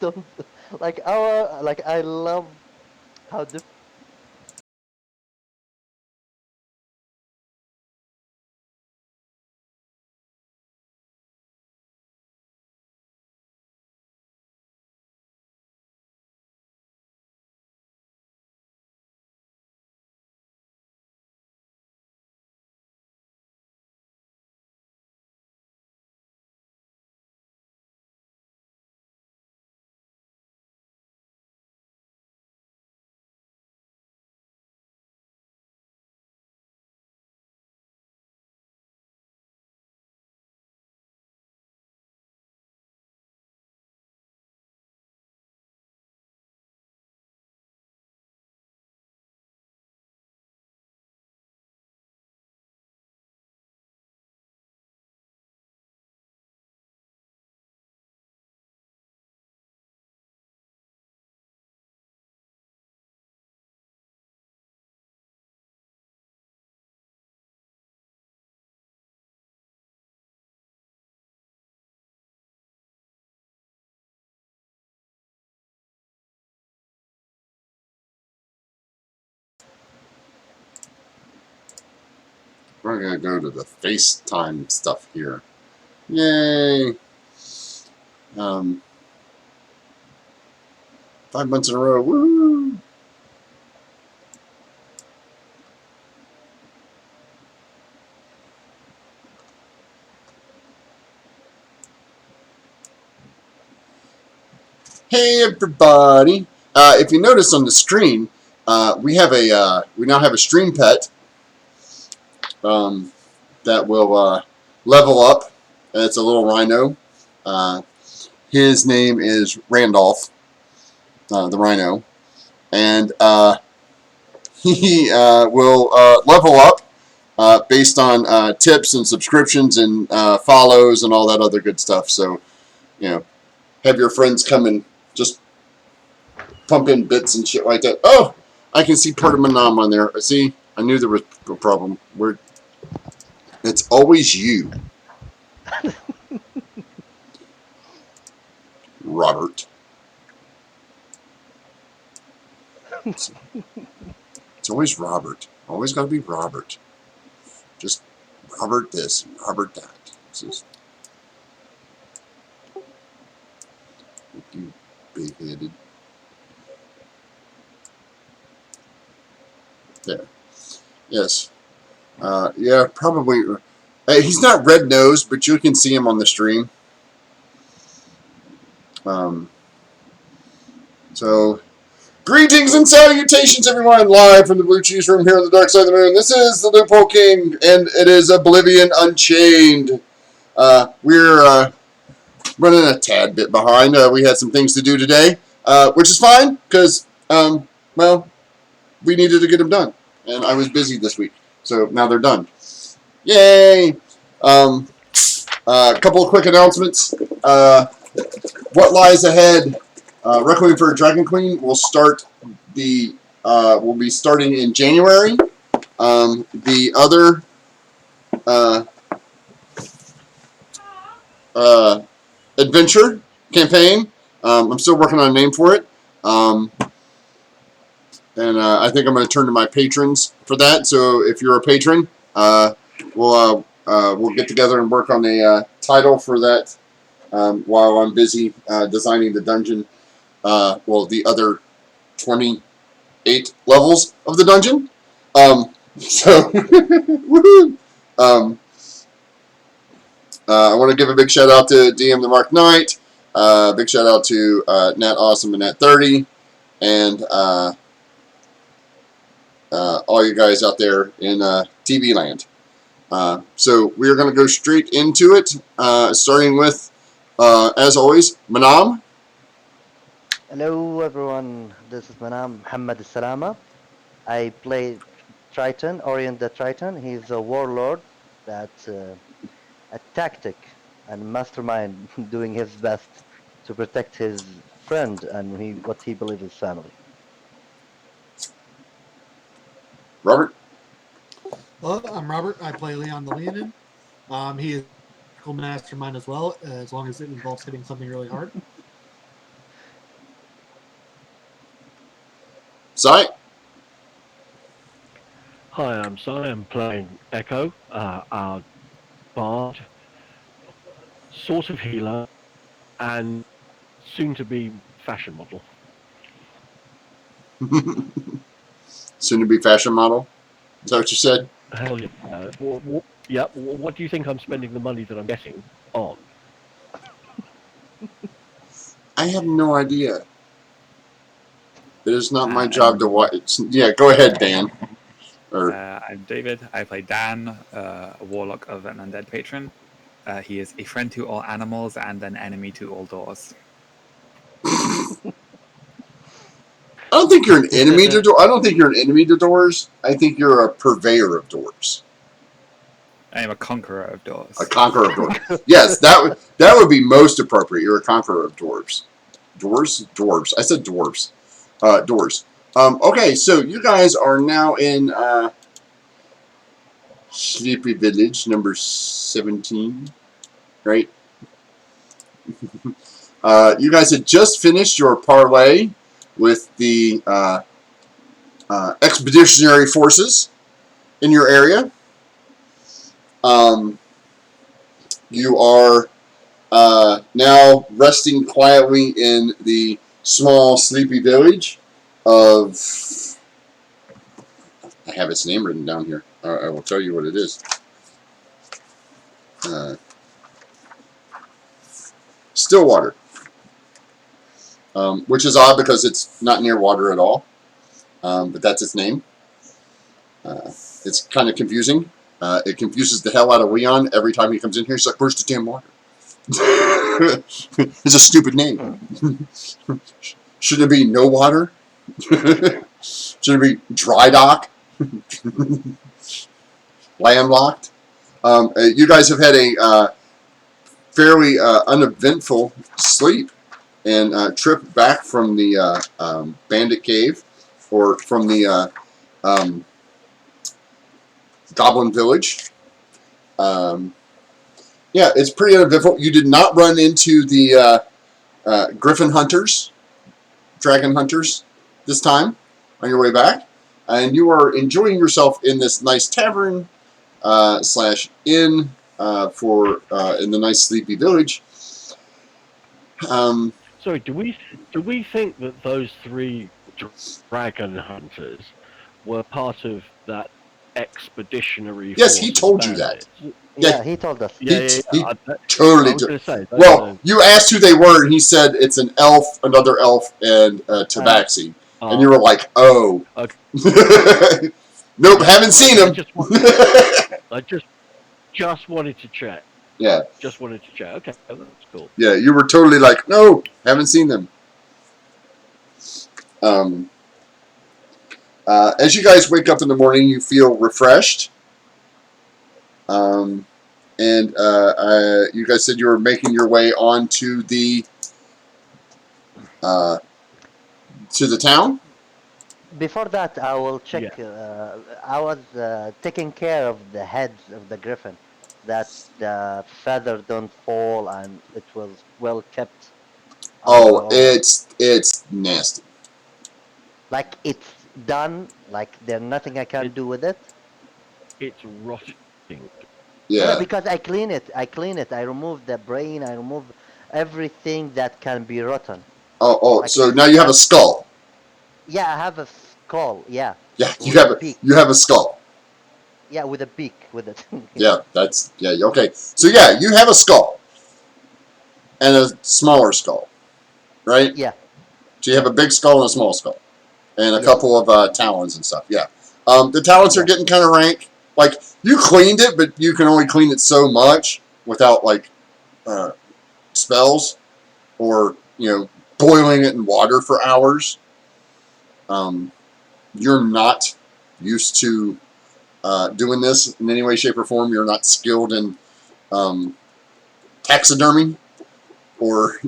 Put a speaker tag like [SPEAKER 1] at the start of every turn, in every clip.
[SPEAKER 1] don't like I love how the
[SPEAKER 2] We're gonna go to the FaceTime stuff here. Yay! 5 months in a row. Woo! Hey everybody! If you notice on the screen, we now have a stream pet that will level up. It's a little rhino. His name is Randolph, the rhino, and he will level up based on tips and subscriptions and follows and all that other good stuff. So, have your friends come and just pump in bits and shit like that. Oh, I can see part of Manam on there. See, I knew there was a problem. It's always you, Robert. It's always Robert. Always got to be Robert. Just Robert this and Robert that. This is you big-headed. There. Yes. Yeah, probably. He's not red-nosed, but you can see him on the stream. So, greetings and salutations, everyone, live from the Blue Cheese Room here on the Dark Side of the Moon. This is the Loophole King, and it is Oblivion Unchained. We're running a tad bit behind. We had some things to do today, which is fine, because, well, we needed to get them done. And I was busy this week, so now they're done. Yay! A couple of quick announcements. What lies ahead? Requiem for a Dragon Queen will start will be starting in January. The other adventure campaign, I'm still working on a name for it. And I think I'm going to turn to my patrons for that. So if you're a patron, we'll get together and work on a title for that while I'm busy designing the dungeon. The other 28 levels of the dungeon. So, woohoo! I want to give a big shout out to DM the Mark Knight. Big shout out to Nat Awesome and Nat 30, and all you guys out there in TV land. So we're going to go straight into it, starting with, as always, Manam.
[SPEAKER 1] Hello everyone, this is Manam Muhammad Salama. I play Triton, Orient the Triton. He's a warlord that's a tactic and mastermind doing his best to protect his friend and what he believes is family.
[SPEAKER 2] Robert.
[SPEAKER 3] Hello, I'm Robert. I play Leon the Leonin. He is a mastermind as well, as long as it involves hitting something really hard.
[SPEAKER 2] Si?
[SPEAKER 4] Hi, I'm Si. I'm playing Echo, our bard, sort of healer, and soon to be fashion model.
[SPEAKER 2] Soon to be fashion model. Is that what you said?
[SPEAKER 4] Hell yeah. What do you think I'm spending the money that I'm getting on?
[SPEAKER 2] I have no idea. It is not my job to
[SPEAKER 5] And
[SPEAKER 2] watch. Yeah, go ahead, Dan. Or
[SPEAKER 5] I'm David. I play Dan, a warlock of an undead patron. He is a friend to all animals and an enemy to all doors.
[SPEAKER 2] I don't think you're an enemy to doors. I don't think you're an enemy to doors. I think you're a purveyor of doors,
[SPEAKER 5] I am a conqueror of
[SPEAKER 2] a
[SPEAKER 5] doors.
[SPEAKER 2] conqueror of doors. Yes, that would be most appropriate. You're a conqueror of dwarves. Dwarves. I said dwarves. Doors. Okay, so you guys are now in Sleepy Village number 17, right? You guys had just finished your parlay with the expeditionary forces in your area. You are now resting quietly in the small sleepy village of... I have its name written down here. I will tell you what it is. Stillwater. Which is odd because it's not near water at all. But that's its name. It's kind of confusing. It confuses the hell out of Leon every time he comes in here. He's like, where's the damn water? It's a stupid name. Shouldn't it be no water? Shouldn't it be dry dock? Landlocked? You guys have had a fairly uneventful sleep and trip back from the bandit cave, or from the goblin village. Yeah, it's pretty uneventful. You did not run into the griffin hunters, dragon hunters, this time on your way back, and you are enjoying yourself in this nice tavern slash inn for in the nice sleepy village.
[SPEAKER 4] Sorry, do we think that those three dragon hunters were part of that expeditionary
[SPEAKER 2] Yes, he
[SPEAKER 4] force of the
[SPEAKER 2] told you that.
[SPEAKER 4] bandits?
[SPEAKER 2] Yeah,
[SPEAKER 1] Yeah, he told us.
[SPEAKER 4] Yeah,
[SPEAKER 2] he
[SPEAKER 4] I
[SPEAKER 2] totally
[SPEAKER 4] was
[SPEAKER 2] did.
[SPEAKER 4] going to say.
[SPEAKER 2] Well, you asked who they were, and he said it's an elf, another elf, and Tabaxi. And you were like, oh.
[SPEAKER 4] Okay.
[SPEAKER 2] Nope,
[SPEAKER 4] Yeah,
[SPEAKER 2] haven't seen him.
[SPEAKER 4] I just wanted to check.
[SPEAKER 2] Yeah.
[SPEAKER 4] Just wanted to check. Okay, that's cool.
[SPEAKER 2] Yeah, you were totally like, no, haven't seen them. As you guys wake up in the morning, you feel refreshed. And you guys said you were making your way on to the town.
[SPEAKER 1] Before that, I will check.
[SPEAKER 4] Yeah.
[SPEAKER 1] I was taking care of the heads of the griffin, that the feather don't fall and it was well kept under
[SPEAKER 2] Oh,
[SPEAKER 1] or
[SPEAKER 2] it's nasty.
[SPEAKER 1] like it's done. Like there's nothing I can do with it.
[SPEAKER 4] It's rotting.
[SPEAKER 1] No, no,
[SPEAKER 2] Yeah.
[SPEAKER 1] because I clean it. I clean it. I remove the brain. I remove everything that can be rotten.
[SPEAKER 2] Oh,
[SPEAKER 1] Like
[SPEAKER 2] so
[SPEAKER 1] it's
[SPEAKER 2] now you have a
[SPEAKER 1] done.
[SPEAKER 2] skull.
[SPEAKER 1] Yeah, I have a skull. Yeah,
[SPEAKER 2] Yeah,
[SPEAKER 1] with a beak.
[SPEAKER 2] you have a skull.
[SPEAKER 1] Yeah, with a beak with it.
[SPEAKER 2] Yeah, okay. So yeah, you have a skull and a smaller skull, right?
[SPEAKER 1] Yeah.
[SPEAKER 2] So you have a big skull and a small skull, and a
[SPEAKER 1] Yeah.
[SPEAKER 2] couple of talons and stuff. Yeah. The talons are
[SPEAKER 1] Yeah.
[SPEAKER 2] getting kind of rank. Like, you cleaned it, but you can only clean it so much without like spells or boiling it in water for hours. You're not used to doing this in any way, shape, or form. You're not skilled in taxidermy or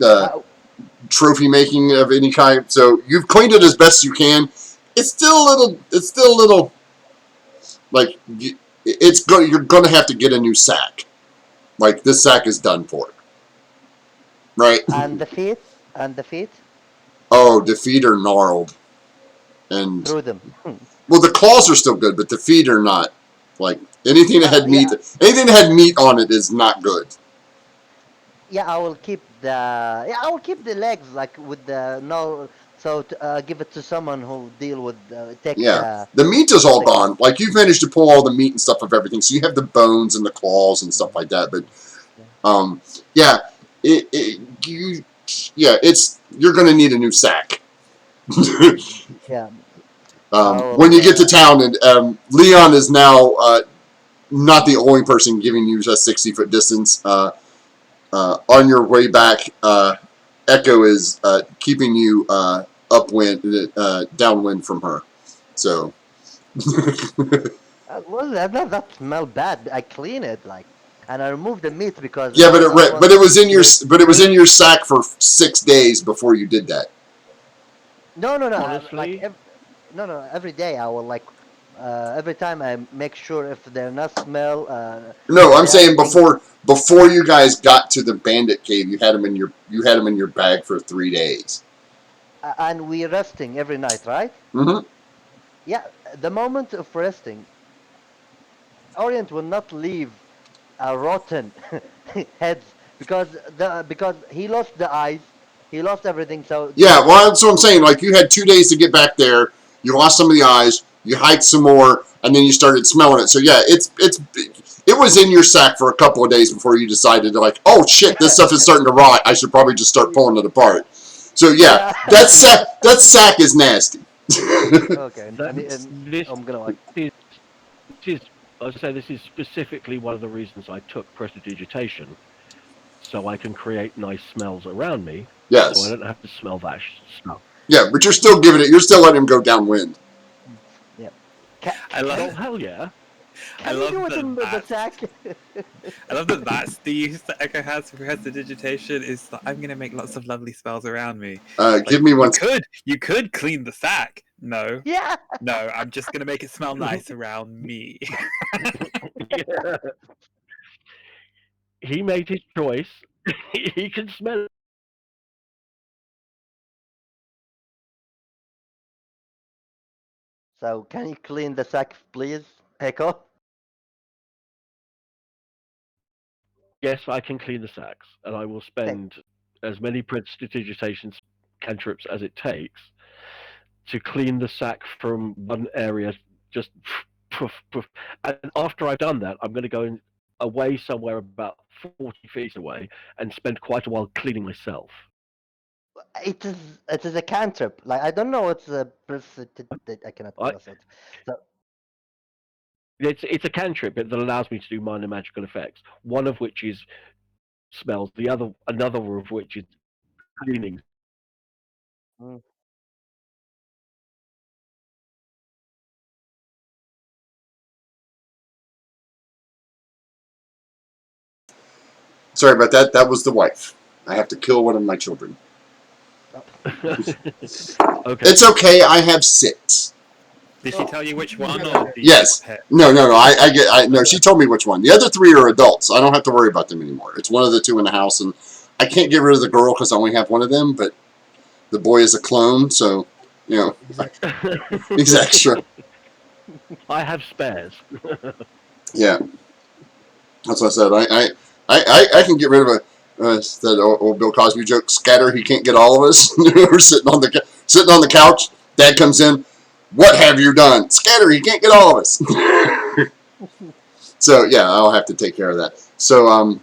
[SPEAKER 1] Uh,
[SPEAKER 2] trophy making of any kind. So you've cleaned it as best you can. It's still a little. Like, you're gonna have to get a new sack. Like, this sack is done for. Right?
[SPEAKER 1] and the feet. And the feet.
[SPEAKER 2] Oh, the feet are gnarled. And
[SPEAKER 1] through them.
[SPEAKER 2] well, the claws are still good, but the feet are not. Like anything that had meat,
[SPEAKER 1] Yeah,
[SPEAKER 2] anything that had meat on it is not good.
[SPEAKER 1] yeah. I will keep the legs like with the no. So give it to someone who deal with take
[SPEAKER 2] Yeah, the meat is all
[SPEAKER 1] the claw.
[SPEAKER 2] gone. Like you've managed to pull all the meat and stuff of everything, so you have the bones and the claws and stuff like that. But
[SPEAKER 1] Yeah.
[SPEAKER 2] um, yeah, it's you're gonna need a new sack.
[SPEAKER 1] Yeah. I
[SPEAKER 2] When
[SPEAKER 1] will.
[SPEAKER 2] you get to town, and Leon is now not the only person giving you a 60-foot distance. On your way back, Echo is keeping you upwind, downwind from her. So.
[SPEAKER 1] Well, that smell bad. I clean it like, and I remove the meat because
[SPEAKER 2] Yeah,
[SPEAKER 1] I don't want
[SPEAKER 2] but it was in your
[SPEAKER 1] the.
[SPEAKER 2] sack for 6 days before you did that.
[SPEAKER 1] No, no, no. Like
[SPEAKER 4] Honestly,
[SPEAKER 1] no, no. Every day I will like. Every time I make sure if they're not smell.
[SPEAKER 2] No,
[SPEAKER 1] If
[SPEAKER 2] I'm
[SPEAKER 1] they are
[SPEAKER 2] saying
[SPEAKER 1] eating,
[SPEAKER 2] before you guys got to the bandit cave, you had them in your bag for 3 days.
[SPEAKER 1] and we resting every night, right?
[SPEAKER 2] Mm-hmm.
[SPEAKER 1] Yeah. The moment of resting, Orient will not leave rotten heads because he lost the eyes, he lost everything. So
[SPEAKER 2] Yeah,
[SPEAKER 1] the
[SPEAKER 2] well, that's what I'm saying. Like you had 2 days to get back there. You lost some of the eyes. You hiked some more, and then you started smelling it. So yeah, it was in your sack for a couple of days before you decided to like, oh shit, this stuff is starting to rot. I should probably just start pulling it apart. So yeah,
[SPEAKER 1] yeah.
[SPEAKER 2] that sack is nasty.
[SPEAKER 1] Okay,
[SPEAKER 4] that
[SPEAKER 1] and
[SPEAKER 4] this
[SPEAKER 1] I'm gonna like
[SPEAKER 4] is I say this is specifically one of the reasons I took prestidigitation, so I can create nice smells around me, so I
[SPEAKER 2] Yes.
[SPEAKER 4] don't have to smell that stuff.
[SPEAKER 2] Yeah, but you're still giving it. You're still letting him go downwind.
[SPEAKER 1] yeah.
[SPEAKER 5] I love
[SPEAKER 4] Well, hell yeah.
[SPEAKER 5] I
[SPEAKER 1] Can you do
[SPEAKER 5] love
[SPEAKER 1] it
[SPEAKER 5] that
[SPEAKER 1] in the sack?
[SPEAKER 5] I love that that's the use that Echo has for prestidigitation is that I'm gonna make lots of lovely spells around me.
[SPEAKER 2] Give
[SPEAKER 5] Like
[SPEAKER 2] me one.
[SPEAKER 5] you could clean the sack. No,
[SPEAKER 1] Yeah.
[SPEAKER 5] no, I'm just gonna make it smell nice around me.
[SPEAKER 4] Yeah. He made his choice. He can smell.
[SPEAKER 1] So can you clean the sack, please, Echo?
[SPEAKER 4] Yes, I can clean the sacks, and I will
[SPEAKER 1] Thank.
[SPEAKER 4] spend as many prestidigitation cantrips as it takes to clean the sack from one area. Just poof, poof. And after I've done that, I'm going to go away somewhere about 40 feet away and spend quite a while cleaning myself.
[SPEAKER 1] It is a cantrip. Like I don't know what's a I cannot
[SPEAKER 4] I,
[SPEAKER 1] pronounce it. So
[SPEAKER 4] it's a cantrip that allows me to do minor magical effects. One of which is smells. Another of which is cleaning.
[SPEAKER 1] mm,
[SPEAKER 2] Sorry about that. That was the wife. I have to kill one of my children.
[SPEAKER 1] oh,
[SPEAKER 4] Okay.
[SPEAKER 2] It's okay. I have 6.
[SPEAKER 5] Did she tell you which
[SPEAKER 3] You
[SPEAKER 5] one,
[SPEAKER 3] got
[SPEAKER 5] or
[SPEAKER 3] it.
[SPEAKER 5] do you
[SPEAKER 2] Yes.
[SPEAKER 5] pick?
[SPEAKER 2] No, no, no. No, she told me which one. The other 3 are adults. I don't have to worry about them anymore. It's one of the 2 in the house, and I can't get rid of the girl because I only have one of them. But the boy is a clone, so you know he's extra.
[SPEAKER 4] I have spares.
[SPEAKER 2] Yeah, that's what I said. I can get rid of a that old Bill Cosby joke. Scatter. He can't get all of us. We're sitting on the couch. Dad comes in. What have you done? Scatter. He can't get all of us. So yeah, I'll have to take care of that. So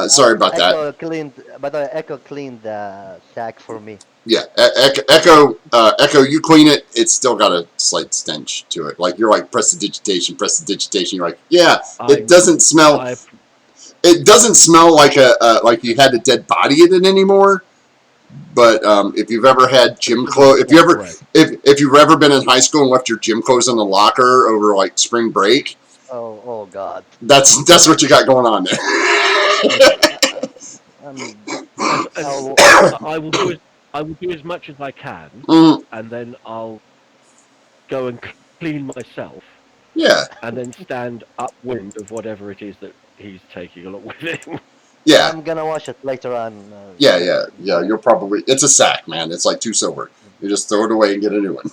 [SPEAKER 2] sorry about that.
[SPEAKER 1] Echo cleaned. By the way, Echo cleaned the sack for me.
[SPEAKER 2] Yeah, Echo, you clean it. It's still got a slight stench to it. Like you're like press the digitation. You're like, yeah, it
[SPEAKER 4] I
[SPEAKER 2] doesn't smell.
[SPEAKER 4] I
[SPEAKER 2] It doesn't smell like like you had a dead body in it anymore. But if you've ever had gym
[SPEAKER 4] That's about
[SPEAKER 2] clothes,
[SPEAKER 4] quite correct.
[SPEAKER 2] if you've ever been in high school and left your gym clothes in the locker over like spring break,
[SPEAKER 1] Oh God.
[SPEAKER 2] that's what you got going on there.
[SPEAKER 1] Um.
[SPEAKER 4] And
[SPEAKER 1] I'll,
[SPEAKER 4] I will do as much as I can,
[SPEAKER 2] Mm,
[SPEAKER 4] and then I'll go and clean myself,
[SPEAKER 2] yeah,
[SPEAKER 4] and then stand upwind of whatever it is that he's taking along with him.
[SPEAKER 2] yeah.
[SPEAKER 1] I'm gonna wash it later on.
[SPEAKER 2] Yeah. You'll probably. It's a sack, man. It's like 2 silver. You just throw it away and get a new one.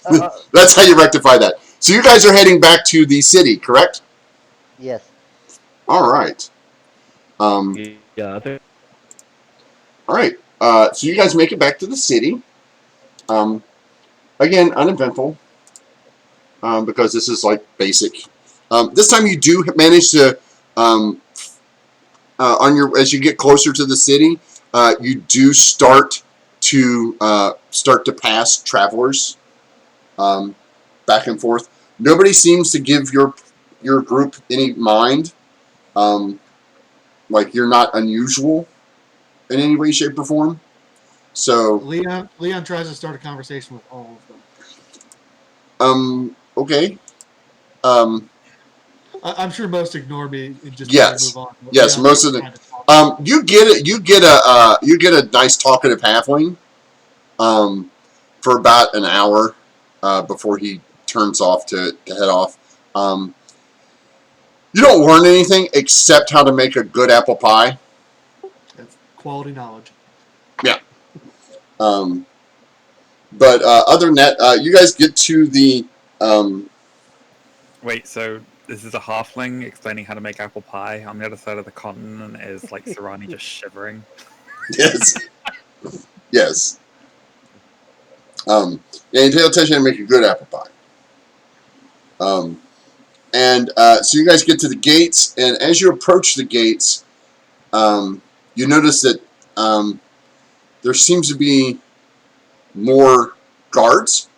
[SPEAKER 1] Uh,
[SPEAKER 2] That's how you rectify that. So you guys are heading back to the city, correct?
[SPEAKER 1] yes.
[SPEAKER 2] All right.
[SPEAKER 4] Yeah, I think
[SPEAKER 2] All right. So you guys make it back to the city. Um, again, uneventful because this is like basic. This time you do manage to um, on your as you get closer to the city, you do start to pass travelers back and forth. Nobody seems to give your group any mind. Um, like you're not unusual in any way, shape, or form. So,
[SPEAKER 3] Leon tries to start a conversation with all of them.
[SPEAKER 2] okay. Um,
[SPEAKER 3] I'm sure most ignore me and just try to move
[SPEAKER 2] yes,
[SPEAKER 3] on. But
[SPEAKER 2] yes.
[SPEAKER 3] Leon's
[SPEAKER 2] Most of the
[SPEAKER 3] trying to talk.
[SPEAKER 2] you get a nice talkative halfling for about an hour before he turns off to head off. You don't learn anything except how to make a good apple pie.
[SPEAKER 3] That's quality knowledge.
[SPEAKER 2] Yeah. Um, but other than that, you guys get to the
[SPEAKER 5] Wait, so this is a halfling explaining how to make apple pie. On the other side of the continent is like Sarani just shivering.
[SPEAKER 2] yes, yes. Yeah, you pay attention to make a good apple pie. And so you guys get to the gates, and as you approach the gates, you notice that there seems to be more guards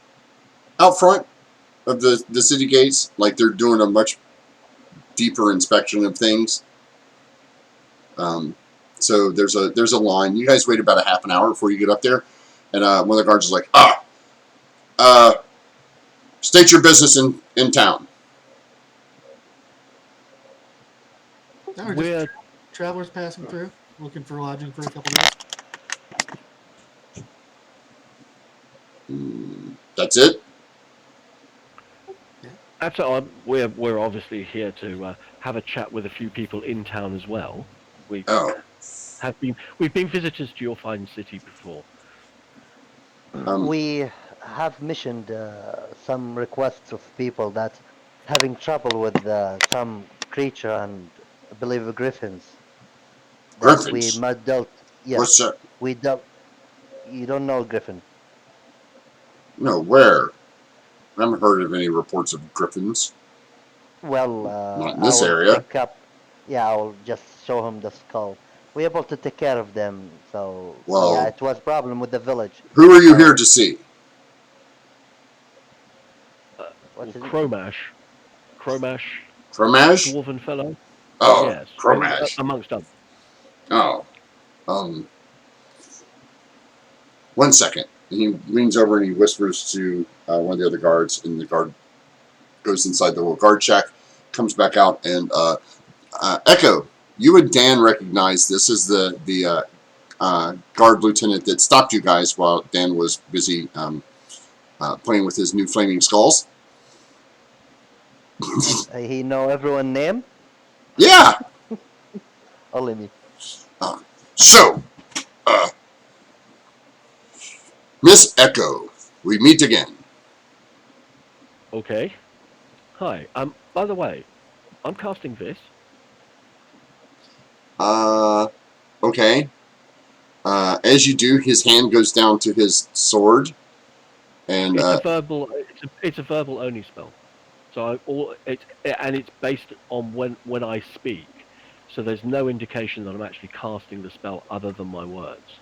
[SPEAKER 2] out front of the city gates. Like they're doing a much deeper inspection of things. So there's a line. You guys wait about a half an hour before you get up there, and one of the guards is like, uh, state your business in town.
[SPEAKER 3] No, we're just
[SPEAKER 4] we're
[SPEAKER 3] travelers passing through, looking for lodging for a couple days.
[SPEAKER 2] That's it.
[SPEAKER 3] Yeah.
[SPEAKER 4] absolutely we're obviously here to have a chat with a few people in town as well. We
[SPEAKER 2] Oh,
[SPEAKER 4] we've been visitors to your fine city before.
[SPEAKER 2] um,
[SPEAKER 1] We have missioned some requests of people that having trouble with some creature and I believe griffins that we
[SPEAKER 2] Griffins.
[SPEAKER 1] must dealt.
[SPEAKER 2] What's
[SPEAKER 1] Yes,
[SPEAKER 2] that?
[SPEAKER 1] we dealt. You don't know griffin.
[SPEAKER 2] No, where? I haven't heard of any reports of griffins.
[SPEAKER 1] Well,
[SPEAKER 2] Not in
[SPEAKER 1] I
[SPEAKER 2] this
[SPEAKER 1] will
[SPEAKER 2] area.
[SPEAKER 1] pick up. Yeah, I will just show him the skull. We're able to take care of them. So yeah,
[SPEAKER 2] Well,
[SPEAKER 1] it was problem with the village.
[SPEAKER 2] who are you here
[SPEAKER 1] So
[SPEAKER 2] to see?
[SPEAKER 1] what's
[SPEAKER 4] Well,
[SPEAKER 1] his name?
[SPEAKER 4] Cromash,
[SPEAKER 2] Cromage?
[SPEAKER 4] dwarven fellow.
[SPEAKER 2] Oh,
[SPEAKER 4] Yes,
[SPEAKER 2] Cromage.
[SPEAKER 4] amongst others.
[SPEAKER 2] Oh, um, one second. And he leans over and he whispers to one of the other guards, and the guard goes inside the little guard shack, comes back out, and Echo, you and Dan recognize this as the guard lieutenant that stopped you guys while Dan was busy playing with his new flaming skulls.
[SPEAKER 1] And he know everyone name.
[SPEAKER 2] Yeah.
[SPEAKER 1] Only me.
[SPEAKER 2] Uh, so, uh, Miss Echo, we meet again.
[SPEAKER 4] Okay. Hi. By the way, I'm casting this.
[SPEAKER 2] Uh, okay. As you do, his hand goes down to his sword, and
[SPEAKER 4] It's a verbal only spell. So it's based on when I speak. So there's no indication that I'm actually casting the spell other than my words.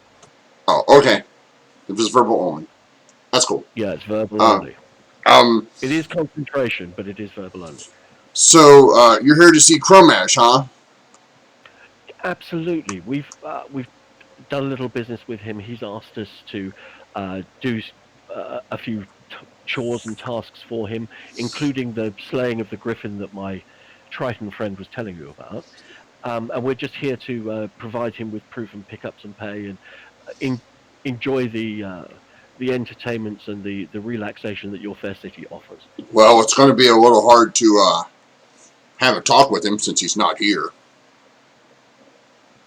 [SPEAKER 2] oh, okay. If it's verbal only, that's cool.
[SPEAKER 4] Yeah, it's verbal
[SPEAKER 2] Uh,
[SPEAKER 4] only.
[SPEAKER 2] um,
[SPEAKER 4] It is concentration, but it is verbal only.
[SPEAKER 2] so you're here to see Cromash, huh?
[SPEAKER 4] Absolutely. We've done a little business with him. He's asked us to do a few chores and tasks for him, including the slaying of the griffin that my Triton friend was telling you about. And we're just here to provide him with proof and pick up some pay and in, enjoy the entertainments and the relaxation that your fair city offers.
[SPEAKER 2] Well, it's going to be a little hard to have a talk with him since he's not here.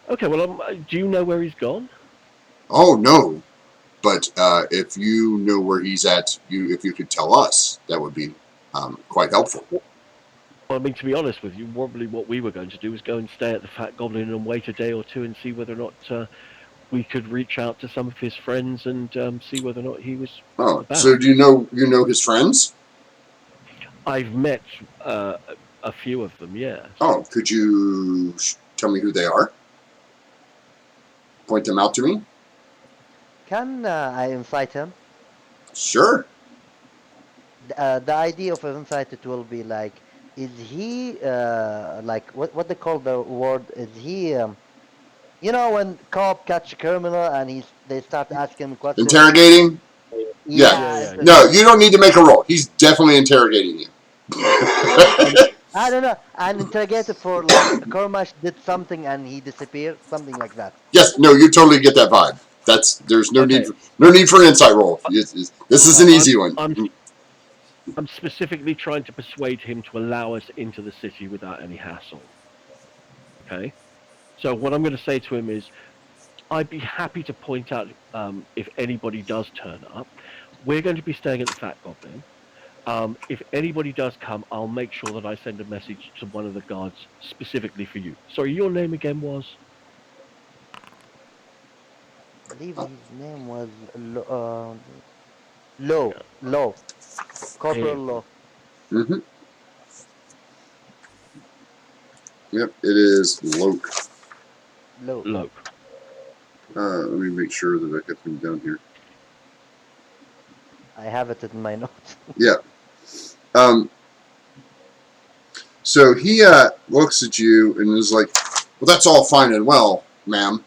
[SPEAKER 4] Okay, well, do you know where he's gone?
[SPEAKER 2] Oh no, But if you know where he's at, if you could tell us, that would be quite helpful.
[SPEAKER 4] Well, I mean, to be honest with you, probably what we were going to do was go and stay at the Fat Goblin and wait a day or two and see whether or not we could reach out to some of his friends and see whether or not he was
[SPEAKER 2] Oh, so
[SPEAKER 4] about.
[SPEAKER 2] do you know his friends?
[SPEAKER 4] I've met a few of them, yes.
[SPEAKER 2] Oh, could you tell me who they are? Point them out to me.
[SPEAKER 1] Can I incite him?
[SPEAKER 2] Sure.
[SPEAKER 1] The idea of insight it will be like, is he like what they call the word? Is he you know when cop catch a criminal and they start asking him questions?
[SPEAKER 2] Interrogating. Yeah.
[SPEAKER 4] Yeah,
[SPEAKER 1] Yeah,
[SPEAKER 4] yeah, yeah.
[SPEAKER 2] No, you don't need to make a roll. He's definitely interrogating you.
[SPEAKER 1] I don't know. And interrogated for like Kormash did something and he disappeared, something like that.
[SPEAKER 2] Yes. No, you totally get that vibe. There's no
[SPEAKER 4] Okay.
[SPEAKER 2] need for an insight roll. This is an easy one.
[SPEAKER 4] I'm specifically trying to persuade him to allow us into the city without any hassle. Okay? So what I'm going to say to him is, I'd be happy to point out if anybody does turn up. We're going to be staying at the Fat Goblin. If anybody does come, I'll make sure that I send a message to one of the guards specifically for you. Sorry, your name again was?
[SPEAKER 1] I believe his name was Low. Corporal
[SPEAKER 4] Here.
[SPEAKER 1] Low.
[SPEAKER 2] Mm-hmm. Yep, it is Loke.
[SPEAKER 1] Low.
[SPEAKER 4] Loke.
[SPEAKER 2] Let me make sure that I get him down here.
[SPEAKER 1] I have it in my notes.
[SPEAKER 2] Yeah. So he looks at you and is like, "Well, that's all fine and well, ma'am.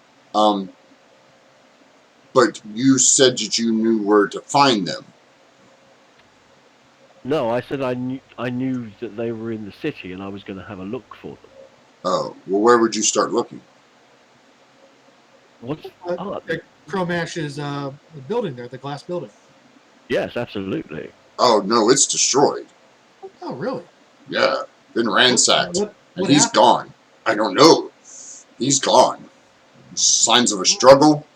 [SPEAKER 2] But you said that you knew where to find them."
[SPEAKER 4] No, I said I knew that they were in the city and I was going to have a look for them.
[SPEAKER 2] Oh, well, where would you start looking?
[SPEAKER 4] What's
[SPEAKER 3] At Cromash's building there, the glass building.
[SPEAKER 4] Yes, absolutely.
[SPEAKER 2] Oh no, it's destroyed.
[SPEAKER 3] Oh, really?
[SPEAKER 2] Yeah, been ransacked,
[SPEAKER 3] What
[SPEAKER 2] and he's
[SPEAKER 3] happened?
[SPEAKER 2] gone. I don't know. He's gone. Signs of a struggle.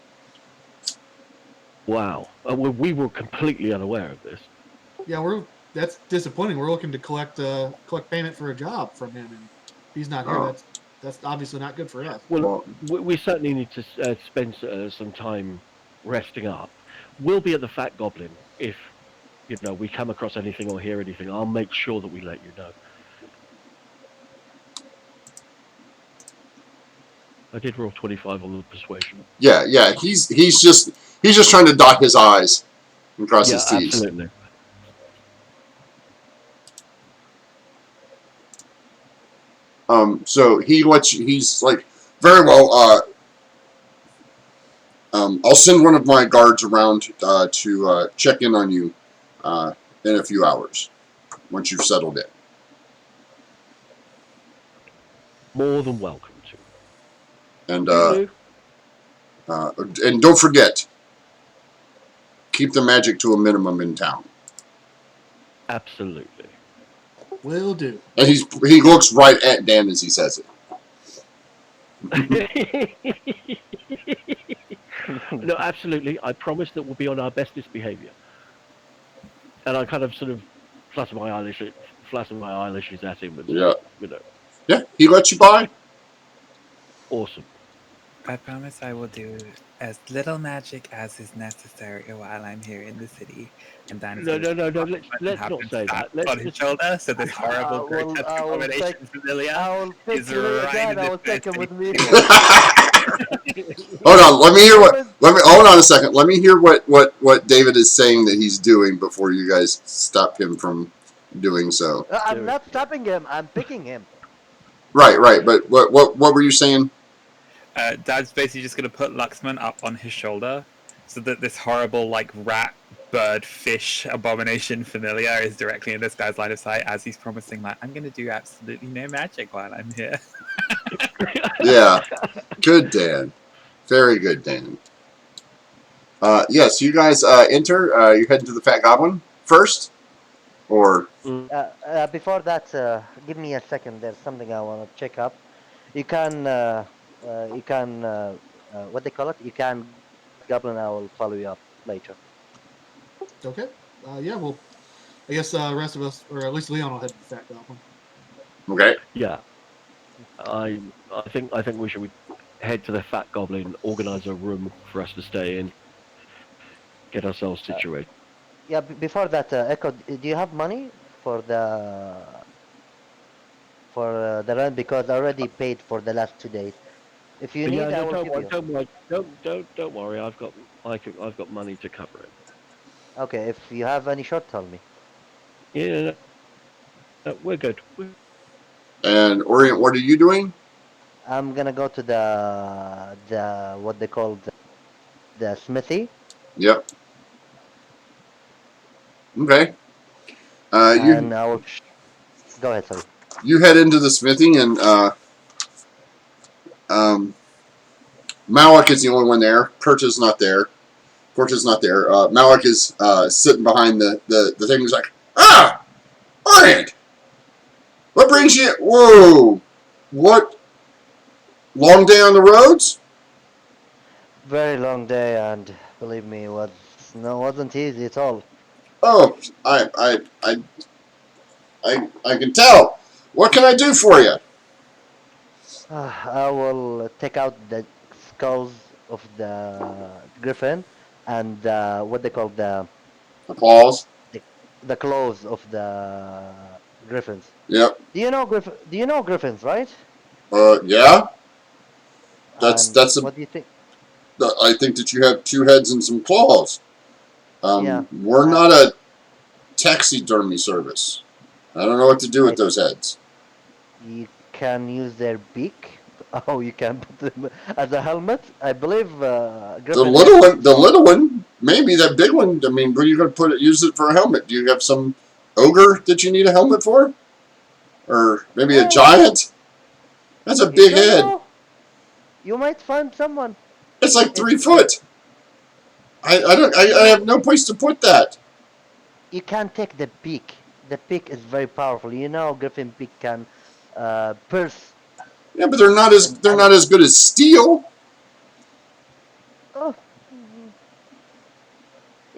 [SPEAKER 4] Wow. We were completely unaware of this.
[SPEAKER 3] Yeah, that's disappointing. We're looking to collect payment for a job from him, and if he's not here.
[SPEAKER 2] Oh.
[SPEAKER 3] That's obviously not good for us.
[SPEAKER 4] Well,
[SPEAKER 2] Well,
[SPEAKER 4] we certainly need to spend some time resting up. We'll be at the Fat Goblin if we come across anything or hear anything. I'll make sure that we let you know. I did roll 25 on the persuasion.
[SPEAKER 2] yeah. He's just trying to dot his I's and cross his
[SPEAKER 4] Yeah,
[SPEAKER 2] T's.
[SPEAKER 4] absolutely.
[SPEAKER 2] So he lets you. He's like, very well. I'll send one of my guards around to check in on you in a few hours once you've settled in.
[SPEAKER 4] More than welcome to.
[SPEAKER 2] And
[SPEAKER 4] Toodaloo.
[SPEAKER 2] and don't forget, keep the magic to a minimum in town.
[SPEAKER 4] Absolutely.
[SPEAKER 3] Will do.
[SPEAKER 2] And he looks right at Dan as he says it.
[SPEAKER 4] No, absolutely. I promise that we'll be on our bestest behaviour. And I kind of sort of flatten my eyelashes at him and
[SPEAKER 2] Yeah.
[SPEAKER 4] say,
[SPEAKER 2] Yeah, he lets you by.
[SPEAKER 4] awesome.
[SPEAKER 5] I promise I will do as little magic as is necessary while I'm here in the city. And Dan's
[SPEAKER 4] No,
[SPEAKER 5] going
[SPEAKER 4] no,
[SPEAKER 5] to
[SPEAKER 4] no, no. Let's not say that. Let's
[SPEAKER 5] on his
[SPEAKER 4] just.
[SPEAKER 5] shoulder, so this horrible, grotesque
[SPEAKER 1] I will
[SPEAKER 5] abomination familiar
[SPEAKER 1] I will pick
[SPEAKER 5] is
[SPEAKER 1] you
[SPEAKER 5] right
[SPEAKER 1] again.
[SPEAKER 5] in
[SPEAKER 1] I
[SPEAKER 5] this
[SPEAKER 1] will take him with me.
[SPEAKER 2] Hold on, let me hear
[SPEAKER 1] I was-
[SPEAKER 2] hold on a second. Let me hear what David is saying that he's doing before you guys stop him from doing so.
[SPEAKER 1] I'm not stopping him. I'm picking him.
[SPEAKER 2] Right. But what were you saying?
[SPEAKER 5] Dad's basically just going to put Luxman up on his shoulder, so that this horrible, like, rat, bird, fish abomination familiar is directly in this guy's line of sight as he's promising, like, I'm going to do absolutely no magic while I'm here.
[SPEAKER 2] Yeah. Good, Dan. Very good, Dan. Yes, you guys enter. You head to the Fat Goblin first, or
[SPEAKER 1] Before that, give me a second. There's something I want to check up. You can what they call it? You can go to the Fat Goblin. I will follow you up. later.
[SPEAKER 3] Okay. Yeah. Well, I guess the rest of us, or at least Leon, will head to the Fat Goblin.
[SPEAKER 2] Okay.
[SPEAKER 4] Yeah, I think we should head to the Fat Goblin, organize a room for us to stay in, get ourselves
[SPEAKER 1] Uh,
[SPEAKER 4] situated.
[SPEAKER 1] yeah. Before that, Echo, do you have money for the rent? Because I already paid for the last 2 days. If you
[SPEAKER 4] Yeah,
[SPEAKER 1] need, I
[SPEAKER 4] no,
[SPEAKER 1] will
[SPEAKER 4] don't
[SPEAKER 1] give
[SPEAKER 4] worry,
[SPEAKER 1] you.
[SPEAKER 4] don't worry, don't worry. I've got money to cover it.
[SPEAKER 1] Okay. If you have any short, tell me.
[SPEAKER 4] Yeah, no, no, we're good.
[SPEAKER 2] And Orient, what are you doing?
[SPEAKER 1] I'm gonna go to the what they call the smithy,
[SPEAKER 2] Yep. Okay. You
[SPEAKER 1] and I will. Go ahead. Sorry.
[SPEAKER 2] you head into the smithy, and um, Malik is the only one there. Percha's not there. Porcha's not there. Malik is sitting behind the thing. He's like, ah, Orient, what brings you? Whoa, what? Long day on the roads?
[SPEAKER 1] Very long day, and believe me, wasn't easy at all.
[SPEAKER 2] Oh, I can tell. What can I do for you?
[SPEAKER 1] I will take out the skulls of the griffin and what they call
[SPEAKER 2] Applause.
[SPEAKER 1] the the claws of the griffins.
[SPEAKER 2] Yep.
[SPEAKER 1] Do you know griffins, right?
[SPEAKER 2] Yeah.
[SPEAKER 1] And
[SPEAKER 2] That's a.
[SPEAKER 1] what do you think?
[SPEAKER 2] I think that you have two heads and some claws.
[SPEAKER 1] Yeah,
[SPEAKER 2] We're
[SPEAKER 1] uh,
[SPEAKER 2] not a taxidermy service. I don't know what to do with
[SPEAKER 1] I
[SPEAKER 2] those heads.
[SPEAKER 1] you can use their beak. Oh, you can put them as a helmet. I believe
[SPEAKER 2] The
[SPEAKER 1] griffin
[SPEAKER 2] little
[SPEAKER 1] heads
[SPEAKER 2] one, the
[SPEAKER 1] from.
[SPEAKER 2] little one, maybe that big one. I mean, where are you going to put it? Use it for a helmet? Do you have some ogre that you need a helmet for, or maybe a
[SPEAKER 1] Well,
[SPEAKER 2] giant? That's a
[SPEAKER 1] you
[SPEAKER 2] big
[SPEAKER 1] don't
[SPEAKER 2] head.
[SPEAKER 1] know. You might find someone.
[SPEAKER 2] It's like three
[SPEAKER 1] It's
[SPEAKER 2] foot. I don't. I
[SPEAKER 1] you
[SPEAKER 2] have no place to put that.
[SPEAKER 1] you can't take the peak. The peak is very powerful. You know, Griffin peak can pierce
[SPEAKER 2] Yeah, but they're
[SPEAKER 1] and
[SPEAKER 2] not as good as steel.
[SPEAKER 1] oh, mhm.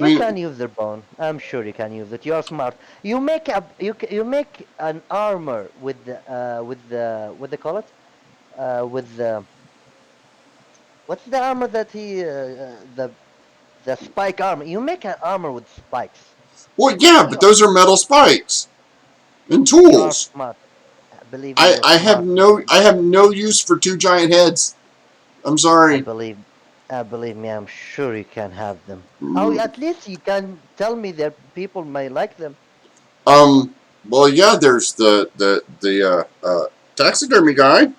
[SPEAKER 2] I
[SPEAKER 1] You
[SPEAKER 2] mean,
[SPEAKER 1] can use their bone. I'm sure you can use it. You're smart. You make an armor with the what they call it with the what's the armor that he the spike armor. You make an armor with spikes.
[SPEAKER 2] well, yeah, but
[SPEAKER 1] You
[SPEAKER 2] those are metal spikes and
[SPEAKER 1] you're
[SPEAKER 2] tools.
[SPEAKER 1] smart. Believe me, you're
[SPEAKER 2] I have
[SPEAKER 1] smart.
[SPEAKER 2] no use for two giant heads. I'm
[SPEAKER 1] I
[SPEAKER 2] sorry.
[SPEAKER 1] believe, believe me, I'm sure you can have them. Oh,
[SPEAKER 2] Mm,
[SPEAKER 1] at least you can tell me that people may like them.
[SPEAKER 2] Um. Well, yeah. There's the taxidermy guy.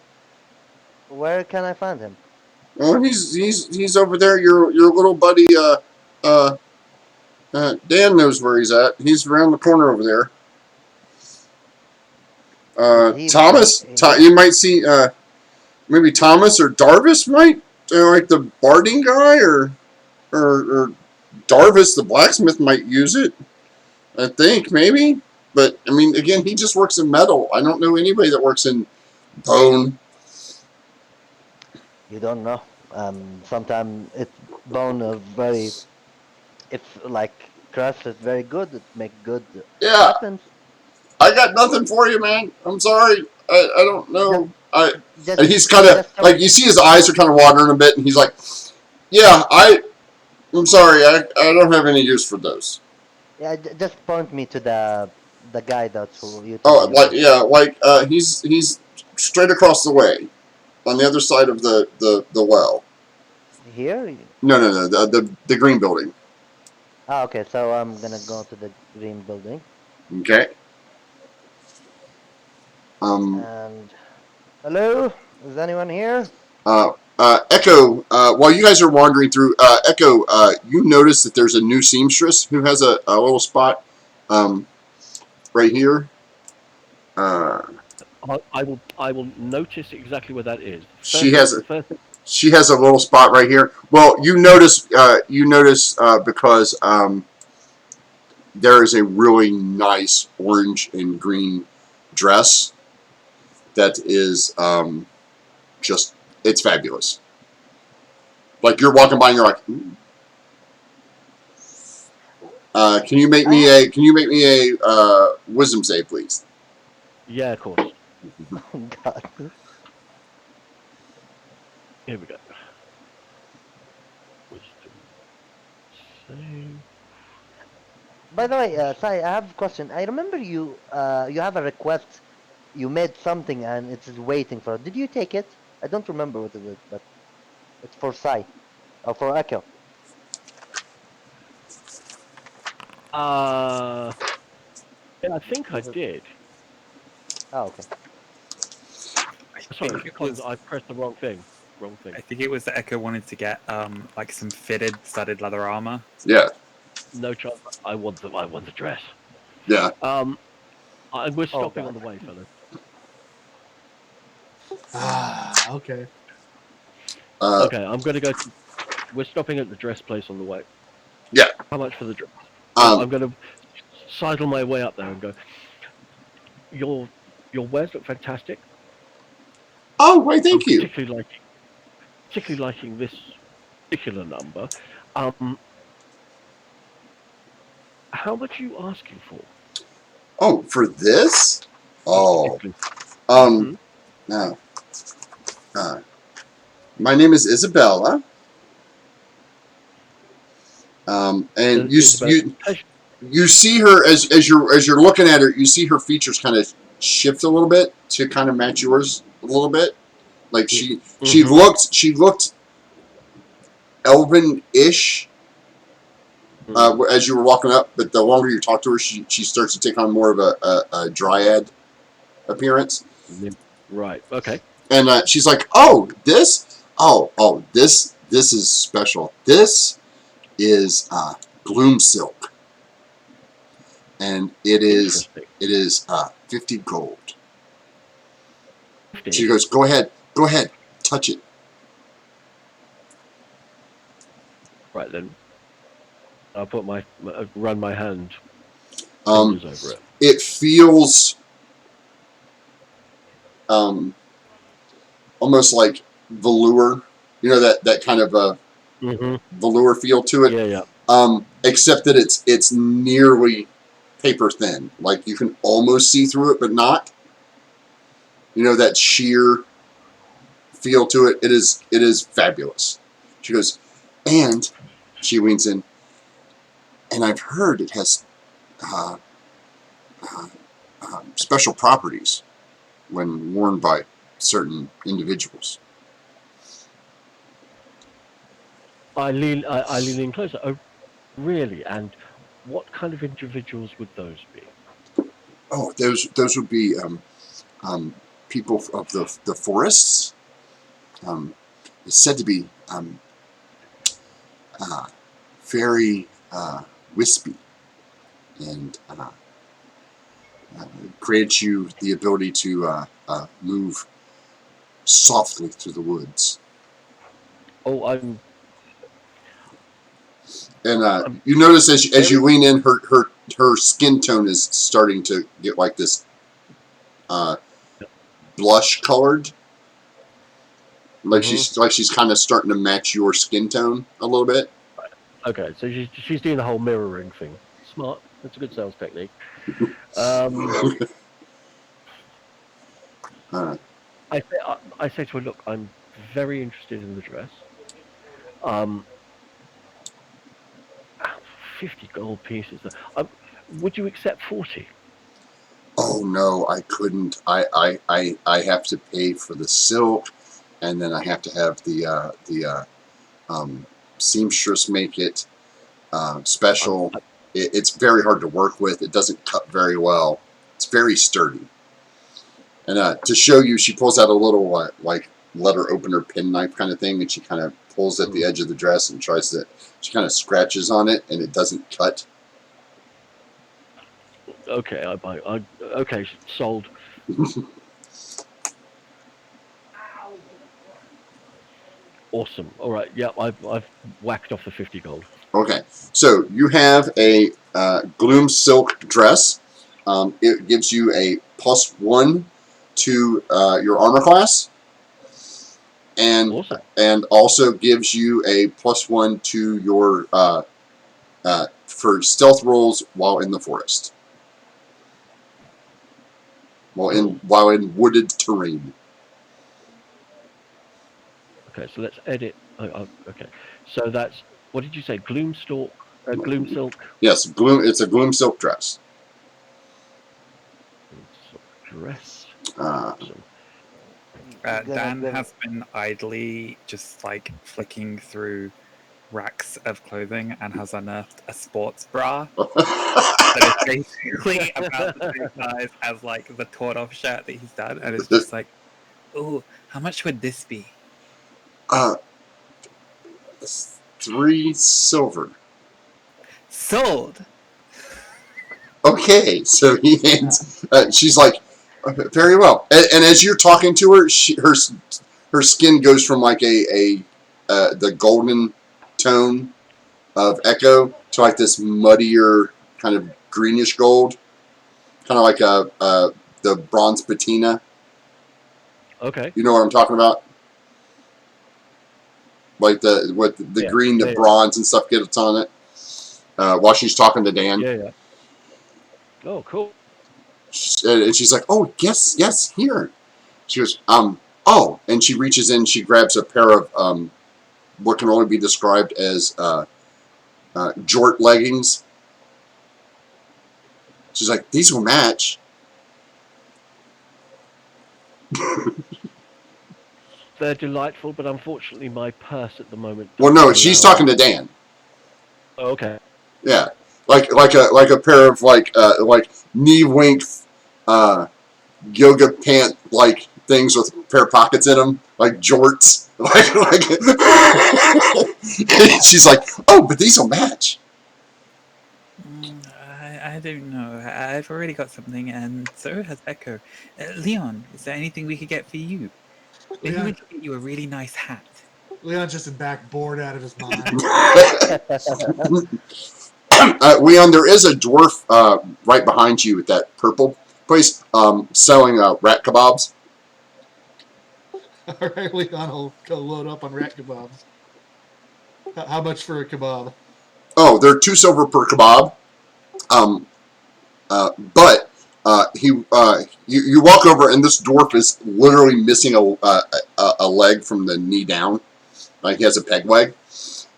[SPEAKER 1] Where can I find him?
[SPEAKER 2] Oh, he's over there. Your little buddy. Uh. Dan knows where he's at. He's around the corner over there.
[SPEAKER 1] Is he
[SPEAKER 2] Thomas.
[SPEAKER 1] here?
[SPEAKER 2] You might see. Maybe Thomas or Darvis might. Like the barding guy, or Darvis the blacksmith might use it. I think maybe. But I mean, again, he just works in metal. I don't know anybody that works in bone.
[SPEAKER 1] You don't know. Sometimes it's bone very. If like crust is very good, it make good
[SPEAKER 2] Yeah,
[SPEAKER 1] weapons.
[SPEAKER 2] I got nothing for you, man. I'm sorry. I don't
[SPEAKER 1] Just
[SPEAKER 2] know. And
[SPEAKER 1] just
[SPEAKER 2] he's kind of
[SPEAKER 1] just tell.
[SPEAKER 2] like, you see his eyes are kind of watering a bit, and he's like, "Yeah, I'm sorry. I don't have any use for those."
[SPEAKER 1] Yeah, just point me to the guy that's who you told
[SPEAKER 2] Oh,
[SPEAKER 1] me
[SPEAKER 2] like,
[SPEAKER 1] about.
[SPEAKER 2] yeah, like he's straight across the way on the other side of the well.
[SPEAKER 1] Here?
[SPEAKER 2] No, the green building.
[SPEAKER 1] Ah, okay. So I'm gonna go to the green building.
[SPEAKER 2] Okay. Um.
[SPEAKER 1] And hello, is anyone here?
[SPEAKER 2] Echo. While you guys are wandering through, Echo, you notice that there's a new seamstress who has a little spot, right here. Uh,
[SPEAKER 4] I will notice exactly where that is.
[SPEAKER 2] she has a she has a little spot right here. Well, you notice because there is a really nice orange and green dress that is just, it's fabulous. Like, you're walking by and you're like, ooh. Can you make me a wisdom save, please?
[SPEAKER 4] Yeah, of course.
[SPEAKER 1] Oh God.
[SPEAKER 4] Here we go. Wisdom save.
[SPEAKER 1] By the way, Sai, I have a question. I remember you have a request. You made something and it's waiting for. Did you take it? I don't remember what it is, but it's for Sai or for Echo.
[SPEAKER 4] Yeah, I think I did.
[SPEAKER 1] Oh, okay.
[SPEAKER 5] I
[SPEAKER 4] Sorry,
[SPEAKER 5] think it
[SPEAKER 4] Collins,
[SPEAKER 5] was.
[SPEAKER 4] I pressed the wrong thing. Wrong thing.
[SPEAKER 5] I think it was that Echo wanted to get like some fitted studded leather armor.
[SPEAKER 2] Yeah,
[SPEAKER 4] No chance. I want the dress.
[SPEAKER 2] yeah.
[SPEAKER 4] We're
[SPEAKER 1] Oh
[SPEAKER 4] stopping on
[SPEAKER 1] God.
[SPEAKER 4] the way, fellas.
[SPEAKER 3] Okay.
[SPEAKER 2] Uh,
[SPEAKER 4] Okay, I'm gonna go. We're stopping at the dress place on the way.
[SPEAKER 2] yeah.
[SPEAKER 4] How much for the dress?
[SPEAKER 2] Um,
[SPEAKER 4] I'm gonna sidle my way up there and go. Your your wares look fantastic.
[SPEAKER 2] oh, why,
[SPEAKER 4] I'm
[SPEAKER 2] thank you.
[SPEAKER 4] particularly liking this particular number. Um, how much are you asking for?
[SPEAKER 2] Oh, for this? Oh,
[SPEAKER 4] Exactly.
[SPEAKER 2] um,
[SPEAKER 4] Hmm.
[SPEAKER 2] no. Uh, my name is Isabella. And
[SPEAKER 4] Isabel,
[SPEAKER 2] you see her as you're looking at her. You see her features kind of shift a little bit to kind of match yours a little bit. Like
[SPEAKER 4] mm-hmm.
[SPEAKER 2] she looked elven-ish as you were walking up, but the longer you talk to her, she starts to take on more of a dryad appearance.
[SPEAKER 4] Right. Okay.
[SPEAKER 2] And she's like, "Oh, this is special. This is gloom silk, and
[SPEAKER 4] Interesting.
[SPEAKER 2] it is 50 gold." She
[SPEAKER 4] 50.
[SPEAKER 2] goes, go ahead, touch it."
[SPEAKER 4] Right then. I'll put run my
[SPEAKER 2] Um,
[SPEAKER 4] fingers over it.
[SPEAKER 2] it feels um, almost like velour, that kind of
[SPEAKER 4] Mm-hmm.
[SPEAKER 2] velour feel to it.
[SPEAKER 4] Yeah, yeah.
[SPEAKER 2] Except that it's nearly paper thin. Like you can almost see through it, but not. That sheer feel to it. It is fabulous. She goes, and she leans in, and I've heard it has uh, uh, special properties when worn by certain individuals.
[SPEAKER 4] I lean in closer. Oh, really? And what kind of individuals would those be?
[SPEAKER 2] Oh, those would be people of the forests. Um, it's said to be uh, very wispy and grants you the ability to move softly through the woods.
[SPEAKER 4] Oh,
[SPEAKER 2] And
[SPEAKER 4] I'm
[SPEAKER 2] you notice as
[SPEAKER 4] very
[SPEAKER 2] you lean in, her skin tone is starting to get like this uh, blush colored, like
[SPEAKER 4] hmm
[SPEAKER 2] she's kind of starting to match your skin tone a little bit.
[SPEAKER 4] okay. So she's doing the whole mirroring thing. Smart. That's a good sales technique. Um,
[SPEAKER 2] uh,
[SPEAKER 4] I say to her, look, I'm very interested in the dress. Um, 50 gold pieces. Would you accept 40?
[SPEAKER 2] oh no, I couldn't. I have to pay for the silk, and then I have to have the seamstress make it
[SPEAKER 4] I'm,
[SPEAKER 2] special. It's very hard to work with. It doesn't cut very well. It's very sturdy. And to show you, she pulls out a little like letter opener penknife kind of thing, and she kind of pulls at the edge of the dress and tries to. She kind of scratches on it, and it doesn't cut.
[SPEAKER 4] okay, I buy. Okay, sold. Awesome. All right. Yeah, I've whacked off the 50 gold.
[SPEAKER 2] Okay, so you have a gloom silk dress. It gives you a +1 to your armor class, and
[SPEAKER 4] Awesome.
[SPEAKER 2] and also gives you a +1 to your for stealth rolls while in the forest. While in wooded terrain.
[SPEAKER 4] Okay, so let's edit. Okay, so that's what did you say? Gloomstalk, gloom silk,
[SPEAKER 2] Yes, it's a gloom silk dress.
[SPEAKER 4] silk dress.
[SPEAKER 2] Uh,
[SPEAKER 4] Awesome.
[SPEAKER 1] You're gonna
[SPEAKER 5] Dan
[SPEAKER 1] go.
[SPEAKER 5] has been idly just like flicking through racks of clothing and has unearthed a sports bra that is basically about the same size as like the torn off shirt that he's done, and it's just like, oh, how much would this be?
[SPEAKER 2] uh, 3 silver.
[SPEAKER 5] Sold.
[SPEAKER 2] Okay, so he hands. She's like, very well. And as you're talking to her, her skin goes from like the golden tone of Echo to like this muddier kind of greenish gold, kind of like the bronze patina.
[SPEAKER 4] Okay.
[SPEAKER 2] You know what I'm talking about? Like the
[SPEAKER 4] Yeah,
[SPEAKER 2] green, the
[SPEAKER 4] yeah.
[SPEAKER 2] bronze and stuff gets on it. While she's talking to Dan.
[SPEAKER 4] Yeah. Oh, cool.
[SPEAKER 2] And she's like, "Oh, yes, here." She goes, oh, and she reaches in, she grabs a pair of what can only be described as jort leggings. She's like, "These will match."
[SPEAKER 4] They're delightful, but unfortunately, my purse at the moment.
[SPEAKER 2] Well, no,
[SPEAKER 4] doesn't
[SPEAKER 2] she's
[SPEAKER 4] allow-
[SPEAKER 2] talking to Dan.
[SPEAKER 4] Oh, okay.
[SPEAKER 2] Yeah, like a pair of like knee length yoga pant like things with a pair of pockets in them, like jorts. Like she's like, "Oh, but these will match."
[SPEAKER 5] I don't know. I've already got something, and so has Echo. Leon, is there anything we could get for you? Maybe we could get you a really nice hat.
[SPEAKER 3] Leon's just back bored out of his mind.
[SPEAKER 2] Leon, there is a dwarf right behind you at that purple place selling rat kebabs.
[SPEAKER 3] All right, Leon will go load up on rat kebabs. How much for a kebab?
[SPEAKER 2] Oh, they're 2 silver per kebab. But you walk over and this dwarf is literally missing a leg from the knee down. Like he has a peg leg,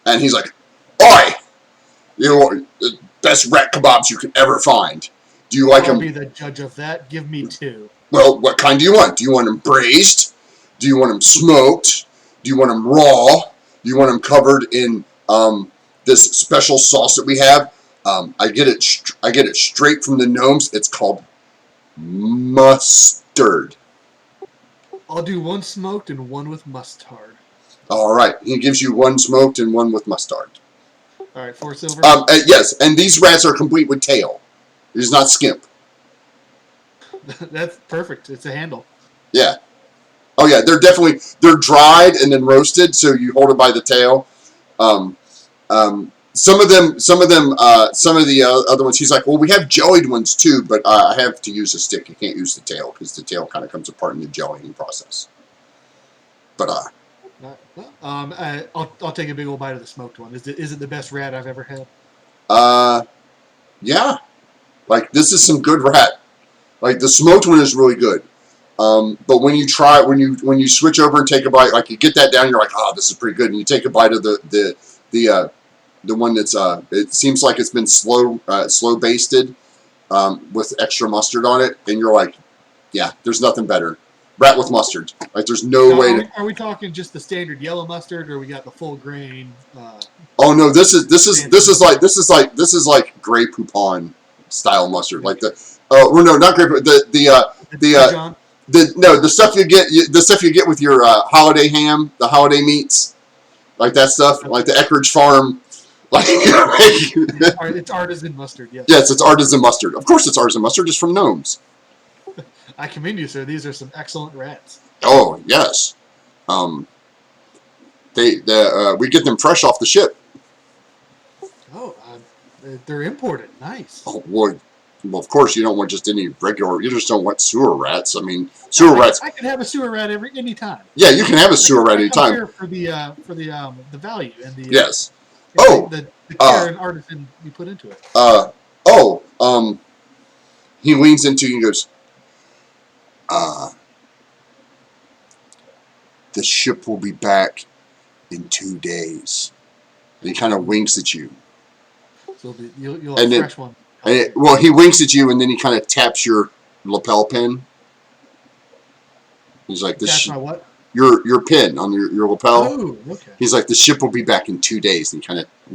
[SPEAKER 2] and he's like, "Oi, you know, the best rat kebabs you could ever find. Do you like
[SPEAKER 3] I'll
[SPEAKER 2] them?
[SPEAKER 3] be the judge of that. Give me 2.
[SPEAKER 2] Well, what kind do you want? Do you want them braised? Do you want them smoked? Do you want them raw? Do you want them covered in this special sauce that we have? I get it straight from the gnomes. It's called mustard."
[SPEAKER 3] I'll do 1 smoked and 1 with mustard.
[SPEAKER 2] All right, he gives you 1 smoked and 1 with mustard.
[SPEAKER 3] All right, 4 silver.
[SPEAKER 2] Yes, and these rats are complete with tail. It is not skimp.
[SPEAKER 3] That's perfect. It's a handle.
[SPEAKER 2] Yeah. Oh yeah, they're dried and then roasted, so you hold it by the tail. Some of the other ones, he's like, "Well, we have jellied ones too, but I have to use a stick. You can't use the tail because the tail kind of comes apart in the jellying process." But
[SPEAKER 3] I'll take a big old bite of the smoked one. Is it the best rat I've ever had?
[SPEAKER 2] yeah, like this is some good rat. Like the smoked one is really good. But when you switch over and take a bite, like you get that down, you're like, "Oh, this is pretty good." And you take a bite of the one that's it seems like it's been slow basted with extra mustard on it, and you're like, "Yeah, there's nothing better." Rat with mustard. Like there's no way to.
[SPEAKER 3] Are we talking just the standard yellow mustard, or we got the full grain?
[SPEAKER 2] Oh no, this is like Grey Poupon style mustard, like the well no, not Grey the stuff you get with your holiday ham, the holiday meats, like that stuff, like the Eckridge Farm, like
[SPEAKER 3] It's artisan mustard.
[SPEAKER 2] Yes, it's artisan mustard. Of course, it's artisan mustard. It's from gnomes.
[SPEAKER 3] I commend you, sir. These are some excellent rats.
[SPEAKER 2] Oh yes, we get them fresh off the ship.
[SPEAKER 3] Oh, they're imported. Nice.
[SPEAKER 2] Oh, well, of course you don't want just any regular. You just don't want sewer rats. I mean, sewer rats.
[SPEAKER 3] I can have a sewer rat any time.
[SPEAKER 2] Yeah, you can have a sewer rat any time.
[SPEAKER 3] For the value and the
[SPEAKER 2] Yes, Oh,
[SPEAKER 3] The care and artisan you put into it.
[SPEAKER 2] He leans into you and goes, the ship will be back in 2 days. And he kind of winks at you.
[SPEAKER 3] So you'll have fresh one.
[SPEAKER 2] Well, he winks at you and then he kind of taps your lapel pin. He's like,
[SPEAKER 3] That's my what?
[SPEAKER 2] Your pin on your lapel.
[SPEAKER 3] Oh, okay.
[SPEAKER 2] He's like, the ship will be back in 2 days. And he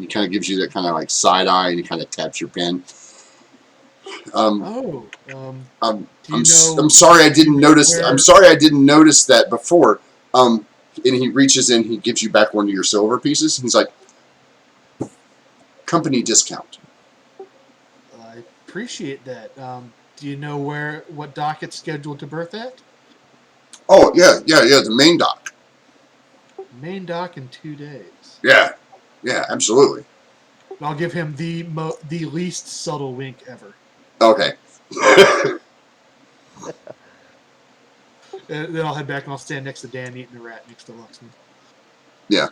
[SPEAKER 2] kind of gives you that kind of like side eye and he kind of taps your pin. I'm sorry I didn't notice. I'm sorry I didn't notice that before. And he reaches in, he gives you back one of your silver pieces. He's like, company discount.
[SPEAKER 3] I appreciate that. Do you know what dock it's scheduled to berth at?
[SPEAKER 2] Oh yeah, the main dock.
[SPEAKER 3] Main dock in 2 days.
[SPEAKER 2] Yeah, absolutely.
[SPEAKER 3] I'll give him the least subtle wink ever.
[SPEAKER 2] Okay.
[SPEAKER 3] And then I'll head back and I'll stand next to Dan eating the rat next to Luxman.
[SPEAKER 2] Yeah.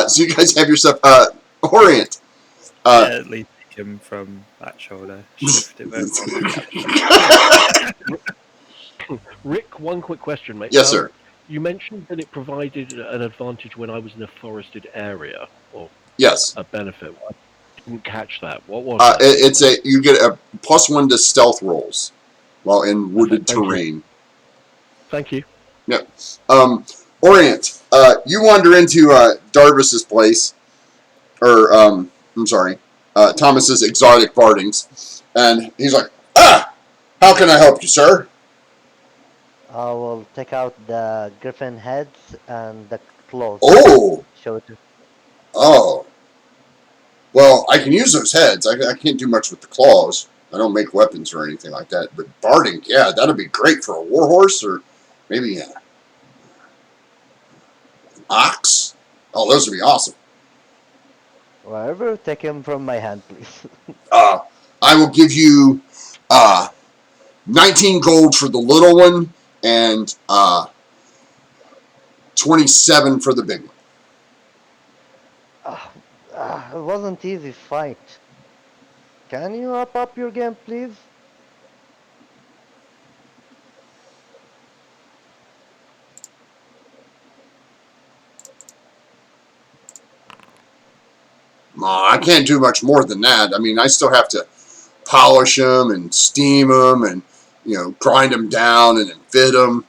[SPEAKER 2] So you guys have yourself Orient.
[SPEAKER 5] At least take him from that shoulder. Shift it
[SPEAKER 4] Rick, one quick question, mate.
[SPEAKER 2] Yes, sir.
[SPEAKER 4] You mentioned that it provided an advantage when I was in a forested area, or
[SPEAKER 2] yes,
[SPEAKER 4] a benefit. I didn't catch that. What was that?
[SPEAKER 2] You get a +1 to stealth rolls while in wooded terrain.
[SPEAKER 4] Thank you.
[SPEAKER 2] Yep. Orient, you wander into Darvis's place, or I'm sorry, Thomas's exotic bardings, and he's like, how can I help you, sir?
[SPEAKER 1] I will take out the griffin heads and the claws.
[SPEAKER 2] Oh!
[SPEAKER 1] Show it to...
[SPEAKER 2] Oh. Well, I can use those heads. I can't do much with the claws. I don't make weapons or anything like that. But barding, yeah, that'd be great for a warhorse or maybe an ox. Oh, those would be awesome.
[SPEAKER 1] Whatever, take him from my hand, please.
[SPEAKER 2] I will give you 19 gold for the little one and 27 for the big one.
[SPEAKER 1] It wasn't easy fight. Can you up your game, please?
[SPEAKER 2] I can't do much more than that. I mean, I still have to polish them and steam them and, grind them down and then fit them.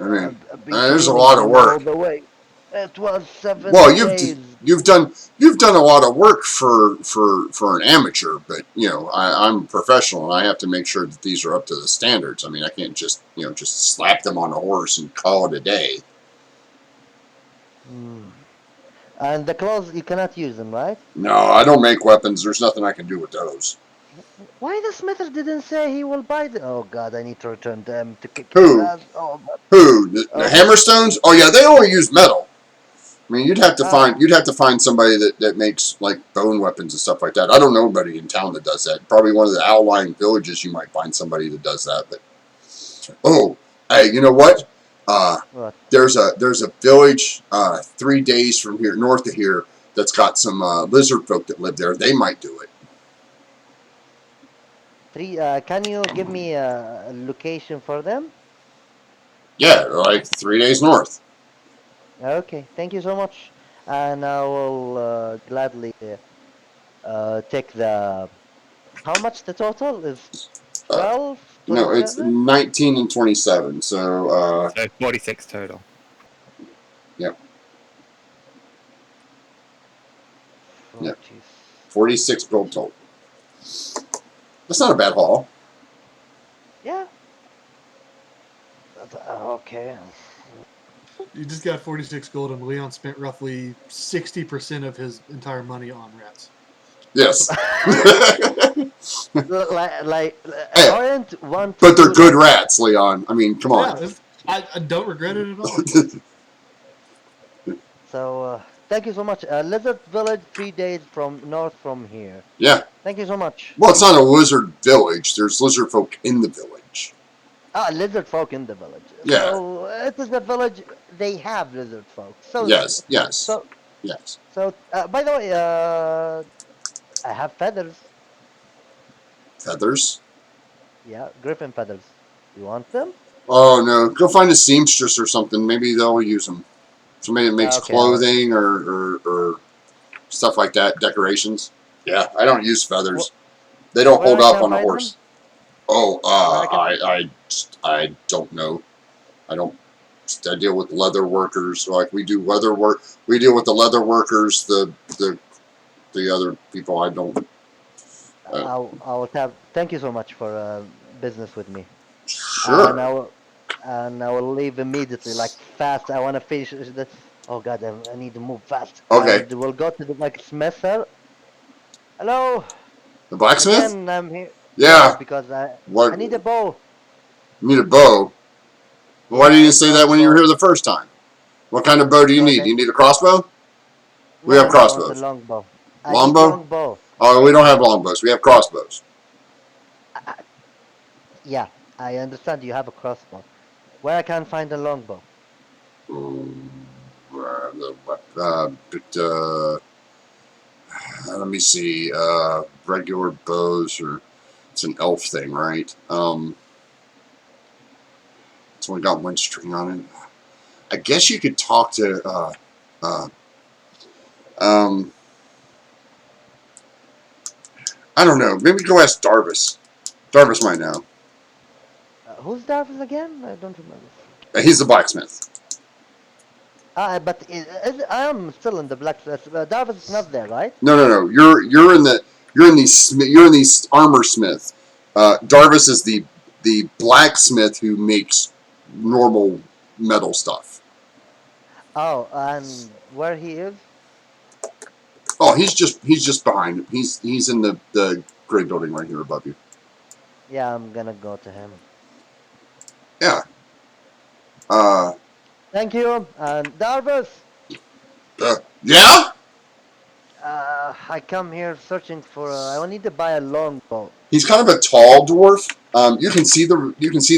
[SPEAKER 2] I mean, there's a lot of work.
[SPEAKER 1] All the way. It was 7
[SPEAKER 2] days. You've done a lot of work for an amateur, but I'm a professional and I have to make sure that these are up to the standards. I mean, I can't just slap them on a horse and call it a day.
[SPEAKER 1] And the claws, you cannot use them, right?
[SPEAKER 2] No, I don't make weapons. There's nothing I can do with those.
[SPEAKER 1] Why the smith didn't say he will buy them? Oh God, I need to return them to kick
[SPEAKER 2] Who?
[SPEAKER 1] his ass. Oh,
[SPEAKER 2] Who? The hammerstones? Oh yeah, they only use metal. I mean, you'd have to find somebody that makes like bone weapons and stuff like that. I don't know anybody in town that does that. Probably one of the outlying villages you might find somebody that does that. But hey, you know what?
[SPEAKER 1] what?
[SPEAKER 2] There's a village 3 days from here, north of here, that's got some lizard folk that live there. They might do it.
[SPEAKER 1] Can you give me a location for them?
[SPEAKER 2] Yeah, like 3 days north.
[SPEAKER 1] Okay, thank you so much, and I will gladly take the. How much the total is? 12?
[SPEAKER 2] No, it's 19 and 27. So
[SPEAKER 5] 46 total.
[SPEAKER 2] Yep.
[SPEAKER 1] 40.
[SPEAKER 2] Yep. 46 gold total. That's not a bad haul.
[SPEAKER 1] Yeah. Okay.
[SPEAKER 3] You just got 46 gold, and Leon spent roughly 60% of his entire money on rats.
[SPEAKER 2] Yes.
[SPEAKER 1] Aren't one.
[SPEAKER 2] But they're good rats, Leon. I mean, come on.
[SPEAKER 3] Yeah, I don't regret it at all.
[SPEAKER 1] So, thank you so much. Lizard Village, 3 days from north from here.
[SPEAKER 2] Yeah.
[SPEAKER 1] Thank you so much.
[SPEAKER 2] Well, it's not a lizard village. There's lizard folk in the village.
[SPEAKER 1] Lizard folk in the village.
[SPEAKER 2] Yeah.
[SPEAKER 1] So it is a village. They have lizard folk. So
[SPEAKER 2] Yes. Yes.
[SPEAKER 1] so
[SPEAKER 2] Yes.
[SPEAKER 1] By the way, I have feathers.
[SPEAKER 2] Feathers.
[SPEAKER 1] Yeah, griffin feathers. You want them?
[SPEAKER 2] Oh no! Go find a seamstress or something. Maybe they'll use them. Somebody that makes
[SPEAKER 1] Okay. I'll,
[SPEAKER 2] clothing or stuff like that, decorations. Yeah, I don't use
[SPEAKER 1] wh-
[SPEAKER 2] feathers. They don't
[SPEAKER 1] where
[SPEAKER 2] hold
[SPEAKER 1] I
[SPEAKER 2] up
[SPEAKER 1] can
[SPEAKER 2] on a
[SPEAKER 1] find them?
[SPEAKER 2] horse. Oh,
[SPEAKER 1] Where I can?
[SPEAKER 2] I don't know. I don't. I deal with leather workers. Like we do leather work. We deal with the leather workers. The other people. I don't. Uh,
[SPEAKER 1] I'll have. Thank you so much for business with me. And
[SPEAKER 2] sure.
[SPEAKER 1] I will leave immediately, like fast. I want to finish the. Oh God, I need to move fast.
[SPEAKER 2] Okay.
[SPEAKER 1] And we'll go to the blacksmith. Hello,
[SPEAKER 2] The blacksmith.
[SPEAKER 1] again. I'm here. Yeah,
[SPEAKER 2] Yeah.
[SPEAKER 1] because I
[SPEAKER 2] What?
[SPEAKER 1] need a bow.
[SPEAKER 2] You need a bow. Why didn't
[SPEAKER 1] Yeah,
[SPEAKER 2] you
[SPEAKER 1] a
[SPEAKER 2] say that when you were
[SPEAKER 1] longbow.
[SPEAKER 2] here the first time? What kind of bow do you
[SPEAKER 1] Because
[SPEAKER 2] need? Do
[SPEAKER 1] I
[SPEAKER 2] you need a crossbow? We
[SPEAKER 1] no
[SPEAKER 2] have
[SPEAKER 1] no I want a
[SPEAKER 2] crossbows.
[SPEAKER 1] longbow. I need
[SPEAKER 2] Longbow?
[SPEAKER 1] longbow.
[SPEAKER 2] Oh, we don't have longbows. We have crossbows.
[SPEAKER 1] I, I, yeah, I understand you have a crossbow. Where I can find a longbow?
[SPEAKER 2] But let me see. Regular bows are it's an elf thing, right? It's only got one string on it. I guess you could talk to. Uh, um, I don't know. Maybe go ask Darvis. Darvis might know.
[SPEAKER 1] Who's Darvis again? I don't remember.
[SPEAKER 2] He's the blacksmith.
[SPEAKER 1] But I am still in the blacksmith. Darvis is not there, right?
[SPEAKER 2] No. You're in the armor smith. Darvis is the blacksmith who makes normal metal stuff.
[SPEAKER 1] Oh, and where he is?
[SPEAKER 2] Oh, he's just behind him. He's in the gray building right here above you.
[SPEAKER 1] Yeah, I'm gonna go to him.
[SPEAKER 2] Yeah. Uh,
[SPEAKER 1] Thank you. And Darvis,
[SPEAKER 2] yeah.
[SPEAKER 1] I come here searching for. I will need to buy a longbow.
[SPEAKER 2] He's kind of a tall dwarf. You can see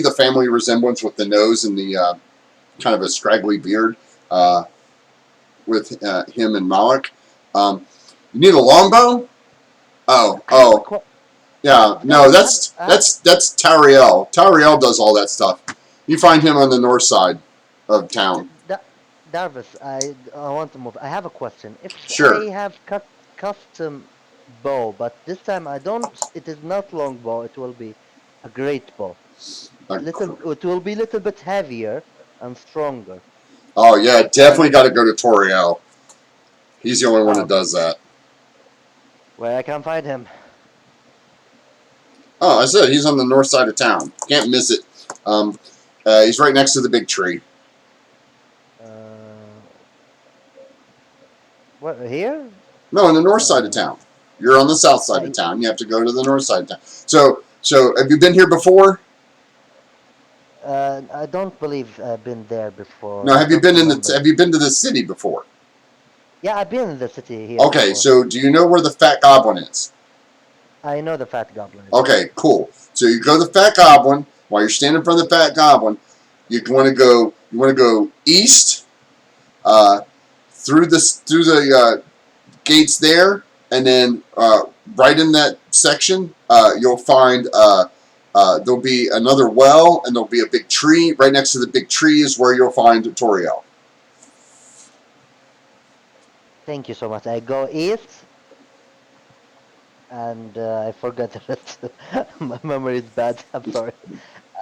[SPEAKER 2] the family resemblance with the nose and the kind of a scraggly beard with him and Malik. You need a longbow? Oh,
[SPEAKER 1] I have a
[SPEAKER 2] oh, yeah. No,
[SPEAKER 1] Darvis.
[SPEAKER 2] that's Tariel. Tariel does all that stuff. You find him on the north side of
[SPEAKER 1] D-
[SPEAKER 2] town.
[SPEAKER 1] D- Darvis, I want to move. I have a question. If I
[SPEAKER 2] Sure.
[SPEAKER 1] have custom bow, but this time I don't. It is not long bow. It will be a great bow.
[SPEAKER 2] Uh,
[SPEAKER 1] Little. It will be a little bit heavier and stronger.
[SPEAKER 2] oh yeah, definitely
[SPEAKER 1] And
[SPEAKER 2] got to go to Toriel. He's the only one that
[SPEAKER 1] um,
[SPEAKER 2] does that.
[SPEAKER 1] where I can find him.
[SPEAKER 2] Oh, I said he's on the north side of town. Can't miss it. Um, he's right next to the big tree.
[SPEAKER 1] Uh, what here?
[SPEAKER 2] No, on the north side of
[SPEAKER 1] Uh,
[SPEAKER 2] town. You're on the south side of
[SPEAKER 1] I
[SPEAKER 2] town. You have to go to the north side of town. So have you been here before?
[SPEAKER 1] I don't believe I've been there before.
[SPEAKER 2] No,
[SPEAKER 1] I don't remember.
[SPEAKER 2] have you been to the city before?
[SPEAKER 1] Yeah, I've been in the city here
[SPEAKER 2] Okay,
[SPEAKER 1] before.
[SPEAKER 2] so do you know where the Fat Goblin is?
[SPEAKER 1] I know the Fat Goblin is there.
[SPEAKER 2] Okay, cool. So you go to the Fat Goblin. While you're standing in front of the Fat Goblin, you want to go east through the gates there, and then right in that section, you'll find there'll be another well, and there'll be a big tree. Right next to the big tree is where you'll find Toriel.
[SPEAKER 1] Thank you so much. I go east, and I forgot the rest. My memory is bad. I'm sorry.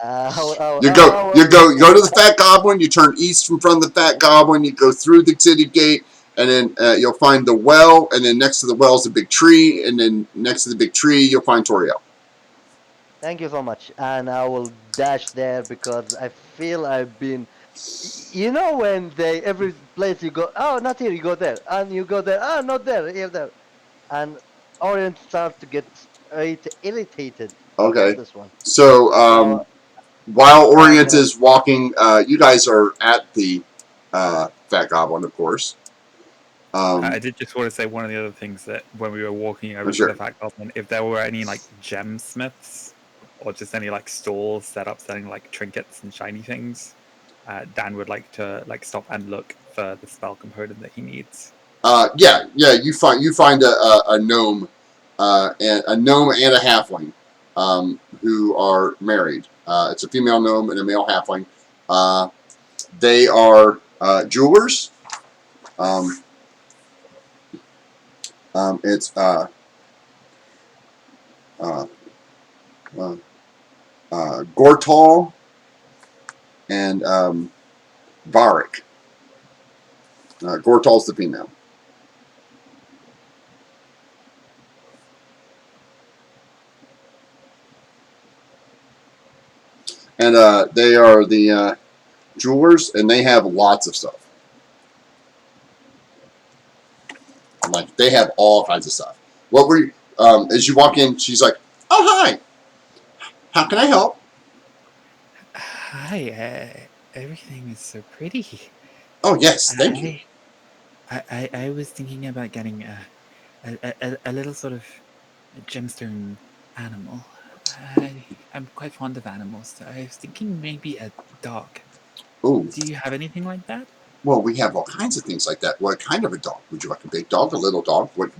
[SPEAKER 2] You go to the Fat Goblin. You turn east from front of the Fat Goblin. You go through the city gate, and then you'll find the well. And then next to the well is a big tree. And then next to the big tree, you'll find Toriel.
[SPEAKER 1] Thank you so much. And I will dash there because I feel I've been. You know when they every place you go, oh, not here, you go there, and you go there, oh, not there, here, there, and Orient starts to get irritated about
[SPEAKER 2] Okay.
[SPEAKER 1] this one.
[SPEAKER 2] So
[SPEAKER 1] So
[SPEAKER 2] while
[SPEAKER 1] I'm
[SPEAKER 2] Orient
[SPEAKER 1] gonna.
[SPEAKER 2] is walking, you guys are at the Fat Goblin, of course.
[SPEAKER 5] I did just want to say one of the other things that when we were walking over to
[SPEAKER 2] Sure.
[SPEAKER 5] the Fat Goblin, if there were any like gemsmiths or just any like stalls set up selling like trinkets and shiny things, Dan would like to like stop and look for the spell component that he needs.
[SPEAKER 2] Yeah. You find a gnome, and a halfling, who are married. It's a female gnome and a male halfling. They are jewelers. It's uh, Gortal and Varric. Gortal's the female. And they are the jewelers, and they have lots of stuff. Like, they have all kinds of stuff. What were you, as you walk in, she's like, "Oh, hi. How can I help?"
[SPEAKER 5] Hi, everything is so pretty.
[SPEAKER 2] "Oh, yes, thank you."
[SPEAKER 5] I was thinking about getting a little sort of gemstone animal. I'm quite fond of animals, so I was thinking maybe a dog.
[SPEAKER 2] Oh,
[SPEAKER 5] Do you have anything like that?
[SPEAKER 2] well, we have all kinds of things like that. What kind of a dog? Would you like a big dog, a little dog? What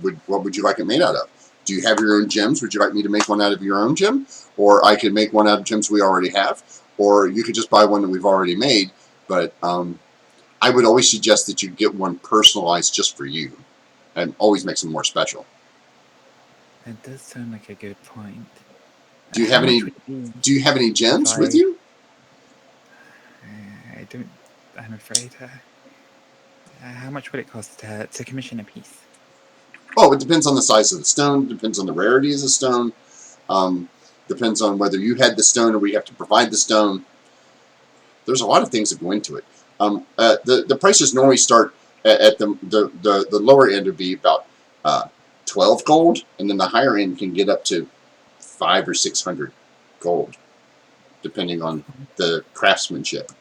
[SPEAKER 2] would you like it made out of? Do you have your own gems? Would you like me to make one out of your own gem? Or I could make one out of gems we already have? Or you could just buy one that we've already made. But I would always suggest that you get one personalized just for you, and always makes them more special.
[SPEAKER 5] That does sound like a good point.
[SPEAKER 2] Do you
[SPEAKER 5] How
[SPEAKER 2] have any?
[SPEAKER 5] much would it be
[SPEAKER 2] Do you have any gems
[SPEAKER 5] if
[SPEAKER 2] with
[SPEAKER 5] I?
[SPEAKER 2] you?
[SPEAKER 5] I don't. I'm afraid. How much would it cost to commission a piece?
[SPEAKER 2] Oh, it depends on the size of the stone. Depends on the rarity of the stone. Depends on whether you had the stone or we have to provide the stone. There's a lot of things that go into it. The prices normally start at the lower end would be about 12 gold, and then the higher end can get up to 500 or 600 gold, depending on the craftsmanship.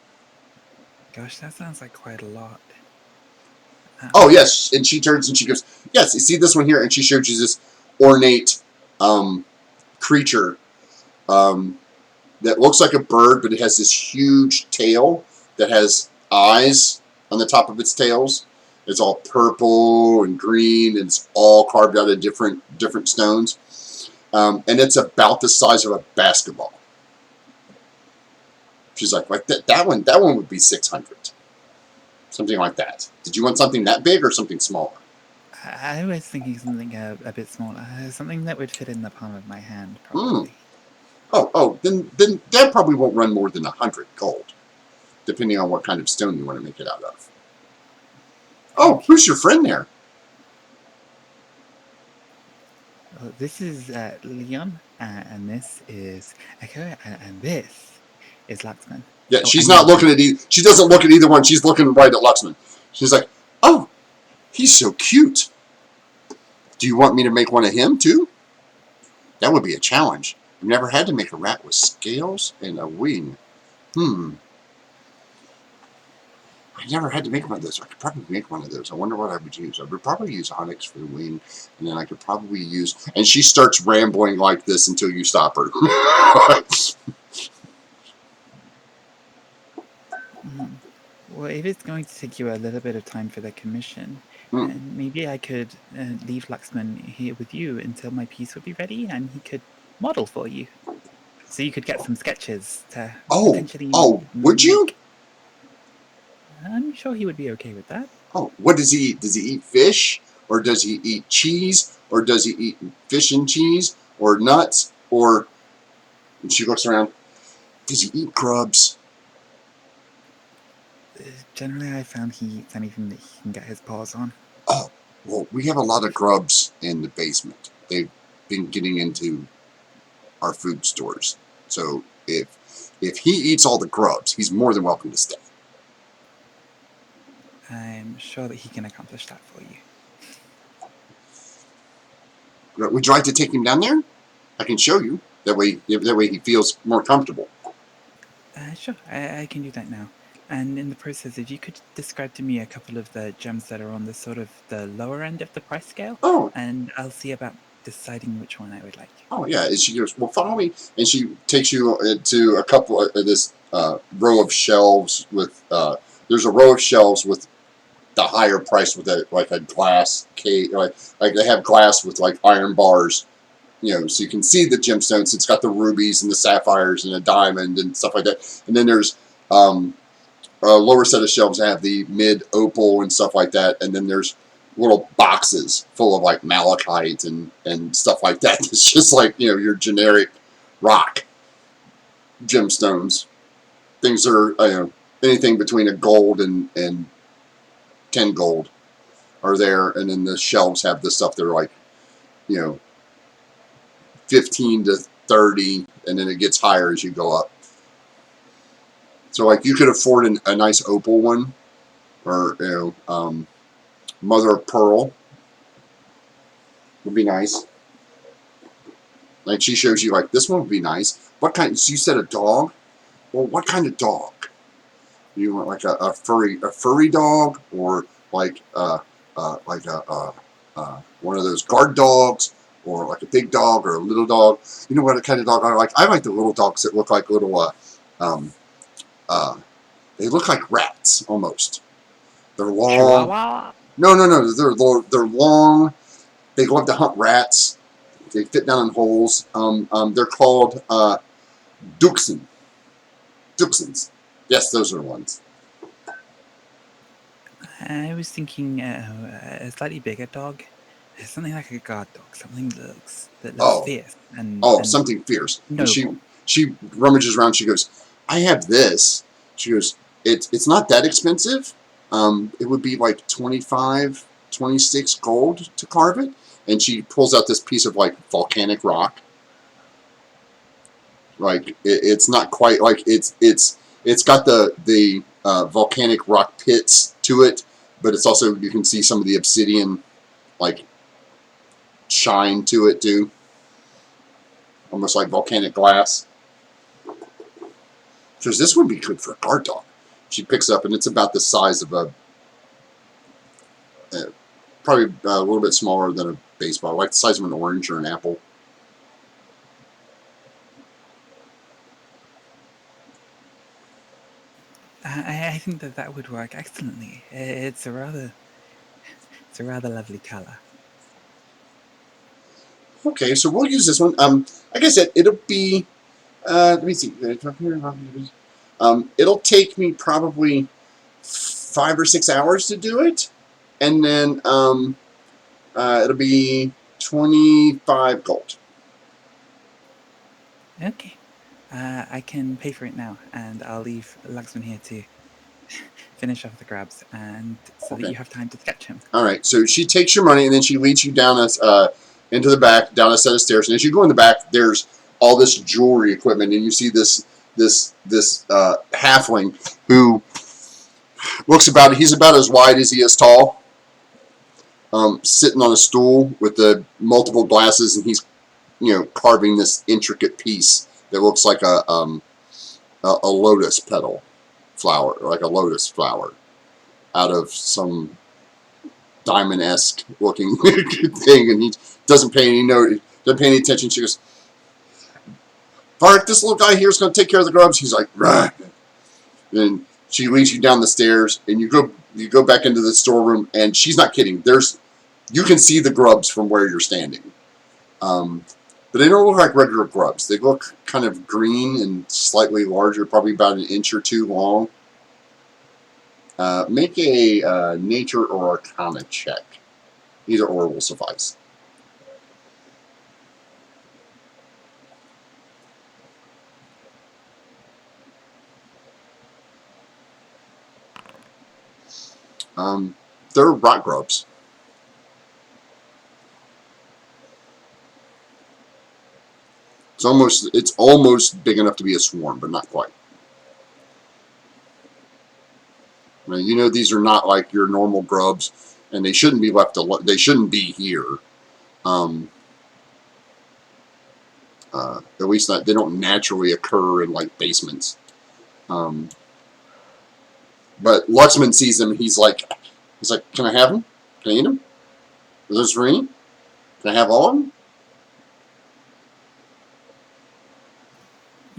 [SPEAKER 5] Gosh, that sounds like quite a lot.
[SPEAKER 2] Oh, yes. And she turns and she goes, "Yes, you see this one here?" And she shows you this ornate creature that looks like a bird, but it has this huge tail that has eyes on the top of its tails. It's all purple and green, and it's all carved out of different stones. And it's about the size of a basketball. She's like that one would be 600. Something like that. Did you want something that big or something smaller?
[SPEAKER 5] I was thinking something a bit smaller, something that would fit in the palm of my hand, probably.
[SPEAKER 2] Then that probably won't run more than 100 gold, depending on what kind of stone you want to make it out of. Oh, who's your friend there?
[SPEAKER 5] Well, this is Leon, and this is Echo, and this is Luxman.
[SPEAKER 2] Yeah,
[SPEAKER 5] Oh,
[SPEAKER 2] she's
[SPEAKER 5] and
[SPEAKER 2] not
[SPEAKER 5] Luxman.
[SPEAKER 2] looking at she doesn't look at either one. She's looking right at Luxman. She's like, "Oh, he's so cute. Do you want me to make one of him too?" That would be a challenge. I've never had to make a rat with scales and a wing. I never had to make one of those. I could probably make one of those. I wonder what I would use. I would probably use onyx for the wing, and then I could probably use... And she starts rambling like this until you stop her.
[SPEAKER 5] Well, if it's going to take you a little bit of time for the commission, then maybe I could leave Luxman here with you until my piece would be ready, and he could model for you. So you could get some sketches to potentially
[SPEAKER 2] would you?
[SPEAKER 5] I'm sure he would be okay with that.
[SPEAKER 2] Oh, what does he eat? Does he eat fish? Or does he eat cheese? Or does he eat fish and cheese? Or nuts? Or... And she looks around. Does he eat grubs?
[SPEAKER 5] Generally, I found he eats anything that he can get his paws on.
[SPEAKER 2] Oh, well, we have a lot of grubs in the basement. They've been getting into our food stores. So if he eats all the grubs, he's more than welcome to stay.
[SPEAKER 5] I'm sure that he can accomplish that for you.
[SPEAKER 2] Would you like to take him down there? I can show you. That way he feels more comfortable.
[SPEAKER 5] Sure, I can do that now. And in the process, if you could describe to me a couple of the gems that are on the sort of the lower end of the price scale, and I'll see about deciding which one I would like.
[SPEAKER 2] Oh yeah, and she goes, well, follow me, and she takes you to a couple of this row of shelves with. There's a row of shelves with the higher price with a glass case, like they have glass with like iron bars, so you can see the gemstones. It's got the rubies and the sapphires and a diamond and stuff like that. And then there's a lower set of shelves that have the mid opal and stuff like that. And then there's little boxes full of like malachite and stuff like that. It's just like your generic rock gemstones. Things that are anything between a gold and 10 gold are there, and then the shelves have the stuff that are like 15 to 30, and then it gets higher as you go up. So like you could afford a nice opal one, or mother of pearl would be nice. Like she shows you like this one would be nice. What kind? So you said a dog. Well, what kind of dog? You want like a furry dog, or like one of those guard dogs, or like a big dog or a little dog. You know what kind of dog I like? I like the little dogs that look like little they look like rats almost. They're long.
[SPEAKER 4] Chihuahua.
[SPEAKER 2] No. They're long. They love to hunt rats. They fit down in holes. They're called Dachshunds. Yes, those are the ones.
[SPEAKER 5] I was thinking a slightly bigger dog, something like a guard dog, something that looks fierce and
[SPEAKER 2] something fierce.
[SPEAKER 5] noble.
[SPEAKER 2] And she rummages around. She goes, "I have this." She goes, "It's not that expensive. It would be like 25, 26 gold to carve it." And she pulls out this piece of like volcanic rock. Like it's not quite like it's got the volcanic rock pits to it, but it's also, you can see some of the obsidian like shine to it too, almost like volcanic glass. Because this would be good for a guard dog. She picks up, and it's about the size of probably a little bit smaller than a baseball, like the size of an orange or an apple.
[SPEAKER 5] I think that would work excellently. It's a rather lovely color.
[SPEAKER 2] Okay, so we'll use this one. Like I said, it'll be. Let me see. It'll take me probably 5 or 6 hours to do it, and then it'll be 25 gold.
[SPEAKER 5] Okay. I can pay for it now, and I'll leave Luxman here to finish off the grabs, and so that you have time to catch him.
[SPEAKER 2] All right. So she takes your money, and then she leads you down into the back, down a set of stairs. And as you go in the back, there's all this jewelry equipment, and you see this halfling who looks he's about as wide as he is tall, sitting on a stool with the multiple glasses, and he's carving this intricate piece that looks like a lotus petal flower, like a lotus flower, out of some diamond-esque looking thing, and he doesn't pay any attention. She goes, "Park, this little guy here is going to take care of the grubs." He's like, "Right." And she leads you down the stairs, and you go back into the storeroom, and she's not kidding. You can see the grubs from where you're standing. But they don't look like regular grubs. They look kind of green and slightly larger, probably about an inch or two long. Make a nature or arcana check. Either or will suffice. They're rock grubs. It's almost big enough to be a swarm, but not quite. Now, these are not like your normal grubs, and they shouldn't be left alone. They shouldn't be here. At least they don't naturally occur in like basements. But Luxman sees them. He's like, "Can I have them? Can I eat them? Are those for me? Can I have all of them?"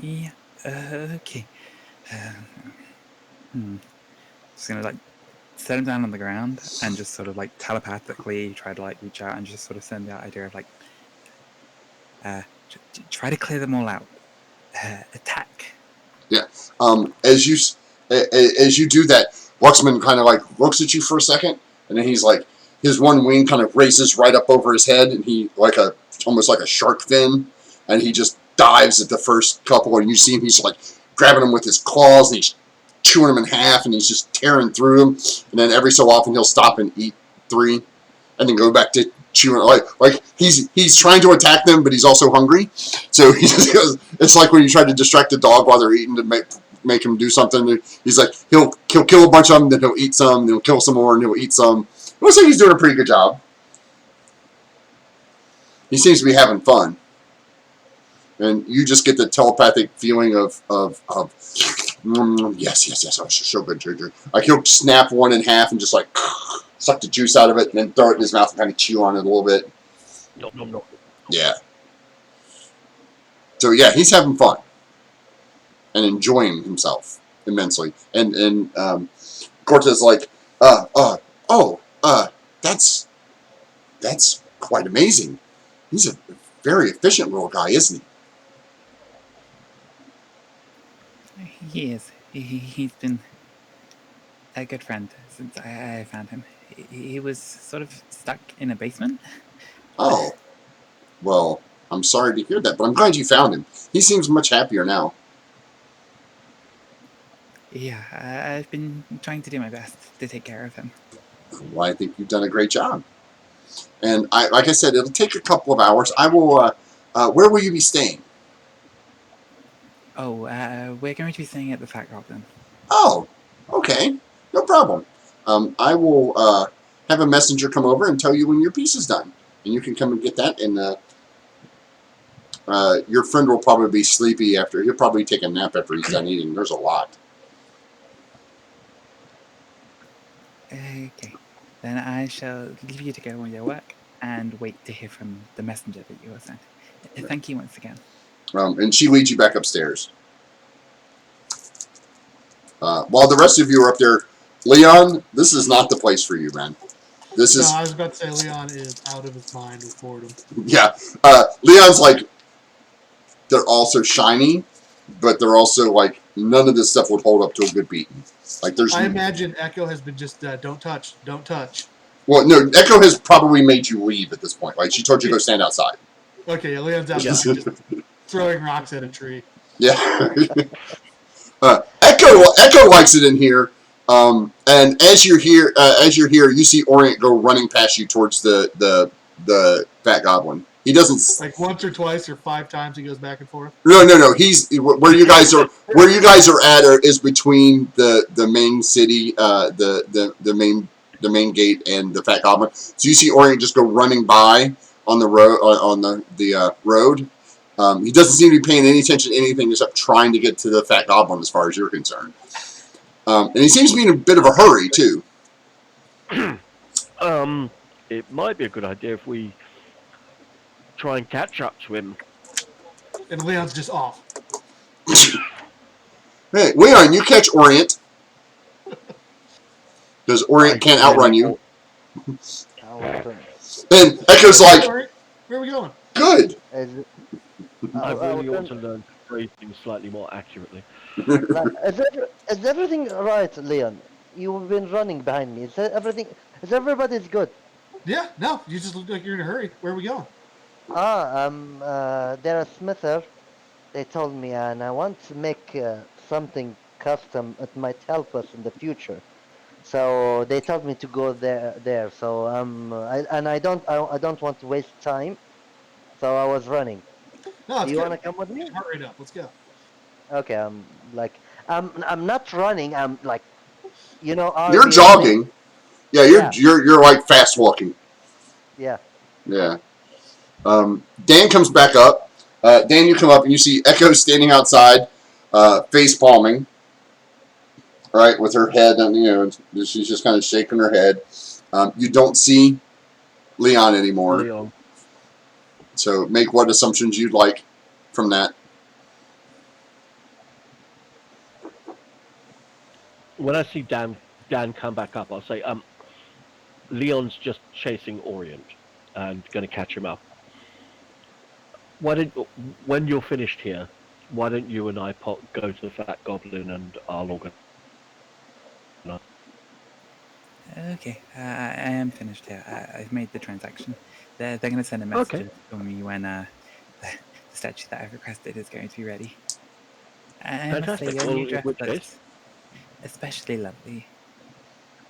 [SPEAKER 5] Yeah. Okay. Just gonna like set him down on the ground and just sort of like telepathically try to like reach out and just sort of send the idea of like, try to clear them all out. Attack.
[SPEAKER 2] Yeah. As you do that, Luxman kind of like looks at you for a second, and then he's like, his one wing kind of raises right up over his head, and he almost like a shark fin, and he just dives at the first couple, and you see him, he's like grabbing them with his claws, and he's chewing them in half, and he's just tearing through them, and then every so often he'll stop and eat 3, and then go back to chewing. Like he's trying to attack them, but he's also hungry. So he just goes. It's like when you try to distract a dog while they're eating to make him do something. He's like he'll kill a bunch of them, then he'll eat some, then he'll kill some more, and he'll eat some. It looks like he's doing a pretty good job. He seems to be having fun, and you just get the telepathic feeling of yes, oh, so good. Like he'll snap one in half and just like suck the juice out of it, and then throw it in his mouth and kind of chew on it a little bit.
[SPEAKER 4] No.
[SPEAKER 2] Yeah. So yeah, he's having fun and enjoying himself immensely. And Cortez is like, that's quite amazing. He's a very efficient little guy, isn't he?
[SPEAKER 5] He is. He's been a good friend since I found him. He was sort of stuck in a basement.
[SPEAKER 2] Oh, well, I'm sorry to hear that, but I'm glad you found him. He seems much happier now.
[SPEAKER 5] Yeah, I've been trying to do my best to take care of him.
[SPEAKER 2] Well, I think you've done a great job. And like I said, it'll take a couple of hours. I will. Where will you be staying?
[SPEAKER 5] Oh, we're going to be staying at the Fat Goblin.
[SPEAKER 2] Oh, okay, no problem. I will have a messenger come over and tell you when your piece is done, and you can come and get that. And your friend will probably be sleepy after. He'll probably take a nap after he's done eating. There's a lot.
[SPEAKER 5] Okay, then I shall leave you to go on your work and wait to hear from the messenger that you were sent. Thank you once again.
[SPEAKER 2] And she leads you back upstairs. While the rest of you are up there, Leon, this is not the place for you, man. This is.
[SPEAKER 3] No, I was about to say Leon is out of his mind with boredom.
[SPEAKER 2] Yeah. Leon's like, they're also shiny, but they're also like, none of this stuff would hold up to a good beating. Like there's.
[SPEAKER 3] I imagine Echo has been just don't touch.
[SPEAKER 2] Well, no, Echo has probably made you leave at this point. Like she told you to go stand outside.
[SPEAKER 3] Okay, yeah, Leon's outside just throwing rocks at a tree.
[SPEAKER 2] Yeah. Echo likes it in here. And as you're here, you see Orient go running past you towards the Fat Goblin. He doesn't
[SPEAKER 3] like once or twice or 5 times. He goes back and forth.
[SPEAKER 2] No. He's where you guys are. Where you guys are at is between the main city, the main gate, and the Fat Goblin. So you see Orient just go running by on the road the road. He doesn't seem to be paying any attention to anything except trying to get to the Fat Goblin, as far as you're concerned. And he seems to be in a bit of a hurry too.
[SPEAKER 4] It might be a good idea if we try and catch up to him.
[SPEAKER 3] And Leon's just off.
[SPEAKER 2] Hey, Leon, you catch Orient. Because Orient can't outrun you. And Echo's like,
[SPEAKER 3] where are we going?
[SPEAKER 2] good.
[SPEAKER 4] I really ought to learn to phrase things slightly more accurately.
[SPEAKER 1] Is everything right, Leon? You've been running behind me. Is everybody's good?
[SPEAKER 3] Yeah, no, you just look like you're in a hurry. Where are we going?
[SPEAKER 1] They're a smither. They told me, and I want to make something custom. It might help us in the future. So they told me to go there. So I don't want to waste time. So I was running.
[SPEAKER 3] No,
[SPEAKER 1] Do you want to come with me?
[SPEAKER 3] Heart rate up. Let's go.
[SPEAKER 1] Okay, I'm not running. I'm like,
[SPEAKER 2] You're jogging. Yeah, you're like fast walking.
[SPEAKER 1] Yeah.
[SPEAKER 2] Yeah. Dan comes back up. Dan, you come up and you see Echo standing outside, face palming. Right, with her head, and she's just kind of shaking her head. You don't see Leon anymore. So make what assumptions you'd like from that.
[SPEAKER 4] when I see Dan come back up, I'll say, Leon's just chasing Orient and going to catch him up. Why don't when you're finished here, why don't you and I go to the Fat Goblin and I'll organize.
[SPEAKER 5] Okay, I am finished here. I've made the transaction. They're going to send a message
[SPEAKER 4] Okay.
[SPEAKER 5] for me when the statue that I've requested is going to be ready. I must say,
[SPEAKER 4] Fantastic.
[SPEAKER 5] your
[SPEAKER 4] Well,
[SPEAKER 5] new
[SPEAKER 4] in
[SPEAKER 5] dress
[SPEAKER 4] which case,
[SPEAKER 5] looks especially lovely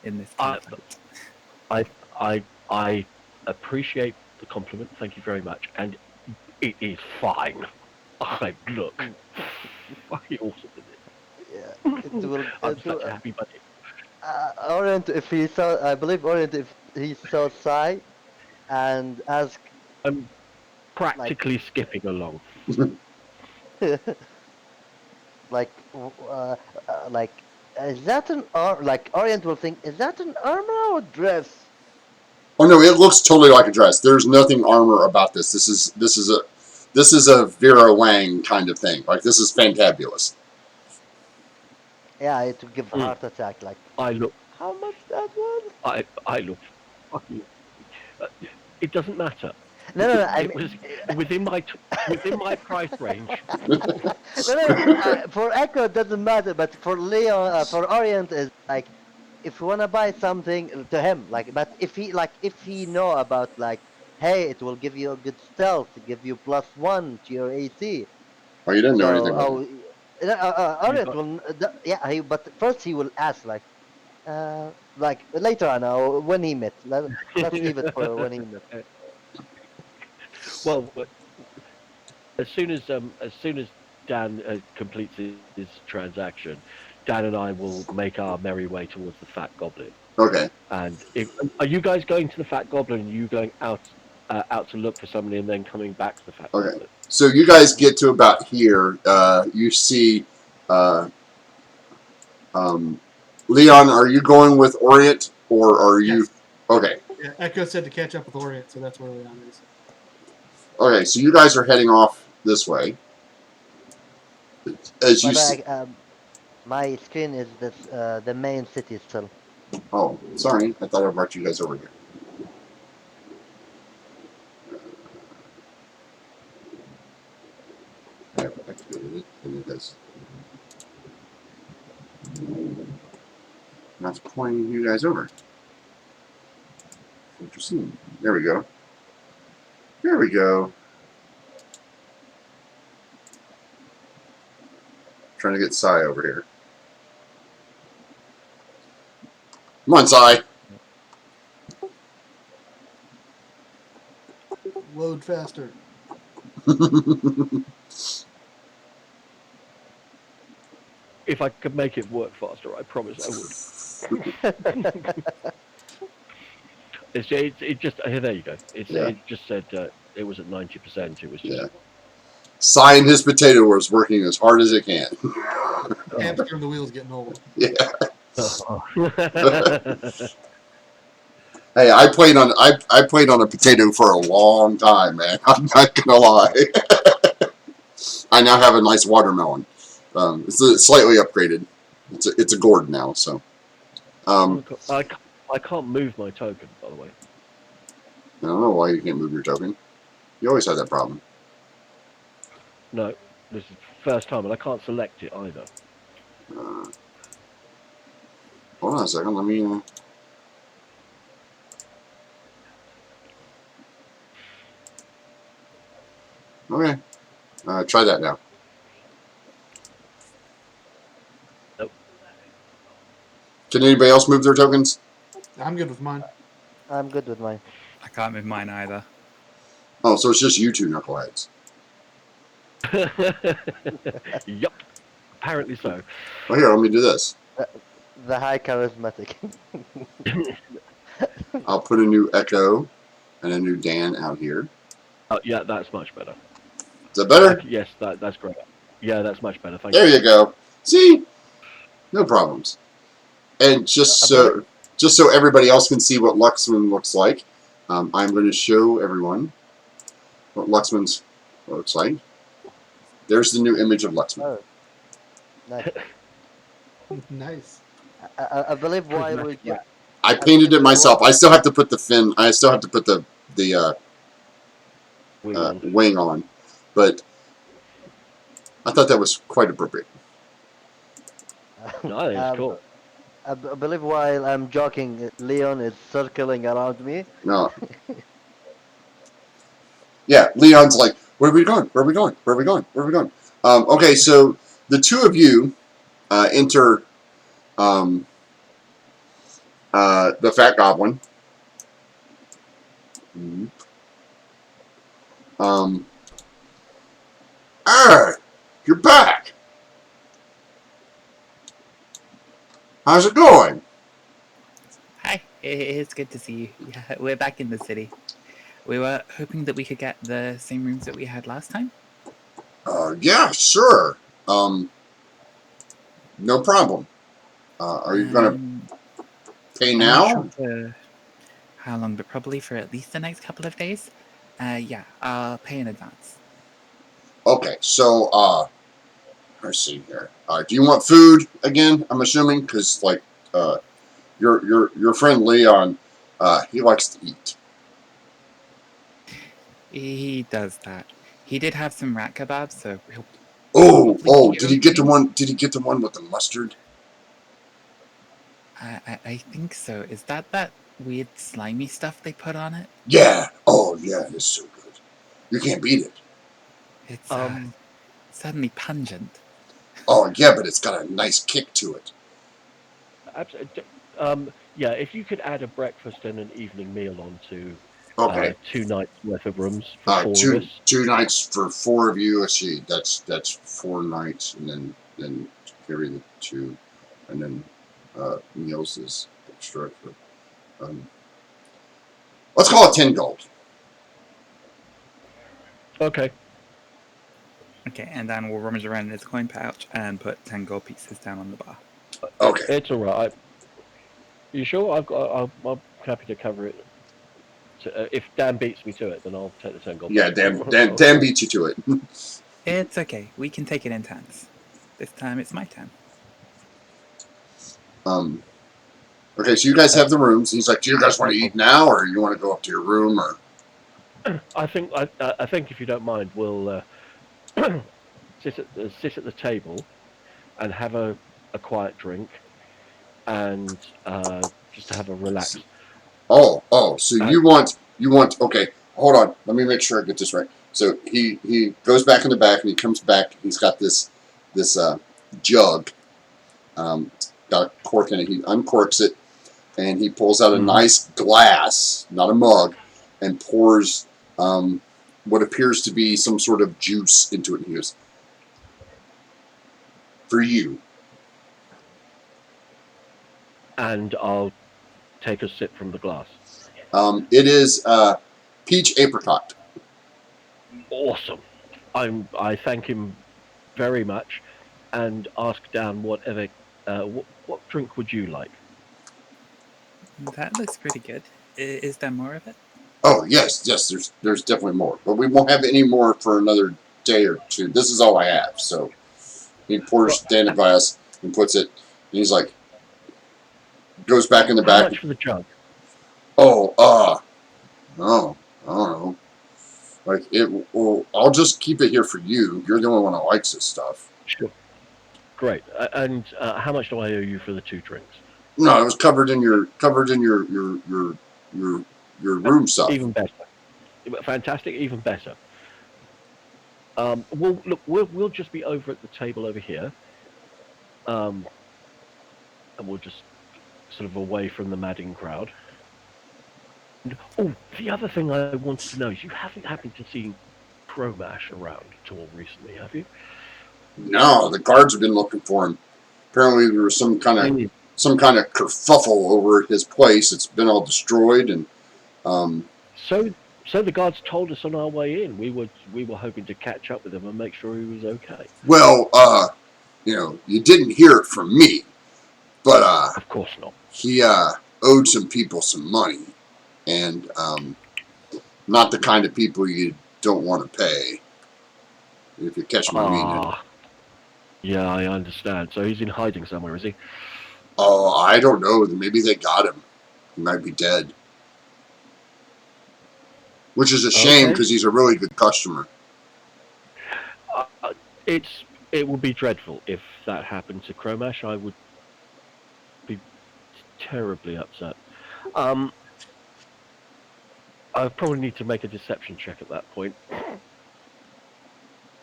[SPEAKER 5] in this
[SPEAKER 4] I
[SPEAKER 5] compliment.
[SPEAKER 4] I I appreciate the compliment. Thank you very much, and it is fine. I look
[SPEAKER 1] Mm,
[SPEAKER 4] fucking awesome in
[SPEAKER 1] yeah, it
[SPEAKER 4] this.
[SPEAKER 1] will.
[SPEAKER 4] I'm such a happy bunny.
[SPEAKER 1] Orient, if he saw, I believe Orient, if he saw Sai and ask
[SPEAKER 4] I'm
[SPEAKER 1] like,
[SPEAKER 4] practically skipping along.
[SPEAKER 1] like, like, is that an arm? Like Orient will think, is that an armor or dress?
[SPEAKER 2] Oh no, it looks totally like a dress. There's nothing armor about this. This is a Vera Wang kind of thing. Like this is fantabulous.
[SPEAKER 1] Yeah, it will give
[SPEAKER 4] Mm.
[SPEAKER 1] heart attack. Like,
[SPEAKER 4] I look.
[SPEAKER 1] how much that was?
[SPEAKER 4] I look fucking. Uh, it doesn't matter.
[SPEAKER 1] No, no, no. I
[SPEAKER 4] It
[SPEAKER 1] mean,
[SPEAKER 4] was within my price range.
[SPEAKER 1] no, no, no. For Echo, it doesn't matter, but for Leo, for Orient, is like, if you wanna buy something to him, like, but if he know about like, hey, it will give you a good stealth, give you +1 to your AC.
[SPEAKER 2] Oh, you didn't know anything
[SPEAKER 1] So,
[SPEAKER 2] about that.
[SPEAKER 4] You
[SPEAKER 1] Orient
[SPEAKER 4] got
[SPEAKER 1] will, yeah, but first he will ask like later on, when he met. Let's leave it for when he met.
[SPEAKER 4] well, as soon as Dan completes his transaction, Dan and I will make our merry way towards the Fat Goblin.
[SPEAKER 2] Okay,
[SPEAKER 4] And are you guys going to the Fat Goblin? And you going out to look for somebody and then coming back to the Fat
[SPEAKER 2] okay.
[SPEAKER 4] Goblin?
[SPEAKER 2] So you guys get to about here. You see, uh, um, Leon. Are you going with Orient or are you?
[SPEAKER 3] Yes.
[SPEAKER 2] Okay,
[SPEAKER 3] Yeah, Echo said to catch up with Orient, so that's where Leon is.
[SPEAKER 2] okay. So you guys are heading off this way. As you
[SPEAKER 1] But
[SPEAKER 2] see.
[SPEAKER 1] my screen is the main city still.
[SPEAKER 2] Oh, sorry. I thought I brought you guys over here. I have activated it, and it has. Not pointing you guys over. Interesting. There we go. There we go. Trying to get Sai over here. Come on, Sai.
[SPEAKER 3] Load faster.
[SPEAKER 4] If I could make it work faster, I promise I would. It just there you go.
[SPEAKER 2] Yeah,
[SPEAKER 4] It just said it was at 90%. It was just
[SPEAKER 2] yeah. Sai and his potato was working as hard as it can.
[SPEAKER 4] oh.
[SPEAKER 3] Hamster and the wheel's getting old.
[SPEAKER 2] Yeah.
[SPEAKER 4] Oh.
[SPEAKER 2] Hey, I played on a potato for a long time, man. I'm not gonna lie. I now have a nice watermelon. It's slightly upgraded. It's a gourd now. So um,
[SPEAKER 4] I can't move my token, by the way.
[SPEAKER 2] I don't know why you can't move your token. You always have that problem.
[SPEAKER 4] No, this is the first time, and I can't select it either.
[SPEAKER 2] Uh, Hold on a second. Let me. Okay. Try that now.
[SPEAKER 4] Nope.
[SPEAKER 2] Can anybody else move their tokens?
[SPEAKER 3] I'm good with mine.
[SPEAKER 1] I'm good with mine.
[SPEAKER 5] I can't move mine either.
[SPEAKER 2] Oh, so it's just you two knuckleheads.
[SPEAKER 4] Yup. Apparently so.
[SPEAKER 2] Well, here, let me do this.
[SPEAKER 1] The high charismatic.
[SPEAKER 2] I'll put a new Echo and a new Dan out here.
[SPEAKER 4] Yeah, that's much better.
[SPEAKER 2] Is that better?
[SPEAKER 4] Yes, that's great. Yeah, that's much better. Thank
[SPEAKER 2] There
[SPEAKER 4] you.
[SPEAKER 2] you go. See, no problems. And
[SPEAKER 1] I believe.
[SPEAKER 2] just so everybody else can see what Luxman looks like, I'm going to show everyone what Luxman's looks like. There's the new image of Luxman.
[SPEAKER 1] Oh, nice.
[SPEAKER 3] Nice.
[SPEAKER 1] I believe while
[SPEAKER 4] Prismatic
[SPEAKER 1] we're
[SPEAKER 4] wrap.
[SPEAKER 2] I
[SPEAKER 1] I
[SPEAKER 2] painted
[SPEAKER 1] believe
[SPEAKER 2] it myself. I still have to put the fin. I still have to put the
[SPEAKER 4] Wing on.
[SPEAKER 2] wing on, but I thought that was quite appropriate.
[SPEAKER 4] No, I think it's cool.
[SPEAKER 1] I believe while I'm joking, Leon is circling around me.
[SPEAKER 2] No, yeah, Leon's like, where are we going? Where are we going? Where are we going? Where are we going? Okay, so the two of you enter um, the Fat Goblin. Mhm. Hey, you're back. How's it going?
[SPEAKER 5] Hi, it's good to see you. Yeah, we're back in the city. We were hoping that we could get the same rooms that we had last time.
[SPEAKER 2] Yeah, sure. No problem. Are you gonna
[SPEAKER 5] Um,
[SPEAKER 2] pay
[SPEAKER 5] I'm not sure
[SPEAKER 2] now?
[SPEAKER 5] for how long, but probably for at least the next couple of days. Yeah, I'll pay in advance.
[SPEAKER 2] Okay, so let's see here. Do you want food again? I'm assuming because like uh, your friend Leon, he likes to eat.
[SPEAKER 5] He does that. He did have some rat kebabs, so he'll
[SPEAKER 2] Oh,
[SPEAKER 5] probably
[SPEAKER 2] oh,
[SPEAKER 5] be
[SPEAKER 2] did he get the
[SPEAKER 5] okay.
[SPEAKER 2] one? Did he get the one with the mustard?
[SPEAKER 5] I think so. Is that weird slimy stuff they put on it?
[SPEAKER 2] Yeah. Oh, yeah. It's so good. You can't beat it.
[SPEAKER 5] It's
[SPEAKER 4] Um,
[SPEAKER 5] suddenly pungent.
[SPEAKER 2] Oh, yeah, but it's got a nice kick to it.
[SPEAKER 4] absolutely. Yeah, if you could add a breakfast and an evening meal onto
[SPEAKER 2] Okay.
[SPEAKER 4] 2 nights worth of rooms for 4 of
[SPEAKER 2] Two
[SPEAKER 4] us.
[SPEAKER 2] 2 nights for four of you. Let's see. That's 4 nights, and then carry the two, and then meals is extra. Um, let's call it 10 gold.
[SPEAKER 4] Okay.
[SPEAKER 5] Okay, and then we'll rummage around in his coin pouch and put 10 gold pieces down on the bar.
[SPEAKER 2] Okay.
[SPEAKER 4] It's all right. You sure? I'm happy to cover it. So, if Dan beats me to it, then I'll take the 10 gold
[SPEAKER 2] Yeah,
[SPEAKER 4] pieces.
[SPEAKER 2] Dan beat you to it.
[SPEAKER 5] It's okay. We can take it in turns. This time it's my turn.
[SPEAKER 2] um, okay, so you guys have the rooms. He's like, do you guys want
[SPEAKER 4] No
[SPEAKER 2] to eat
[SPEAKER 4] problem.
[SPEAKER 2] now, or you want to go up to your room, or?
[SPEAKER 4] I think if you don't mind, we'll sit at the table and have a quiet drink and just to have a relax.
[SPEAKER 2] Oh, so
[SPEAKER 4] And
[SPEAKER 2] you want okay, hold on. Let me make sure I get this right. So he goes back in the back and he comes back. He's got this jug, got a cork in it. He uncorks it and he pulls out a
[SPEAKER 4] Mhm.
[SPEAKER 2] nice glass, not a mug, and pours what appears to be some sort of juice into it. And he goes, for you.
[SPEAKER 4] and I'll take a sip from the glass.
[SPEAKER 2] It is peach apricot.
[SPEAKER 4] Awesome. I thank him very much and ask Dan whatever what drink would you like?
[SPEAKER 5] That looks pretty good. Is there more of it?
[SPEAKER 2] Oh yes. There's definitely more, but we won't have any more for another day or two. This is all I have. So he
[SPEAKER 4] Well,
[SPEAKER 2] pours Dan a glass and puts it. And he's like, goes back in the
[SPEAKER 4] how
[SPEAKER 2] back.
[SPEAKER 4] much for the jug?
[SPEAKER 2] Oh, no, I don't know. Like it. Well, I'll just keep it here for you. You're the only one that likes this stuff.
[SPEAKER 4] Sure. Great. And how much do I owe you for the 2 drinks?
[SPEAKER 2] No, it was covered in your room stuff.
[SPEAKER 4] Even better. Fantastic. Even better. Well, look, we'll just be over at the table over here, um, and we'll just sort of away from the madding crowd. And, oh, the other thing I wanted to know is you haven't happened to see Cromash around at all recently, have you?
[SPEAKER 2] No, the guards have been looking for him. Apparently, there was
[SPEAKER 4] Mm.
[SPEAKER 2] some kind of kerfuffle over at his place. It's been all destroyed, and
[SPEAKER 4] So, so the guards told us on our way in. We were hoping to catch up with him and make sure he was okay.
[SPEAKER 2] well, you didn't hear it from me, but
[SPEAKER 4] Of course not.
[SPEAKER 2] he owed some people some money, and not the kind of people you don't want to pay, if you catch my meaning.
[SPEAKER 4] Ah, yeah, I understand. So he's in hiding somewhere, is he?
[SPEAKER 2] Oh, I don't know. Maybe they got him. He might be dead. Which is a shame
[SPEAKER 4] Okay.
[SPEAKER 2] because he's a really good customer.
[SPEAKER 4] Uh, it would be dreadful if that happened to Chromash. I would be terribly upset. Um, I probably need to make a deception check at that point.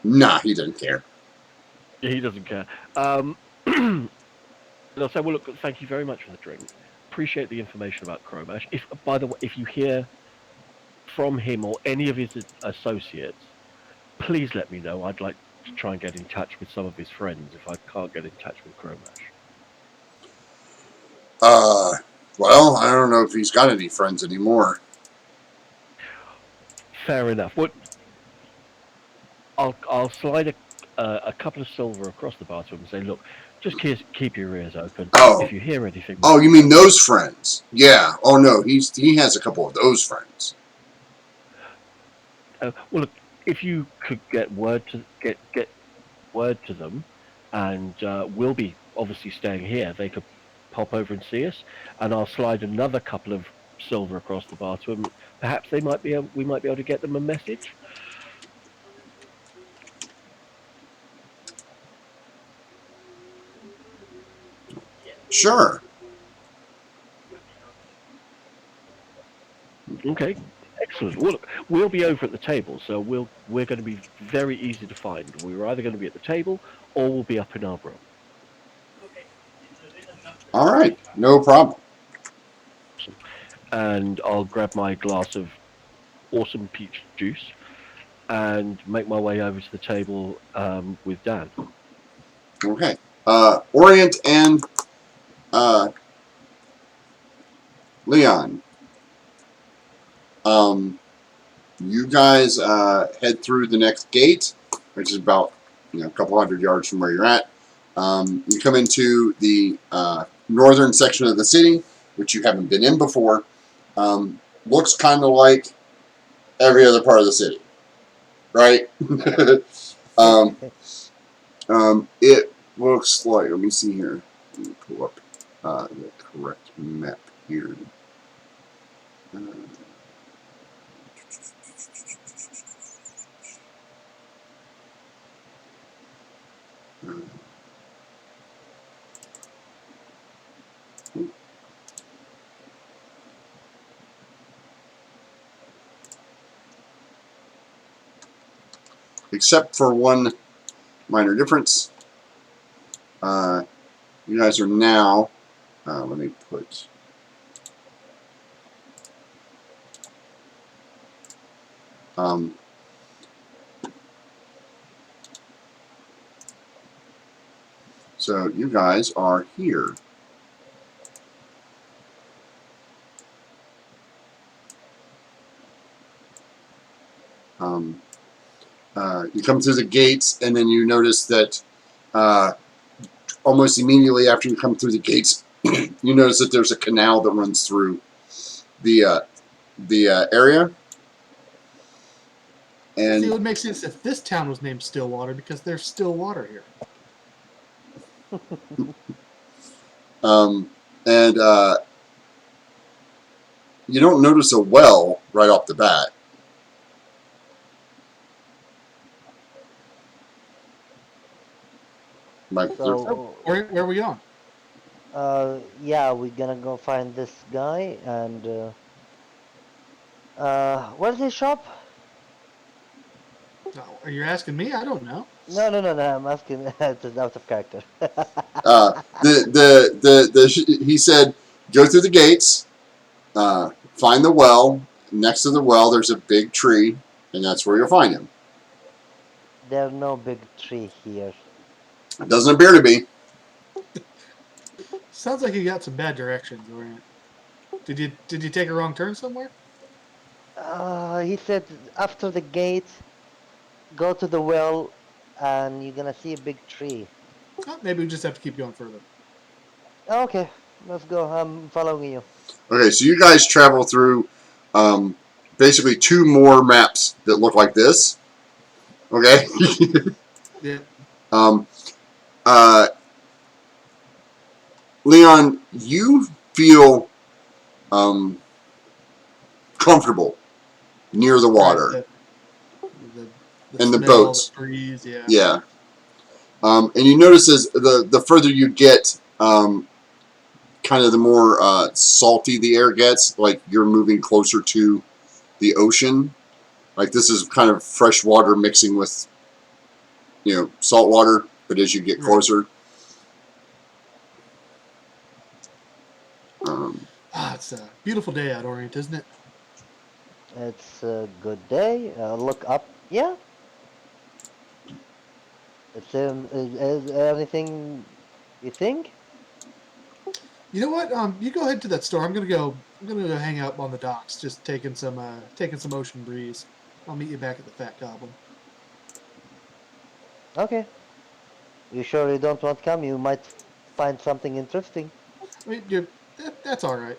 [SPEAKER 2] Nah, he doesn't care.
[SPEAKER 4] He doesn't care. And I'll say, well, look, thank you very much for the drink. Appreciate the information about Chromash. If, by the way, if you hear from him or any of his associates, please let me know. I'd like to try and get in touch with some of his friends if I can't get in touch with Chromash.
[SPEAKER 2] Well, I don't know if he's got any friends anymore.
[SPEAKER 4] Fair enough. Well, I'll slide a couple of silver across the bar to him and say, look, just keep your ears open.
[SPEAKER 2] Oh.
[SPEAKER 4] If you hear anything,
[SPEAKER 2] Oh, you mean those friends? Yeah. Oh no, he has a couple of those friends.
[SPEAKER 4] well, look, if you could get word to them, and we'll be obviously staying here. They could pop over and see us, and I'll slide another couple of silver across the bar to them. Perhaps we might be able to get them a message.
[SPEAKER 2] Sure.
[SPEAKER 4] Okay, excellent. Well, look, we'll be over at the table, so we're going to be very easy to find. We're either going to be at the table or we'll be up in our room.
[SPEAKER 2] All right. No problem.
[SPEAKER 4] And I'll grab my glass of awesome peach juice and make my way over to the table with Dan.
[SPEAKER 2] Okay. Orient and Leon. You guys head through the next gate, which is about a couple hundred yards from where you're at. You come into the northern section of the city, which you haven't been in before. Looks kind of like every other part of the city, right? It looks like. Let me see here. Let me pull up the correct map here. Uh, except for one minor difference. You guys are now. Let me put. Um, so you guys are here. You come through the gates, and then you notice that almost immediately after you come through the gates, you notice that there's a canal that runs through the area. And
[SPEAKER 3] See, it would make sense if this town was named Stillwater because there's still water here.
[SPEAKER 2] and you don't notice a well right off the bat.
[SPEAKER 1] So,
[SPEAKER 3] Where are we going?
[SPEAKER 1] yeah, we're gonna go find this guy and where's his shop?
[SPEAKER 3] Oh, are you asking me? I don't know.
[SPEAKER 1] No, I'm asking. It's out of character.
[SPEAKER 2] He said, go through the gates, find the well. Next to the well, there's a big tree, and that's where you'll find him.
[SPEAKER 1] There's no big tree here.
[SPEAKER 2] It doesn't appear to be.
[SPEAKER 3] Sounds like you got some bad directions, Orient. Did you take a wrong turn somewhere?
[SPEAKER 1] He said after the gate, go to the well, and you're gonna see a big tree.
[SPEAKER 3] Oh, maybe we just have to keep going further.
[SPEAKER 1] Okay, let's go. I'm following you.
[SPEAKER 2] Okay, so you guys travel through basically two more maps that look like this. Okay?
[SPEAKER 3] Yeah.
[SPEAKER 2] Leon, you feel um, comfortable near the
[SPEAKER 3] Right.
[SPEAKER 2] water
[SPEAKER 3] The the
[SPEAKER 2] and the
[SPEAKER 3] smell, the
[SPEAKER 2] boats.
[SPEAKER 3] breeze. Yeah.
[SPEAKER 2] Yeah. And you notice as the further you get, kind of the more salty the air gets, like you're moving closer to the ocean. Like this is kind of fresh water mixing with, salt water. But as you get
[SPEAKER 3] Right.
[SPEAKER 2] closer, um,
[SPEAKER 3] It's a beautiful day out, Orient, isn't it?
[SPEAKER 1] It's a good day. Look up. Yeah. Is anything you think?
[SPEAKER 3] You know what? You go ahead to that store. I'm gonna go. I'm gonna go hang out on the docks, just taking some ocean breeze. I'll meet you back at the Fat Goblin.
[SPEAKER 1] Okay. You sure you don't want to come? You might find something interesting.
[SPEAKER 3] I mean, that's all right.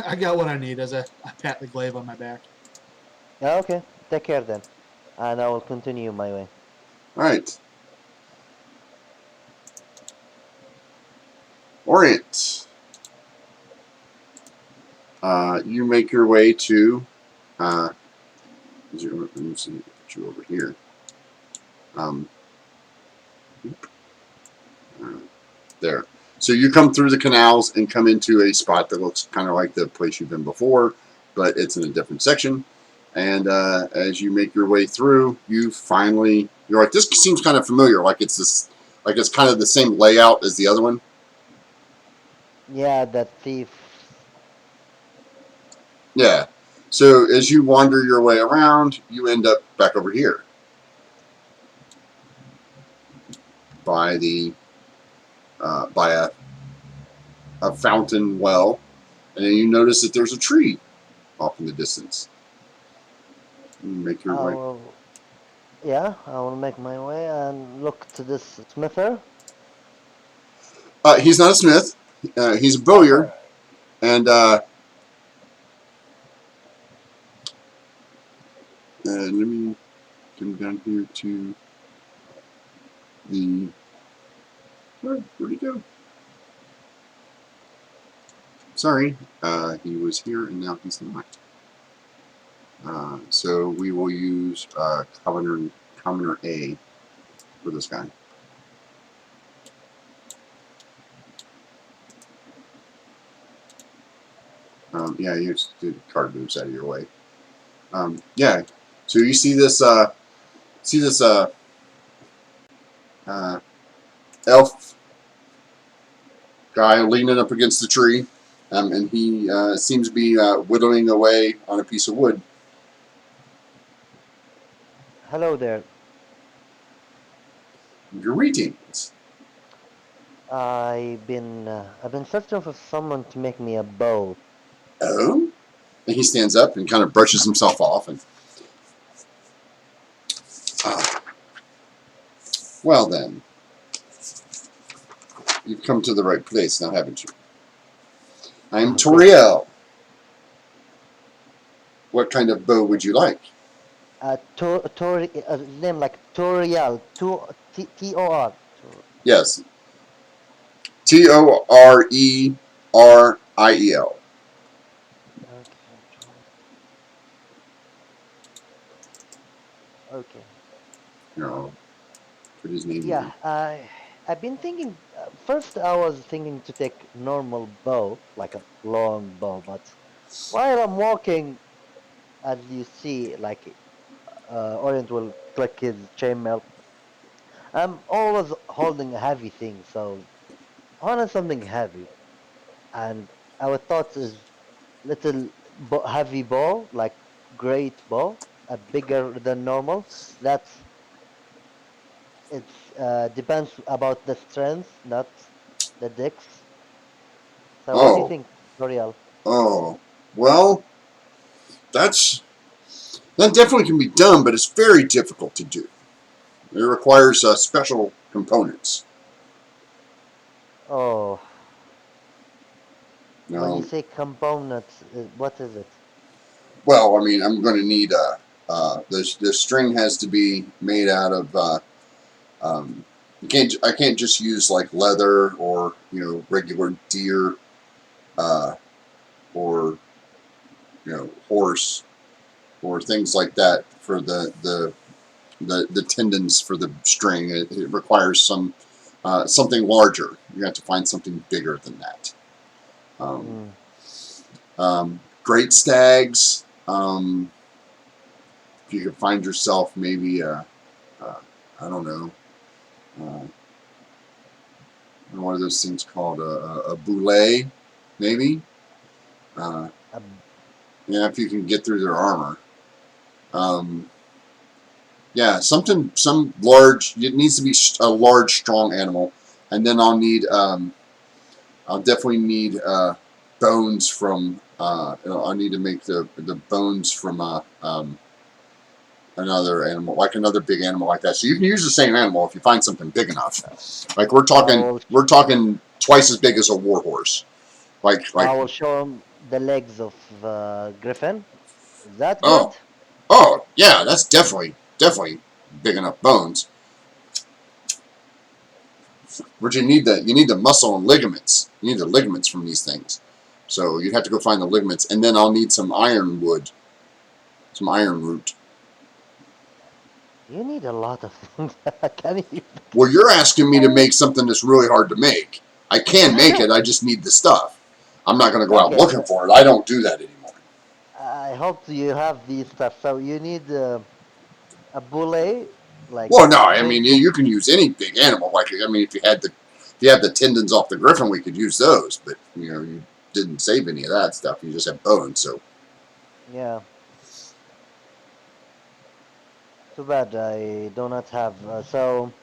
[SPEAKER 3] I got what I need as I pat the glaive on my back.
[SPEAKER 1] Yeah, okay. Take care then. And I will continue my way.
[SPEAKER 2] all right, Orient. You make your way to. Uh, let me see, put you over here. Um, uh, there. So you come through the canals and come into a spot that looks kind of like the place you've been before, but it's in a different section. And as you make your way through, you're like, this seems kind of familiar. Like it's kind of the same layout as the other one.
[SPEAKER 1] Yeah, that thief.
[SPEAKER 2] Yeah. So as you wander your way around, you end up back over here by a fountain well, and then you notice that there's a tree off in the distance. You make your
[SPEAKER 1] I
[SPEAKER 2] way.
[SPEAKER 1] will. Yeah, I will make my way and look to this smither.
[SPEAKER 2] He's not a smith. He's a
[SPEAKER 1] Okay.
[SPEAKER 2] bowyer, and let me come down here to the. Where'd he go? Sorry, he was here and now he's not. So we will use commoner A for this guy. Yeah, you just did card moves out of your way. Yeah. So you see this uh, elf guy leaning up against the tree, and he seems to be whittling away on a piece of wood.
[SPEAKER 1] Hello there.
[SPEAKER 2] Greetings.
[SPEAKER 1] I've been searching for someone to make me a bow.
[SPEAKER 2] Oh? And he stands up and kind of brushes himself off. And uh, well then, you've come to the right place now, haven't you? I'm
[SPEAKER 1] Good.
[SPEAKER 2] Toriel. What kind of bow would you like?
[SPEAKER 1] Name like Toriel. Tor.
[SPEAKER 2] Yes, Toreriel.
[SPEAKER 1] Okay. Okay.
[SPEAKER 2] You know, put his name
[SPEAKER 1] Yeah,
[SPEAKER 2] here.
[SPEAKER 1] I've been thinking. First, I was thinking to take normal bow, like a long bow, but while I'm walking, as you see, like Orient will click his chainmail. I'm always holding a heavy thing, so I wanted something heavy. And our thought is little heavy bow, like great bow, a bigger than normal. That's it's depends about the strength, not the dex. So what do you
[SPEAKER 2] Oh,
[SPEAKER 1] think, L'Oreal?
[SPEAKER 2] oh. Well, that's that definitely can be done, but it's very difficult to do. It requires special components.
[SPEAKER 1] Oh, when you
[SPEAKER 2] Now,
[SPEAKER 1] say components, what is it?
[SPEAKER 2] well, I mean, I'm going to need the string has to be made out of um, I can't just use like leather or regular deer, uh, or horse or things like that for the tendons for the string. It requires something larger. You have to find something bigger than that. Um,
[SPEAKER 1] Mm.
[SPEAKER 2] Great stags. If you could find yourself maybe I don't know. Uh, what are those things called? A boulet, maybe. Uh,
[SPEAKER 1] Um,
[SPEAKER 2] yeah, if you can get through their armor. Um, yeah, some large. It needs to be a large, strong animal, and then I'll definitely need bones from. I need to make the bones from another animal, like another big animal like that. So you can use the same animal if you find something big enough. Like
[SPEAKER 1] I'll
[SPEAKER 2] we're talking twice as big as a warhorse. Like
[SPEAKER 1] I will show him the legs of Griffin. Is that
[SPEAKER 2] oh
[SPEAKER 1] good?
[SPEAKER 2] oh yeah, that's definitely big enough bones. But you need the muscle and ligaments. You need the ligaments from these things. So you'd have to go find the ligaments, and then I'll need some ironwood, some iron root.
[SPEAKER 1] You need a lot of things. Can you?
[SPEAKER 2] Well, you're asking me to make something that's really hard to make. I can make it. I just need the stuff. I'm not going to go out
[SPEAKER 1] Okay,
[SPEAKER 2] looking for it. I don't do that anymore.
[SPEAKER 1] I hope you have these stuff. So you need a bullet, like
[SPEAKER 2] Well, no, I
[SPEAKER 1] big.
[SPEAKER 2] mean you can use any big animal. Like I mean, if you had the tendons off the griffin, we could use those. But you didn't save any of that stuff. You just have bones. So
[SPEAKER 1] Yeah, too bad I do not have. So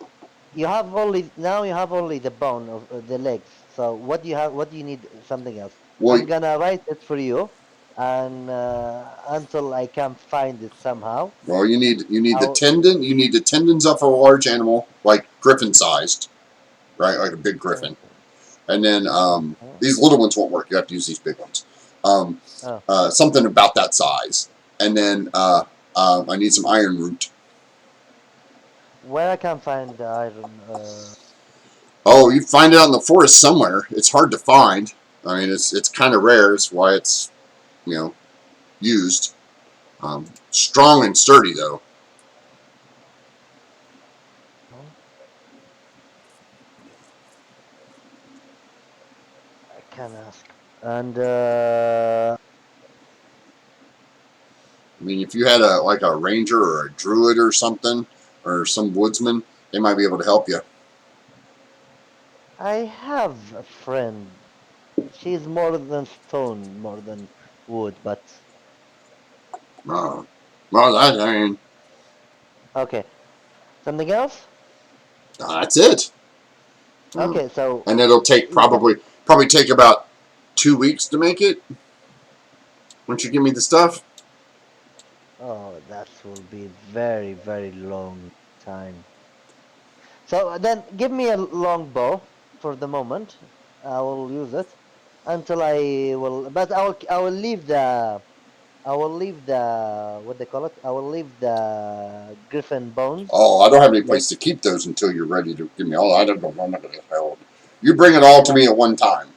[SPEAKER 1] you have only now. You have only the bone of the legs. So what do you have? What do you need? Something else.
[SPEAKER 2] well,
[SPEAKER 1] I'm gonna write it for you, and until I can find it somehow.
[SPEAKER 2] you need the
[SPEAKER 1] I'll.
[SPEAKER 2] tendon. You need the tendons off a large animal, like griffin sized, right? Like a big griffin.
[SPEAKER 1] Okay.
[SPEAKER 2] And then
[SPEAKER 1] Okay.
[SPEAKER 2] these little ones won't work. You have to use these big ones. Um,
[SPEAKER 1] Oh,
[SPEAKER 2] Something about that size. And then I need some iron root.
[SPEAKER 1] where I can find the iron?
[SPEAKER 2] Oh, you find it out in the forest somewhere. It's hard to find. I mean, it's kind of rare. It's why it's you know used. Strong and sturdy though.
[SPEAKER 1] No, I can ask. And
[SPEAKER 2] I mean, if you had a ranger or a druid or something, or some woodsman, they might be able to help you.
[SPEAKER 1] I have a friend. She's more than stone, more than wood. But
[SPEAKER 2] Uh, well, I mean,
[SPEAKER 1] okay, something else.
[SPEAKER 2] that's it.
[SPEAKER 1] Okay, so
[SPEAKER 2] And it'll take
[SPEAKER 1] is that?
[SPEAKER 2] probably take about 2 weeks to make it. Once you give me the stuff.
[SPEAKER 1] Oh, that will be very, very long time. So then, give me a long bow for the moment. I will use it until I will. But I will leave the. I will leave the what they call it. I will leave the griffin bones.
[SPEAKER 2] Oh, I don't have any
[SPEAKER 1] Like
[SPEAKER 2] place to keep those until you're ready to give me all. I don't know. I'm not going to hold. You bring it all to
[SPEAKER 1] like
[SPEAKER 2] me at one time.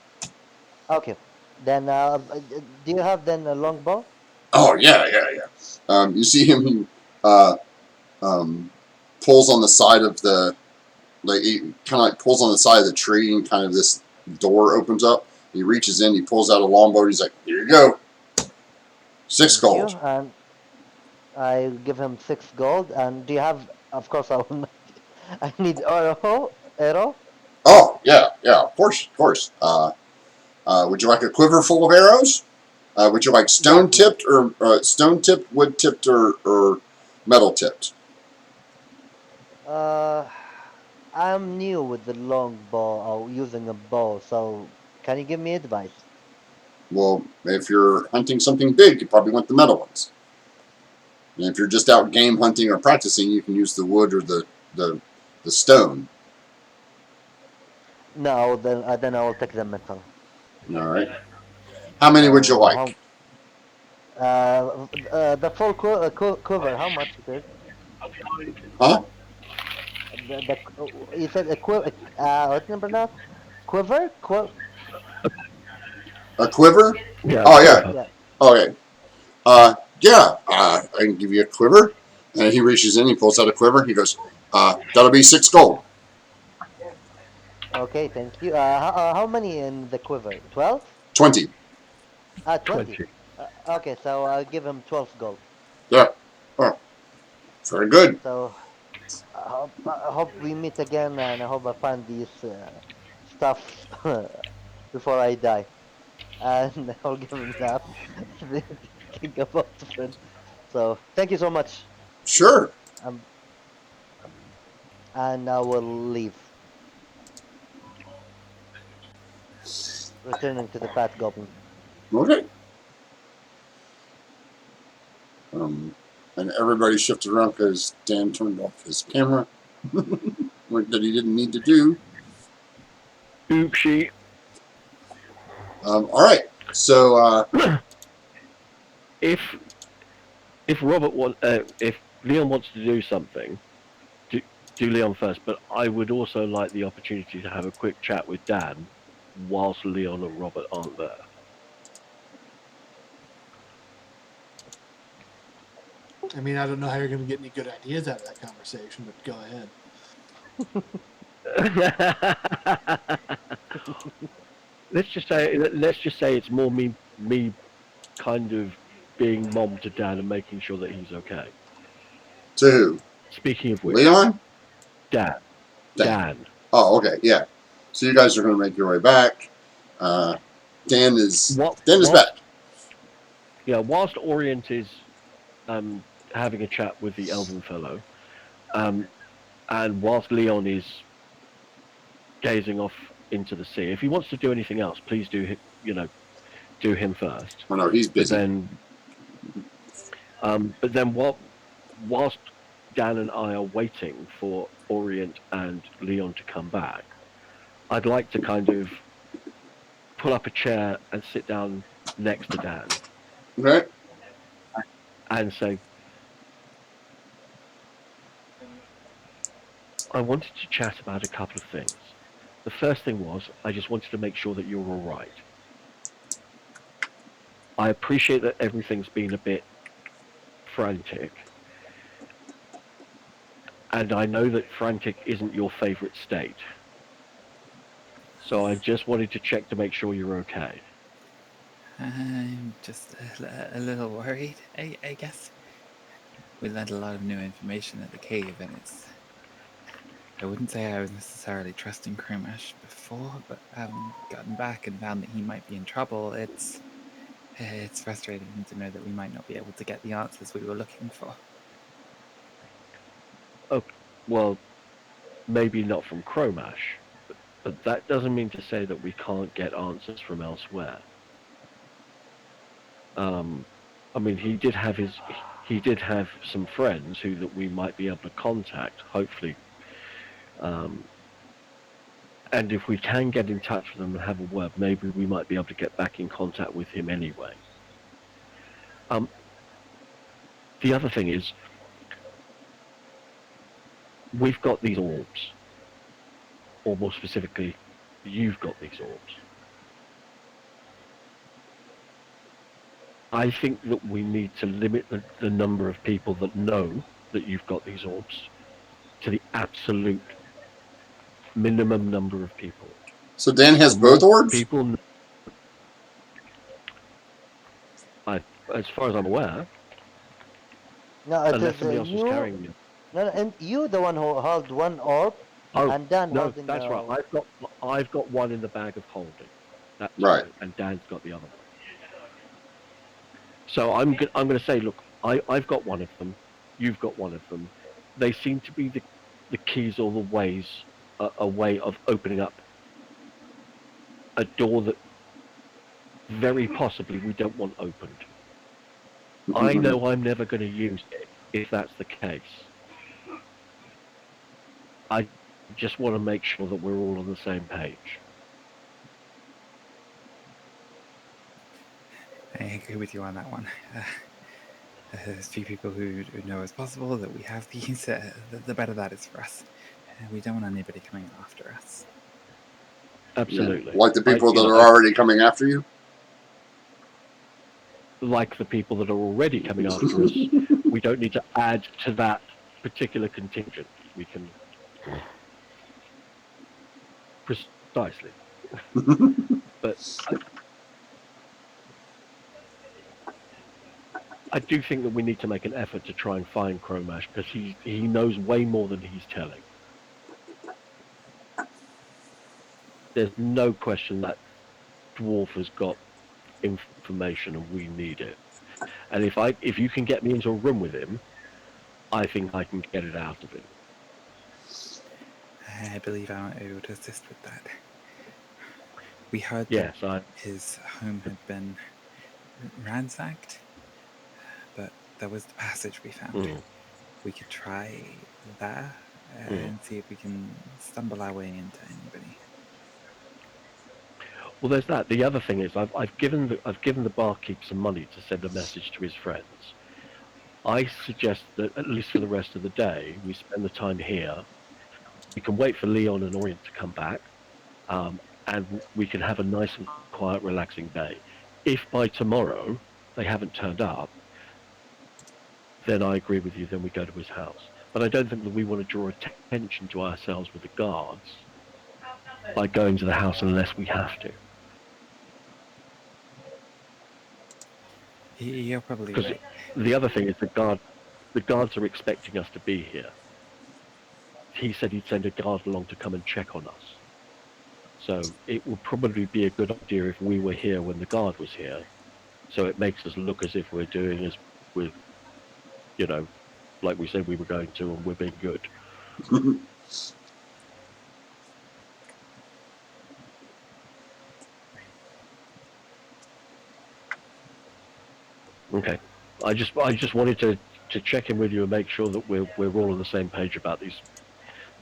[SPEAKER 1] okay. Then do you have then a long bow?
[SPEAKER 2] Oh yeah. You see him. He uh, um, pulls on the side of the like he kind of like pulls on the side of the tree, and kind of this door opens up. He reaches in. He pulls out a longbow. He's like, "Here you go, 6
[SPEAKER 1] Thank you.
[SPEAKER 2] gold."
[SPEAKER 1] And I give him 6 gold. And do you have? Of course, I will. I need arrow. Arrow.
[SPEAKER 2] Oh yeah. Of course, of course. Would you like a quiver full of arrows? Would you like
[SPEAKER 1] Yeah,
[SPEAKER 2] stone
[SPEAKER 1] please.
[SPEAKER 2] tipped or stone tipped, wood tipped, or metal tipped?
[SPEAKER 1] Uh, I'm new with the long bow or using a bow. So can you give me advice?
[SPEAKER 2] Well, if you're hunting something big, you probably want the metal ones. And if you're just out game hunting or practicing, you can use the wood or the, the stone.
[SPEAKER 1] No, then I will take the metal.
[SPEAKER 2] All right. How many would you
[SPEAKER 1] So
[SPEAKER 2] like?
[SPEAKER 1] how the full cover? How much it is?
[SPEAKER 2] Huh?
[SPEAKER 1] the you said what's the number now? Quiver?
[SPEAKER 2] A quiver?
[SPEAKER 4] Yeah,
[SPEAKER 2] Oh yeah.
[SPEAKER 4] quiver.
[SPEAKER 1] Yeah.
[SPEAKER 2] Okay. Yeah. I can give you a quiver. And he reaches in. He pulls out a quiver. He goes, that'll be 6 gold.
[SPEAKER 1] Okay, thank you. How many in the quiver? 12?
[SPEAKER 2] 20.
[SPEAKER 1] 20.
[SPEAKER 4] 20.
[SPEAKER 1] Okay, so I'll give him 12 gold.
[SPEAKER 2] Yeah. Oh, very good.
[SPEAKER 1] So I hope we meet again, and I hope I find these stuff before I die. And I'll give him that. Think about the friend. So thank you so much.
[SPEAKER 2] Sure.
[SPEAKER 1] Um, and I will leave, returning to the fat goblin.
[SPEAKER 2] Okay. Um, and everybody shifted around because Dan turned off his camera, that he didn't need to do.
[SPEAKER 4] Oopsie.
[SPEAKER 2] All right. So,
[SPEAKER 4] if if Leon wants to do something, do, do Leon first. But I would also like the opportunity to have a quick chat with Dan whilst Leon and Robert aren't there.
[SPEAKER 3] I mean, I don't know how you're going to get any good ideas out of that conversation, but go ahead.
[SPEAKER 4] let's just say it's more me kind of being mom to Dan and making sure that he's okay.
[SPEAKER 2] to who?
[SPEAKER 4] Speaking of which,
[SPEAKER 2] Leon?
[SPEAKER 4] Dan,
[SPEAKER 2] Dan.
[SPEAKER 4] Dan,
[SPEAKER 2] Oh, okay. Yeah. So you guys are going to make your way back. Uh, Dan is
[SPEAKER 4] what
[SPEAKER 2] Dan is back.
[SPEAKER 4] whilst Orient is um, having a chat with the elven fellow, um, and whilst Leon is gazing off into the sea, if he wants to do anything else, please do him first.
[SPEAKER 2] Oh no, he's
[SPEAKER 4] But
[SPEAKER 2] busy.
[SPEAKER 4] then whilst Dan and I are waiting for Orient and Leon to come back, I'd like to kind of pull up a chair and sit down next to Dan
[SPEAKER 2] Okay.
[SPEAKER 4] and say, I wanted to chat about a couple of things. The first thing was, I just wanted to make sure that you're all right. I appreciate that everything's been a bit frantic, and I know that frantic isn't your favorite state. So I just wanted to check to make sure you're okay.
[SPEAKER 5] I'm just a little worried, I guess. We learned a lot of new information at the cave, and I wouldn't say I was necessarily trusting Kramash before, but having gotten back and found that he might be in trouble, it's frustrating to know that we might not be able to get the answers we were looking for.
[SPEAKER 4] Oh, well, maybe not from Cromash, but that doesn't mean to say that we can't get answers from elsewhere. Um, I mean, he did have some friends who that we might be able to contact, hopefully. Um, and if we can get in touch with them and have a word, maybe we might be able to get back in contact with him anyway. Um, the other thing is, we've got these orbs, or more specifically, you've got these orbs. I think that we need to limit the number of people that know that you've got these orbs to the absolute minimum number of people.
[SPEAKER 2] So Dan has
[SPEAKER 4] The more
[SPEAKER 2] both orbs?
[SPEAKER 4] people, as far as I'm aware,
[SPEAKER 1] No, it
[SPEAKER 4] unless
[SPEAKER 1] is
[SPEAKER 4] somebody else was
[SPEAKER 1] you.
[SPEAKER 4] carrying them.
[SPEAKER 1] No, no, and you, the one who held one orb,
[SPEAKER 4] Oh
[SPEAKER 1] and Dan
[SPEAKER 4] no,
[SPEAKER 1] holding
[SPEAKER 4] that's right.
[SPEAKER 1] the.
[SPEAKER 4] I've got one in the bag of holding. That's
[SPEAKER 2] Right.
[SPEAKER 4] right, and Dan's got the other one. So I'm going to say, look, I've got one of them. You've got one of them. They seem to be the keys or the ways a way of opening up a door that very possibly we don't want opened. I know I'm never going to use it if that's the case. I just want to make sure that we're all on the same page.
[SPEAKER 5] I agree with you on that one. There's few people who know as possible that we have these, the better that is for us. We don't want anybody coming after us.
[SPEAKER 4] Absolutely.
[SPEAKER 2] Like the people that are
[SPEAKER 4] I-
[SPEAKER 2] already coming after you?
[SPEAKER 4] like the people that are already coming after us, we don't need to add to that particular contingent. We can precisely, but I do think that we need to make an effort to try and find Chromash because he knows way more than he's telling. There's no question that dwarf has got information and we need it. And if you can get me into a room with him, I think I can get it out of him.
[SPEAKER 5] I believe I'm able to assist with that. We heard
[SPEAKER 4] Yes,
[SPEAKER 5] that his home had been ransacked, but there was the passage we found. We could try there and see if we can stumble our way into anybody.
[SPEAKER 4] Well, there's that. The other thing is, I've given the barkeep some money to send a message to his friends. I suggest that at least for the rest of the day, we spend the time here. We can wait for Leon and Orient to come back, and we can have a nice and quiet, relaxing day. If by tomorrow they haven't turned up, then I agree with you. Then we go to his house. But I don't think that we want to draw attention to ourselves with the guards by going to the house unless we have to.
[SPEAKER 5] You're probably
[SPEAKER 4] Because
[SPEAKER 5] right.
[SPEAKER 4] the other thing is the guards are expecting us to be here. He said he'd send a guard along to come and check on us. So it would probably be a good idea if we were here when the guard was here. So it makes us look as if we're doing as we're, you know, like we said we were going to, and we're being good. Okay. I just wanted to check in with you and make sure that we're all on the same page about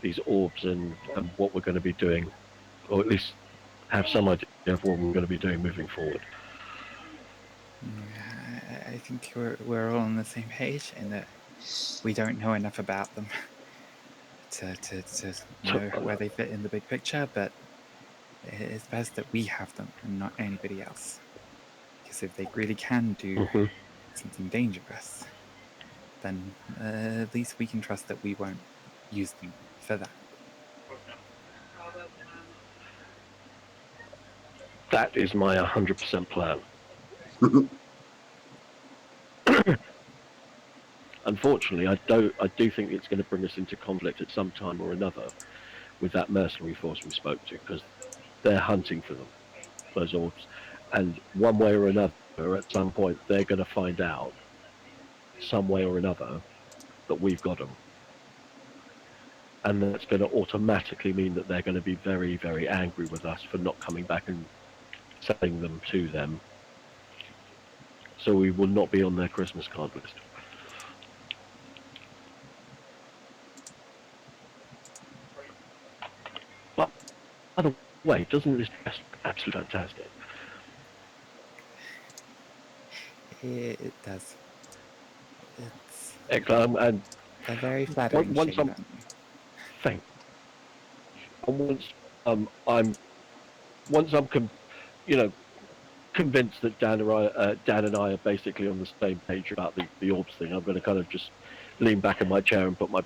[SPEAKER 4] these orbs and what we're going to be doing, or at least have some idea of what we're going to be doing moving forward.
[SPEAKER 5] I think we're all on the same page in that we don't know enough about them to know where they fit in the big picture, but it's best that we have them and not anybody else. Because if they really can do something dangerous, then at least we can trust that we won't use them for that.
[SPEAKER 4] That is my 100% plan. Unfortunately, I do think it's going to bring us into conflict at some time or another with that mercenary force we spoke to, because they're hunting for them, those orbs, and one way or another, at some point, they're going to find out, some way or another, that we've got them, and that's going to automatically mean that they're going to be very, very angry with us for not coming back and selling them to them. So we will not be on their Christmas card list. But by the way, doesn't this dress look absolutely fantastic?
[SPEAKER 5] It does. It's
[SPEAKER 4] And
[SPEAKER 5] a very flattering
[SPEAKER 4] once
[SPEAKER 5] shade
[SPEAKER 4] I'm
[SPEAKER 5] on you.
[SPEAKER 4] thank, and I'm once I'm you know convinced that Dan and I are basically on the same page about the orbs thing, I'm going to kind of just lean back in my chair and put my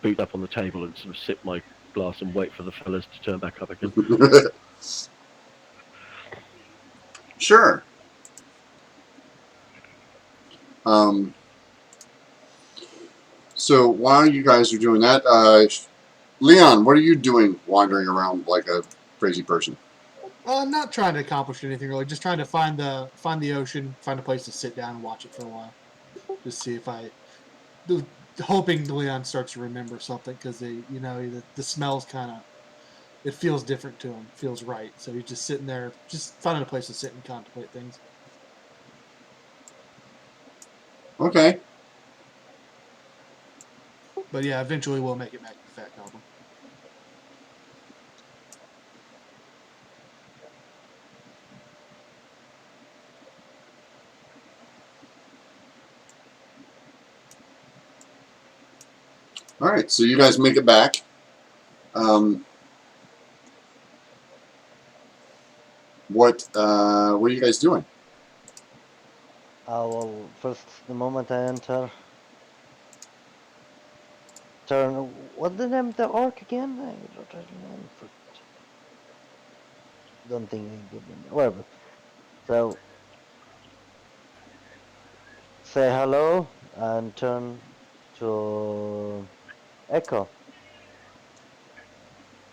[SPEAKER 4] boot up on the table and sort of sip my glass and wait for the fellas to turn back up again.
[SPEAKER 2] Sure. So while you guys are doing that, Leon, what are you doing wandering around like a crazy person?
[SPEAKER 3] Not trying to accomplish anything really. Just trying to find the ocean, find a place to sit down and watch it for a while. Just see if hoping Leon starts to remember something because the smells kind of it feels different to him, feels right. So he's just sitting there, just finding a place to sit and contemplate things.
[SPEAKER 2] Okay.
[SPEAKER 3] But yeah, eventually we'll make it back to the Fat Goblin.
[SPEAKER 2] All right. So you guys make it back. Um, what are you guys doing?
[SPEAKER 1] First, the moment I enter, turn. What's the name of the orc again? Don't think I give them. Whatever. So say hello and turn to Echo.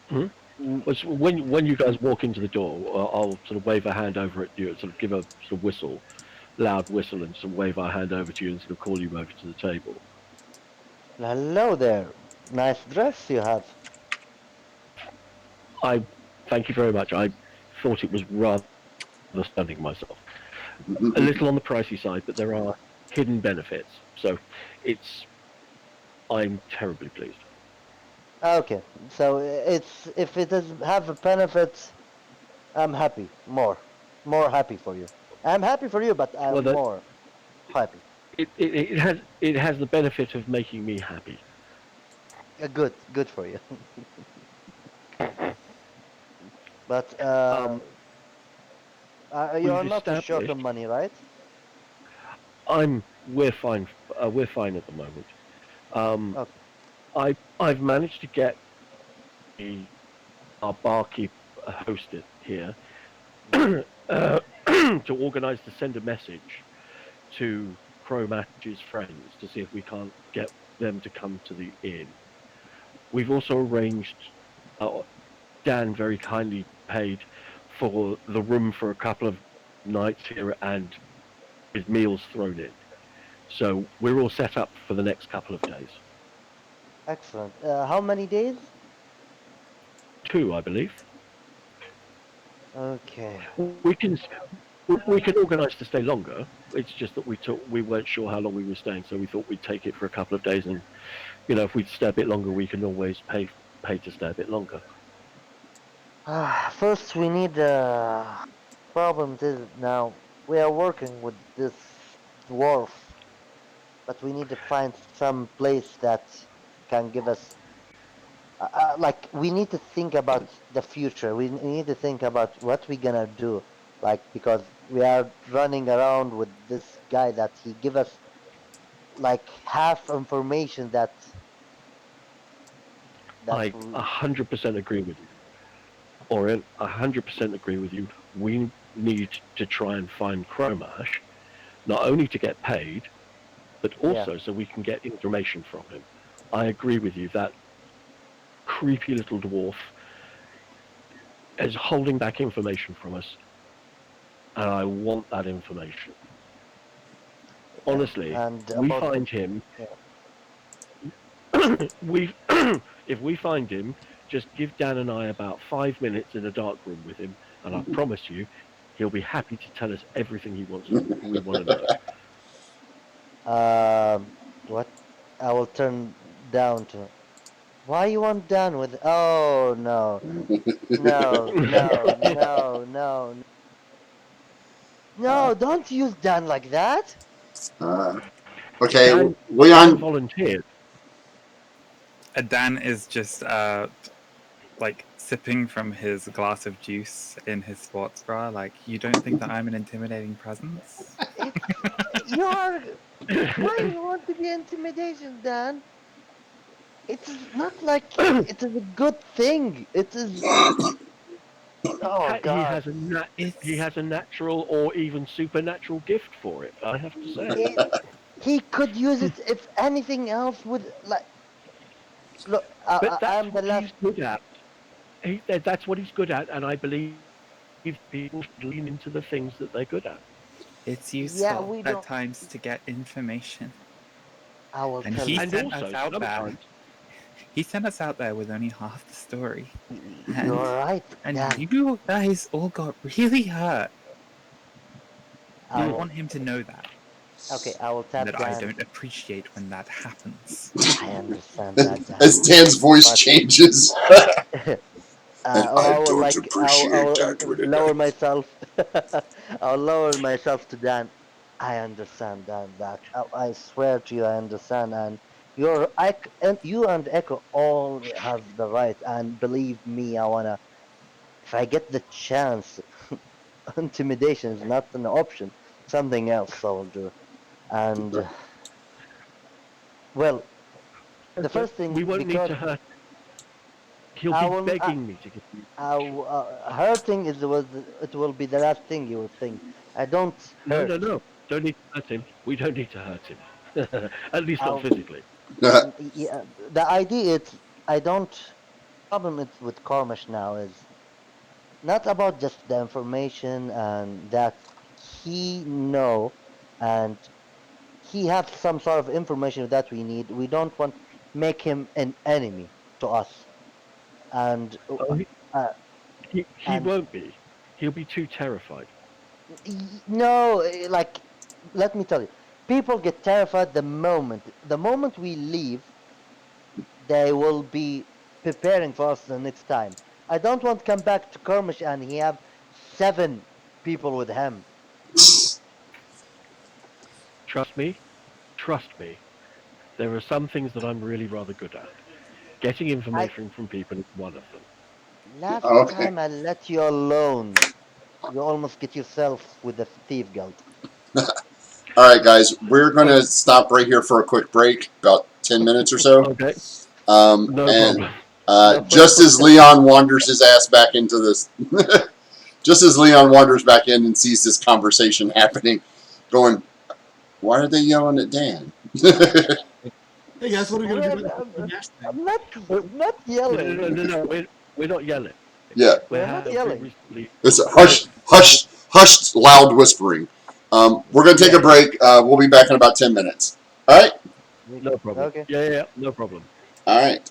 [SPEAKER 4] Hmm? When you guys walk into the door, I'll sort of wave a hand over at you and sort of give a sort of whistle, loud whistle, and sort of wave our hand over to you and sort of call you over to the table.
[SPEAKER 1] Hello there. Nice dress you have.
[SPEAKER 4] I thank you very much. I thought it was rather stunning myself. A little on the pricey side, but there are hidden benefits. So it's I'm terribly pleased.
[SPEAKER 1] Okay, so it's if it does have a benefit, I'm happy. More happy for you. I'm happy for you, but
[SPEAKER 4] Well,
[SPEAKER 1] I'm
[SPEAKER 4] that
[SPEAKER 1] more happy.
[SPEAKER 4] it has the benefit of making me happy.
[SPEAKER 1] Good for you. But
[SPEAKER 4] Um,
[SPEAKER 1] you are
[SPEAKER 4] we've
[SPEAKER 1] not too short on
[SPEAKER 4] established
[SPEAKER 1] money, right?
[SPEAKER 4] we're fine. We're fine at the moment. Um,
[SPEAKER 1] Okay.
[SPEAKER 4] I've managed to get the, our barkeep hosted here
[SPEAKER 1] Mhm.
[SPEAKER 4] to organise to send a message to Cromatch's friends to see if we can't get them to come to the inn. We've also arranged. Uh, Dan very kindly paid for the room for a couple of nights here and with meals thrown in. So we're all set up for the next couple of days.
[SPEAKER 1] Excellent. How many days?
[SPEAKER 4] Two, I believe.
[SPEAKER 1] Okay.
[SPEAKER 4] We can organise to stay longer. It's just that we weren't sure how long we were staying, so we thought we'd take it for a couple of days, and if we stay a bit longer, we can always pay to stay a bit longer.
[SPEAKER 1] First, we need problem is now we are working with this dwarf, but we need to find some place that can give us like we need to think about the future. We need to think about what we're gonna do, like because we are running around with this guy that he give us like half information that
[SPEAKER 4] I 100% agree with you, Orion. 100% agree with you. We need to try and find Chromash, not only to get paid, but
[SPEAKER 1] yeah.
[SPEAKER 4] also so we can get information from him. I agree with you that creepy little dwarf is holding back information from us, and I want that information.
[SPEAKER 1] Yeah,
[SPEAKER 4] Honestly,
[SPEAKER 1] and
[SPEAKER 4] we
[SPEAKER 1] about
[SPEAKER 4] find him.
[SPEAKER 1] yeah.
[SPEAKER 4] we if we find him, just give Dan and I about 5 minutes in a dark room with him, and I promise you, he'll be happy to tell us everything we want to know.
[SPEAKER 1] What I will turn down to. Why you want down with? Oh no, no, no, no, no,
[SPEAKER 2] uh,
[SPEAKER 1] no! Don't use Dan like that.
[SPEAKER 2] uh, okay,
[SPEAKER 4] Dan
[SPEAKER 2] Leon.
[SPEAKER 4] volunteered.
[SPEAKER 5] Dan is just like sipping from his glass of juice in his sports bra. Like, you don't think that I'm an intimidating presence?
[SPEAKER 1] It's you are. Why you want to be intimidation, Dan? It is not like it is a good thing. It is. Oh
[SPEAKER 4] he
[SPEAKER 1] God!
[SPEAKER 4] has a he
[SPEAKER 5] It's
[SPEAKER 4] has a natural or even supernatural gift for it. I have to say.
[SPEAKER 1] It, he could use it if anything else would like. Look,
[SPEAKER 4] But that's
[SPEAKER 1] I'm the
[SPEAKER 4] what
[SPEAKER 1] last.
[SPEAKER 4] he's good at. That's what he's good at, and I believe people should lean into the things that they're good at.
[SPEAKER 5] it's
[SPEAKER 1] Yeah,
[SPEAKER 5] useful
[SPEAKER 1] we
[SPEAKER 5] at
[SPEAKER 1] don't.
[SPEAKER 5] times to get information.
[SPEAKER 1] I will
[SPEAKER 5] And
[SPEAKER 1] tell
[SPEAKER 5] he
[SPEAKER 1] you
[SPEAKER 4] And
[SPEAKER 5] sent
[SPEAKER 1] something.
[SPEAKER 5] us
[SPEAKER 4] also,
[SPEAKER 5] out there.
[SPEAKER 4] sometimes
[SPEAKER 5] He sent us out there with only half the story. And
[SPEAKER 1] You're right, Dan.
[SPEAKER 5] you guys all got really hurt.
[SPEAKER 1] I
[SPEAKER 5] And I
[SPEAKER 4] mm,
[SPEAKER 1] will.
[SPEAKER 5] want him to know that.
[SPEAKER 1] Okay, I will tap
[SPEAKER 5] That I
[SPEAKER 1] Dan.
[SPEAKER 5] don't appreciate when that happens.
[SPEAKER 1] I understand that, Dan.
[SPEAKER 2] As Dan's voice
[SPEAKER 1] But
[SPEAKER 2] changes. And I
[SPEAKER 1] I will
[SPEAKER 2] don't
[SPEAKER 1] like. I
[SPEAKER 2] appreciate
[SPEAKER 1] will
[SPEAKER 2] that when it
[SPEAKER 1] lower
[SPEAKER 2] happens.
[SPEAKER 1] myself. I'll lower myself to Dan. I understand, Dan. That I swear to you, I understand, and and you and Echo all have the right, and believe me, I wanna. If I get the chance, intimidation is not an option. Something else I will do. And well, the
[SPEAKER 4] But
[SPEAKER 1] first thing
[SPEAKER 4] we won't need
[SPEAKER 1] because
[SPEAKER 4] to hurt. He'll
[SPEAKER 1] I
[SPEAKER 4] be
[SPEAKER 1] will.
[SPEAKER 4] begging me to give you
[SPEAKER 1] Hurting is was it will be the last thing you will think. I don't
[SPEAKER 4] No, no,
[SPEAKER 1] hurt.
[SPEAKER 4] no. Don't need to hurt him. We don't need to hurt him. At least not
[SPEAKER 1] I'll,
[SPEAKER 4] physically.
[SPEAKER 1] yeah, the idea is I don't. Problem is with Cormash now is not about just the information and that he know and he have some sort of information that we need. We don't want make him an enemy to us. And
[SPEAKER 4] Oh,
[SPEAKER 1] uh,
[SPEAKER 4] he
[SPEAKER 1] and
[SPEAKER 4] won't be. He'll be too terrified.
[SPEAKER 1] no, like let me tell you, people get terrified the moment we leave. They will be preparing for us the next time. I don't want to come back to Kermish and he have 7 people with him.
[SPEAKER 4] Trust me. Trust me. There are some things that I'm really rather good at. Getting
[SPEAKER 1] I
[SPEAKER 4] information from people is one of them.
[SPEAKER 1] last
[SPEAKER 2] Okay.
[SPEAKER 1] time I let you alone, you almost get yourself with the thief guild.
[SPEAKER 2] All right, guys, we're going
[SPEAKER 4] Oh,
[SPEAKER 2] to stop right here for a quick break, about 10 minutes or so.
[SPEAKER 4] okay. No
[SPEAKER 2] And
[SPEAKER 4] problem.
[SPEAKER 1] No
[SPEAKER 2] just as
[SPEAKER 1] problem.
[SPEAKER 2] Leon wanders his ass back into this, just as Leon wanders back in and sees this conversation happening, going, why are they yelling at Dan?
[SPEAKER 3] Hey guys, what are we gonna do
[SPEAKER 1] Well,
[SPEAKER 3] about the Nash thing?
[SPEAKER 1] I'm not
[SPEAKER 4] Wait,
[SPEAKER 1] not
[SPEAKER 4] no, no, no,
[SPEAKER 1] yelling.
[SPEAKER 4] no, no. We're not yelling.
[SPEAKER 2] Yeah,
[SPEAKER 4] We're
[SPEAKER 1] We're not
[SPEAKER 4] helping
[SPEAKER 1] yelling.
[SPEAKER 4] recently.
[SPEAKER 2] it's a
[SPEAKER 4] We're,
[SPEAKER 2] hush, hush, hushed, loud whispering. We're going to take a
[SPEAKER 1] Yeah.
[SPEAKER 2] break. We'll be back in about 10 minutes. All right?
[SPEAKER 4] no problem.
[SPEAKER 1] Okay.
[SPEAKER 4] Yeah, yeah, yeah, no problem.
[SPEAKER 2] All right.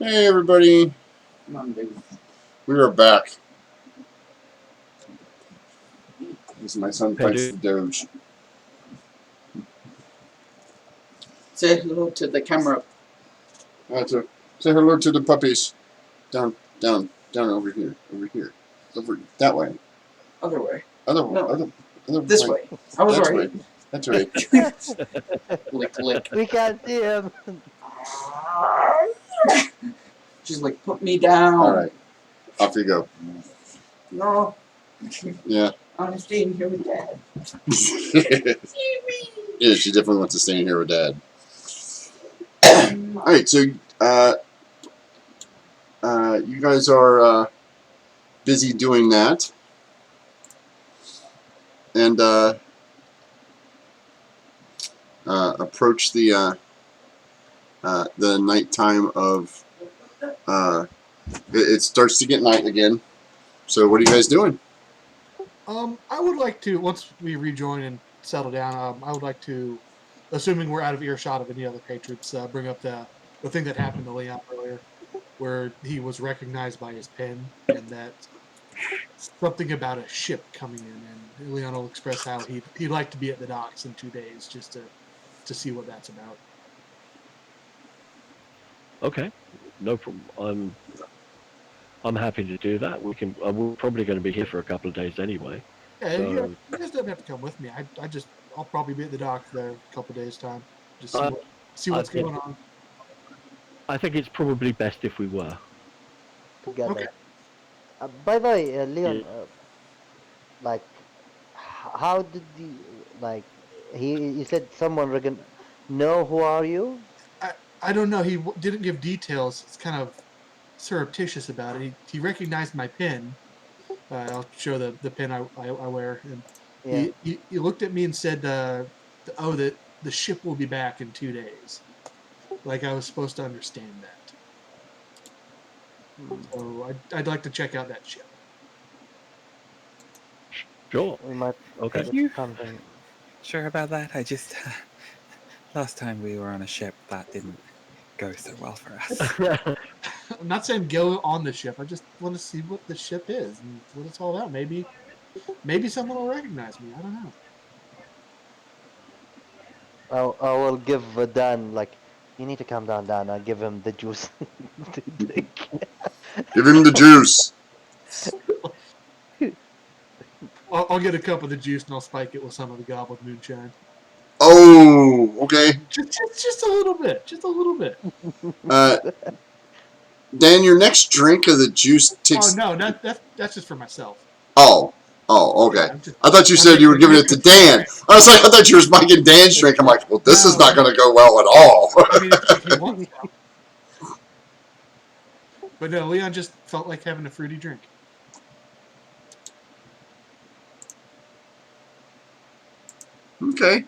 [SPEAKER 2] Hey, everybody.
[SPEAKER 6] Come on, baby.
[SPEAKER 2] We are back. As my son
[SPEAKER 4] Hey,
[SPEAKER 2] fights the
[SPEAKER 4] dude.
[SPEAKER 2] Doge.
[SPEAKER 6] Say hello to the camera.
[SPEAKER 2] So say hello to the puppies. Down, down, down over here. Over here. Over that way.
[SPEAKER 6] Other way.
[SPEAKER 2] Other
[SPEAKER 6] No.
[SPEAKER 2] other
[SPEAKER 6] This way. I was
[SPEAKER 2] That's
[SPEAKER 6] right.
[SPEAKER 2] right. That's right.
[SPEAKER 6] Lick, lick.
[SPEAKER 1] We can't see him.
[SPEAKER 6] She's like, put me down.
[SPEAKER 2] All right. Off you go.
[SPEAKER 6] No.
[SPEAKER 2] Yeah.
[SPEAKER 6] I'm staying here with Dad.
[SPEAKER 2] Yeah, she definitely wants to stay in here with Dad. All right, so you guys are busy doing that, and approach the nighttime of it starts to get night again. So what are you guys doing?
[SPEAKER 3] I would like to, once we rejoin and settle down, I would like to, assuming we're out of earshot of any other patriots, bring up the thing that happened to Leon earlier, where he was recognized by his pen, and that something about a ship coming in, and Leon will express how he'd like to be at the docks in 2 days just to see what that's about.
[SPEAKER 4] Okay, no problem. I'm happy to do that. We can. We're probably going to be here for a couple of days anyway.
[SPEAKER 3] Yeah,
[SPEAKER 4] So
[SPEAKER 3] you guys don't have to come with me. I'll probably be at the docks there in a couple of days' time. Just
[SPEAKER 4] I,
[SPEAKER 3] see
[SPEAKER 4] I
[SPEAKER 3] what's
[SPEAKER 4] think
[SPEAKER 3] going on.
[SPEAKER 4] I think it's probably best if we were.
[SPEAKER 3] Okay.
[SPEAKER 1] Together. By the way,
[SPEAKER 4] Yeah.
[SPEAKER 1] Leon, like, how did you like? He said someone know who are you?
[SPEAKER 3] I don't know. He didn't give details. It's kind of surreptitious about it. He recognized my pin. I'll show the pin I wear, and
[SPEAKER 1] Yeah.
[SPEAKER 3] he looked at me and said, "Oh, the ship will be back in 2 days." Like I was supposed to understand that.
[SPEAKER 1] Hmm.
[SPEAKER 3] So I'd like to check out that ship.
[SPEAKER 4] Sure.
[SPEAKER 1] We might
[SPEAKER 5] Are
[SPEAKER 4] Okay.
[SPEAKER 1] get
[SPEAKER 5] you
[SPEAKER 1] something.
[SPEAKER 5] sure about that? I just last time we were on a ship that didn't go so well for us.
[SPEAKER 3] I'm not saying go on the ship. I just want to see what the ship is and what it's all about. Maybe someone will recognize me. I don't know.
[SPEAKER 1] I will give Dan like. You need to calm down, Dan. I'll give him the juice to drink.
[SPEAKER 2] Give him the juice.
[SPEAKER 3] I'll get a cup of the juice and I'll spike it with some of the goblet moonshine.
[SPEAKER 2] Oh, okay.
[SPEAKER 3] Just a little bit. Just a little bit.
[SPEAKER 2] Uh, Dan, your next drink of the juice
[SPEAKER 3] Oh
[SPEAKER 2] takes.
[SPEAKER 3] no, that's just for myself.
[SPEAKER 2] Oh, okay.
[SPEAKER 3] Yeah,
[SPEAKER 2] I thought you
[SPEAKER 3] I'm
[SPEAKER 2] said you were giving it
[SPEAKER 3] making
[SPEAKER 2] to
[SPEAKER 3] a free
[SPEAKER 2] Dan.
[SPEAKER 3] drink.
[SPEAKER 2] I was like, I thought you were spiking Dan's drink. I'm like, well, this is
[SPEAKER 3] No,
[SPEAKER 2] not going to go well at all.
[SPEAKER 3] I mean if he wants some. But no, Leon just felt like having a fruity drink.
[SPEAKER 2] Okay.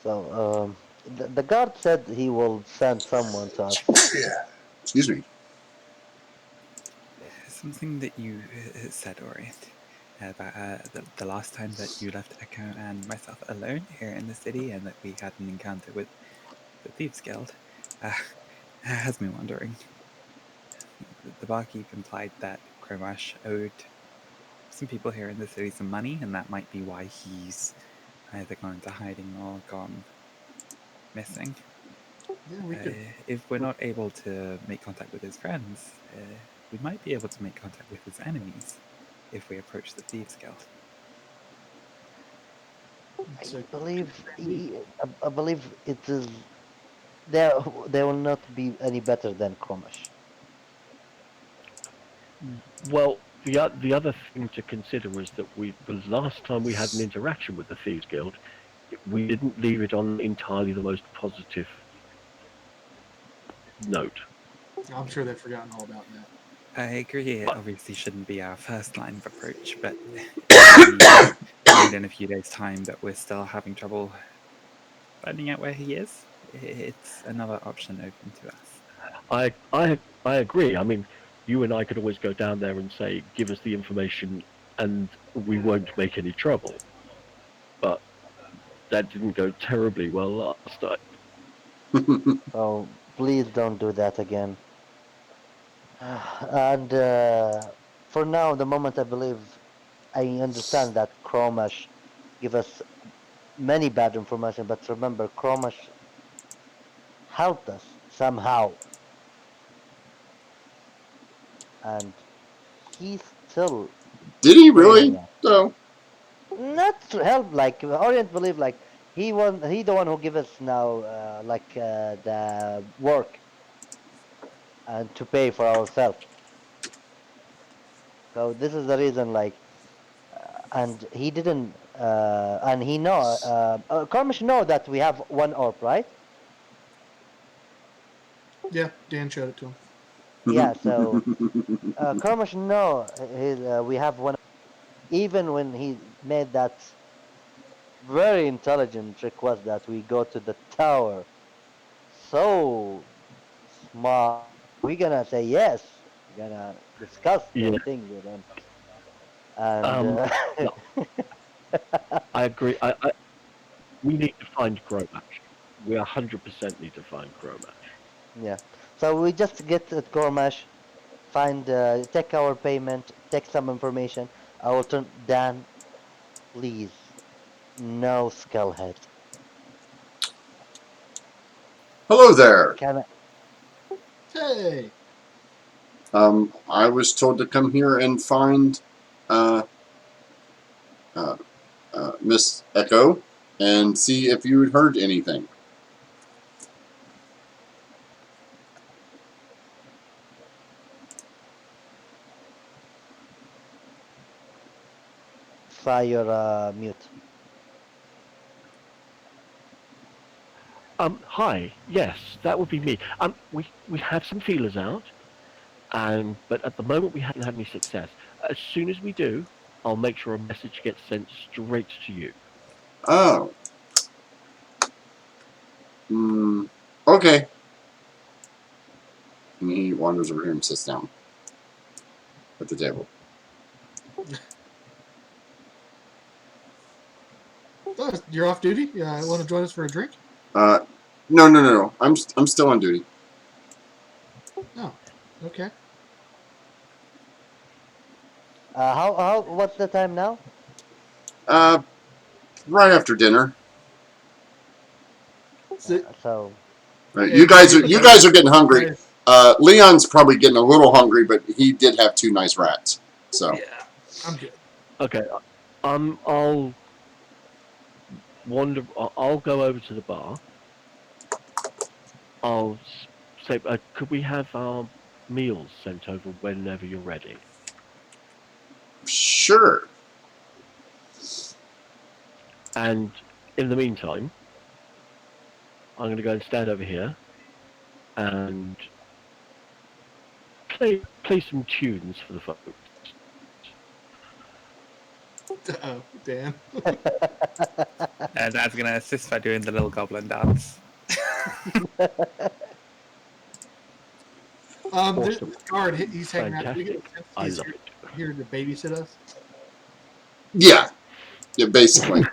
[SPEAKER 1] So, the guard said he will send someone to us.
[SPEAKER 2] Excuse me.
[SPEAKER 5] Something that you said, Orient, about the last time that you left Echo and myself alone here in the city, and that we had an encounter with the Thieves Guild, has me wondering. The barkeep implied that Cromash owed some people here in the city some money, and that might be why he's either gone into hiding or gone missing.
[SPEAKER 3] Yeah, we could.
[SPEAKER 5] If we're not able to make contact with his friends, we might be able to make contact with his enemies if we approach the Thieves Guild.
[SPEAKER 1] I
[SPEAKER 3] So,
[SPEAKER 1] believe I believe it is there. They will not be any better than Kromash.
[SPEAKER 4] Well, the other thing to consider was that the last time we had an interaction with the Thieves Guild, we didn't leave it on entirely the most positive note.
[SPEAKER 3] I'm sure they've forgotten all about that.
[SPEAKER 5] I agree it
[SPEAKER 4] But
[SPEAKER 5] obviously shouldn't be our first line of approach, but if we find in a few days' time that we're still having trouble finding out where he is, it's another option open to us.
[SPEAKER 4] I agree. I mean, you and I could always go down there and say, "Give us the information, and we won't make any trouble." But that didn't go terribly well last time.
[SPEAKER 1] Oh, please don't do that again. And for now, the moment I believe I understand that Chromash give us many bad information, but remember, Chromash helped us somehow, and he's still
[SPEAKER 2] Did he
[SPEAKER 1] failing
[SPEAKER 2] really?
[SPEAKER 1] us.
[SPEAKER 2] So,
[SPEAKER 1] Not to help, like Orient believe, like he the one who give us now, the work and to pay for ourselves. So this is the reason, like, and he didn't, and he know, Karmish know that we have one orb, right?
[SPEAKER 3] Yeah, Dan showed it to him.
[SPEAKER 1] Yeah, so Karmash know we have one. Even when he made that very intelligent request that we go to the tower, so smart, we're gonna say yes. We're gonna discuss
[SPEAKER 4] Yeah.
[SPEAKER 1] the thing with him, and
[SPEAKER 4] Um. No, I agree. We need to find Gromash. We 100% need to find Gromash.
[SPEAKER 1] yeah. So we just get at Gormash, find, take our payment, take some information. I will turn Dan, please, no skullhead.
[SPEAKER 2] hello there.
[SPEAKER 1] Can I,
[SPEAKER 3] Hey,
[SPEAKER 2] I was told to come here and find uh, uh, Miss Echo and see if you had heard anything.
[SPEAKER 1] try your mute?
[SPEAKER 4] Hi. Yes, that would be me. We have some feelers out, but at the moment we haven't had any success. As soon as we do, I'll make sure a message gets sent straight to you.
[SPEAKER 2] Oh, mm, okay. And he wanders over here and sits down at the table.
[SPEAKER 3] oh, you're off duty. Yeah, want to join us for a drink?
[SPEAKER 2] Uh, no. I'm still on duty.
[SPEAKER 3] Oh, okay.
[SPEAKER 1] What's the time now?
[SPEAKER 2] Uh, right after dinner.
[SPEAKER 3] So,
[SPEAKER 1] So,
[SPEAKER 2] Right.
[SPEAKER 3] hey,
[SPEAKER 2] You guys are getting hungry. Leon's probably getting a little hungry, but he did have 2 nice rats. So,
[SPEAKER 3] yeah, I'm good.
[SPEAKER 4] Okay. I'll wander. I'll go over to the bar. I'll say, could we have our meals sent over whenever you're ready?
[SPEAKER 2] sure.
[SPEAKER 4] And in the meantime, I'm going to go and stand over here and play some tunes for the folks.
[SPEAKER 3] Oh, Dan.
[SPEAKER 5] And Dad's gonna assist by doing the little goblin dance.
[SPEAKER 3] This
[SPEAKER 4] Awesome.
[SPEAKER 3] guard, he's hanging around. We get
[SPEAKER 4] Fantastic.
[SPEAKER 3] a sense
[SPEAKER 4] I
[SPEAKER 3] he's
[SPEAKER 4] love it.
[SPEAKER 3] here to babysit us.
[SPEAKER 2] Yeah. Yeah, basically.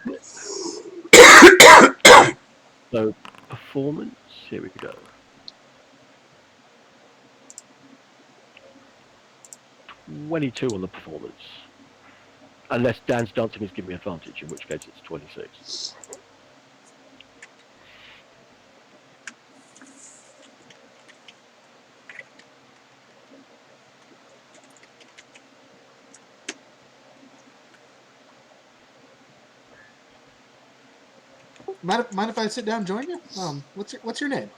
[SPEAKER 4] So, performance, here we go. 22 on the performance. Unless Dan's dancing is giving me advantage, in which case it's 26.
[SPEAKER 3] Mind if I sit down and join you? What's your name?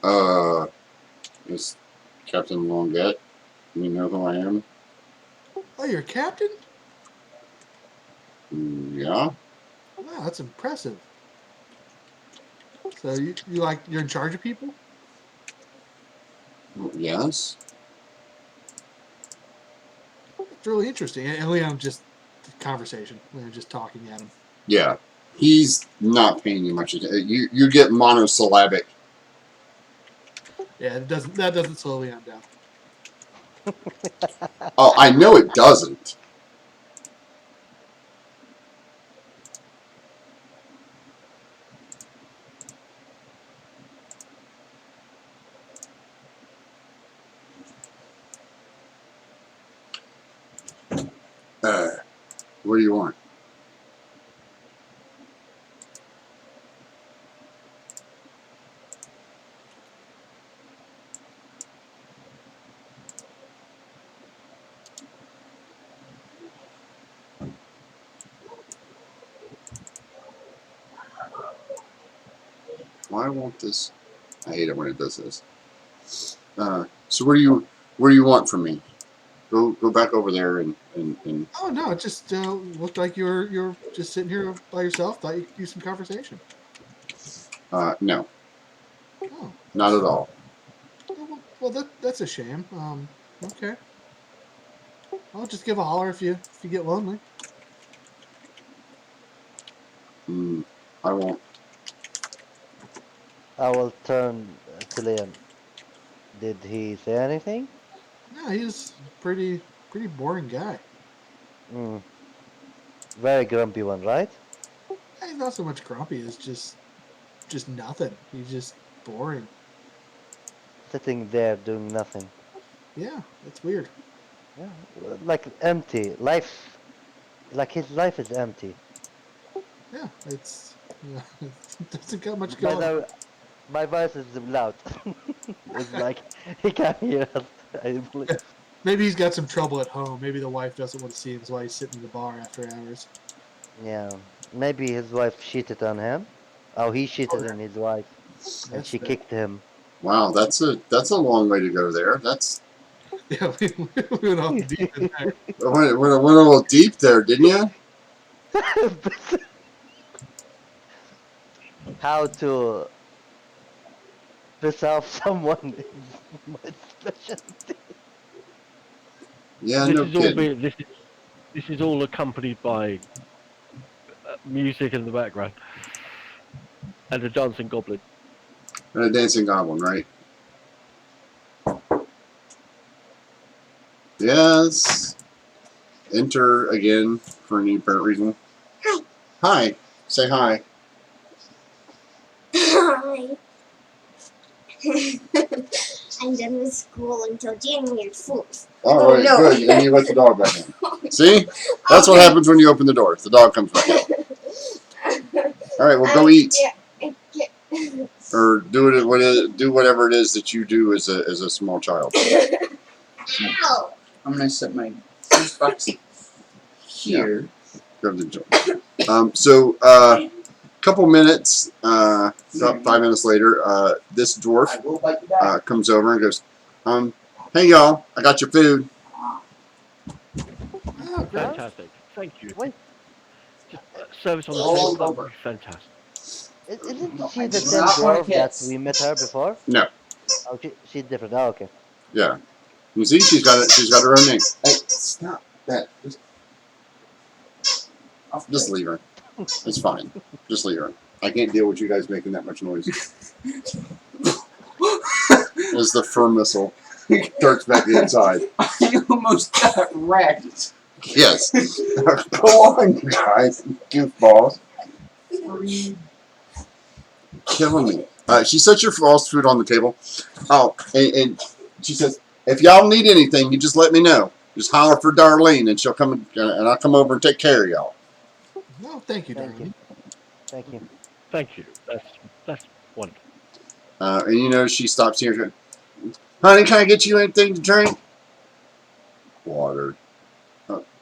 [SPEAKER 2] uh, is Captain Longet. You know who I am?
[SPEAKER 3] Oh, you're a captain?
[SPEAKER 2] Yeah.
[SPEAKER 3] Wow, that's impressive. So you're in charge of people?
[SPEAKER 2] Yes.
[SPEAKER 3] It's really interesting. And Leon just conversation. Leon just talking at him.
[SPEAKER 2] Yeah. He's not paying you much attention. You get monosyllabic
[SPEAKER 3] Yeah, that doesn't slow Leon down.
[SPEAKER 2] Oh, I know it doesn't. What do you want? Why won't this? I hate it when it does this. So what do you want from me? Go back over there and
[SPEAKER 3] Oh no, it just looked like you're just sitting here by yourself. Thought you could use some conversation.
[SPEAKER 2] no,
[SPEAKER 3] Oh,
[SPEAKER 2] not at all.
[SPEAKER 3] well that's a shame. Okay, I'll just give a holler if you get lonely.
[SPEAKER 2] I won't.
[SPEAKER 1] I will turn to Leon. Did he say anything?
[SPEAKER 3] No, he's pretty boring guy.
[SPEAKER 1] Mm, very grumpy one, right?
[SPEAKER 3] He's not so much grumpy as just nothing. He's just boring.
[SPEAKER 1] Sitting there doing nothing.
[SPEAKER 3] Yeah, it's weird.
[SPEAKER 1] Yeah, like empty. Life, like his life is empty.
[SPEAKER 3] Yeah, it's it doesn't got much
[SPEAKER 1] By
[SPEAKER 3] going on.
[SPEAKER 1] the way, my voice is loud. It's like he can't hear us. I believe.
[SPEAKER 3] Maybe he's got some trouble at home. Maybe the wife doesn't want to see him, that's why he's sitting in the bar after hours.
[SPEAKER 1] Yeah, maybe his wife cheated on him. Oh, he cheated on his wife, and
[SPEAKER 3] That's
[SPEAKER 1] she
[SPEAKER 3] the
[SPEAKER 1] kicked him.
[SPEAKER 2] Wow, that's a long way to go there. That's
[SPEAKER 3] yeah. We went off deep in there.
[SPEAKER 2] went a little deep there, didn't you?
[SPEAKER 1] How to piss off someone is my specialty.
[SPEAKER 2] Yeah, no kidding.
[SPEAKER 4] This is all accompanied by music in the background and a dancing goblin.
[SPEAKER 2] And a dancing goblin, right? Yes. Enter again for any apparent reason.
[SPEAKER 7] Hi.
[SPEAKER 2] Hi. Say hi.
[SPEAKER 7] Hi. I'm done with school until January 4th.
[SPEAKER 2] All
[SPEAKER 7] Oh,
[SPEAKER 2] right,
[SPEAKER 7] no.
[SPEAKER 2] good. And you let the dog back in. See? That's what happens when you open the door. The dog comes back in. All right, well, go eat. Or do whatever it is that you do as a small child.
[SPEAKER 6] Ow! I'm gonna set my juice box here.
[SPEAKER 2] Go to the joint. So, couple minutes, about 5 minutes later, this dwarf
[SPEAKER 6] I will bite you back.
[SPEAKER 2] comes over and goes, hey y'all, I got your food.
[SPEAKER 3] Oh, great.
[SPEAKER 4] Fantastic. Thank you.
[SPEAKER 1] Wait,
[SPEAKER 4] Just service on the
[SPEAKER 6] All
[SPEAKER 4] table. That would
[SPEAKER 6] over.
[SPEAKER 4] be fantastic.
[SPEAKER 1] isn't
[SPEAKER 6] No,
[SPEAKER 1] she
[SPEAKER 6] I
[SPEAKER 1] the
[SPEAKER 6] do
[SPEAKER 1] same
[SPEAKER 6] not want
[SPEAKER 1] dwarf that
[SPEAKER 6] kiss.
[SPEAKER 1] we met her before?
[SPEAKER 2] No,
[SPEAKER 1] Oh, she's different. Oh, okay.
[SPEAKER 2] yeah. You see, she's got her own name.
[SPEAKER 6] Hey, stop that.
[SPEAKER 2] Just leave her. It's fine. Just leave her. I can't deal with you guys making that much noise. As the fur missile darts back inside.
[SPEAKER 6] I almost got wrecked.
[SPEAKER 2] Yes. Go on, you guys. Goofballs. Killing me. She sets your fast food on the table. Oh, and she says, if y'all need anything, you just let me know. Just holler for Darlene, and she'll come, and I'll come over and take care of y'all.
[SPEAKER 3] No, thank you,
[SPEAKER 1] Thank
[SPEAKER 3] darling.
[SPEAKER 1] you. Thank you.
[SPEAKER 4] Thank you. That's wonderful.
[SPEAKER 2] And you know, she stops here. She goes, honey, can I get you anything to drink? Water.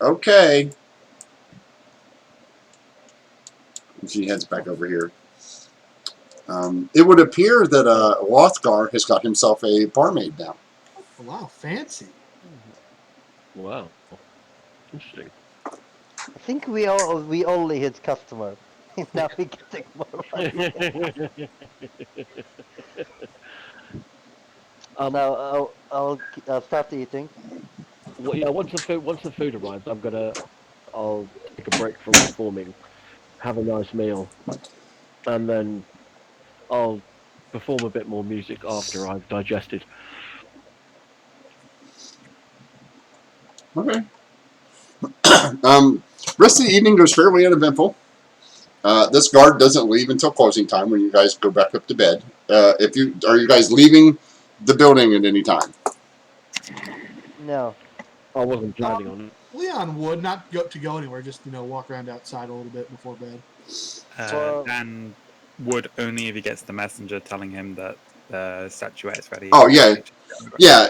[SPEAKER 2] Okay. And she heads back over here. It would appear that Lothgar has got himself a barmaid now.
[SPEAKER 3] Oh, wow, fancy.
[SPEAKER 4] Wow. Interesting.
[SPEAKER 1] I think we only hit customer. Now we can take more money. Now I'll start eating.
[SPEAKER 4] Well, yeah. Once the food arrives, I'll take a break from performing, have a nice meal, and then I'll perform a bit more music after I've digested.
[SPEAKER 2] Okay. Rest of the evening goes fairly uneventful. This guard doesn't leave until closing time when you guys go back up to bed. Are you guys leaving the building at any time?
[SPEAKER 1] No.
[SPEAKER 4] I wasn't planning on it.
[SPEAKER 3] Leon would not go anywhere, just walk around outside a little bit before bed.
[SPEAKER 5] Dan would only if he gets the messenger telling him that the statuette is ready.
[SPEAKER 2] Oh yeah, yeah.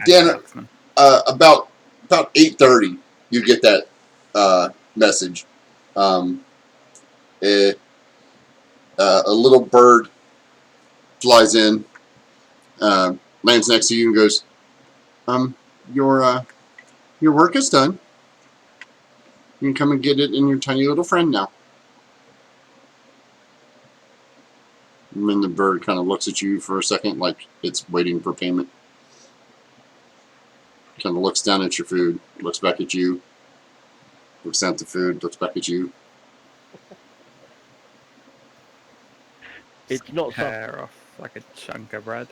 [SPEAKER 2] Dan,
[SPEAKER 5] Luxman.
[SPEAKER 2] about 8:30, you get that message. A little bird flies in, lands next to you, and goes, your work is done. You can come and get it in your tiny little friend now." And then the bird kind of looks at you for a second, like it's waiting for payment. Kind of looks down at your food, looks back at you, looks down at the food, looks back at you.
[SPEAKER 4] It's not something.
[SPEAKER 5] Hair off like a chunk of bread.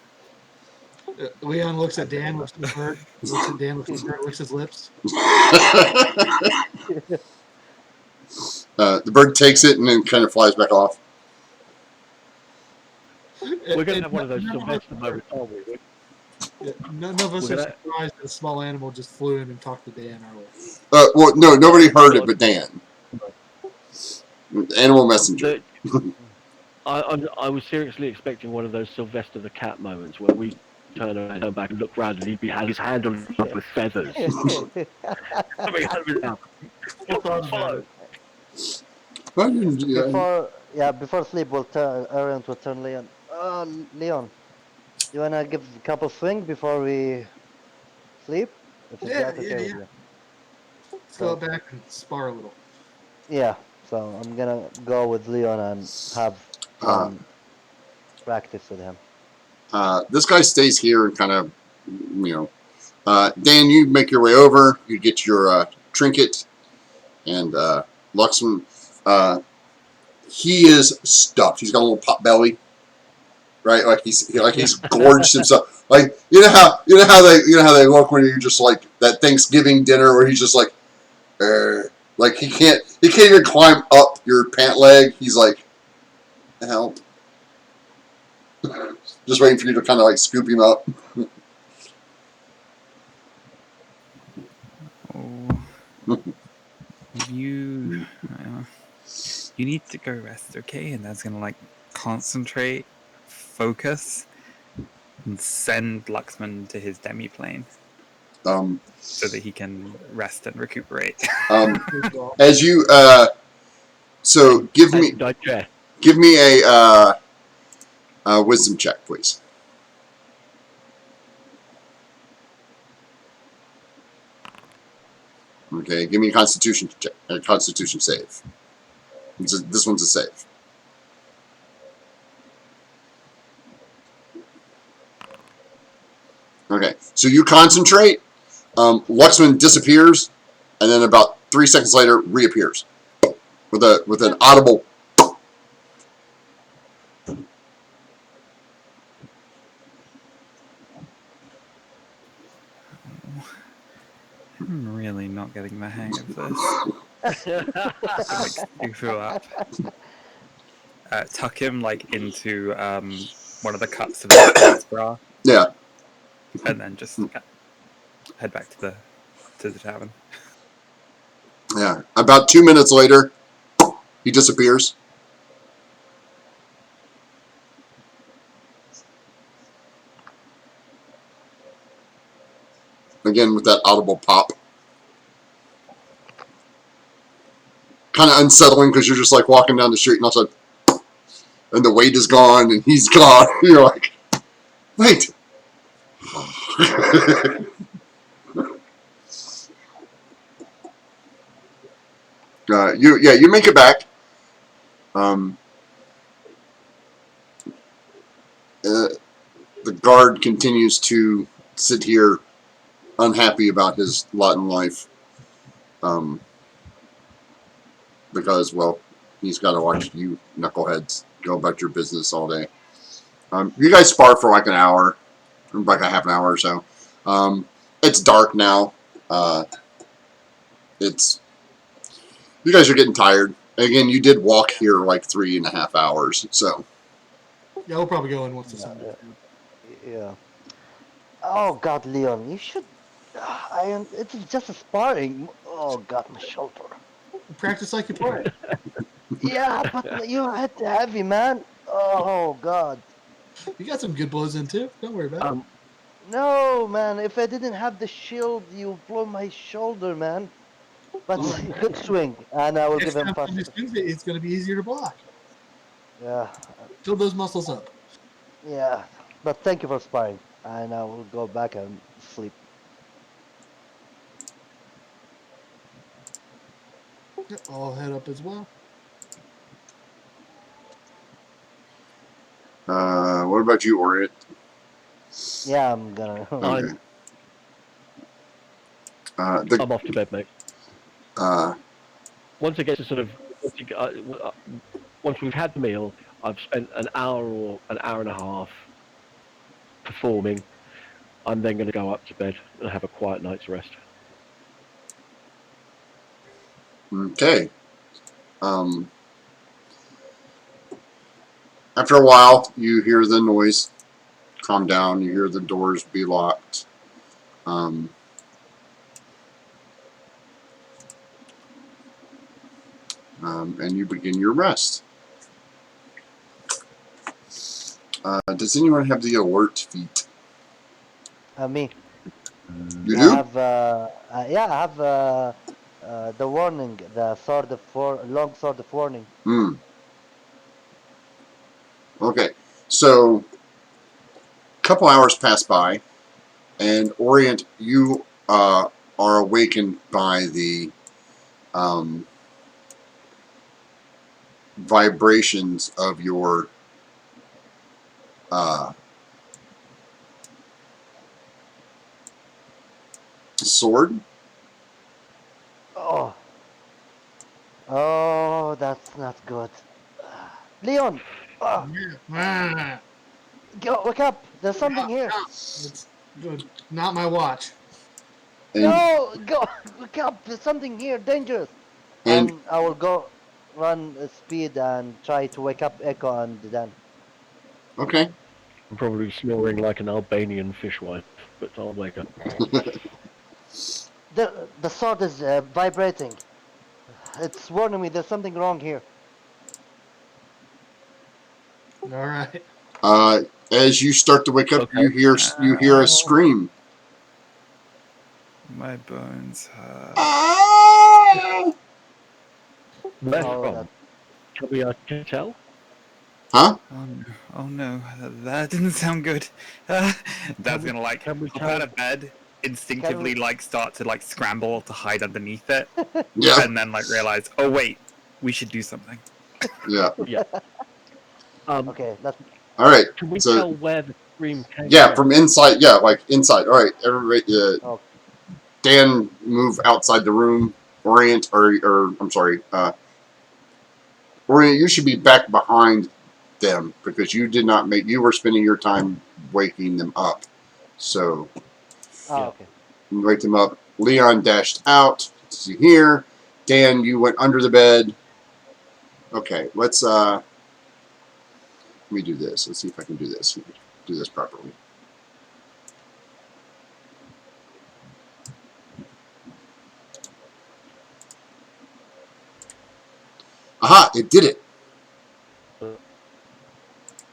[SPEAKER 3] Leon looks at Dan, looks at the bird, looks at Dan, looks at the bird, licks his lips.
[SPEAKER 2] The bird takes it and then kind of flies back off.
[SPEAKER 4] We're going to have one of those Sylvester moments, aren't we?
[SPEAKER 3] None of us
[SPEAKER 4] We're
[SPEAKER 3] are
[SPEAKER 4] gonna-
[SPEAKER 3] surprised that a small animal just flew in and talked to Dan, are we?
[SPEAKER 2] Well, no, nobody heard it but Dan. Animal messenger.
[SPEAKER 4] I was seriously expecting one of those Sylvester the Cat moments where we turn around, turn back and look round and he'd have his hand on his mouth with feathers. Follow.
[SPEAKER 1] Before sleep, Aaron will turn Leon. Leon, you wanna give a couple swing before we sleep? If it's
[SPEAKER 3] Yeah,
[SPEAKER 1] okay
[SPEAKER 3] yeah,
[SPEAKER 1] with
[SPEAKER 3] yeah.
[SPEAKER 1] you.
[SPEAKER 3] Let's go back and spar a little.
[SPEAKER 1] Yeah, so I'm gonna go with Leon and have some practice with him.
[SPEAKER 2] This guy stays here and kind of, Dan, you make your way over. You get your trinket, and Luxman, he is stuffed. He's got a little pot belly, right? Like he's gorged himself. Like you know how they look when you're just like that Thanksgiving dinner where he's just like he can't even climb up your pant leg. He's like, help. Just waiting for you to kind of like scoop him up.
[SPEAKER 5] You need to go rest, okay? And that's gonna concentrate, focus, and send Luxman to his demiplane so that he can rest and recuperate.
[SPEAKER 2] As you so give me a wisdom check, please. Okay, give me a constitution check, a constitution save. This one's a save. Okay, so you concentrate. Luxman disappears, and then about 3 seconds later reappears with an audible.
[SPEAKER 5] I'm really not getting the hang of this. You fill up. Tuck him into one of the cups of his bra.
[SPEAKER 2] Yeah.
[SPEAKER 5] And then just head back to the tavern.
[SPEAKER 2] Yeah. About 2 minutes later, he disappears. Again with that audible pop. Kind of unsettling because you're just like walking down the street and all of a sudden, and the weight is gone and he's gone. You're like, wait. You make it back. The guard continues to sit here unhappy about his lot in life. Because, well, he's got to watch you knuckleheads go about your business all day. You guys spar for like an hour, like a half an hour or so. It's dark now. It's you guys are getting tired. Again, you did walk here like 3.5 hours, so
[SPEAKER 3] Yeah, we'll probably go in once the
[SPEAKER 1] Yeah,
[SPEAKER 3] sun
[SPEAKER 1] yeah,
[SPEAKER 3] gets down.
[SPEAKER 1] yeah. Oh God, Leon, you should. It's just a sparring. Oh God, my shoulder.
[SPEAKER 3] Practice like you play.
[SPEAKER 1] Yeah, but you hit heavy, man. Oh God.
[SPEAKER 3] You got some good blows in too. Don't worry about it.
[SPEAKER 4] Um,
[SPEAKER 1] No, man. If I didn't have the shield, you blow my shoulder, man. But
[SPEAKER 3] Oh,
[SPEAKER 1] good swing, and I will
[SPEAKER 3] next
[SPEAKER 1] give him
[SPEAKER 3] time
[SPEAKER 1] plus.
[SPEAKER 3] somebody swings it, it's going to be easier to block.
[SPEAKER 1] Yeah,
[SPEAKER 3] Build those muscles up.
[SPEAKER 1] yeah. But thank you for sparring, and I will go back and sleep.
[SPEAKER 3] Yep, I'll head up as well.
[SPEAKER 2] what about you, Orient?
[SPEAKER 1] Yeah, I'm gonna.
[SPEAKER 2] Okay.
[SPEAKER 4] I'm
[SPEAKER 2] The
[SPEAKER 4] I'm off to bed, mate.
[SPEAKER 2] uh,
[SPEAKER 4] Once it gets to sort of once we've had the meal, I've spent an hour or an hour and a half performing. I'm then going to go up to bed and have a quiet night's rest.
[SPEAKER 2] okay. Um, After a while, you hear the noise calm down. You hear the doors be locked. Um, and you begin your rest. Does anyone have the alert feat?
[SPEAKER 1] Me.
[SPEAKER 2] You
[SPEAKER 1] I
[SPEAKER 2] do?
[SPEAKER 1] have. Yeah, I have. The warning, the sword of long sword of warning.
[SPEAKER 2] Hmm. Okay. So, a couple hours pass by, and Orient, you are awakened by the um, vibrations of your uh, sword.
[SPEAKER 1] Oh, oh, that's not good. Leon, oh,
[SPEAKER 3] Ah,
[SPEAKER 1] go wake up. There's something here.
[SPEAKER 3] it's good. Not my watch.
[SPEAKER 2] And
[SPEAKER 1] No, go wake up. There's something here, dangerous.
[SPEAKER 2] and
[SPEAKER 1] And I will go run speed and try to wake up Echo and Dan.
[SPEAKER 2] okay.
[SPEAKER 4] I'm probably snoring like an Albanian fishwife, but I'll wake up.
[SPEAKER 1] The sword is vibrating. It's warning me. There's something wrong here.
[SPEAKER 3] All right.
[SPEAKER 2] uh, as you start to wake up,
[SPEAKER 4] Okay.
[SPEAKER 2] you hear a
[SPEAKER 5] Ow.
[SPEAKER 2] scream.
[SPEAKER 5] My bones hurt.
[SPEAKER 2] Ah!
[SPEAKER 4] Where
[SPEAKER 1] Oh,
[SPEAKER 4] from?
[SPEAKER 1] that.
[SPEAKER 4] Can we can tell?
[SPEAKER 2] Huh?
[SPEAKER 5] Oh no, that didn't sound good. Uh,
[SPEAKER 4] Can
[SPEAKER 5] Dad's
[SPEAKER 4] we
[SPEAKER 5] gonna like
[SPEAKER 4] can we
[SPEAKER 5] hop out
[SPEAKER 4] tell?
[SPEAKER 5] of bed,
[SPEAKER 1] Can we?
[SPEAKER 5] instinctively like start to like scramble to hide underneath it,
[SPEAKER 2] Yeah,
[SPEAKER 5] and then like realize, oh wait, we should do something.
[SPEAKER 2] yeah.
[SPEAKER 4] Yeah.
[SPEAKER 1] Okay, let's.
[SPEAKER 2] All right.
[SPEAKER 4] Can we
[SPEAKER 2] So
[SPEAKER 4] tell where the scream came
[SPEAKER 2] yeah,
[SPEAKER 4] from?
[SPEAKER 2] from inside. Yeah, like inside. All right, everybody.
[SPEAKER 1] Oh,
[SPEAKER 2] Dan, move outside the room. Orient, or I'm sorry. Orient, you should be back behind them because you did not make. You were spending your time waking them up. So
[SPEAKER 1] oh,
[SPEAKER 4] Yeah.
[SPEAKER 1] okay.
[SPEAKER 2] you wake them up. Leon dashed out. See here. Dan, you went under the bed. Okay, let me do this. Let's see if I can do this. Do this properly. Aha! It did it.
[SPEAKER 4] Uh,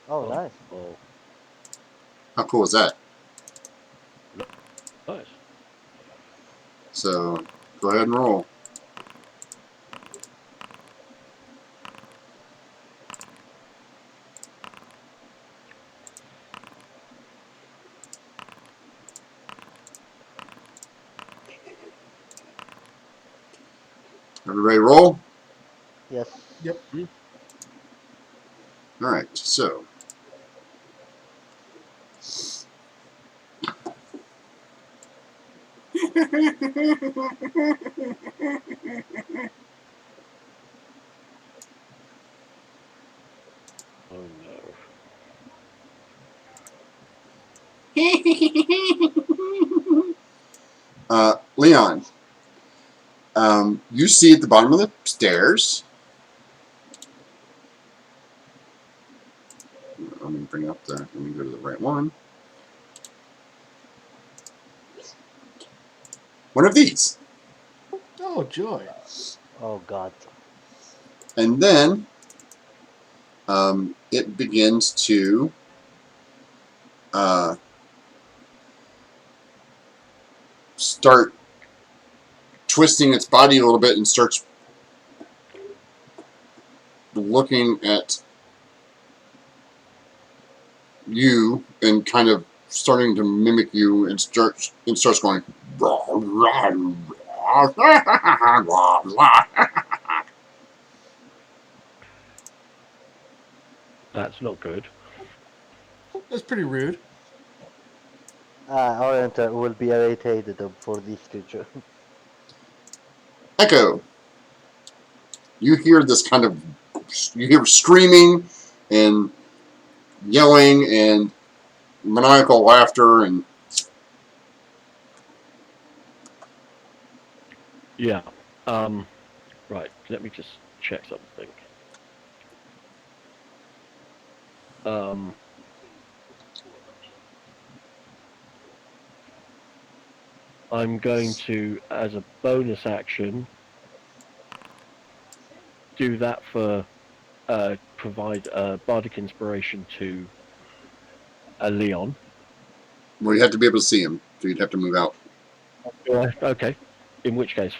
[SPEAKER 1] Oh,
[SPEAKER 4] oh,
[SPEAKER 1] nice.
[SPEAKER 4] oh,
[SPEAKER 2] How cool is that?
[SPEAKER 4] nice.
[SPEAKER 2] So go ahead and roll. Everybody roll.
[SPEAKER 1] Yes.
[SPEAKER 3] Yep.
[SPEAKER 4] Hmm?
[SPEAKER 2] All right. So
[SPEAKER 4] Oh no.
[SPEAKER 2] Leon, you see at the bottom of the stairs. Let me bring up the. Let me go to the right one. One of these,
[SPEAKER 3] Oh, joy.
[SPEAKER 1] Oh God.
[SPEAKER 2] and then it begins to start twisting its body a little bit and starts looking at you and kind of starting to mimic you and starts going.
[SPEAKER 4] That's not good.
[SPEAKER 3] That's pretty rude.
[SPEAKER 1] Oriental will be irritated for this creature.
[SPEAKER 2] Echo, you hear this kind of, you hear screaming and yelling and maniacal laughter and
[SPEAKER 4] Yeah. Right. Let me just check something. Um, I'm going to, as a bonus action, do that for provide bardic inspiration to a Leon.
[SPEAKER 2] well, you have to be able to see him, so you'd have to move out.
[SPEAKER 4] Okay. In which case,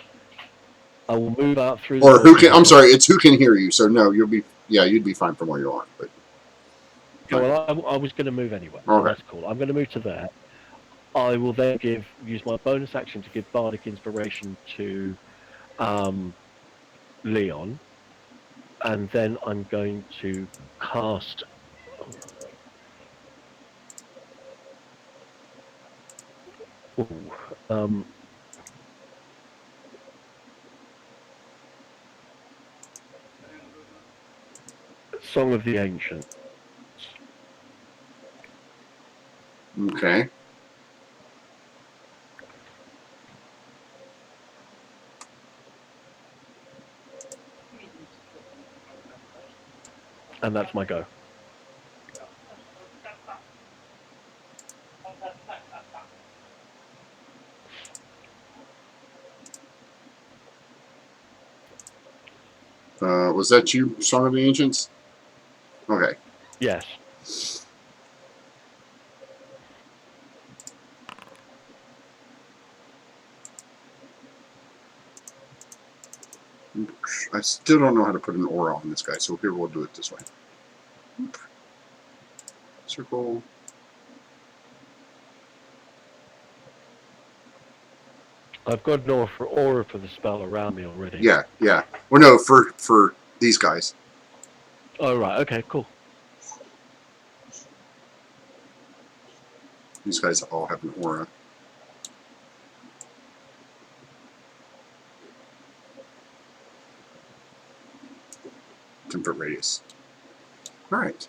[SPEAKER 4] I will move out through the
[SPEAKER 2] Or
[SPEAKER 4] door
[SPEAKER 2] who
[SPEAKER 4] to
[SPEAKER 2] can? I'm
[SPEAKER 4] here.
[SPEAKER 2] sorry, it's who can hear you. So no, you'll be you'd be fine from where you are. But
[SPEAKER 4] Yeah, well, I was going to move anyway, so
[SPEAKER 2] okay,
[SPEAKER 4] that's cool. I'm going to move to there. I will then use my bonus action to give bardic inspiration to um, Leon, and then I'm going to cast. Ooh, Song of the Ancient,
[SPEAKER 2] okay.
[SPEAKER 4] and that's my go.
[SPEAKER 2] Was that you, Song of the Ancients? Okay.
[SPEAKER 4] Yes.
[SPEAKER 2] I still don't know how to put an aura on this guy, so here we'll do it this way. Circle.
[SPEAKER 4] I've got an aura for the spell around me already.
[SPEAKER 2] Yeah, yeah. Well, no, for these guys.
[SPEAKER 4] Oh, right. Okay, cool.
[SPEAKER 2] These guys all have an aura. Temperate radius. All right.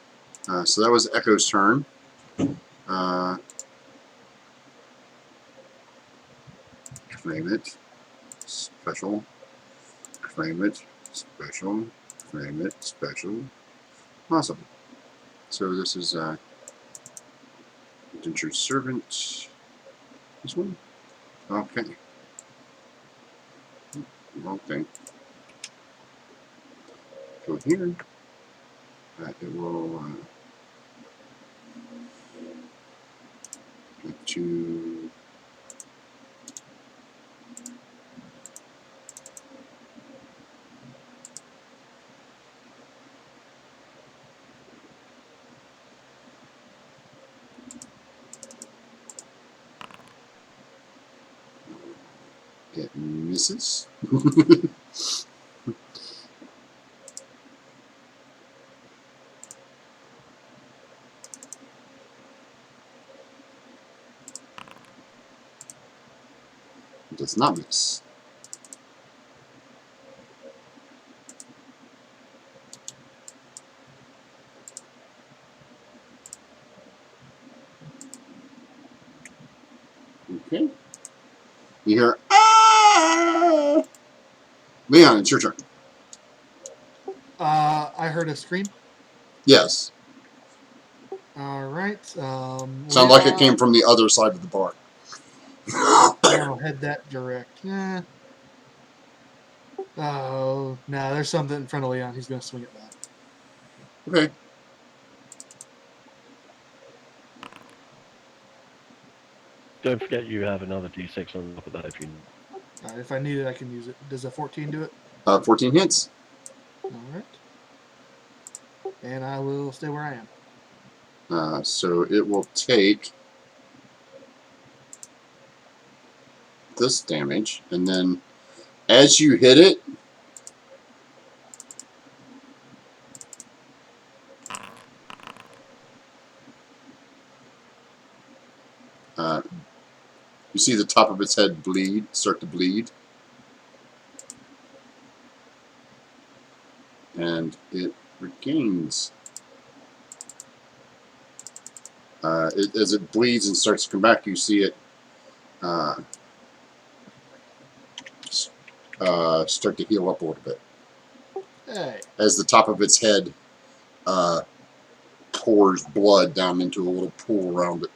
[SPEAKER 2] So that was Echo's turn. Claim it. Special. Claim it. Special. Claim it. Special. Awesome. So this is Indentured Servant. This one? Okay. Okay. Go here. It will get to it misses. It does not miss. Okay. You hear, ah! Leon, it's your turn.
[SPEAKER 3] I heard a scream.
[SPEAKER 2] Yes.
[SPEAKER 3] All right.
[SPEAKER 2] Sound like it came
[SPEAKER 3] Leon,
[SPEAKER 2] from the other side of the bar.
[SPEAKER 3] I'll head that direct. Oh, no, there's something in front of Leon. He's going to swing it back.
[SPEAKER 2] Okay.
[SPEAKER 4] Don't forget you have another d6 on top of that if you.
[SPEAKER 3] All right, if I need it, I can use it. Does a 14 do it?
[SPEAKER 2] 14 hits.
[SPEAKER 3] All right. And I will stay where I am.
[SPEAKER 2] So it will take this damage, and then as you hit it, you see the top of its head start to bleed, and it regains. As it bleeds and starts to come back, you see it start to heal up a little bit.
[SPEAKER 3] Hey.
[SPEAKER 2] As the top of its head pours blood down into a little pool around it.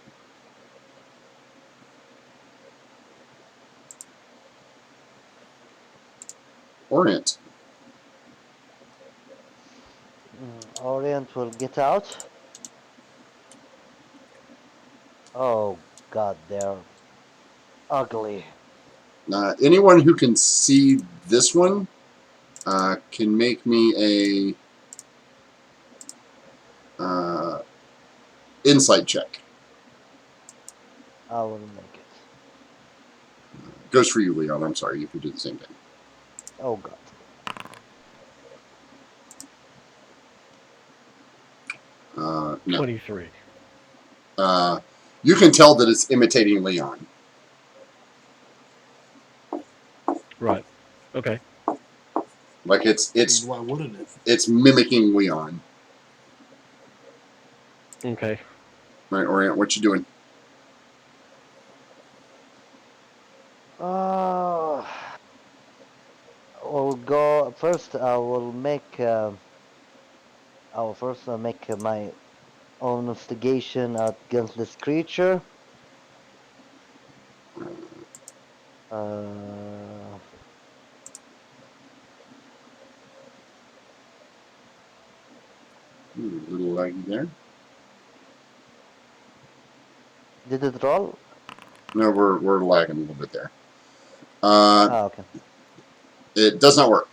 [SPEAKER 2] Orient.
[SPEAKER 1] Orient will get out. Oh God, they're ugly.
[SPEAKER 2] Anyone who can see this one can make me a insight check.
[SPEAKER 1] I will make it.
[SPEAKER 2] Goes for you, Leon. I'm sorry if you do the same thing.
[SPEAKER 1] Oh God.
[SPEAKER 2] No.
[SPEAKER 4] 23.
[SPEAKER 2] You can tell that it's imitating Leon.
[SPEAKER 4] Right. Okay.
[SPEAKER 2] Like it's
[SPEAKER 3] Why wouldn't it?
[SPEAKER 2] it's mimicking Leon.
[SPEAKER 4] Okay.
[SPEAKER 2] Right, Orient, what you doing?
[SPEAKER 1] Uh, I'll go first. I will make. I will first make my own investigation against this creature. Uh,
[SPEAKER 2] A little laggy there.
[SPEAKER 1] did it roll?
[SPEAKER 2] No, we're lagging a little bit there.
[SPEAKER 1] Okay.
[SPEAKER 2] It does not work.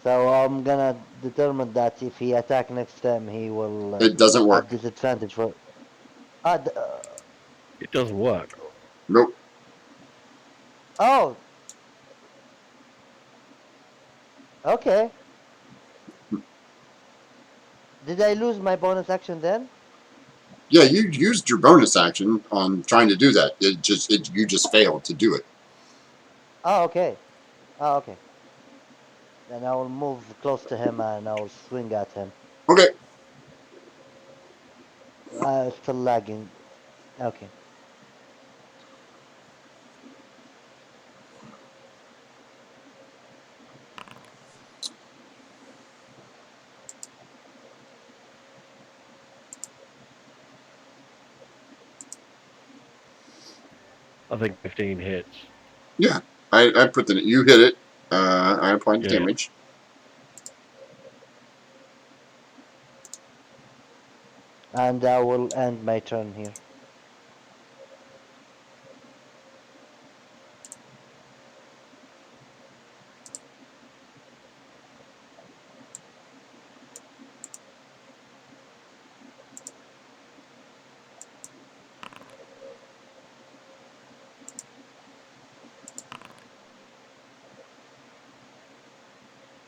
[SPEAKER 1] So I'm gonna determine that if he attack next time, he will
[SPEAKER 2] It doesn't
[SPEAKER 1] have
[SPEAKER 2] work.
[SPEAKER 1] disadvantage for. Ah,
[SPEAKER 4] It doesn't work.
[SPEAKER 2] Nope.
[SPEAKER 1] oh. Okay. Did I lose my bonus action then?
[SPEAKER 2] Yeah, you used your bonus action on trying to do that. You just failed to do it.
[SPEAKER 1] Oh, okay. Oh, okay. Then I will move close to him and I will swing at him.
[SPEAKER 2] Okay.
[SPEAKER 1] Still lagging. Okay.
[SPEAKER 4] I think 15 hits.
[SPEAKER 2] Yeah, I put the you hit it. I applied the
[SPEAKER 4] Yeah.
[SPEAKER 2] damage.
[SPEAKER 1] And I will end my turn here.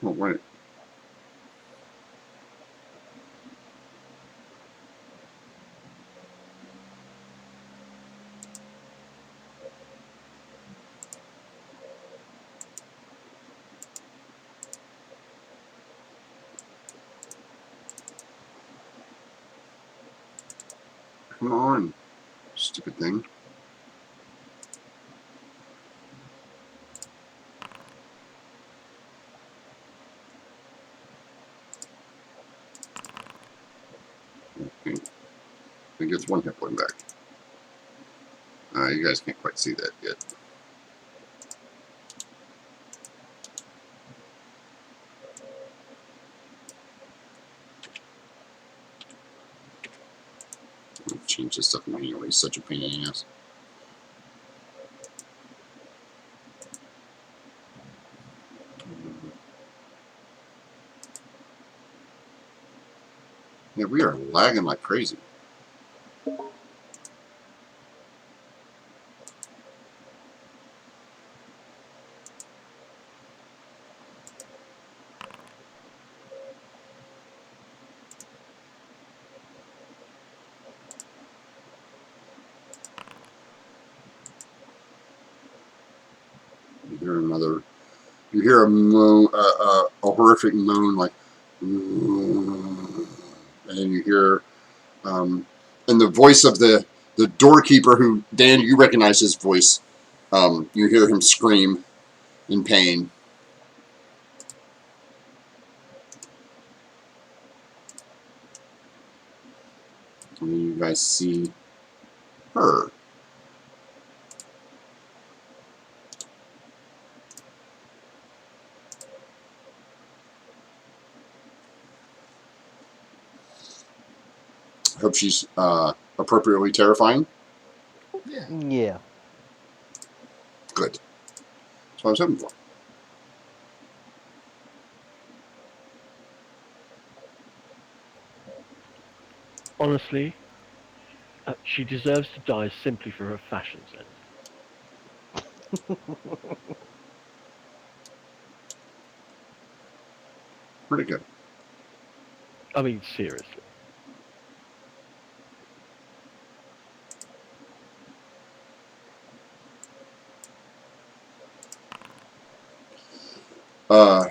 [SPEAKER 2] Oh, wait. Come on, stupid thing. Okay. It gets 1 hit point back. You guys can't quite see that yet. Change this stuff manually. It's such a pain in the ass. Yeah, we are lagging like crazy. You hear another. You hear a moan, a horrific moan, like, and then you hear, and the voice of the doorkeeper, who Dan, you recognize his voice. You hear him scream in pain. And then you guys see her. I hope she's appropriately terrifying.
[SPEAKER 3] Yeah.
[SPEAKER 1] Yeah.
[SPEAKER 2] Good. That's what I was hoping for.
[SPEAKER 4] Honestly, she deserves to die simply for her fashion sense.
[SPEAKER 2] Pretty good.
[SPEAKER 4] I mean, seriously.
[SPEAKER 2] Uh,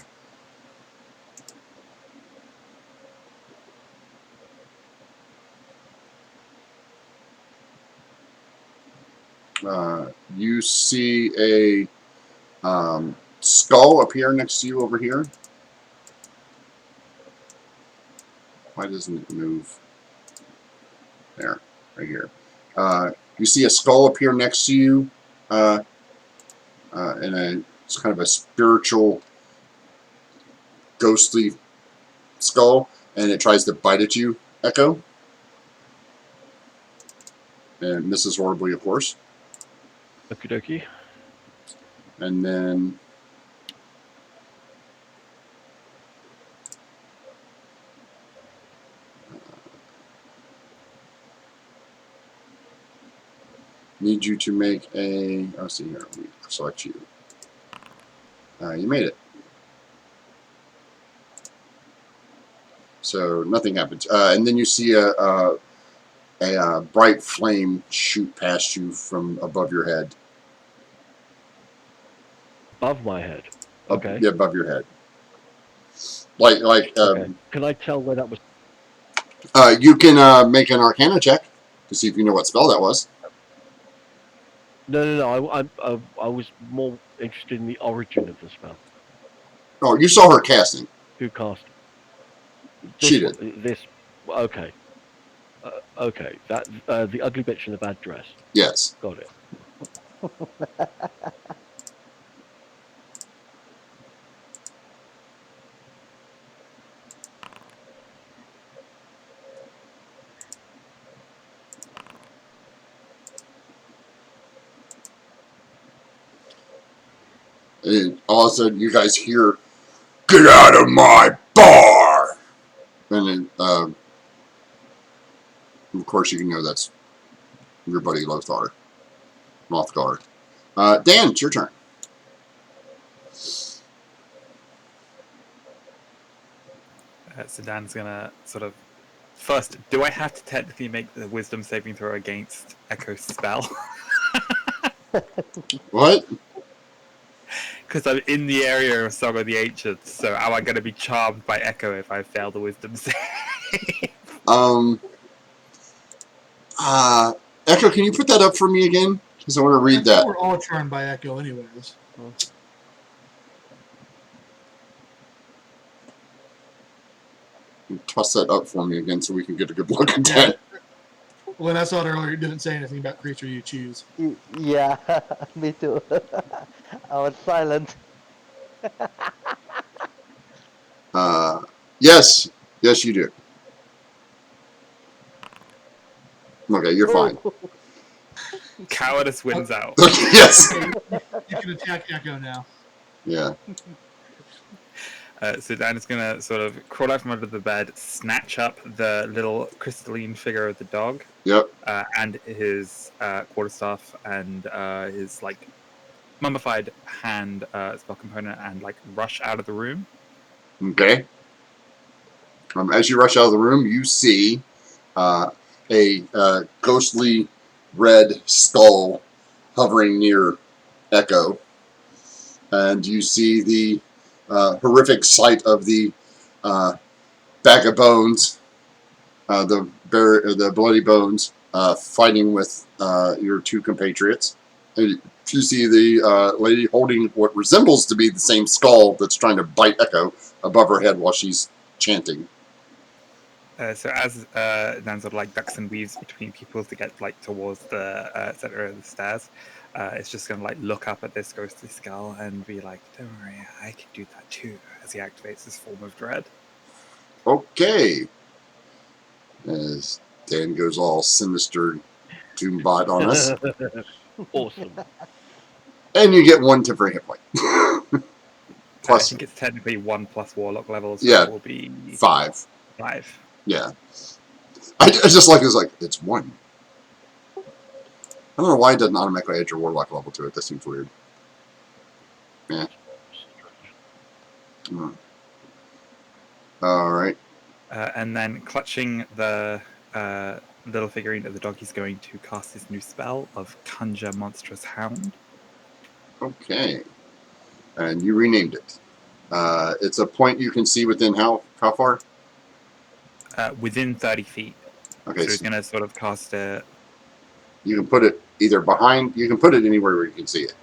[SPEAKER 2] you see a skull appear next to you over here. Why doesn't it move? There, right here. You see a skull appear next to you, and it's kind of a spiritual, ghostly skull, and it tries to bite at you, Echo, and misses horribly, of course.
[SPEAKER 4] Okie dokie.
[SPEAKER 2] And then need you to make a. Let's see here. Let me select you. You made it. So nothing happens. And then you see a bright flame shoot past you from above your head.
[SPEAKER 4] Above my head. Okay.
[SPEAKER 2] Yeah, above your head. Like.
[SPEAKER 4] Okay. Can I tell where that was?
[SPEAKER 2] You can make an Arcana check to see if you know what spell that was.
[SPEAKER 4] No. I was more interested in the origin of the spell.
[SPEAKER 2] Oh, you saw her casting.
[SPEAKER 4] Who cast?
[SPEAKER 2] She did.
[SPEAKER 4] This. Okay. Okay. That the ugly bitch in the bad dress.
[SPEAKER 2] Yes.
[SPEAKER 4] Got it.
[SPEAKER 2] And all of a sudden, you guys hear, "Get out of my bar!" And then, of course, you know that's your buddy Lothar. Dan, it's your turn.
[SPEAKER 5] So Dan's gonna sort of first. Do I have to technically make the wisdom saving throw against Echo's spell?
[SPEAKER 2] What?
[SPEAKER 5] Because I'm in the area of Song of the Ancients, so am I going to be charmed by Echo if I fail the wisdom save?
[SPEAKER 2] Echo, can you put that up for me again? Because I want to read
[SPEAKER 3] I thought
[SPEAKER 2] that.
[SPEAKER 3] we're all charmed by Echo, anyways.
[SPEAKER 2] Toss that up for me again so we can get a good look at
[SPEAKER 3] Yeah.
[SPEAKER 2] that.
[SPEAKER 3] When I saw it earlier, it didn't say anything about creature you choose.
[SPEAKER 1] Yeah, me too. I was silent.
[SPEAKER 2] Yes. Yes, you do. Okay, you're fine.
[SPEAKER 1] Oh,
[SPEAKER 5] Cowardice wins out.
[SPEAKER 2] Yes.
[SPEAKER 3] Okay, you can attack Echo now.
[SPEAKER 2] Yeah.
[SPEAKER 5] So Dan is going to sort of crawl out from under the bed, snatch up the little crystalline figure of the dog,
[SPEAKER 2] Yep.
[SPEAKER 5] and his quarterstaff and his like mummified hand spell component, and like rush out of the room.
[SPEAKER 2] Okay. As you rush out of the room, you see a ghostly red skull hovering near Echo, and you see the horrific sight of the bag of bones, the bloody bones, fighting with your two compatriots. And you see the lady holding what resembles to be the same skull that's trying to bite Echo above her head while she's chanting.
[SPEAKER 5] So as Dan sort of like ducks and weaves between people to get like towards the center of the stairs, it's just gonna like look up at this ghostly skull and be like, "Don't worry, I can do that too." As he activates his form of dread.
[SPEAKER 2] Okay. As Dan goes all sinister Doombot on us.
[SPEAKER 4] Awesome.
[SPEAKER 2] And you get one temporary hit point.
[SPEAKER 5] I
[SPEAKER 2] Plus,
[SPEAKER 5] think it's technically 1+ warlock level, so
[SPEAKER 2] yeah,
[SPEAKER 5] it will be
[SPEAKER 2] 5.
[SPEAKER 5] 5.
[SPEAKER 2] Yeah. I just like it's 1. I don't know why it doesn't automatically add your warlock level to it. That seems weird. Yeah. All right.
[SPEAKER 5] And then clutching the little figurine of the dog, he's going to cast his new spell of Conjure Monstrous Hound.
[SPEAKER 2] Okay. And you renamed it. It's a point you can see within how far?
[SPEAKER 5] Within 30 feet.
[SPEAKER 2] Okay.
[SPEAKER 5] So he's going to sort of cast a...
[SPEAKER 2] You can put it either behind. You can put it anywhere where you can see it.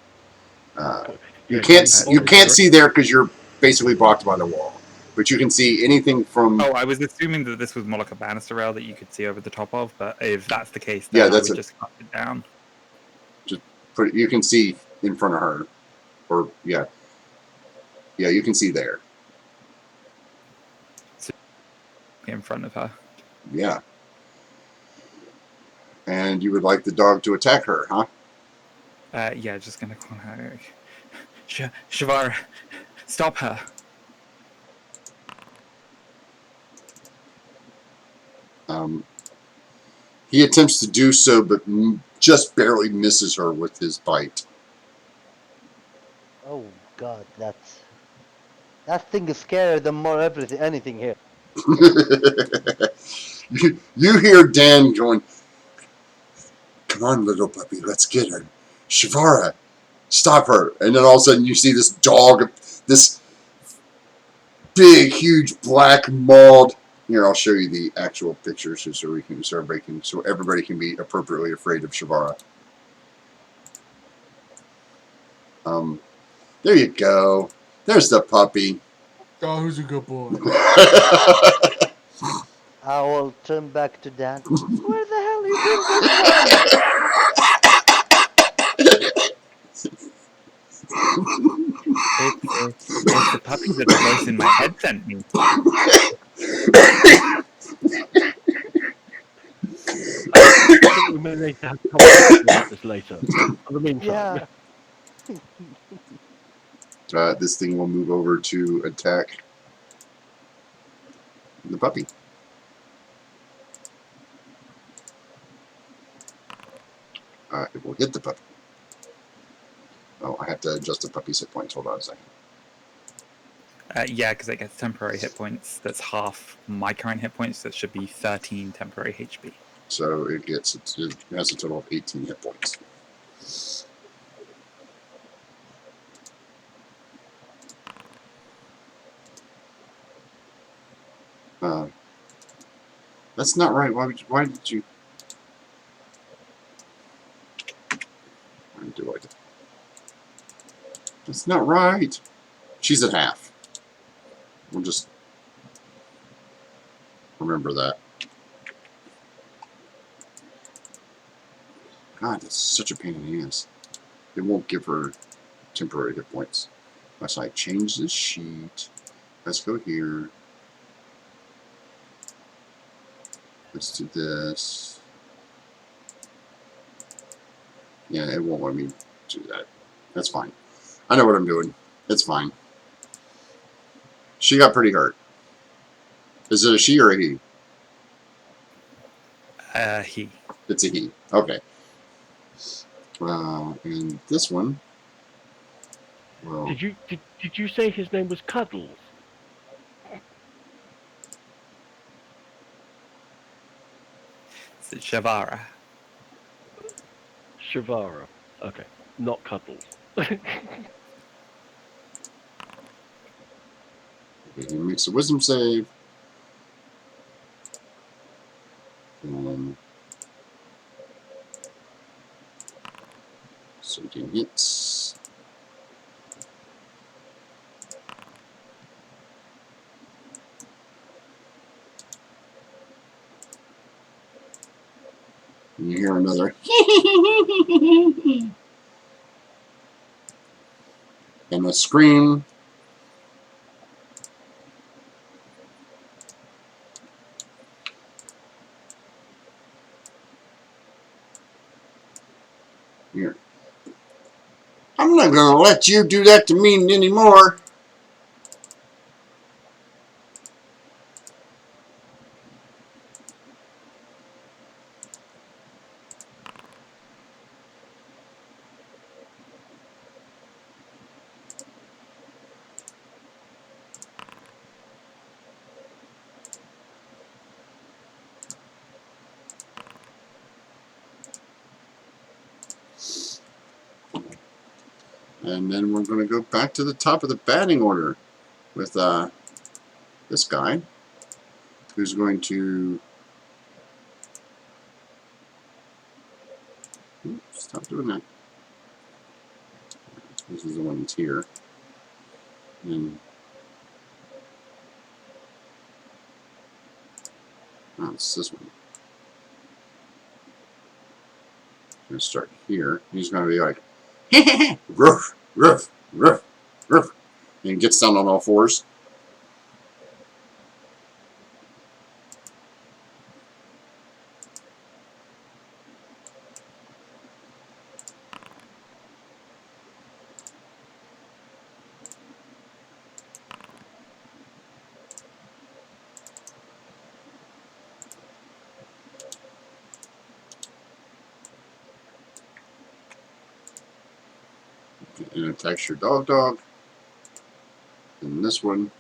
[SPEAKER 2] You
[SPEAKER 4] Yeah,
[SPEAKER 2] can't see there because you're basically blocked by the wall. But you can see anything from.
[SPEAKER 5] Oh, I was assuming that this was more like a banister rail that you could see over the top of, but if that's the case,
[SPEAKER 2] Yeah,
[SPEAKER 5] then I
[SPEAKER 2] that's
[SPEAKER 5] would
[SPEAKER 2] it.
[SPEAKER 5] just cut it down.
[SPEAKER 2] You can see in front of her, or yeah, you can see there.
[SPEAKER 5] So in front of her.
[SPEAKER 2] Yeah. And you would like the dog to attack her, huh?
[SPEAKER 5] Yeah, just gonna call her. Shavara, stop her.
[SPEAKER 2] He attempts to do so, but just barely misses her with his bite.
[SPEAKER 1] oh God, that thing is scarier than anything here.
[SPEAKER 2] you hear Dan going, "Come on, little puppy, let's get her. Shavara, stop her." And then all of a sudden you see this dog, this big, huge, black, mauled. Here, I'll show you the actual pictures so everybody can be appropriately afraid of Shavara. There you go. There's the puppy.
[SPEAKER 3] Oh, who's a good boy?
[SPEAKER 1] I will turn back to Dan. Where the hell you bring this from?
[SPEAKER 5] It's the puppy that the voice in my head sent me.
[SPEAKER 4] I think we may need to have a conversation about this later. For the meantime,
[SPEAKER 1] Yeah.
[SPEAKER 2] This thing will move over to attack the puppy. It will hit the puppy. Oh, I have to adjust the puppy's hit points. Hold on a second.
[SPEAKER 5] Yeah, because it gets temporary hit points. That's half my current hit points. That should be 13 temporary HP.
[SPEAKER 2] So it has a total of 18 hit points. That's not right. Why did you? That's not right. She's at half. We'll just remember that. God, that's such a pain in the ass. It won't give her temporary hit points. Unless I change this sheet. Let's go here. Let's do this. Yeah, it won't let me do that. That's fine. I know what I'm doing. It's fine. She got pretty hurt. Is it a she or a he?
[SPEAKER 5] He.
[SPEAKER 2] It's a he. Okay. And this one. Well,
[SPEAKER 4] Did you say his name was Cuddles?
[SPEAKER 5] It's Shavara.
[SPEAKER 4] Shavara. Okay, not Cuddles.
[SPEAKER 2] he makes a wisdom save. And 17 hits. And you hear another and a scream. Here. I'm not gonna let you do that to me anymore. And then we're gonna go back to the top of the batting order with this guy who's going to stop doing that. This is the one that's here. And it's this one. I'm gonna start here. He's gonna be like roof, roof, roof, roof. And gets down on all fours. And attacks your dog. And this one,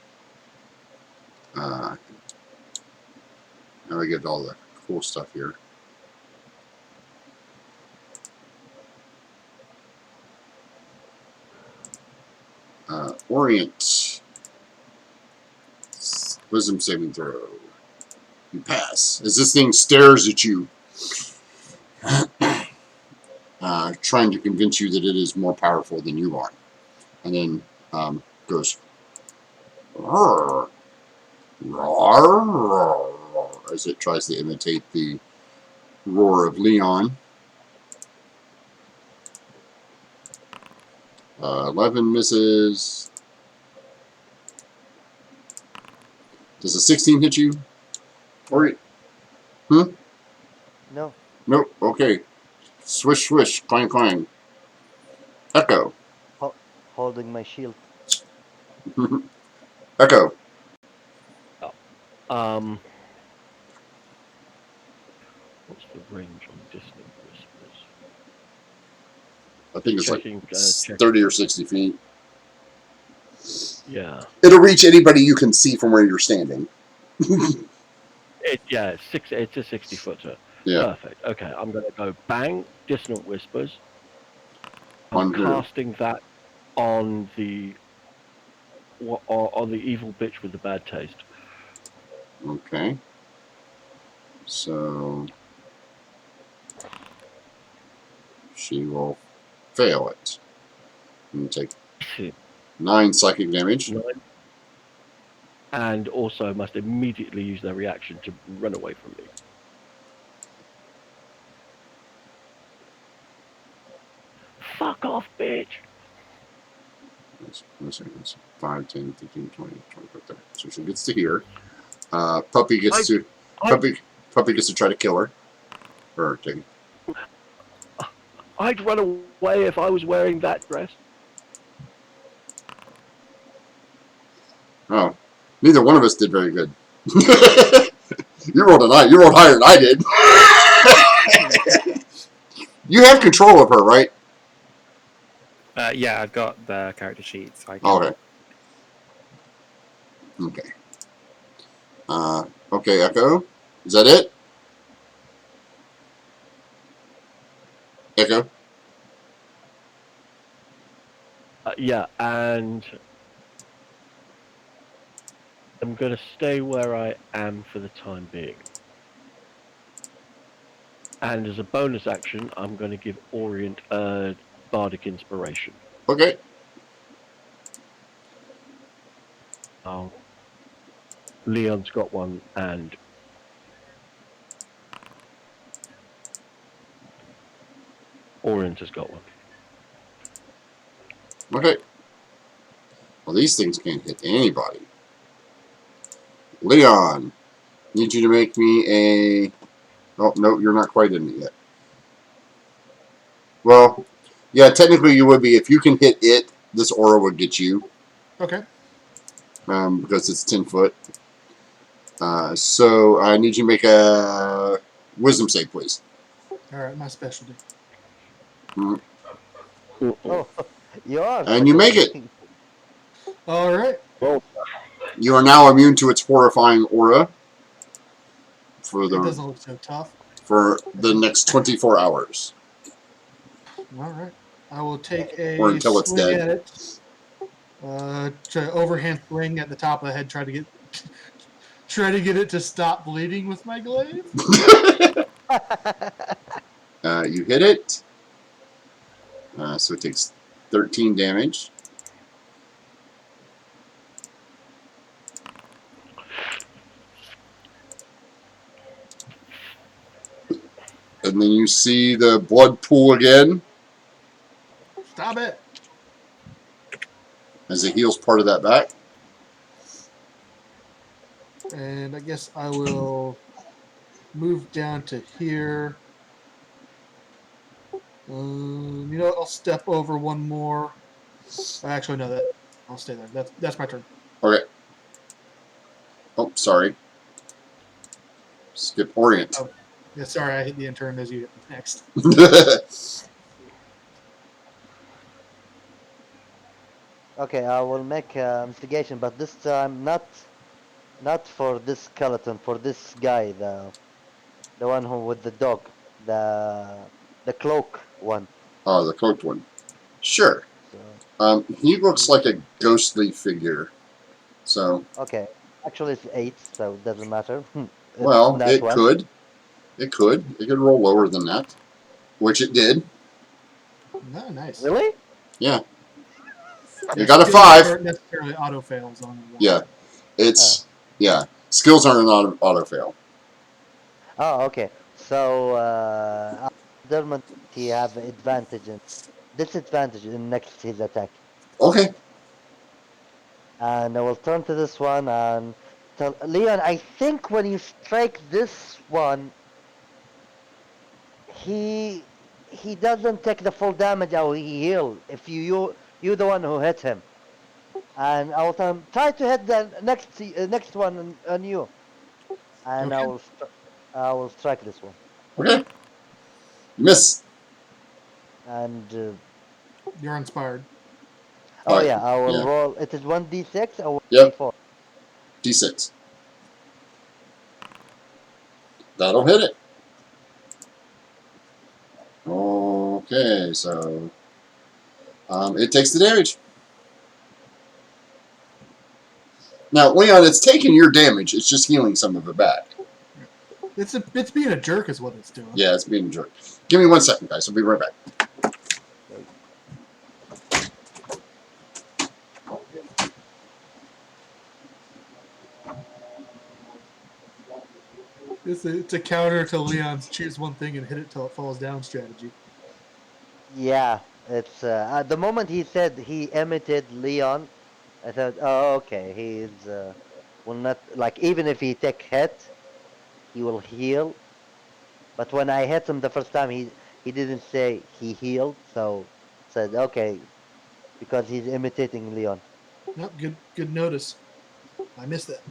[SPEAKER 2] now I get all the cool stuff here. Orient. Wisdom saving throw. You pass. As this thing stares at you, trying to convince you that it is more powerful than you are. And then goes, roar, roar, roar, as it tries to imitate the roar of Leon. 11 misses. Does a 16 hit you? Or,
[SPEAKER 1] No.
[SPEAKER 2] Nope. Okay. Swish, swish, clang, clang. Echo.
[SPEAKER 1] Holding my shield.
[SPEAKER 2] Echo.
[SPEAKER 4] What's the range on Dissonant Whispers?
[SPEAKER 2] I think it's
[SPEAKER 4] Checking,
[SPEAKER 2] like 30 or 60 feet.
[SPEAKER 4] Yeah.
[SPEAKER 2] It'll reach anybody you can see from where you're standing.
[SPEAKER 4] It's a 60-footer.
[SPEAKER 2] Yeah.
[SPEAKER 4] Perfect. Okay, I'm going to go bang, Dissonant Whispers. I'm
[SPEAKER 2] On who?
[SPEAKER 4] casting that on the evil bitch with the bad taste.
[SPEAKER 2] Okay. So she will fail it. And take 9 psychic damage.
[SPEAKER 4] 9. And also must immediately use their reaction to run away from me. Fuck off, bitch!
[SPEAKER 2] That's 5, 10, 15, 20, 25, 30. So she gets to here. Puppy gets to Puppy gets to try to kill her. Or take it.
[SPEAKER 4] I'd run away if I was wearing that dress.
[SPEAKER 2] Oh, neither one of us did very good. You rolled a 9. You rolled higher than I did. You have control of her, right?
[SPEAKER 5] Yeah, I've got the character sheet, so I can.
[SPEAKER 2] Okay. Okay. Okay, Echo. Is that it? Echo.
[SPEAKER 4] Yeah, and I'm going to stay where I am for the time being. And as a bonus action, I'm going to give Orient a bardic inspiration.
[SPEAKER 2] Okay.
[SPEAKER 4] Oh, Leon's got one, and Orient has got one.
[SPEAKER 2] Okay. Well, these things can't hit anybody. Leon, need you to make me a... Oh, no, you're not quite in it yet. Well, yeah, technically you would be. If you can hit it, this aura would get you.
[SPEAKER 3] Okay.
[SPEAKER 2] Because it's 10 foot. So I need you to make a wisdom save, please.
[SPEAKER 3] All right, my specialty.
[SPEAKER 2] Mm.
[SPEAKER 1] Oh, you are.
[SPEAKER 2] And you make it.
[SPEAKER 3] All right.
[SPEAKER 4] Well,
[SPEAKER 2] You are now immune to its horrifying aura for
[SPEAKER 3] It
[SPEAKER 2] the
[SPEAKER 3] doesn't look so tough.
[SPEAKER 2] next 24 hours.
[SPEAKER 3] All right. I will take
[SPEAKER 2] Or
[SPEAKER 3] a
[SPEAKER 2] until it's
[SPEAKER 3] swing
[SPEAKER 2] dead.
[SPEAKER 3] at it. Try overhand swing at the top of the head. Try to get it to stop bleeding with my glaive.
[SPEAKER 2] You hit it. So it takes 13 damage. And then you see the blood pool again
[SPEAKER 3] Stop it.
[SPEAKER 2] as it heals part of that back.
[SPEAKER 3] And I guess I will move down to here. You know what? I'll step over one more. Actually, no, I'll stay there. That's my turn.
[SPEAKER 2] Okay. Oh, sorry. Skip Orient.
[SPEAKER 3] Oh, yeah. Sorry, I hit the intern as you hit next.
[SPEAKER 1] Okay, I will make investigation, but this time not for this skeleton, for this guy, the one who with the dog, the cloak one.
[SPEAKER 2] Oh, the cloaked one. Sure.
[SPEAKER 1] So
[SPEAKER 2] He looks like a ghostly figure. So,
[SPEAKER 1] okay, actually it's 8, so it doesn't matter. It's
[SPEAKER 2] well,
[SPEAKER 1] not
[SPEAKER 2] it
[SPEAKER 1] one.
[SPEAKER 2] could. It could. It could roll lower than that. Which it did.
[SPEAKER 3] No, nice.
[SPEAKER 1] Really?
[SPEAKER 2] Yeah.
[SPEAKER 3] Yeah,
[SPEAKER 2] It got a
[SPEAKER 3] skills
[SPEAKER 2] 5.
[SPEAKER 3] aren't necessarily auto fails on it.
[SPEAKER 2] Yeah. It's, yeah. Skills aren't an auto fail.
[SPEAKER 1] Oh, okay. So Dermot, he have advantage and disadvantage in next his attack.
[SPEAKER 2] Okay.
[SPEAKER 1] And I will turn to this one and tell Leon. I think when you strike this one, he doesn't take the full damage or he heal. If you the one who hit him, and I will tell him try to hit the next one on you, and
[SPEAKER 3] Okay.
[SPEAKER 1] I will strike this one.
[SPEAKER 2] Okay. You miss.
[SPEAKER 1] And
[SPEAKER 3] You're inspired.
[SPEAKER 1] oh
[SPEAKER 2] Alright.
[SPEAKER 1] yeah, I will
[SPEAKER 2] Yeah.
[SPEAKER 1] roll. It is 1d6 or
[SPEAKER 2] Yep.
[SPEAKER 1] 1d4.
[SPEAKER 2] D6. That'll hit it. Okay, so it takes the damage. Now, Leon, it's taking your damage. It's just healing some of it back.
[SPEAKER 3] It's being a jerk is what it's doing.
[SPEAKER 2] Yeah, it's being a jerk. Give me 1 second, guys. I'll be right back.
[SPEAKER 1] Okay.
[SPEAKER 3] It's a counter to Leon's choose one thing and hit it till it falls down strategy.
[SPEAKER 1] Yeah, it's at the moment he said he imitated Leon. I thought, oh, okay, he's will not like even if he take hit, he will heal. But when I hit him the first time, he didn't say he healed, so said okay because he's imitating Leon.
[SPEAKER 3] Nope, good notice. I missed that.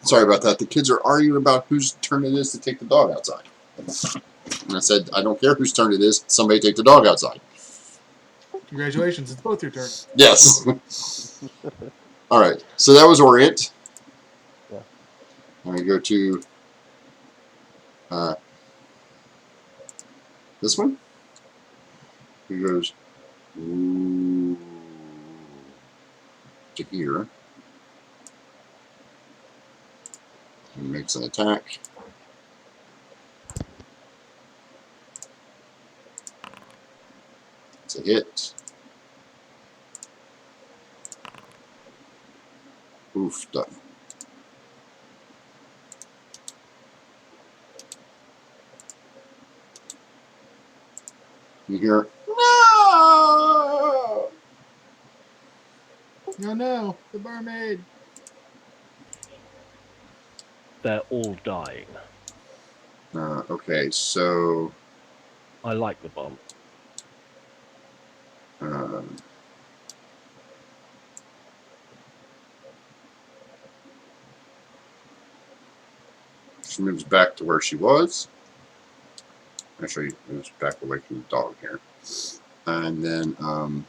[SPEAKER 2] Sorry about that. The kids are arguing about whose turn it is to take the dog outside. And I said, I don't care whose turn it is. Somebody take the dog outside.
[SPEAKER 3] Congratulations, it's both your turn.
[SPEAKER 2] Yes. All right. So that was Orient.
[SPEAKER 1] Yeah.
[SPEAKER 2] I'm going to go to this one. He goes ooh, to here. He makes an attack. It's a hit. Oof, done. You hear, no!
[SPEAKER 3] No, no, the mermaid.
[SPEAKER 4] They're all dying.
[SPEAKER 2] Okay, so
[SPEAKER 4] I like the bomb.
[SPEAKER 2] she moves back to where she was. Actually, moves back away from the dog here. And then,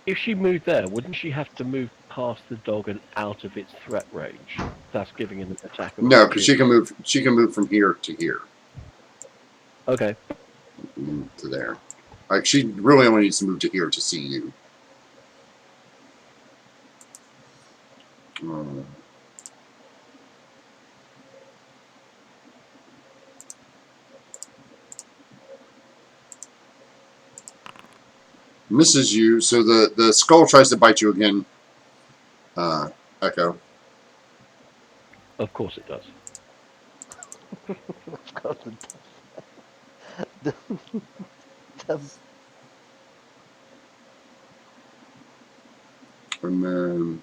[SPEAKER 4] If she moved there, wouldn't she have to move past the dog and out of its threat range? That's giving an attack of
[SPEAKER 2] no, because she can
[SPEAKER 4] opportunity.
[SPEAKER 2] move. She can move from here to here,
[SPEAKER 4] Okay.
[SPEAKER 2] to there. Like she really only needs to move to here to see you. Misses you, so the skull tries to bite you again. Echo.
[SPEAKER 4] Of course it does.
[SPEAKER 1] Of course it does. The-
[SPEAKER 2] And then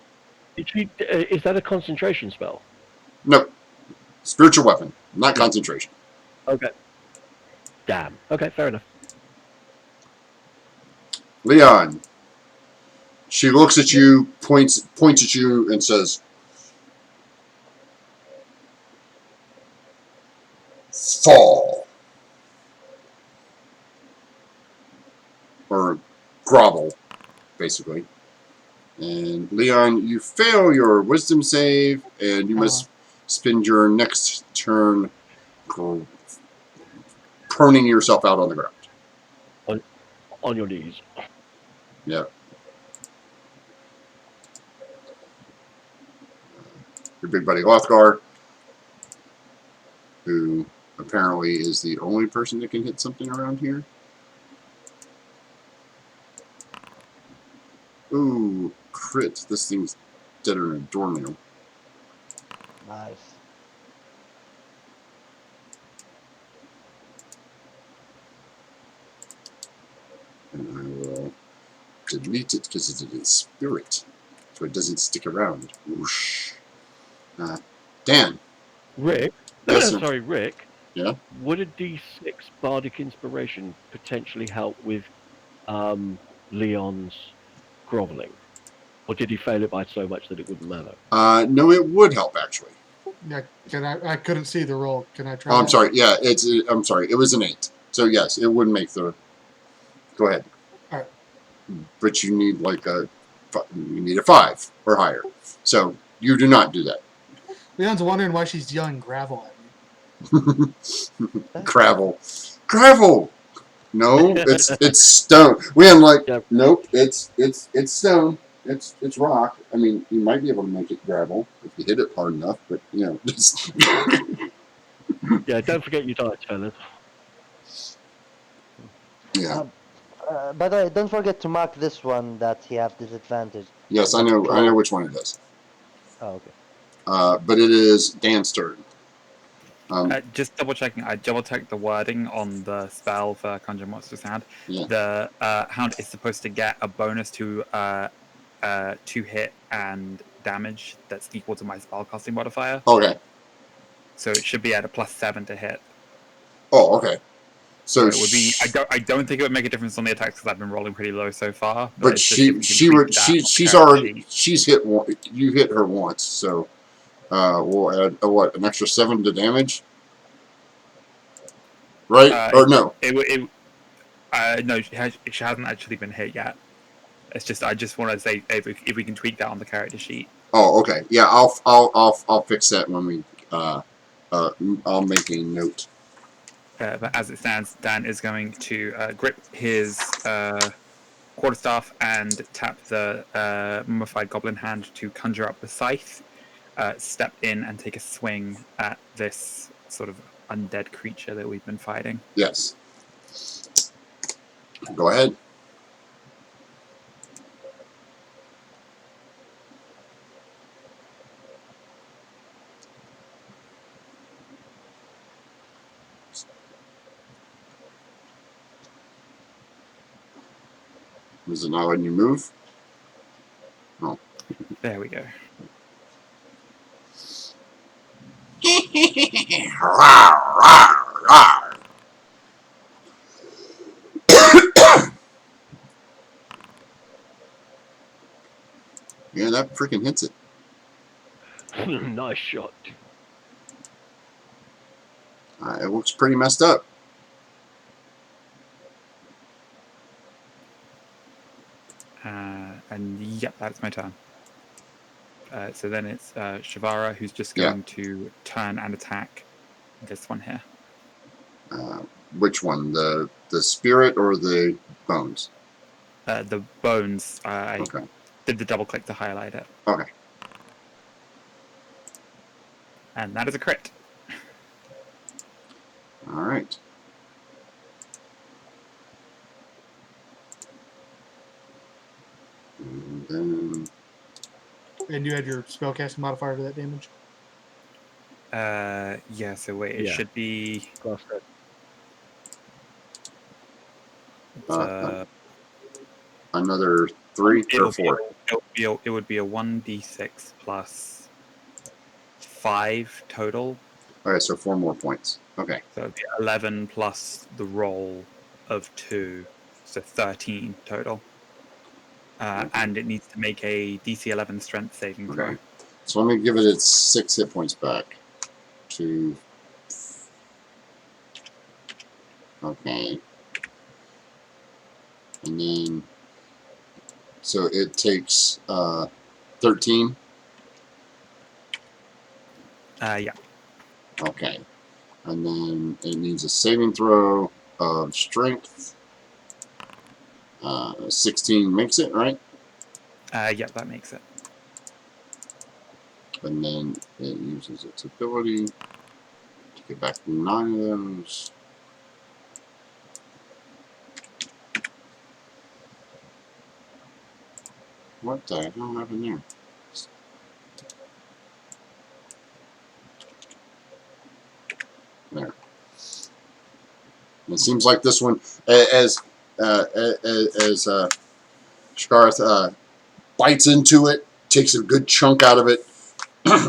[SPEAKER 4] Is that a concentration spell?
[SPEAKER 2] nope. Spiritual weapon, not concentration.
[SPEAKER 4] Okay. Damn. Okay, fair enough.
[SPEAKER 2] Leon. She looks at you, points at you, and says, "Fall." Or grovel, basically. And Leon, you fail your wisdom save, and you must spend your next turn proning yourself out on the ground.
[SPEAKER 4] On your knees.
[SPEAKER 2] Yeah. Your big buddy Lothgar, who apparently is the only person that can hit something around here. Ooh, crit. This thing's deader than a doornail.
[SPEAKER 1] nice.
[SPEAKER 2] And I will delete it because it's a spirit, so it doesn't stick around. Whoosh. Dan.
[SPEAKER 4] Rick?
[SPEAKER 2] Yes, sir.
[SPEAKER 4] Sorry, Rick.
[SPEAKER 2] Yeah?
[SPEAKER 4] Would a D6 Bardic Inspiration potentially help with Leon's groveling? Or did he fail it by so much that it wouldn't matter?
[SPEAKER 2] No, it would help, actually.
[SPEAKER 3] Yeah, I couldn't see the roll. Can I try?
[SPEAKER 2] Oh, I'm sorry. Yeah, I'm sorry. It was an 8. So, yes, it would make the... Go ahead.
[SPEAKER 3] All right.
[SPEAKER 2] But you need you need a 5 or higher. So, you do not do that.
[SPEAKER 3] Leon's wondering why she's yelling gravel at me.
[SPEAKER 2] Gravel. Gravel! No, it's stone. We had like,
[SPEAKER 4] Yeah.
[SPEAKER 2] nope, it's stone. it's rock. I mean, you might be able to make it gravel if you hit it hard enough, but just
[SPEAKER 4] Yeah, don't forget your dice, fellas.
[SPEAKER 2] yeah.
[SPEAKER 1] By the way, don't forget to mark this one that he have disadvantage.
[SPEAKER 2] Yes, I
[SPEAKER 1] The
[SPEAKER 2] know
[SPEAKER 1] close.
[SPEAKER 2] which one it is.
[SPEAKER 1] Oh, okay.
[SPEAKER 2] But it is Dan's turn.
[SPEAKER 5] Just double checking. I double checked the wording on the spell for Conjure Monster's Hound.
[SPEAKER 2] Yeah.
[SPEAKER 5] The Hound is supposed to get a bonus to hit and damage that's equal to my spellcasting modifier.
[SPEAKER 2] Okay.
[SPEAKER 5] So it should be at a +7 to hit.
[SPEAKER 2] Oh, okay.
[SPEAKER 5] So
[SPEAKER 2] So
[SPEAKER 5] it would be. I don't think it would make a difference on the attacks because I've been rolling pretty low so far.
[SPEAKER 2] but
[SPEAKER 5] it's just if we can
[SPEAKER 2] she
[SPEAKER 5] tweak
[SPEAKER 2] would
[SPEAKER 5] that on the
[SPEAKER 2] she's
[SPEAKER 5] character
[SPEAKER 2] already
[SPEAKER 5] sheet.
[SPEAKER 2] she's hit one. You hit her once, so we'll add an extra 7 to damage, right? Or no?
[SPEAKER 5] No, she hasn't actually been hit yet. It's just I just want to say if we can tweak that on the character sheet.
[SPEAKER 2] Oh, okay. Yeah, I'll fix that when we I'll make a note.
[SPEAKER 5] But as it stands, Dan is going to grip his quarterstaff and tap the mummified goblin hand to conjure up the scythe, step in and take a swing at this sort of undead creature that we've been fighting.
[SPEAKER 2] Yes. Go ahead. Is it not letting you move? Oh.
[SPEAKER 5] There we go.
[SPEAKER 2] Yeah, that freaking hits it.
[SPEAKER 4] Nice shot.
[SPEAKER 2] It looks pretty messed up.
[SPEAKER 5] And yep, that's my turn. So then it's Shavara who's just
[SPEAKER 2] Yeah.
[SPEAKER 5] going to turn and attack this one here.
[SPEAKER 2] Which one? The spirit or the bones?
[SPEAKER 5] The bones. I
[SPEAKER 2] Okay.
[SPEAKER 5] did the double click to highlight it.
[SPEAKER 2] Okay.
[SPEAKER 5] And that is a crit.
[SPEAKER 2] All right. And then
[SPEAKER 3] And you add your spellcasting modifier to that damage.
[SPEAKER 5] Yeah, so wait, it
[SPEAKER 4] Yeah.
[SPEAKER 5] should be
[SPEAKER 2] another 3 or 4.
[SPEAKER 5] It would be a 1d6 plus 5 total.
[SPEAKER 2] Okay, so 4 more points. Okay.
[SPEAKER 5] So it'd be 11 plus the roll of 2, so 13 total. And it needs to make a DC 11 strength saving throw.
[SPEAKER 2] Okay. So let me give it its 6 hit points back. Okay. And then so it takes 13.
[SPEAKER 5] Yeah.
[SPEAKER 2] Okay. And then it needs a saving throw of strength. 16 makes it, right?
[SPEAKER 5] Yeah, that makes it.
[SPEAKER 2] And then it uses its ability to get back 9 of those. What the hell happened there? There. It seems like this one, as Shkarth bites into it, takes a good chunk out of it.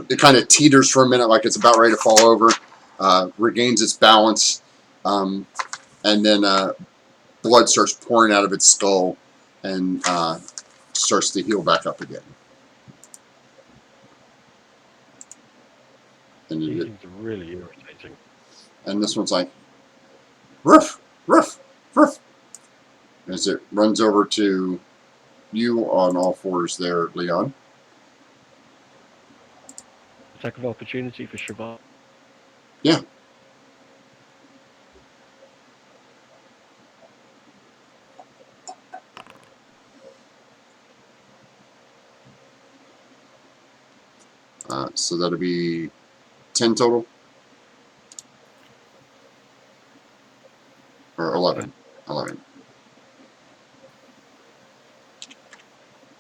[SPEAKER 2] It kind of teeters for a minute, like it's about ready to fall over. Regains its balance, and then blood starts pouring out of its skull, and starts to heal back up again. And
[SPEAKER 4] These things are really irritating.
[SPEAKER 2] And this one's like, ruff, ruff, ruff. As it runs over to you on all fours there, Leon.
[SPEAKER 4] Attack of opportunity for Shavar.
[SPEAKER 2] Yeah. So that'll be 10 total? Or 11? 11.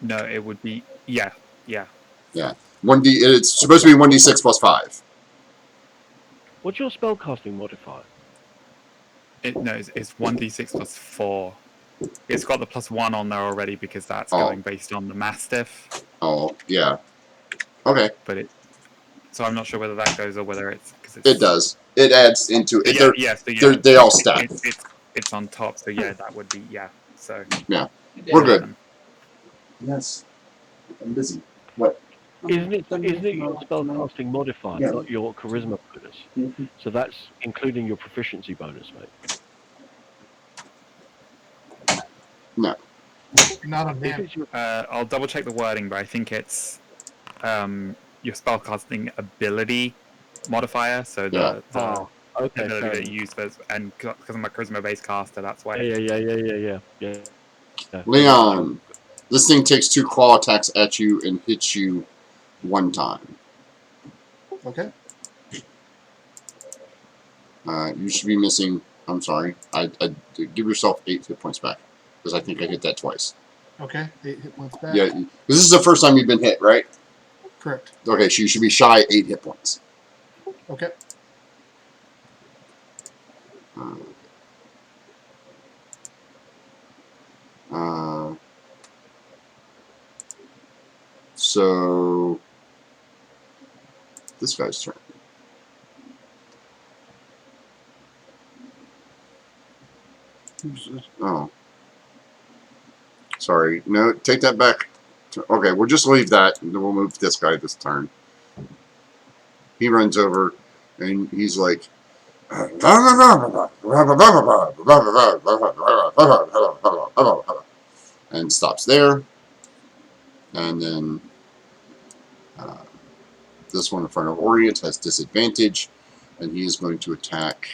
[SPEAKER 5] No, it would be yeah.
[SPEAKER 2] 1d. It's supposed to be 1d6 plus 5.
[SPEAKER 4] What's your spellcasting modifier?
[SPEAKER 5] It's 1d6 plus 4. It's got the +1 on there already because that's
[SPEAKER 2] Oh.
[SPEAKER 5] going based on the Mastiff.
[SPEAKER 2] Oh, yeah. Okay.
[SPEAKER 5] But so I'm not sure whether that goes or whether it's because it's.
[SPEAKER 2] It does. It adds into it. They all stack.
[SPEAKER 5] It's on top. So yeah, that would be yeah. So
[SPEAKER 2] Yeah. We're good.
[SPEAKER 5] 11.
[SPEAKER 2] Yes. I'm busy. What?
[SPEAKER 4] Isn't it your spellcasting modifier,
[SPEAKER 2] Yeah.
[SPEAKER 4] not your charisma bonus? So that's including your proficiency bonus, mate.
[SPEAKER 3] Not
[SPEAKER 4] If
[SPEAKER 3] on man.
[SPEAKER 4] it's your,
[SPEAKER 5] I'll double check the wording, but I think it's your spellcasting ability modifier. So the
[SPEAKER 4] okay,
[SPEAKER 5] ability
[SPEAKER 4] fair
[SPEAKER 5] that you use and because I'm a charisma based caster, that's why.
[SPEAKER 4] yeah.
[SPEAKER 2] Leon, this thing takes 2 claw attacks at you and hits you 1 time.
[SPEAKER 3] Okay.
[SPEAKER 2] You should be missing. I'm sorry. I give yourself 8 hit points back because I think I hit that twice.
[SPEAKER 3] Okay. 8 hit points back.
[SPEAKER 2] Yeah, this is the first time you've been hit, right?
[SPEAKER 3] Correct.
[SPEAKER 2] Okay, so you should be shy 8 hit points.
[SPEAKER 3] Okay.
[SPEAKER 2] So this guy's turn. Oh, sorry. No, take that back. Okay, we'll just leave that, and then we'll move this guy this turn. He runs over, and he's like, and stops there. And then this one in front of Orient has disadvantage, and he is going to attack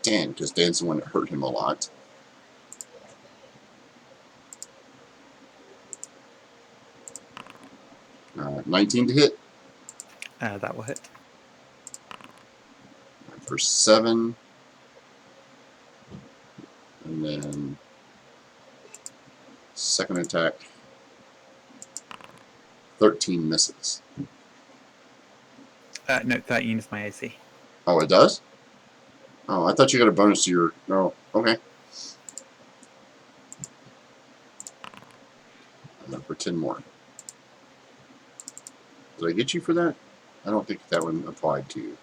[SPEAKER 2] Dan, because Dan's the one that hurt him a lot. Uh, 19 to hit.
[SPEAKER 5] That will hit.
[SPEAKER 2] For 7. And then second attack. 13 misses.
[SPEAKER 5] No, 13 is my AC.
[SPEAKER 2] Oh, it does? Oh, I thought you got a bonus to your... Oh, okay. For 10 more. Did I get you for that? I don't think that one applied to you.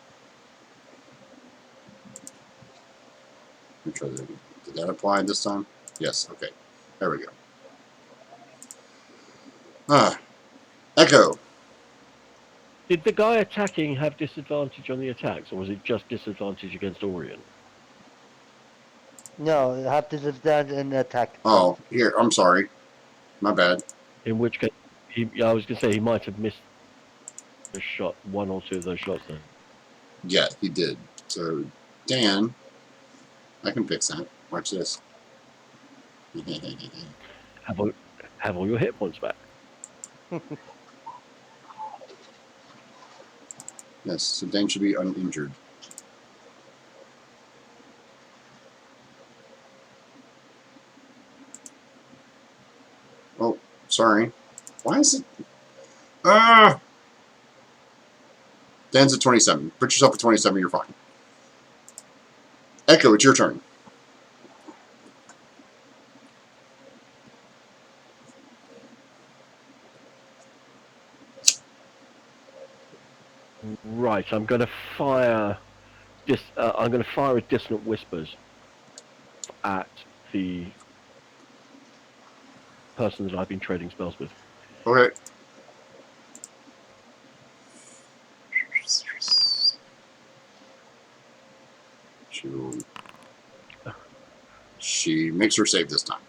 [SPEAKER 2] Let me try that. Did that apply this time? Yes, okay. There we go. Echo.
[SPEAKER 4] did the guy attacking have disadvantage on the attacks, or was it just disadvantage against Orient?
[SPEAKER 1] No, you have disadvantage in attack.
[SPEAKER 2] Oh, here, I'm sorry. My bad.
[SPEAKER 4] In which case, I was going to say he might have missed a shot, 1 or 2 of those shots then.
[SPEAKER 2] Yeah, he did. So, Dan, I can fix that. Watch this.
[SPEAKER 4] Have all your hit points back.
[SPEAKER 2] Yes, so Dan should be uninjured. Oh, sorry. Why is it... Dan's at 27. Put yourself at 27, you're fine. Echo, it's your turn.
[SPEAKER 4] Right, I'm going to fire. I'm going to fire a dissonant whispers at the person that I've been trading spells with.
[SPEAKER 2] Okay. She makes her save this time.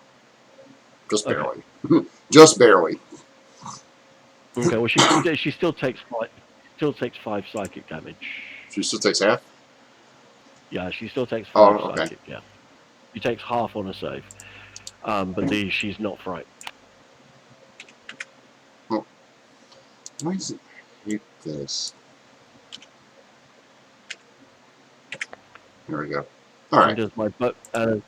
[SPEAKER 2] Just barely. Okay. Just barely.
[SPEAKER 4] Okay, well she still takes 5 psychic damage.
[SPEAKER 2] She still takes half?
[SPEAKER 4] Yeah, she still takes 5
[SPEAKER 2] okay.
[SPEAKER 4] psychic, yeah. She takes half on a save. But she's not frightened.
[SPEAKER 2] Why does it hate this? There we go. All right.
[SPEAKER 4] And as and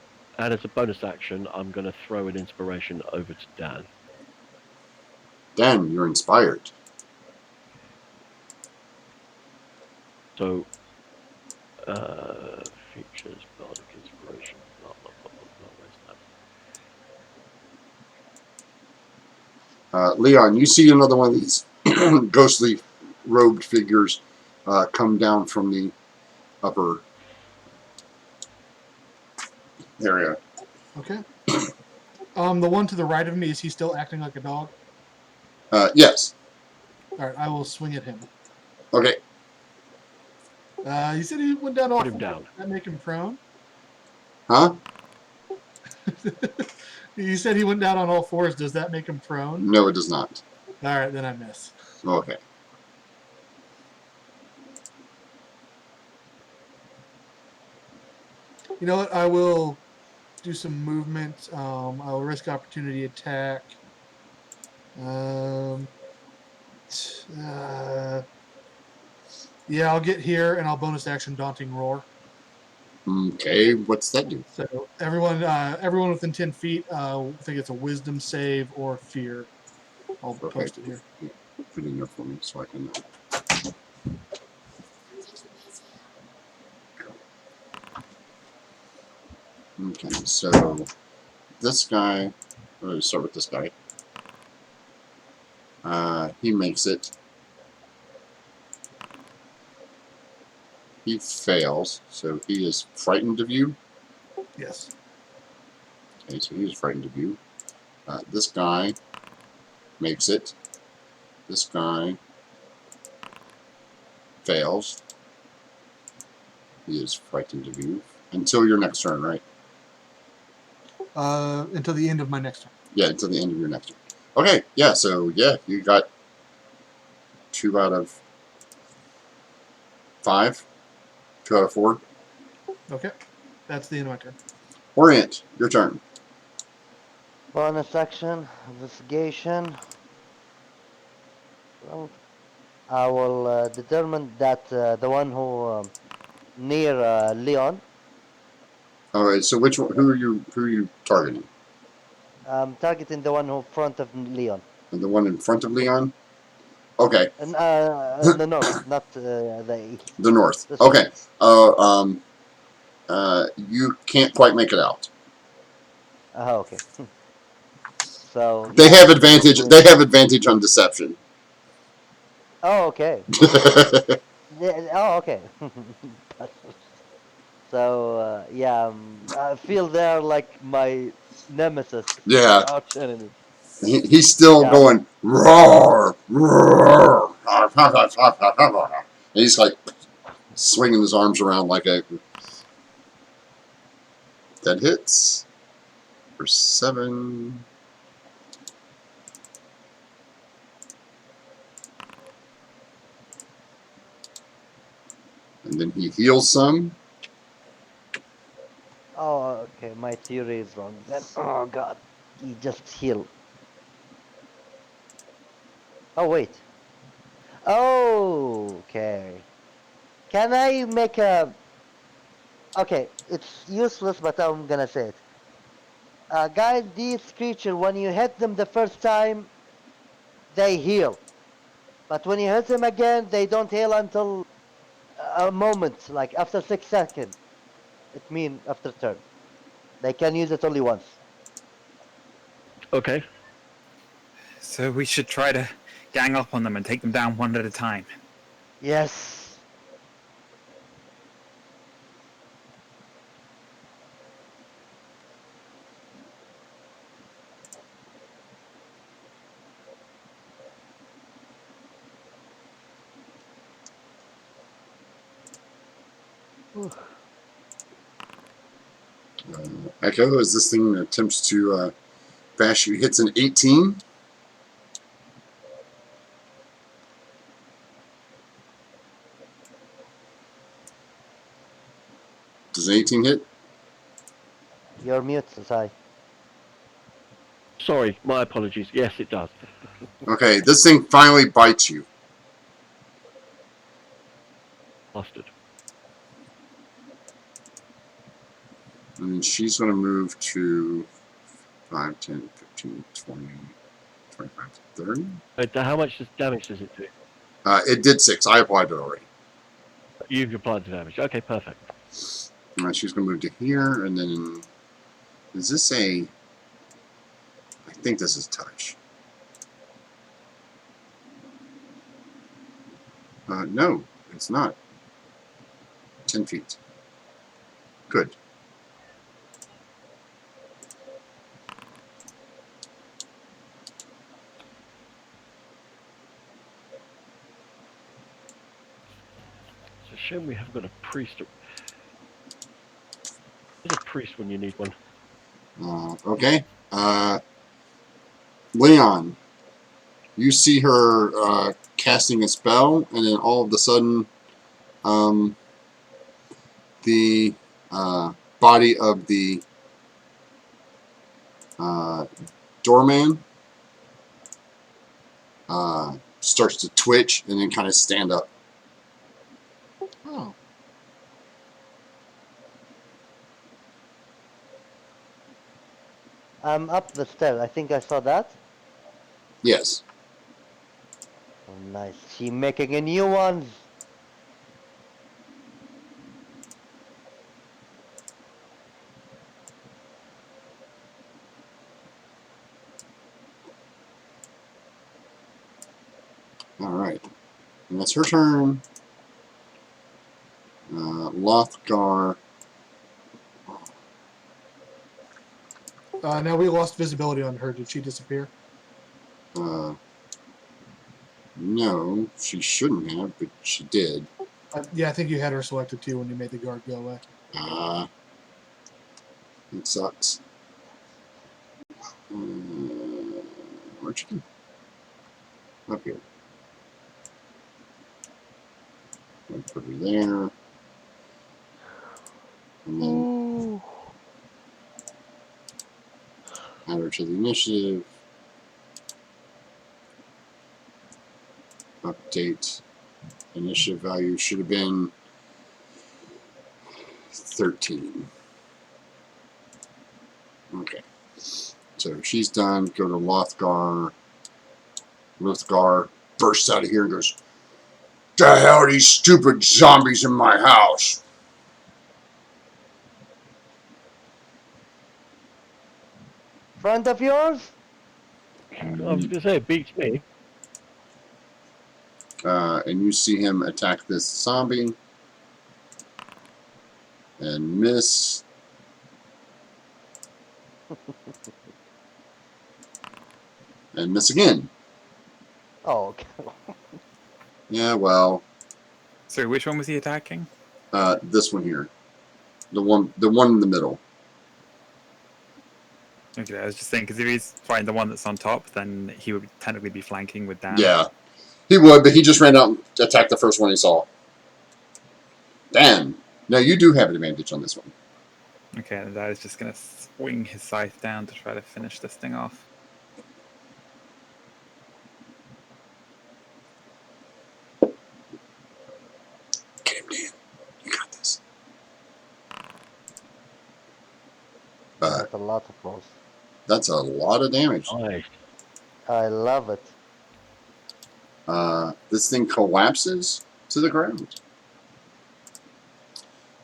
[SPEAKER 4] as a bonus action, I'm going to throw an inspiration over to Dan.
[SPEAKER 2] Dan, you're inspired.
[SPEAKER 4] So, features, bardic inspiration, blah blah blah blah blah. Where's that?
[SPEAKER 2] Leon, you see another one of these ghostly robed figures come down from the upper area.
[SPEAKER 3] Okay. The one to the right of me, is he still acting like a dog?
[SPEAKER 2] Yes.
[SPEAKER 3] All right, I will swing at him.
[SPEAKER 2] Okay.
[SPEAKER 3] He said he went down
[SPEAKER 4] Put
[SPEAKER 3] off.
[SPEAKER 4] him down.
[SPEAKER 3] Does that make him prone?
[SPEAKER 2] Huh?
[SPEAKER 3] You said he went down on all fours. Does that make him prone?
[SPEAKER 2] No, it does not.
[SPEAKER 3] All right, then I miss.
[SPEAKER 2] Okay.
[SPEAKER 3] You know what? I will do some movement. I will risk opportunity attack. Yeah, I'll get here and I'll bonus action Daunting Roar.
[SPEAKER 2] Okay. What's that do?
[SPEAKER 3] So everyone within 10 feet, I think it's a Wisdom save or Fear. I'll
[SPEAKER 2] Okay.
[SPEAKER 3] post it here.
[SPEAKER 2] Yeah, put it in there for me so I can. Okay. So this guy. Let's start with this guy. He makes it. He fails, so he is frightened of you.
[SPEAKER 3] Yes.
[SPEAKER 2] Okay, so he is frightened of you. This guy makes it. This guy fails. He is frightened of you. Until your next turn, right?
[SPEAKER 3] Until the end of my next turn.
[SPEAKER 2] Yeah, until the end of your next turn. Okay, yeah, so yeah, you got 2 out of 5. 2 out of 4.
[SPEAKER 3] Okay. That's the end of my turn.
[SPEAKER 2] Orient, your turn.
[SPEAKER 1] Bonus action, investigation. Well, I will determine that the one who near Leon.
[SPEAKER 2] Alright, so which one, who are you targeting?
[SPEAKER 1] I'm targeting the one who front of Leon.
[SPEAKER 2] And the one in front of Leon? Okay.
[SPEAKER 1] And the north, not the east.
[SPEAKER 2] The north.
[SPEAKER 1] This
[SPEAKER 2] Okay. You can't quite make it out.
[SPEAKER 1] Oh, okay. So
[SPEAKER 2] They
[SPEAKER 1] yeah,
[SPEAKER 2] have
[SPEAKER 1] I'm just
[SPEAKER 2] advantage.
[SPEAKER 1] doing
[SPEAKER 2] They
[SPEAKER 1] that.
[SPEAKER 2] have advantage on deception.
[SPEAKER 1] Oh, okay. Yeah, oh, okay. So yeah, I feel they're like my nemesis, my
[SPEAKER 2] Yeah,
[SPEAKER 1] arch enemy.
[SPEAKER 2] he's still
[SPEAKER 1] Yeah.
[SPEAKER 2] going roar, roar. And he's like swinging his arms around like a. That hits for 7. And then he heals some.
[SPEAKER 1] Oh, okay. My theory is wrong. Then, oh god, he just healed. Oh wait. Oh, okay. Can I make a? Okay, it's useless, but I'm gonna say it. Guys, these creature, when you hit them the first time, they heal. But when you hit them again, they don't heal until a moment, like after 6 seconds. It means after turn. They can use it only once.
[SPEAKER 4] Okay.
[SPEAKER 5] So we should try to gang up on them and take them down one at a time.
[SPEAKER 1] Yes.
[SPEAKER 2] Echo, as this thing attempts to bash you, hits an 18. Does an 18 hit?
[SPEAKER 1] You're mute, Sai.
[SPEAKER 4] Sorry, my apologies. Yes, it does.
[SPEAKER 2] Okay, this thing finally bites you.
[SPEAKER 4] Bastard.
[SPEAKER 2] And then she's going to move to 5, 10, 15, 20, 25, 30.
[SPEAKER 4] Wait, how much damage does it do?
[SPEAKER 2] It did 6. I applied it already.
[SPEAKER 4] You've applied the damage. Okay, perfect.
[SPEAKER 2] She's going to move to here, and then is this a? I think this is touch. No, it's not. 10 feet. Good.
[SPEAKER 4] It's a shame we haven't got a priest. There's a priest when you need one.
[SPEAKER 2] Okay. Leon, you see her casting a spell, and then all of a sudden, the body of the doorman starts to twitch and then kind of stand up.
[SPEAKER 3] Oh.
[SPEAKER 1] I'm up the stairs. I think I saw that.
[SPEAKER 2] Yes.
[SPEAKER 1] Oh, nice. She making a new ones.
[SPEAKER 2] All right. And that's her turn. Lothgar.
[SPEAKER 3] Now we lost visibility on her. Did she disappear?
[SPEAKER 2] No, she shouldn't have, but she did.
[SPEAKER 3] Yeah, I think you had her selected too when you made the guard go away.
[SPEAKER 2] It sucks. Where'd you go? Up here. I'll put her there. And then
[SPEAKER 1] Ooh.
[SPEAKER 2] add her to the initiative. Update. Initiative value should have been 13. Okay. So she's done. Go to Lothgar. Lothgar bursts out of here and goes, "The hell are these stupid zombies in my house?"
[SPEAKER 1] Friend of yours?
[SPEAKER 4] I was going to say, it beats me.
[SPEAKER 2] And you see him attack this zombie and miss. And miss again.
[SPEAKER 1] Oh, okay.
[SPEAKER 2] Yeah, well,
[SPEAKER 5] Sorry, which one was he attacking?
[SPEAKER 2] this one here, the one in the middle.
[SPEAKER 5] Okay, I was just saying because if he's fighting the one that's on top, then he would technically be flanking with Dan.
[SPEAKER 2] Yeah, he would, but he just ran out and attacked the first one he saw. Dan, no, you do have an advantage on this one.
[SPEAKER 5] Okay, and I was just gonna swing his scythe down to try to finish this thing off.
[SPEAKER 2] Get him, Dan. You got this.
[SPEAKER 1] That's a lot of rolls.
[SPEAKER 2] That's a lot of damage.
[SPEAKER 4] Nice.
[SPEAKER 1] I love it.
[SPEAKER 2] This thing collapses to the ground.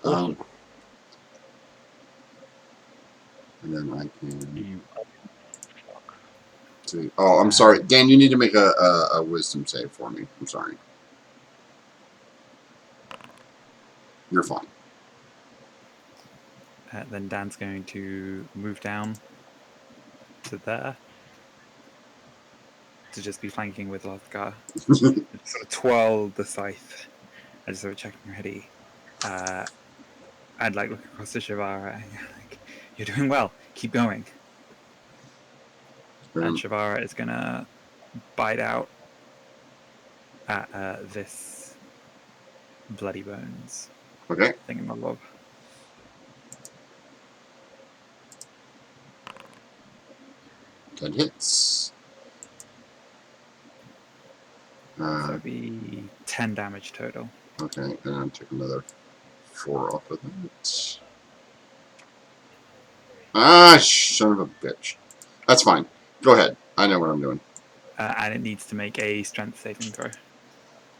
[SPEAKER 4] Awesome.
[SPEAKER 2] And then I can
[SPEAKER 4] You
[SPEAKER 2] see. Oh, I'm sorry, Dan. You need to make a wisdom save for me. I'm sorry. You're fine.
[SPEAKER 5] Then Dan's going to move down to there to just be flanking with Lothgar. Sort of twirl the scythe. I just sort of checking ready. I'd like look across to Shavara and like, "You're doing well. Keep going." And Shavara is gonna bite out at this bloody bones
[SPEAKER 2] Okay.
[SPEAKER 5] thingamabob.
[SPEAKER 2] That hits.
[SPEAKER 5] So it'd be 10 damage total.
[SPEAKER 2] Okay, and I'll take another 4 off of that. Ah, son of a bitch. That's fine. Go ahead. I know what I'm doing.
[SPEAKER 5] And it needs to make a strength saving throw.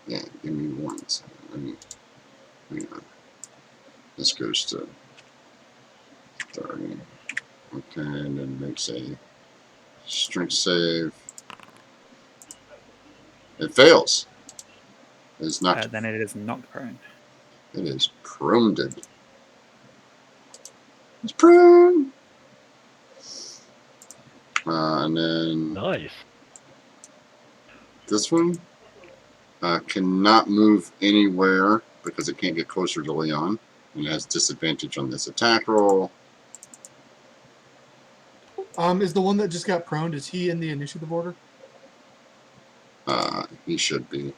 [SPEAKER 2] Yeah, give me 1 second. Hang on. This goes to 30. Okay, and then makes a strength save. It fails. It's not.
[SPEAKER 5] Then it is knocked prone.
[SPEAKER 2] It is pruned. It's pruned. And then
[SPEAKER 4] Nice.
[SPEAKER 2] this one cannot move anywhere because it can't get closer to Leon. And it has disadvantage on this attack roll.
[SPEAKER 3] Is the one that just got prone? Is he in the initiative order?
[SPEAKER 2] He should be.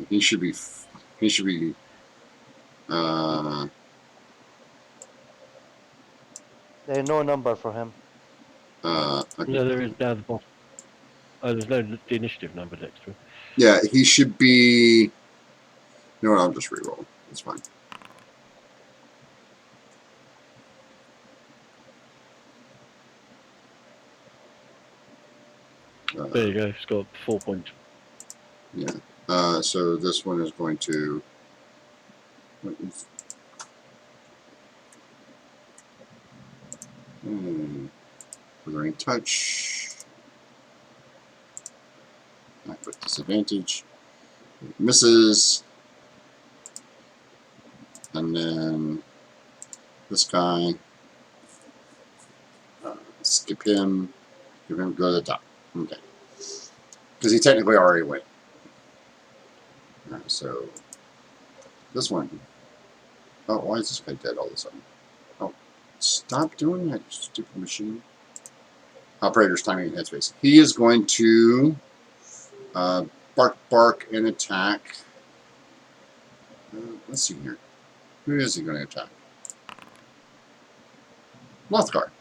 [SPEAKER 2] He should be. He should be.
[SPEAKER 1] There's no number for him.
[SPEAKER 2] Okay.
[SPEAKER 4] No, there is down the bottom. Oh, there's no the initiative number next to him.
[SPEAKER 2] Yeah, he should be. You know what? I'll just reroll. It's fine.
[SPEAKER 4] There you go. It's got 4 points.
[SPEAKER 2] Yeah. So this one is going to. Withering touch. Not with disadvantage. It misses. And then this guy. Skip him. Give him go to the top. Okay. Because he technically already went. Alright, so this one. Oh, why is this guy dead all of a sudden? Oh, stop doing that, you stupid machine. Operator's timing and headspace. He is going to bark, and attack. Let's see here. Who is he going to attack? Lothgar.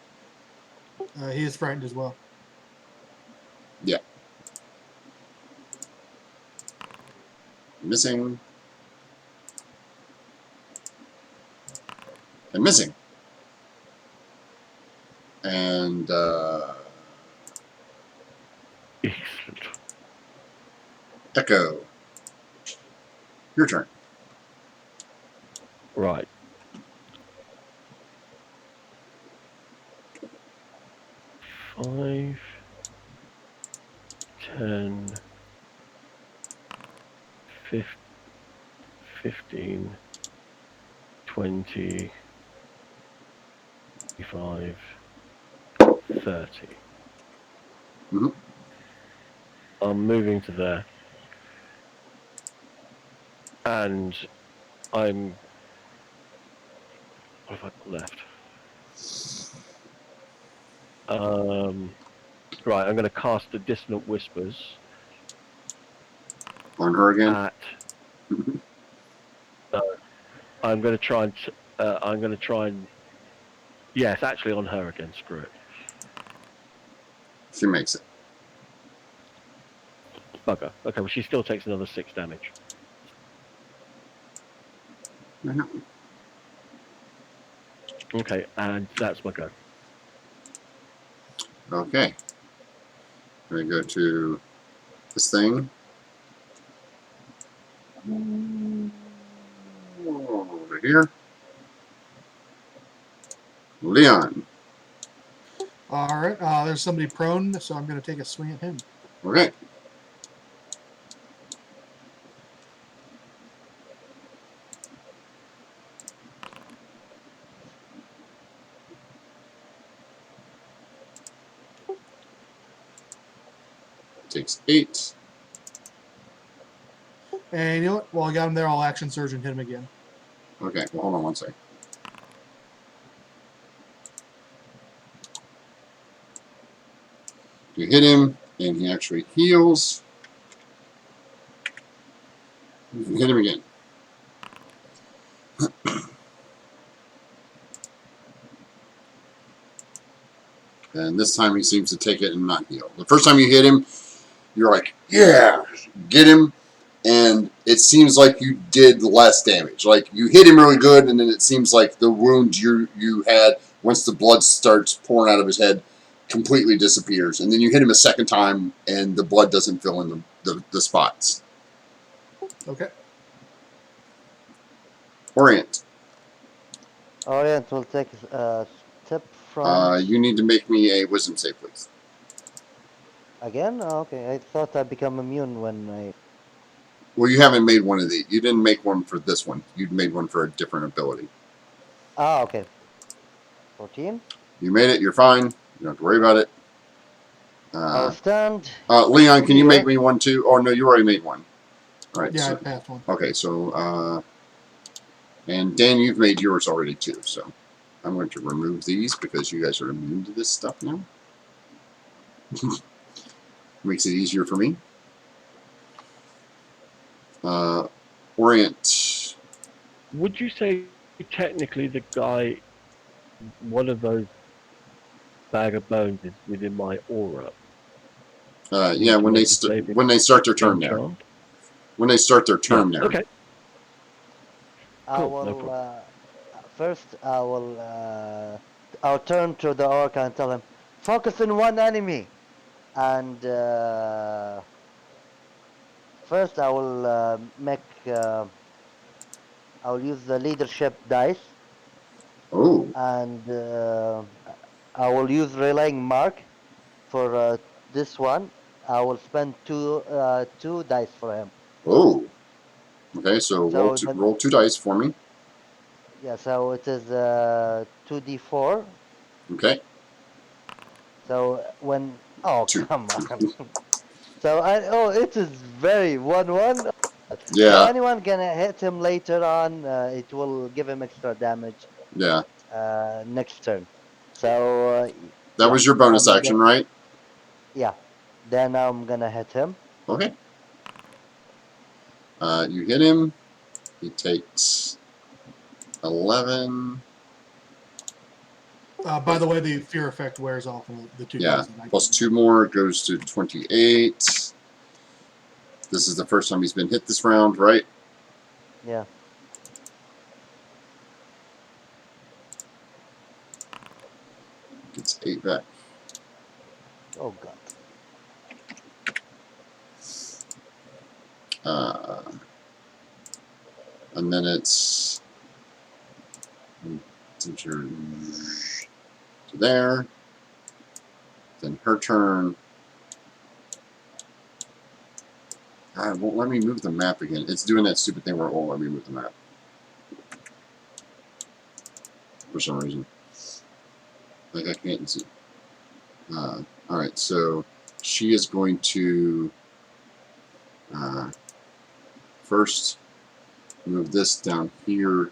[SPEAKER 3] He is frightened as well.
[SPEAKER 2] Yeah. Missing. And missing. And
[SPEAKER 4] Excellent.
[SPEAKER 2] Echo. Your turn.
[SPEAKER 4] Right. Five, 10, 15, 20, 25, 30.
[SPEAKER 2] Mhm.
[SPEAKER 4] I'm moving to there. And I'm... What have I got left? Right, I'm going to cast the Dissonant Whispers
[SPEAKER 2] On her again.
[SPEAKER 4] at... I'm going to try and... Yeah, it's actually on her again, screw it.
[SPEAKER 2] She makes it.
[SPEAKER 4] Bugger. Okay, well she still takes another 6 damage. Okay, and that's my go.
[SPEAKER 2] Okay. We're going to go to this thing. Over here. Leon.
[SPEAKER 3] All right. There's somebody prone, so I'm going to take a swing at him.
[SPEAKER 2] Okay. Takes 8.
[SPEAKER 3] And you know what? While I got him there, I'll action surge and hit him again.
[SPEAKER 2] Okay, well, hold on one second. You hit him, and he actually heals. You hit him again. And this time he seems to take it and not heal. The first time you hit him, you're like, yeah, get him. And it seems like you did less damage. Like you hit him really good, and then it seems like the wound you had, once the blood starts pouring out of his head, completely disappears. And then you hit him a second time, and the blood doesn't fill in the spots.
[SPEAKER 3] Okay.
[SPEAKER 2] Orient.
[SPEAKER 1] Orient will take a step from.
[SPEAKER 2] You need to make me a wisdom save, please.
[SPEAKER 1] Again? Oh, okay. I thought I become immune when I.
[SPEAKER 2] Well, you haven't made one of these. You didn't make one for this one. You'd made one for a different ability.
[SPEAKER 1] Ah, okay. 14.
[SPEAKER 2] You made it. You're fine. You don't have to worry about it.
[SPEAKER 1] I'll stand
[SPEAKER 2] Leon, can you make
[SPEAKER 1] here.
[SPEAKER 2] me one too? Oh no, you already made one. All right.
[SPEAKER 3] Yeah, I
[SPEAKER 2] So,
[SPEAKER 3] passed one.
[SPEAKER 2] okay. So, and Dan, you've made yours already too. So, I'm going to remove these because you guys are immune to this stuff now. Makes it easier for me. Orient.
[SPEAKER 4] Would you say technically the guy, one of those bag of bones is within my aura?
[SPEAKER 2] Yeah,
[SPEAKER 4] Need to make a saving
[SPEAKER 2] when they start their turn there.
[SPEAKER 4] charmed?
[SPEAKER 2] When they start their
[SPEAKER 4] No.
[SPEAKER 2] turn there.
[SPEAKER 4] Okay.
[SPEAKER 1] I
[SPEAKER 4] Cool. No
[SPEAKER 1] will.
[SPEAKER 4] problem.
[SPEAKER 1] First, I will. I'll turn to the orc and tell him, focus on one enemy. And first, I will make. I will use the leadership dice,
[SPEAKER 2] Oh.
[SPEAKER 1] and I will use relaying mark for this one. I will spend two dice for him.
[SPEAKER 2] Oh. Okay. So
[SPEAKER 1] So then,
[SPEAKER 2] roll 2 dice for me.
[SPEAKER 1] yeah. So it is 2d4.
[SPEAKER 2] Okay.
[SPEAKER 1] So when, oh
[SPEAKER 2] 2.
[SPEAKER 1] come on. So it is very 1-1. So
[SPEAKER 2] Yeah.
[SPEAKER 1] anyone can hit him later on. It will give him extra damage
[SPEAKER 2] Yeah.
[SPEAKER 1] next turn. So
[SPEAKER 2] That
[SPEAKER 1] yeah,
[SPEAKER 2] was your bonus
[SPEAKER 1] I'm
[SPEAKER 2] action,
[SPEAKER 1] gonna,
[SPEAKER 2] right?
[SPEAKER 1] yeah. Then I'm gonna hit him.
[SPEAKER 2] Okay. You hit him. He takes 11.
[SPEAKER 3] By the way, the fear effect wears off in the 2
[SPEAKER 2] Yeah.
[SPEAKER 3] days that I
[SPEAKER 2] Plus
[SPEAKER 3] get.
[SPEAKER 2] 2 more goes to 28. This is the first time he's been hit this round, right?
[SPEAKER 1] Yeah.
[SPEAKER 2] Gets 8 back.
[SPEAKER 1] Oh god.
[SPEAKER 2] Uh, and then it's to there. Then her turn. God, it won't let me move the map again. It's doing that stupid thing where it won't let me move the map. For some reason. Like I can't see. Alright, so she is going to first move this down here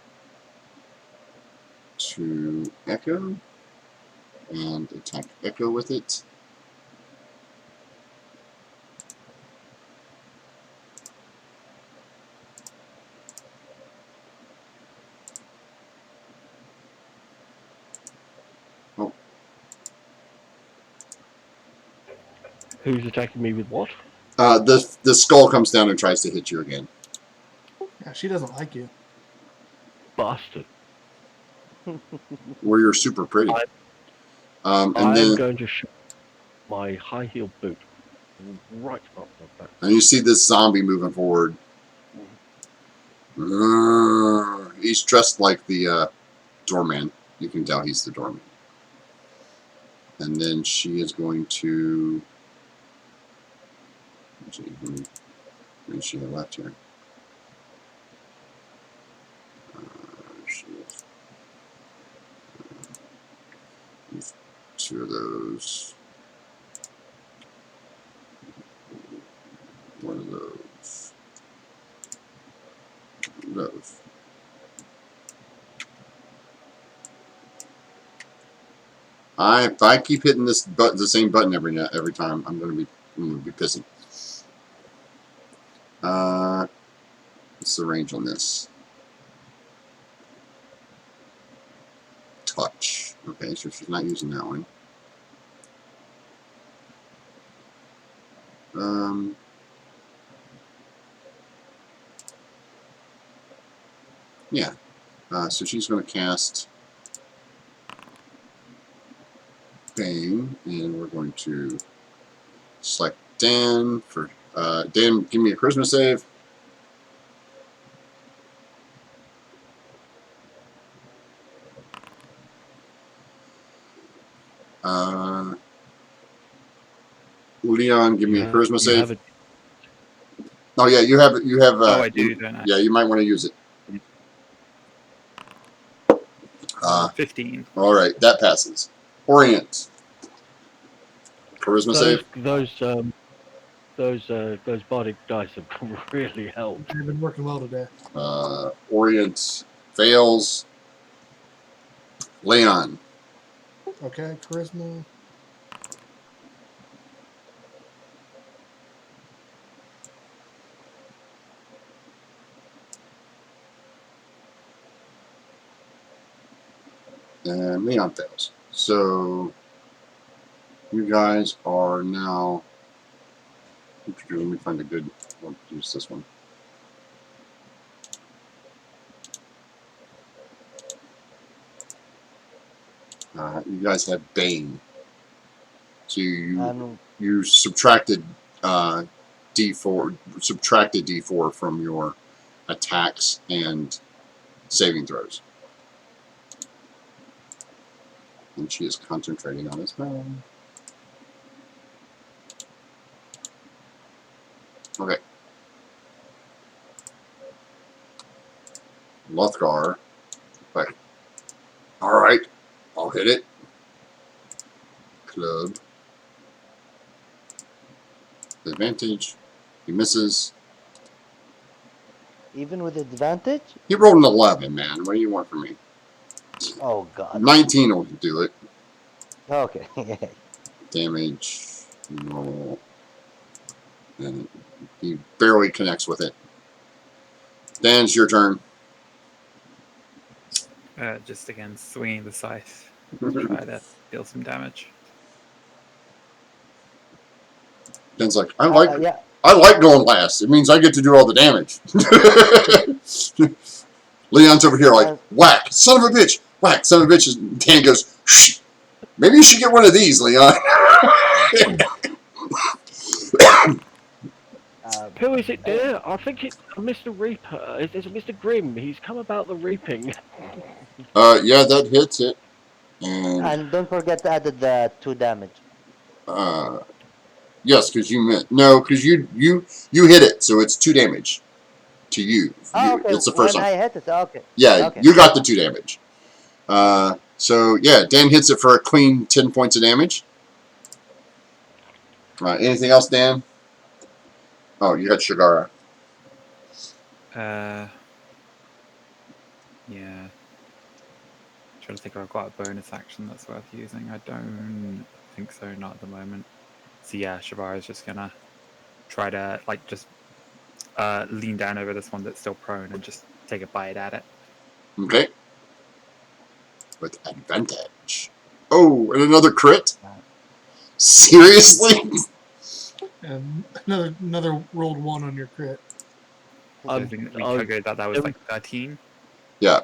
[SPEAKER 2] to Echo and attack Echo with it. Oh,
[SPEAKER 4] Who's attacking me with what?
[SPEAKER 2] the skull comes down and tries to hit you again.
[SPEAKER 3] Yeah, she doesn't like you.
[SPEAKER 4] Bastard.
[SPEAKER 2] Where you're super pretty. And
[SPEAKER 4] I'm
[SPEAKER 2] then
[SPEAKER 4] going to shoot my high heel boot right up the back.
[SPEAKER 2] and you see this zombie moving forward. He's dressed like the doorman. You can tell he's the doorman. And then she is going to. Let's see, who does she have left here? She has 2 of those. 1 of those. Those. If I keep hitting this button, the same button every time, I'm gonna be pissing. What's the range on this? Touch. Okay, so she's not using that one. Yeah. So she's going to cast Bane, and we're going to select Dan for Dan. Give me a charisma save. Leon, give me a charisma
[SPEAKER 4] You
[SPEAKER 2] save.
[SPEAKER 4] have it.
[SPEAKER 2] Oh yeah, you have.
[SPEAKER 5] Oh, I do, don't I?
[SPEAKER 2] Yeah, you might want to use it.
[SPEAKER 5] 15.
[SPEAKER 2] All right, that passes. Orient. Charisma save.
[SPEAKER 4] Those bardic dice have really helped.
[SPEAKER 3] They've been working well today.
[SPEAKER 2] Orient fails. Leon.
[SPEAKER 3] Okay, charisma.
[SPEAKER 2] And Leon fails. So you guys are now. Let me find a good. I'll use this one. You guys have Bane. So you subtracted D4 from your attacks and saving throws. And she is concentrating on this. Okay. Lothgar. Like, all right, I'll hit it. Club. Advantage. He misses.
[SPEAKER 1] Even with advantage?
[SPEAKER 2] He rolled an 11, man. What do you want from me?
[SPEAKER 1] Oh god.
[SPEAKER 2] 19 will do it.
[SPEAKER 1] Okay.
[SPEAKER 2] Damage. Roll. And he barely connects with it. Dan, it's your turn.
[SPEAKER 5] Just again, swinging the scythe. Try to deal some damage.
[SPEAKER 2] Dan's like,
[SPEAKER 1] Yeah.
[SPEAKER 2] I like going last. It means I get to do all the damage. Leon's over here like, whack, son of a bitch, whack, son of a bitch. And Dan goes, shh. Maybe you should get one of these, Leon.
[SPEAKER 4] Who is it, dear? I think it's Mr. Reaper. Is it Mr. Grimm? He's come about the reaping.
[SPEAKER 2] Yeah, that hits it.
[SPEAKER 1] And don't forget to add the 2 damage.
[SPEAKER 2] Yes, because you meant no, because you hit it, so it's 2 damage to you.
[SPEAKER 1] Oh, okay.
[SPEAKER 2] It's the first
[SPEAKER 1] When
[SPEAKER 2] time.
[SPEAKER 1] I hit it, okay.
[SPEAKER 2] Yeah,
[SPEAKER 1] Okay.
[SPEAKER 2] you got the 2 damage. So yeah, Dan hits it for a clean 10 points of damage. Anything else, Dan? Oh, you got Shigara.
[SPEAKER 5] Yeah. Trying to think if I've got a bonus action that's worth using. I don't think so, not at the moment. So yeah, Shavara's just gonna try to just lean down over this one that's still prone and just take a bite at it.
[SPEAKER 2] Okay. With advantage. Oh, and another crit? Seriously?
[SPEAKER 3] And another rolled 1 on your crit.
[SPEAKER 5] I think we calculated that was like 13.
[SPEAKER 2] Yeah.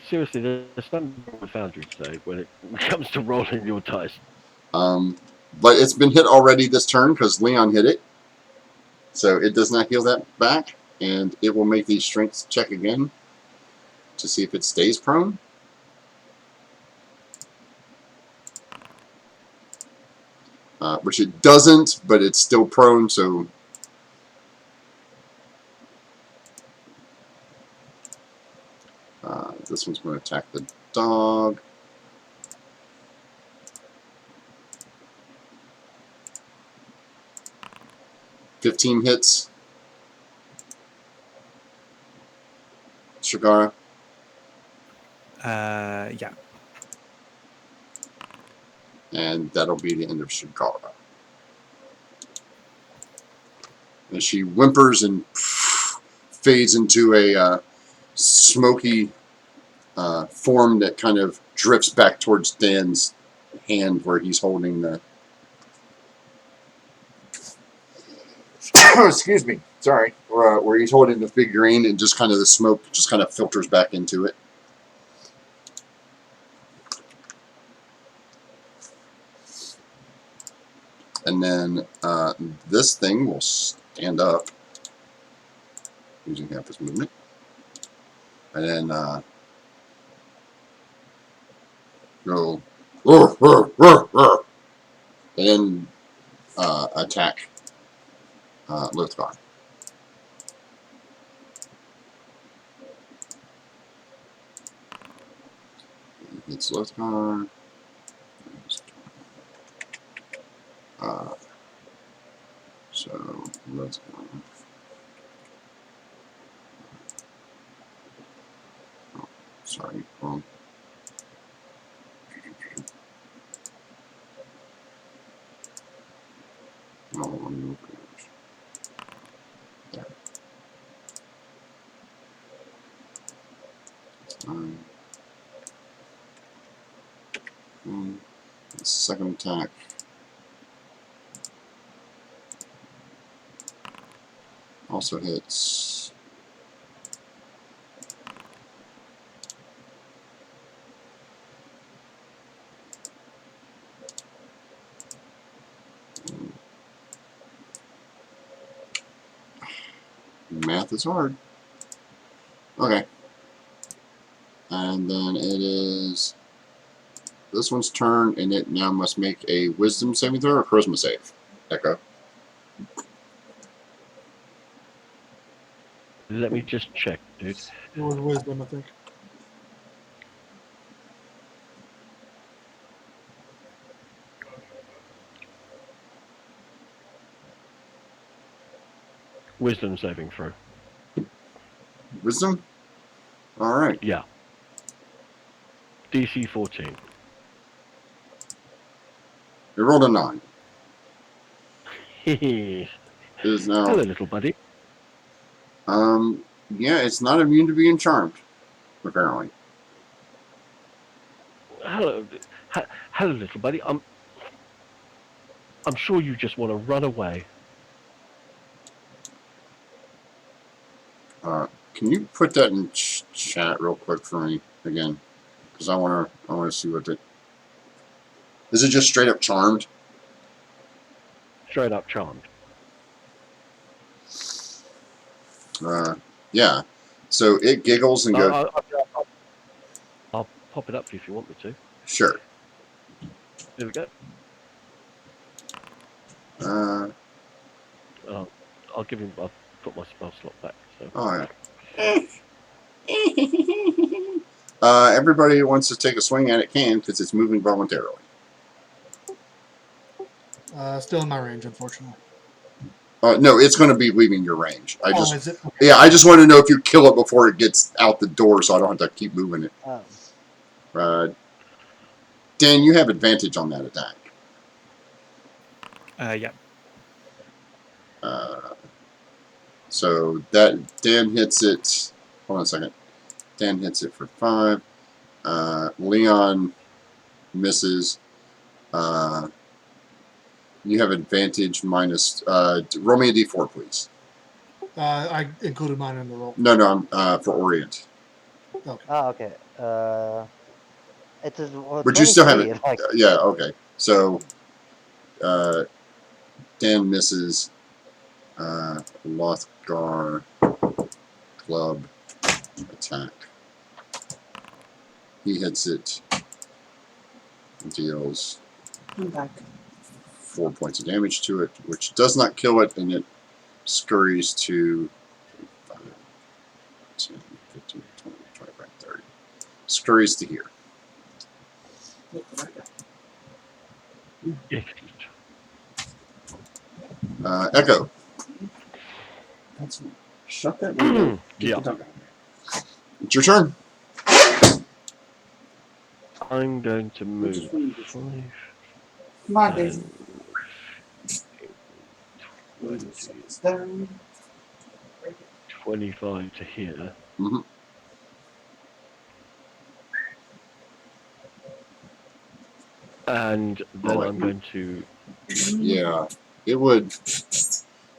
[SPEAKER 4] Seriously, there's something wrong with Foundry today when it comes to rolling your dice.
[SPEAKER 2] But it's been hit already this turn because Leon hit it. So it does not heal that back. And it will make the strength check again to see if it stays prone. Which it doesn't, but it's still prone, so... this one's going to attack the dog. $15 hits. Shigara.
[SPEAKER 5] Yeah.
[SPEAKER 2] And that'll be the end of Shigara. And she whimpers and fades into a smoky form that kind of drifts back towards Dan's hand where he's holding the Excuse me. Sorry. Where he's holding the figurine and just kind of the smoke just kind of filters back into it. And then this thing will stand up using half its movement. And then go and then attack Lothgar. It's Lothgar. So let's go. Oh, sorry, wrong. No, wrong page. There. It's 9. Second attack. Also hits. Math is hard. Okay. And then it is this one's turn, and it now must make a wisdom saving throw or charisma save. Echo.
[SPEAKER 4] Let me just check, dude.
[SPEAKER 3] It was wisdom, I think.
[SPEAKER 4] Wisdom saving throw.
[SPEAKER 2] Wisdom? Alright.
[SPEAKER 4] Yeah. DC 14.
[SPEAKER 2] You rolled a 9.
[SPEAKER 4] Hehe.
[SPEAKER 2] It is now.
[SPEAKER 4] Hello, little buddy.
[SPEAKER 2] Yeah, it's not immune to being charmed, apparently.
[SPEAKER 4] Hello, hello, little buddy. I'm sure you just want to run away.
[SPEAKER 2] Can you put that in chat real quick for me again? Because I want to see what it. Is it just straight up charmed?
[SPEAKER 4] Straight up charmed.
[SPEAKER 2] Yeah. So it giggles and goes.
[SPEAKER 4] I'll pop it up for you if you want me to.
[SPEAKER 2] Sure.
[SPEAKER 4] There we go. I'll give him. I'll put my spell slot back. So.
[SPEAKER 2] Oh yeah. Everybody who wants to take a swing at it can because it's moving voluntarily.
[SPEAKER 3] Still in my range, unfortunately.
[SPEAKER 2] No, it's going to be leaving your range.
[SPEAKER 3] Is it? Okay.
[SPEAKER 2] Yeah, I just want to know if you kill it before it gets out the door, so I don't have to keep moving it. Dan, you have advantage on that attack.
[SPEAKER 5] Yeah.
[SPEAKER 2] So that Dan hits it. Hold on a second. Dan hits it for 5. Leon misses. You have advantage minus. Roll me a d4, please.
[SPEAKER 3] I included mine in the roll.
[SPEAKER 2] No, I'm for Orient.
[SPEAKER 3] Okay.
[SPEAKER 1] Okay. It is.
[SPEAKER 2] But you still have it.
[SPEAKER 1] 23, like,
[SPEAKER 2] Yeah. Okay. So, Dan misses. Lothgar club attack. He hits it. Deals
[SPEAKER 6] I'm back.
[SPEAKER 2] 4 points of damage to it, which does not kill it, and it scurries to 5, 10, 15, 20, 25, 30. Scurries to here. Echo.
[SPEAKER 6] Shut that window.
[SPEAKER 4] Yeah.
[SPEAKER 2] It's your turn.
[SPEAKER 4] I'm going to move 5.
[SPEAKER 6] Come on, Daisy. It's down.
[SPEAKER 4] 25 to here.
[SPEAKER 2] Mm-hmm.
[SPEAKER 4] And then I'm going to.
[SPEAKER 2] Yeah, it would.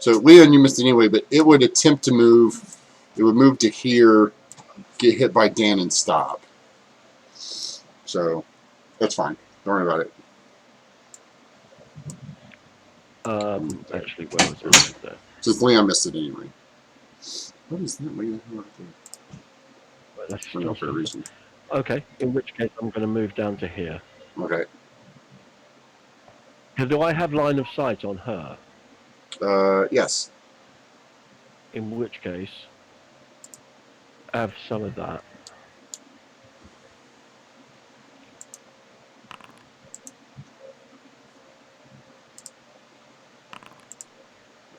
[SPEAKER 2] So Leon, you missed anyway, but it would attempt to move. It would move to here, get hit by Dan, and stop. So that's fine. Don't worry about it.
[SPEAKER 4] Actually, where was it? There.
[SPEAKER 2] Since Leon missed it anyway. What is that? Right there?
[SPEAKER 4] Well, that's
[SPEAKER 2] For no
[SPEAKER 4] still
[SPEAKER 2] fair
[SPEAKER 4] something.
[SPEAKER 2] reason.
[SPEAKER 4] Okay, in which case I'm going to move down to here.
[SPEAKER 2] Okay.
[SPEAKER 4] Do I have line of sight on her?
[SPEAKER 2] Yes.
[SPEAKER 4] In which case, have some of that.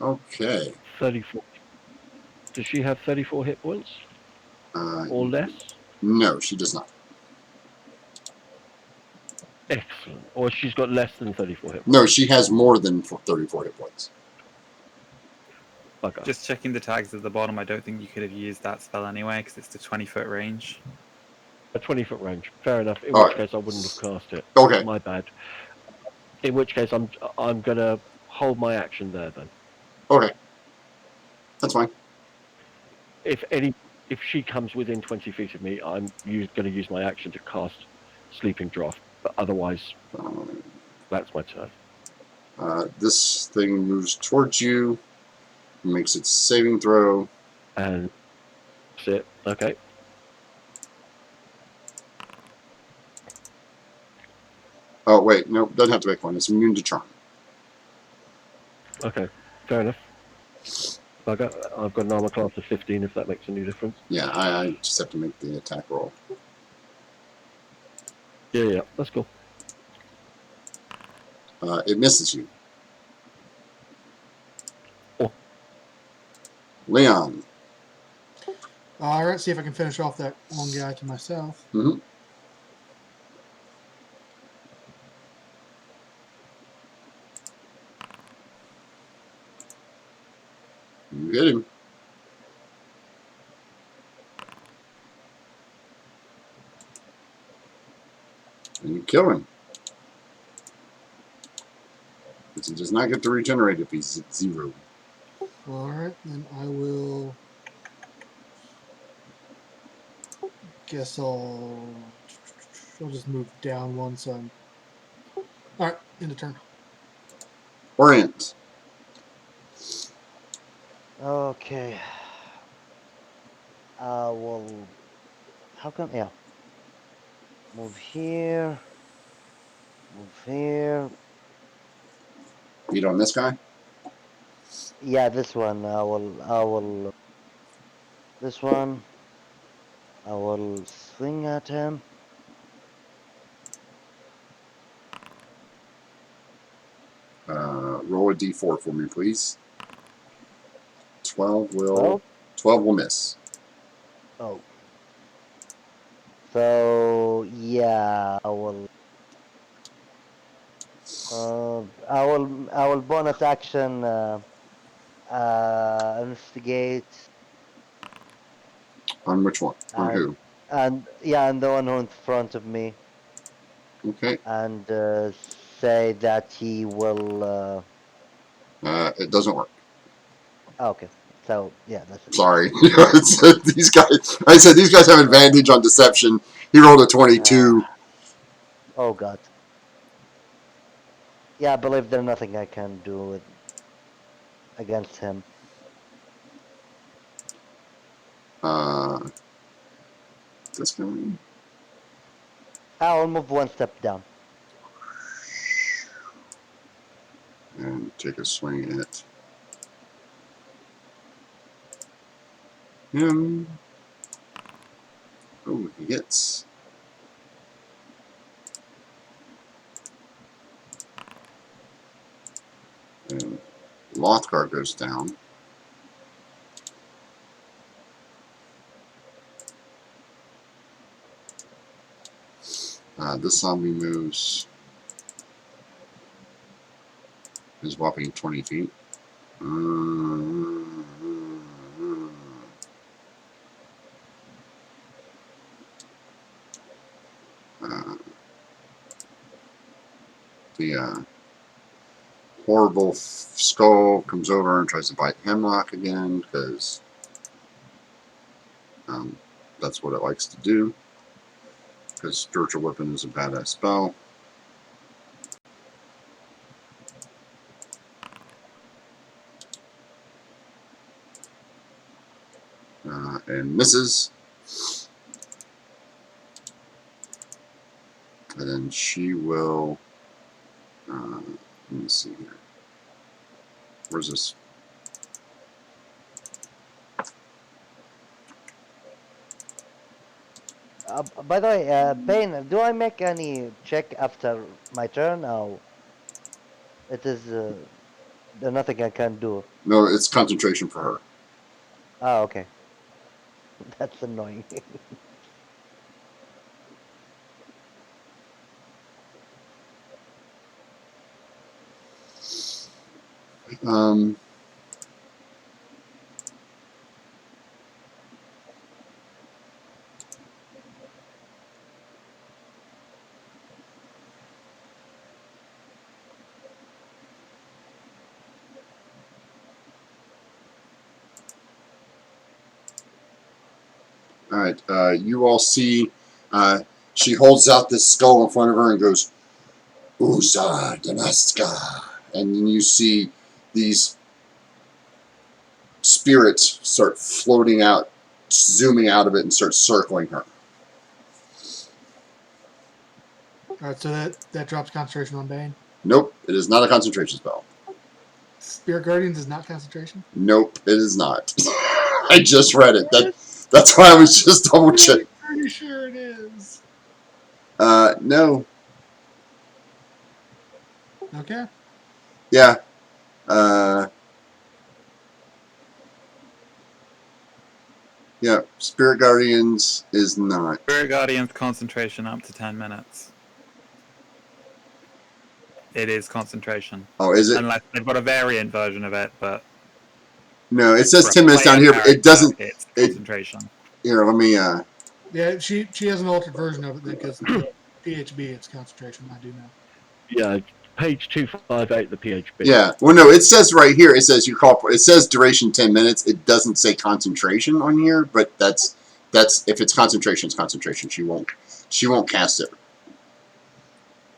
[SPEAKER 2] Okay.
[SPEAKER 4] 34. Does she have 34 hit points or less?
[SPEAKER 2] No, she does not.
[SPEAKER 4] Excellent. Or she's got less than 34 hit points?
[SPEAKER 2] No, she has more than 34 hit points.
[SPEAKER 4] Okay.
[SPEAKER 5] Just checking the tags at the bottom. I don't think you could have used that spell anyway because it's the 20-foot range.
[SPEAKER 4] A 20-foot range. Fair enough. In
[SPEAKER 2] All
[SPEAKER 4] which
[SPEAKER 2] right.
[SPEAKER 4] case I wouldn't have cast it.
[SPEAKER 2] Okay.
[SPEAKER 4] My bad. In which case I'm gonna hold my action there then.
[SPEAKER 2] Okay. That's fine.
[SPEAKER 4] If she comes within 20 feet of me, I'm going to use my action to cast Sleeping Draught. But otherwise, that's my turn.
[SPEAKER 2] This thing moves towards you, makes its saving throw.
[SPEAKER 4] And that's it. Okay.
[SPEAKER 2] Oh, wait. No, doesn't have to make one. It's immune to charm.
[SPEAKER 4] Okay. Fair enough. I've got an armor class of 15 if that makes any difference.
[SPEAKER 2] Yeah, I just have to make the attack roll.
[SPEAKER 4] Yeah, that's cool.
[SPEAKER 2] It misses you.
[SPEAKER 4] Oh.
[SPEAKER 2] Leon.
[SPEAKER 3] All right, see if I can finish off that one guy to myself.
[SPEAKER 2] Mm-hmm. You hit him. And you kill him. Because he does not get to regenerate if he's at 0.
[SPEAKER 3] All right, then I will. Guess I'll just move down one, so I'm. All right, end of turn.
[SPEAKER 2] Orient.
[SPEAKER 1] Okay. Well, how come? Yeah. Move here. Move here.
[SPEAKER 2] Beat on this guy.
[SPEAKER 1] Yeah, this one. I will. This one. I will swing at him.
[SPEAKER 2] Roll a d4 for me, please. 12 will
[SPEAKER 1] 12.
[SPEAKER 2] 12 will miss.
[SPEAKER 1] Oh. So yeah, I will. I will bonus action. Investigate
[SPEAKER 2] On which one? On
[SPEAKER 1] and
[SPEAKER 2] who?
[SPEAKER 1] and the one who in front of me,
[SPEAKER 2] Okay.
[SPEAKER 1] and say that he will.
[SPEAKER 2] It doesn't work.
[SPEAKER 1] Okay, so yeah, that's it.
[SPEAKER 2] Sorry. These guys. I said these guys have advantage on deception. He rolled a 22.
[SPEAKER 1] Oh God. Yeah, I believe there's nothing I can do against him.
[SPEAKER 2] This guy.
[SPEAKER 1] I will move one step down.
[SPEAKER 2] And take a swing at him. Oh, he hits. And Lothgar goes down. This zombie moves his whopping 20 feet. Uh, the horrible skull comes over and tries to bite Hemlock again because that's what it likes to do. Because Spiritual Weapon is a badass spell. And misses. And then she will. Let me see here. Where's this?
[SPEAKER 1] By the way, Bane, do I make any check after my turn? Or it is there's nothing I can do.
[SPEAKER 2] No, it's concentration for her.
[SPEAKER 1] Ah, okay. That's annoying.
[SPEAKER 2] Um, all right. You all see. She holds out this skull in front of her and goes, "Usa Danaska," and then you see these spirits start floating out, zooming out of it, and start circling her.
[SPEAKER 3] All right, so that drops concentration on Bane.
[SPEAKER 2] Nope, it is not a concentration spell.
[SPEAKER 3] Spirit Guardians is not concentration.
[SPEAKER 2] Nope, it is not. I just read it. That's why I was just double checking.
[SPEAKER 3] Pretty sure it is.
[SPEAKER 2] No.
[SPEAKER 3] Okay.
[SPEAKER 2] Yeah. Yeah. Spirit Guardians is not.
[SPEAKER 5] Spirit Guardian's concentration up to 10 minutes. It is concentration.
[SPEAKER 2] Oh, is it?
[SPEAKER 5] Unless they've got a variant version of it, but
[SPEAKER 2] No, it says
[SPEAKER 5] for a
[SPEAKER 2] 10 minutes down
[SPEAKER 5] player
[SPEAKER 2] here, but it
[SPEAKER 5] character,
[SPEAKER 2] doesn't.
[SPEAKER 5] It's
[SPEAKER 2] It
[SPEAKER 5] concentration.
[SPEAKER 2] here. Let me.
[SPEAKER 3] Yeah, she has an altered version of it because PHB it's concentration. I do know.
[SPEAKER 4] Yeah, page 258, the PHB.
[SPEAKER 2] Yeah. Well, no, it says right here. It says you call. It says duration 10 minutes. It doesn't say concentration on here, but that's if it's concentration, it's concentration. She won't cast it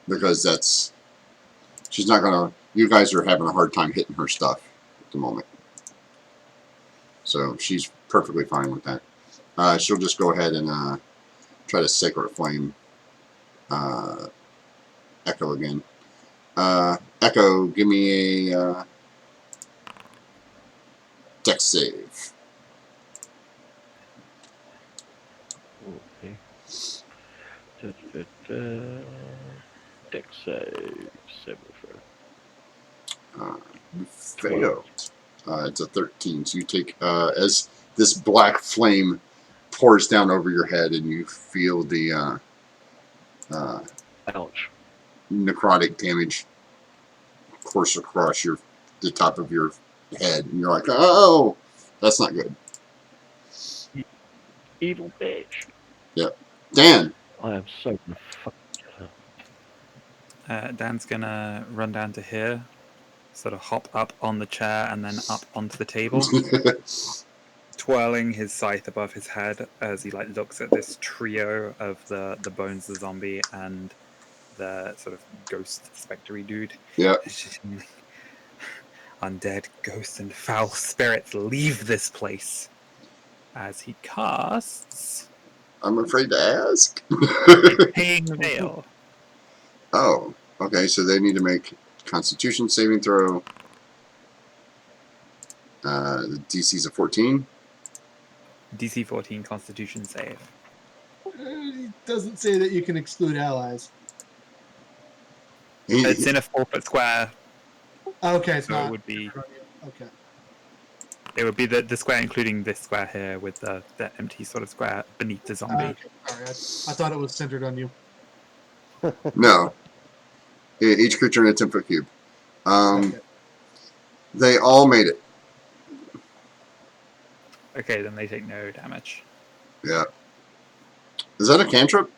[SPEAKER 2] because she's not gonna. You guys are having a hard time hitting her stuff at the moment, so she's perfectly fine with that. She'll just go ahead and try to Sacred Flame Echo again. Echo, give me a Dex save.
[SPEAKER 4] Okay. Dex save 7 for
[SPEAKER 2] You failed. It's a 13. So you take as this black flame pours down over your head, and you feel the
[SPEAKER 4] ouch.
[SPEAKER 2] necrotic damage course across the top of your head, and you're like, oh, that's not good.
[SPEAKER 4] Evil bitch.
[SPEAKER 2] Yep. Dan.
[SPEAKER 4] I am so gonna fuck her.
[SPEAKER 5] Dan's gonna run down to here, sort of hop up on the chair and then up onto the table, twirling his scythe above his head as he looks at this trio of the bones, the zombie, and the sort of ghost spectre dude.
[SPEAKER 2] Yeah.
[SPEAKER 5] Undead, ghosts, and foul spirits, leave this place. As he casts
[SPEAKER 2] I'm afraid to ask.
[SPEAKER 5] Paying Veil.
[SPEAKER 2] Oh, okay. So they need to make Constitution saving throw. The DC's a 14.
[SPEAKER 5] DC 14 Constitution save.
[SPEAKER 3] It doesn't say that you can exclude allies.
[SPEAKER 5] It's in a 4-foot square.
[SPEAKER 3] Okay, it's
[SPEAKER 5] So
[SPEAKER 3] not.
[SPEAKER 5] it would be
[SPEAKER 3] Okay.
[SPEAKER 5] It would be the square, including this square here, with the empty sort of square beneath the zombie.
[SPEAKER 3] Okay. Sorry, I thought it was centered on you.
[SPEAKER 2] No. Each creature in a 10-foot cube.
[SPEAKER 3] Okay.
[SPEAKER 2] They all made it.
[SPEAKER 5] Okay, then they take no damage.
[SPEAKER 2] Yeah. Is that a cantrip?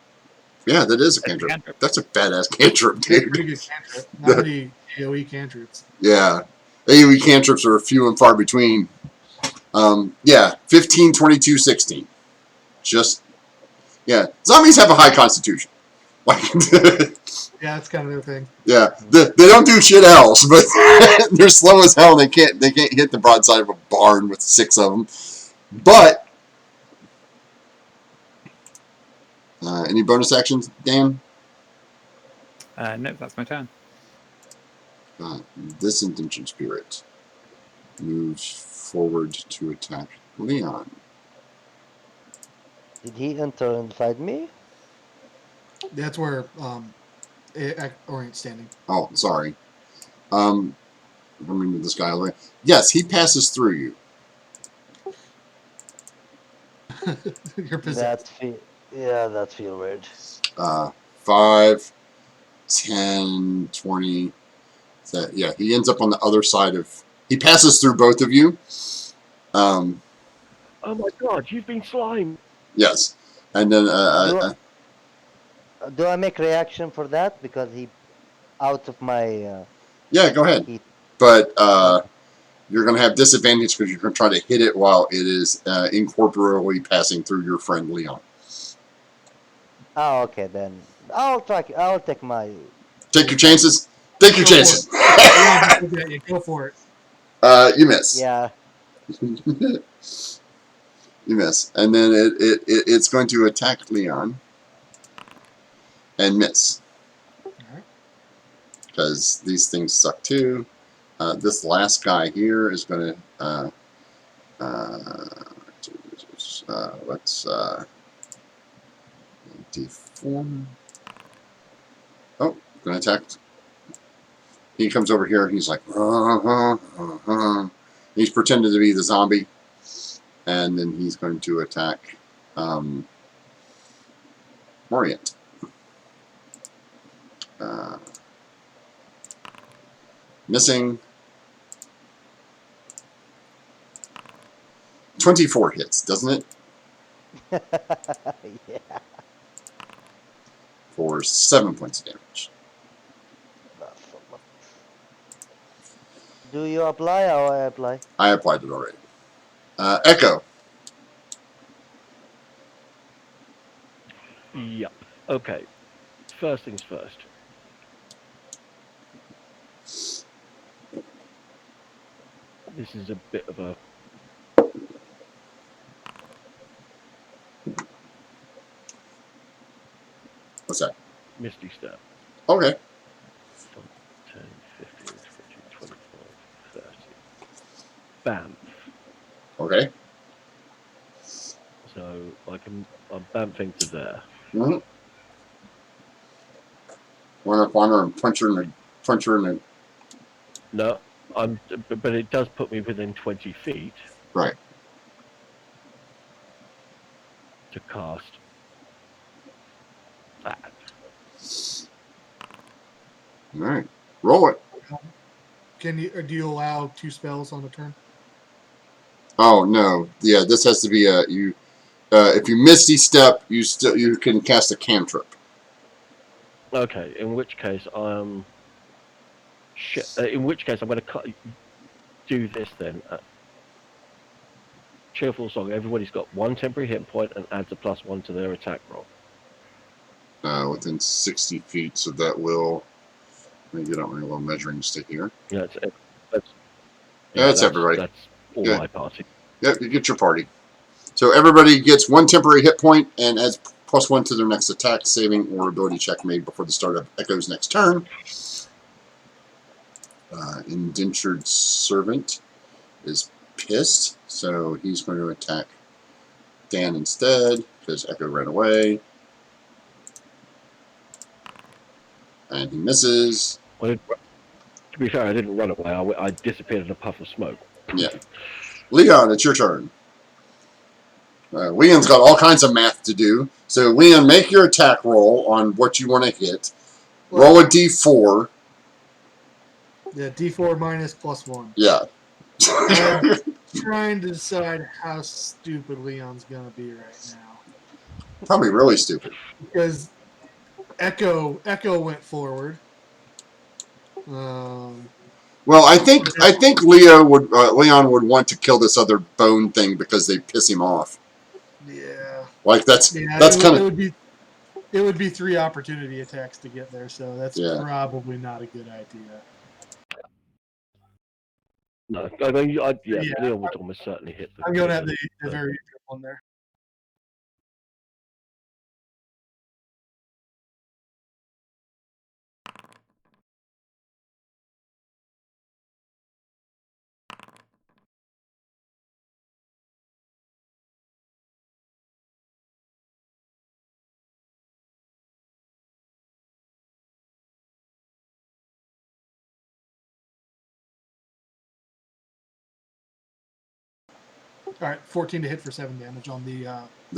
[SPEAKER 2] Yeah, that is a
[SPEAKER 5] That's a
[SPEAKER 2] cantrip.
[SPEAKER 5] cantrip.
[SPEAKER 2] That's a badass cantrip,
[SPEAKER 3] That's a
[SPEAKER 2] dude.
[SPEAKER 3] pretty good cantrip. Not many AoE cantrips.
[SPEAKER 2] Yeah. AoE cantrips are few and far between. Yeah, 15, 22, 16. Just, yeah. Zombies have a high constitution. Like,
[SPEAKER 3] Yeah, that's kind of their thing.
[SPEAKER 2] yeah. They don't do shit else, but they're slow as hell. They can't hit the broadside of a barn with 6 of them. But, any bonus actions, Dan?
[SPEAKER 5] No, that's my turn.
[SPEAKER 2] This Indentured Spirit moves forward to attack Leon.
[SPEAKER 1] Did he enter inside me?
[SPEAKER 3] That's where Orient's standing.
[SPEAKER 2] Oh, sorry. Let me move this guy away. Yes, he passes through you.
[SPEAKER 3] You're possessed.
[SPEAKER 1] That feel weird.
[SPEAKER 2] 5, 10, 20. Yeah, he ends up on the other side of. He passes through both of you.
[SPEAKER 4] Oh my god, you've been slimed.
[SPEAKER 2] Yes, and then
[SPEAKER 1] Do I make reaction for that because he out of my
[SPEAKER 2] yeah, go ahead.
[SPEAKER 1] heat?
[SPEAKER 2] But
[SPEAKER 1] Okay.
[SPEAKER 2] you're going to have disadvantage because you're going to try to hit it while it is incorporeally passing through your friend Leon.
[SPEAKER 1] Oh, okay then. I'll take my.
[SPEAKER 2] Take your chances. Take your
[SPEAKER 3] Go for
[SPEAKER 2] chances.
[SPEAKER 3] Yeah, go for it.
[SPEAKER 2] You miss.
[SPEAKER 1] Yeah.
[SPEAKER 2] You miss, and then it's going to attack Leon and miss
[SPEAKER 3] Alright.
[SPEAKER 2] because these things suck too. This last guy here is going to let's deform. Oh, going to attack. He comes over here. He's like, he's pretending to be the zombie, and then he's going to attack Orient. Missing. 24 hits, doesn't it?
[SPEAKER 1] Yeah.
[SPEAKER 2] For 7 points of damage.
[SPEAKER 1] That's a lot. Do you apply or I apply?
[SPEAKER 2] I applied it already. Echo.
[SPEAKER 4] Yep. Okay. First things first. This is a bit of a
[SPEAKER 2] What's that?
[SPEAKER 4] misty step.
[SPEAKER 2] Okay.
[SPEAKER 4] 10, 15, 20, 25, 30. Bam.
[SPEAKER 2] Okay.
[SPEAKER 4] So I'm bamfing to there.
[SPEAKER 2] Mm-hmm. Run up on her and punch her in the.
[SPEAKER 4] No, but it does put me within 20 feet.
[SPEAKER 2] Right.
[SPEAKER 4] To cast that.
[SPEAKER 2] All right. Roll it.
[SPEAKER 3] Can you, or do you allow 2 spells on a turn?
[SPEAKER 2] Oh no. Yeah, this has to be you. If you misty step, you can cast a cantrip.
[SPEAKER 4] Okay, in which case I'm going to do this then. Cheerful song. Everybody's got 1 temporary hit point and adds a +1 to their attack roll.
[SPEAKER 2] Within 60 feet, so that will. Let me get out my little measuring stick here.
[SPEAKER 4] Yeah,
[SPEAKER 2] That's everybody.
[SPEAKER 4] That's all my party.
[SPEAKER 2] Yep, you get your party. So everybody gets 1 temporary hit point and adds +1 to their next attack, saving, or ability check made before the start of Echo's next turn. Indentured Servant is pissed, so he's going to attack Dan instead, because Echo ran away. And he misses.
[SPEAKER 4] Well, to be fair, I didn't run away. I disappeared in a puff of smoke.
[SPEAKER 2] Yeah. Leon, it's your turn. Leon's got all kinds of math to do. So, Leon, make your attack roll on what you want to hit. Roll a d4.
[SPEAKER 3] Yeah, D4 minus +1.
[SPEAKER 2] Yeah.
[SPEAKER 3] I'm trying to decide how stupid Leon's gonna be right now.
[SPEAKER 2] Probably really stupid.
[SPEAKER 3] Because Echo went forward.
[SPEAKER 2] Well, I think Leon would want to kill this other bone thing because they piss him off.
[SPEAKER 3] Yeah.
[SPEAKER 2] Like that's
[SPEAKER 3] Yeah,
[SPEAKER 2] kind of
[SPEAKER 3] it would be 3 opportunity attacks to get there, so that's
[SPEAKER 2] yeah.
[SPEAKER 3] probably not a good idea.
[SPEAKER 4] No, I mean, yeah,
[SPEAKER 3] Yeah,
[SPEAKER 4] Leon would almost certainly hit the.
[SPEAKER 3] I'm going to have the very good one there. All right, 14 to hit for 7 damage on the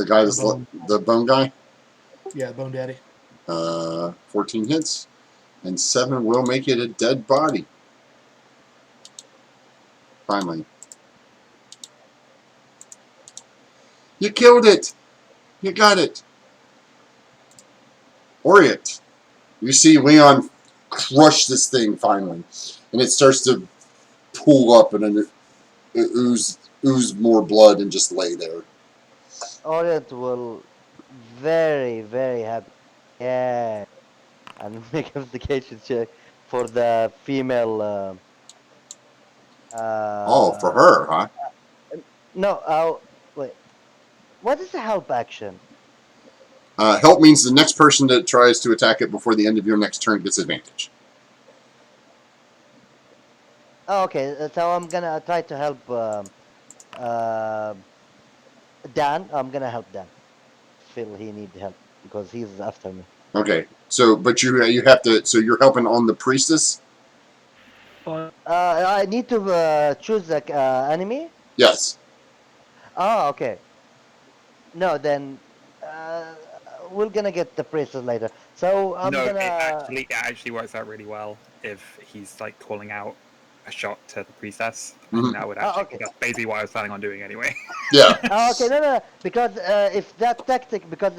[SPEAKER 2] guy that's
[SPEAKER 3] bone.
[SPEAKER 2] the bone guy.
[SPEAKER 3] Yeah, Bone Daddy.
[SPEAKER 2] 14 hits, and 7 will make it a dead body. Finally, you killed it. You got it. Orient. You see Leon crush this thing finally, and it starts to pool up, and then it ooze more blood and just lay there.
[SPEAKER 1] Orient will very, very happy. Yeah. And make a investigation check for the female.
[SPEAKER 2] Oh, for her, huh?
[SPEAKER 1] No, wait. What is the help action?
[SPEAKER 2] Help means the next person that tries to attack it before the end of your next turn gets advantage.
[SPEAKER 1] Oh, okay. So I'm gonna try to help Dan. I'm gonna help Dan. Feel he need help because he's after me.
[SPEAKER 2] Okay, so but you have to. So you're helping on the priestess.
[SPEAKER 1] I need to choose the enemy.
[SPEAKER 2] Yes.
[SPEAKER 1] Oh, okay. No, then uh, we're gonna get the priestess later. So I'm
[SPEAKER 5] No,
[SPEAKER 1] gonna.
[SPEAKER 5] it actually works out really well if he's like calling out a shot to the priestess. I think that would
[SPEAKER 1] Oh,
[SPEAKER 5] actually
[SPEAKER 1] okay.
[SPEAKER 5] that's basically what I was planning on doing anyway.
[SPEAKER 2] Yeah.
[SPEAKER 1] Oh, okay, no, because if that tactic, because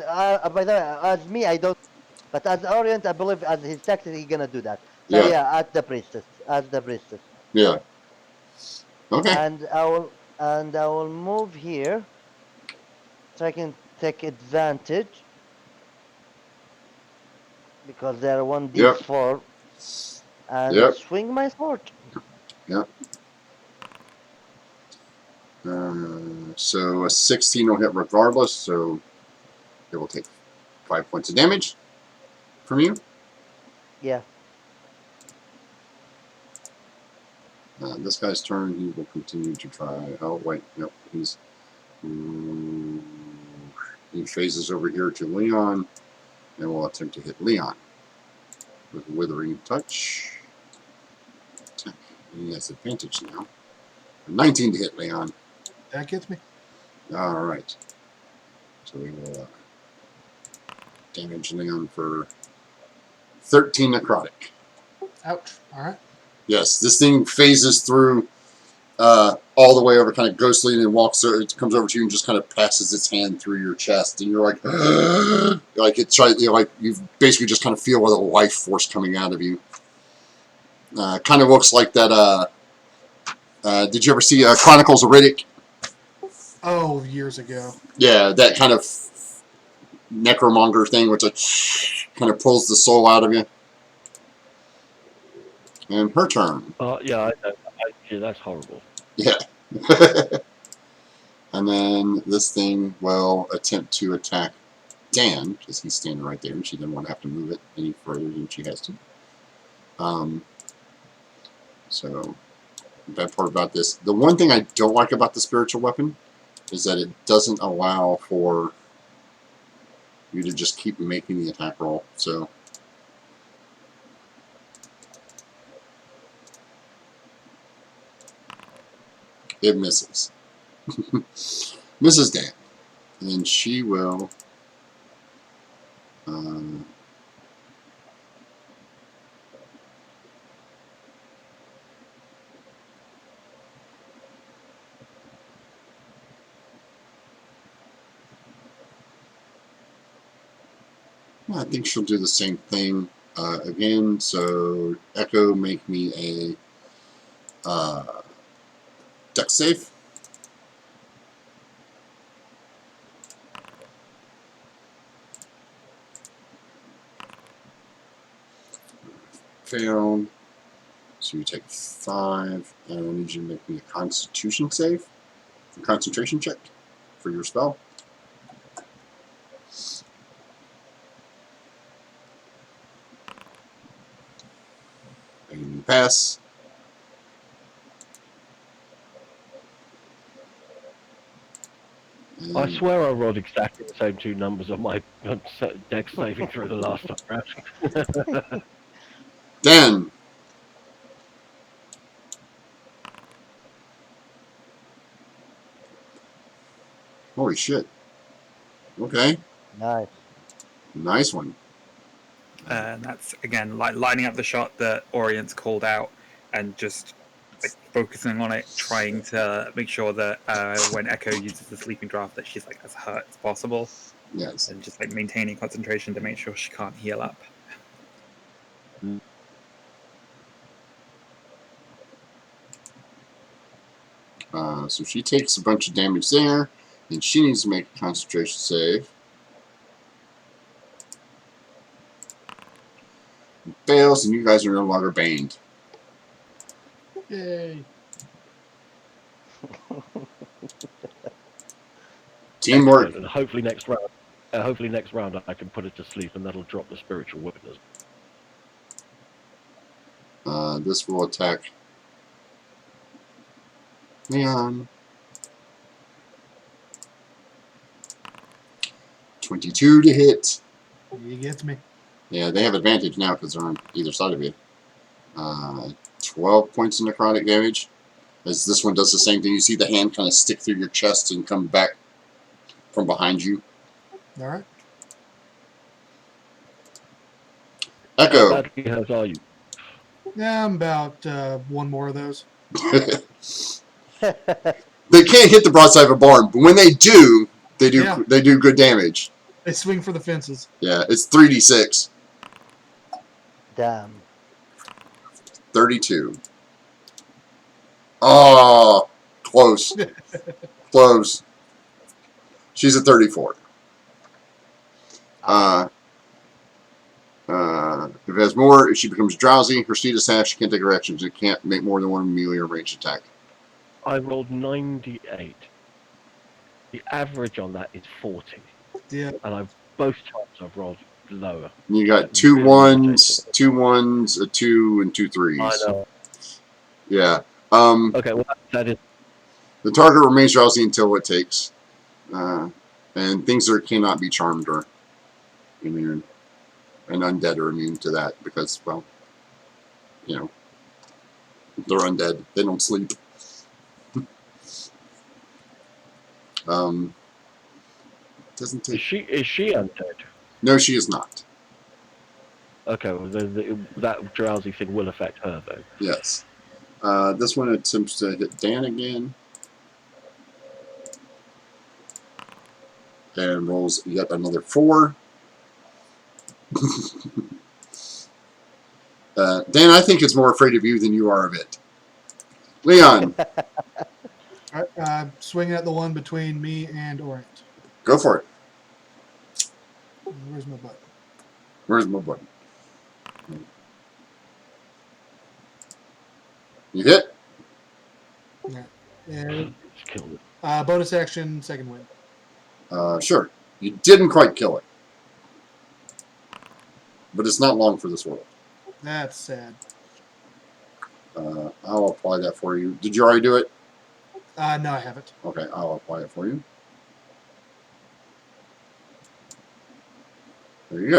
[SPEAKER 1] by the way, as me, I don't, but as Orient, I believe as his tactic, he's gonna do that. So
[SPEAKER 2] Yeah.
[SPEAKER 1] yeah, as the priestess,
[SPEAKER 2] Yeah. Okay.
[SPEAKER 1] and I will move here so I can take advantage because they're one
[SPEAKER 2] Yep.
[SPEAKER 1] d4 and
[SPEAKER 2] Yep.
[SPEAKER 1] swing my sword.
[SPEAKER 2] Yep. So a 16 will hit regardless. So it will take 5 points of damage from you.
[SPEAKER 1] Yeah.
[SPEAKER 2] This guy's turn. He will continue to try. Oh wait. Yep. He phases over here to Leon and will attempt to hit Leon with Withering Touch. He has advantage now. 19 to hit Leon.
[SPEAKER 3] That gets me.
[SPEAKER 2] All right. So we will damage Leon for 13 necrotic.
[SPEAKER 3] Ouch. All right.
[SPEAKER 2] Yes, this thing phases through all the way over, kind of ghostly, and then walks. It comes over to you and just kind of passes its hand through your chest, and you're like, like it's right, like you basically just kind of feel a life force coming out of you. Kind of looks like that. Did you ever see Chronicles of Riddick?
[SPEAKER 3] Oh, years ago.
[SPEAKER 2] Yeah, that kind of necromonger thing, which like kind of pulls the soul out of you. And her turn.
[SPEAKER 4] Yeah, yeah, that's horrible.
[SPEAKER 2] Yeah. And then this thing will attempt to attack Dan, because he's standing right there, and she didn't want to have to move it any further than she has to. So, the bad part about this, the one thing I don't like about the spiritual weapon is that it doesn't allow for you to just keep making the attack roll. So, it misses. Misses Dan. And she will. Um, I think she'll do the same thing again. So Echo, make me a deck save. Fail. So you take 5, and I need you to make me a Constitution save, a concentration check for your spell. And you pass.
[SPEAKER 4] I
[SPEAKER 2] And
[SPEAKER 4] swear I rolled exactly the same 2 numbers on my deck saving through the last time round.
[SPEAKER 2] Dan. Holy shit. Okay.
[SPEAKER 1] Nice.
[SPEAKER 2] Nice one.
[SPEAKER 5] And that's again like lining up the shot that Orient's called out and just like focusing on it, trying to make sure that when Echo uses the sleeping draft that she's like as hurt as possible,
[SPEAKER 2] Yes.
[SPEAKER 5] and just like maintaining concentration to make sure she can't heal up.
[SPEAKER 2] So she takes a bunch of damage there, and she needs to make a concentration save. Fails, and you guys are no longer banned.
[SPEAKER 3] Yay.
[SPEAKER 2] Teamwork.
[SPEAKER 4] And hopefully next round I can put it to sleep, and that'll drop the spiritual weapon.
[SPEAKER 2] This will attack Leon. 22 to hit.
[SPEAKER 3] He gets me.
[SPEAKER 2] Yeah, they have advantage now because they're on either side of you. 12 points of necrotic damage. As this one does the same thing. You see the hand kind of stick through your chest and come back from behind you.
[SPEAKER 3] All right.
[SPEAKER 4] How
[SPEAKER 2] Echo.
[SPEAKER 4] badly hurt are you?
[SPEAKER 3] Yeah, I'm about one more of those.
[SPEAKER 2] They can't hit the broadside of a barn, but when they do, they do good damage.
[SPEAKER 3] They swing for the fences.
[SPEAKER 2] Yeah, it's 3d6.
[SPEAKER 1] Damn.
[SPEAKER 2] 32. Oh, close. Close. She's at 34. If it has more, if she becomes drowsy, her speed is half, she can't take her actions. It can't make more than one melee or ranged attack.
[SPEAKER 4] I rolled 98. The average on that is 40.
[SPEAKER 3] Yeah.
[SPEAKER 4] And both times I've rolled lower.
[SPEAKER 2] You got
[SPEAKER 4] That's
[SPEAKER 2] two
[SPEAKER 4] really
[SPEAKER 2] ones,
[SPEAKER 4] irritating.
[SPEAKER 2] 2 1s, a 2, and 2 3s.
[SPEAKER 4] I know.
[SPEAKER 2] Yeah.
[SPEAKER 4] Okay, well that is.
[SPEAKER 2] The target remains drowsy until it takes. And things that cannot be charmed are immune. And undead are immune to that because, well, you know, they're undead. They don't sleep. Doesn't take.
[SPEAKER 4] Is she undead?
[SPEAKER 2] No, she is not.
[SPEAKER 4] Okay, well that drowsy thing will affect her though.
[SPEAKER 2] Yes. This one attempts to hit Dan again. And rolls yet another 4. Dan, I think it's more afraid of you than you are of it. Leon,
[SPEAKER 3] All right. Swinging at the one between me and Orient.
[SPEAKER 2] go for it.
[SPEAKER 3] Where's my button?
[SPEAKER 2] Where's my button? You hit?
[SPEAKER 3] Yeah. And,
[SPEAKER 4] Just killed it.
[SPEAKER 3] bonus action, second win.
[SPEAKER 2] Sure. You didn't quite kill it. But it's not long for this world.
[SPEAKER 3] That's sad.
[SPEAKER 2] I'll apply that for you. Did you already do it?
[SPEAKER 3] No, I haven't.
[SPEAKER 2] Okay, I'll apply it for you. There you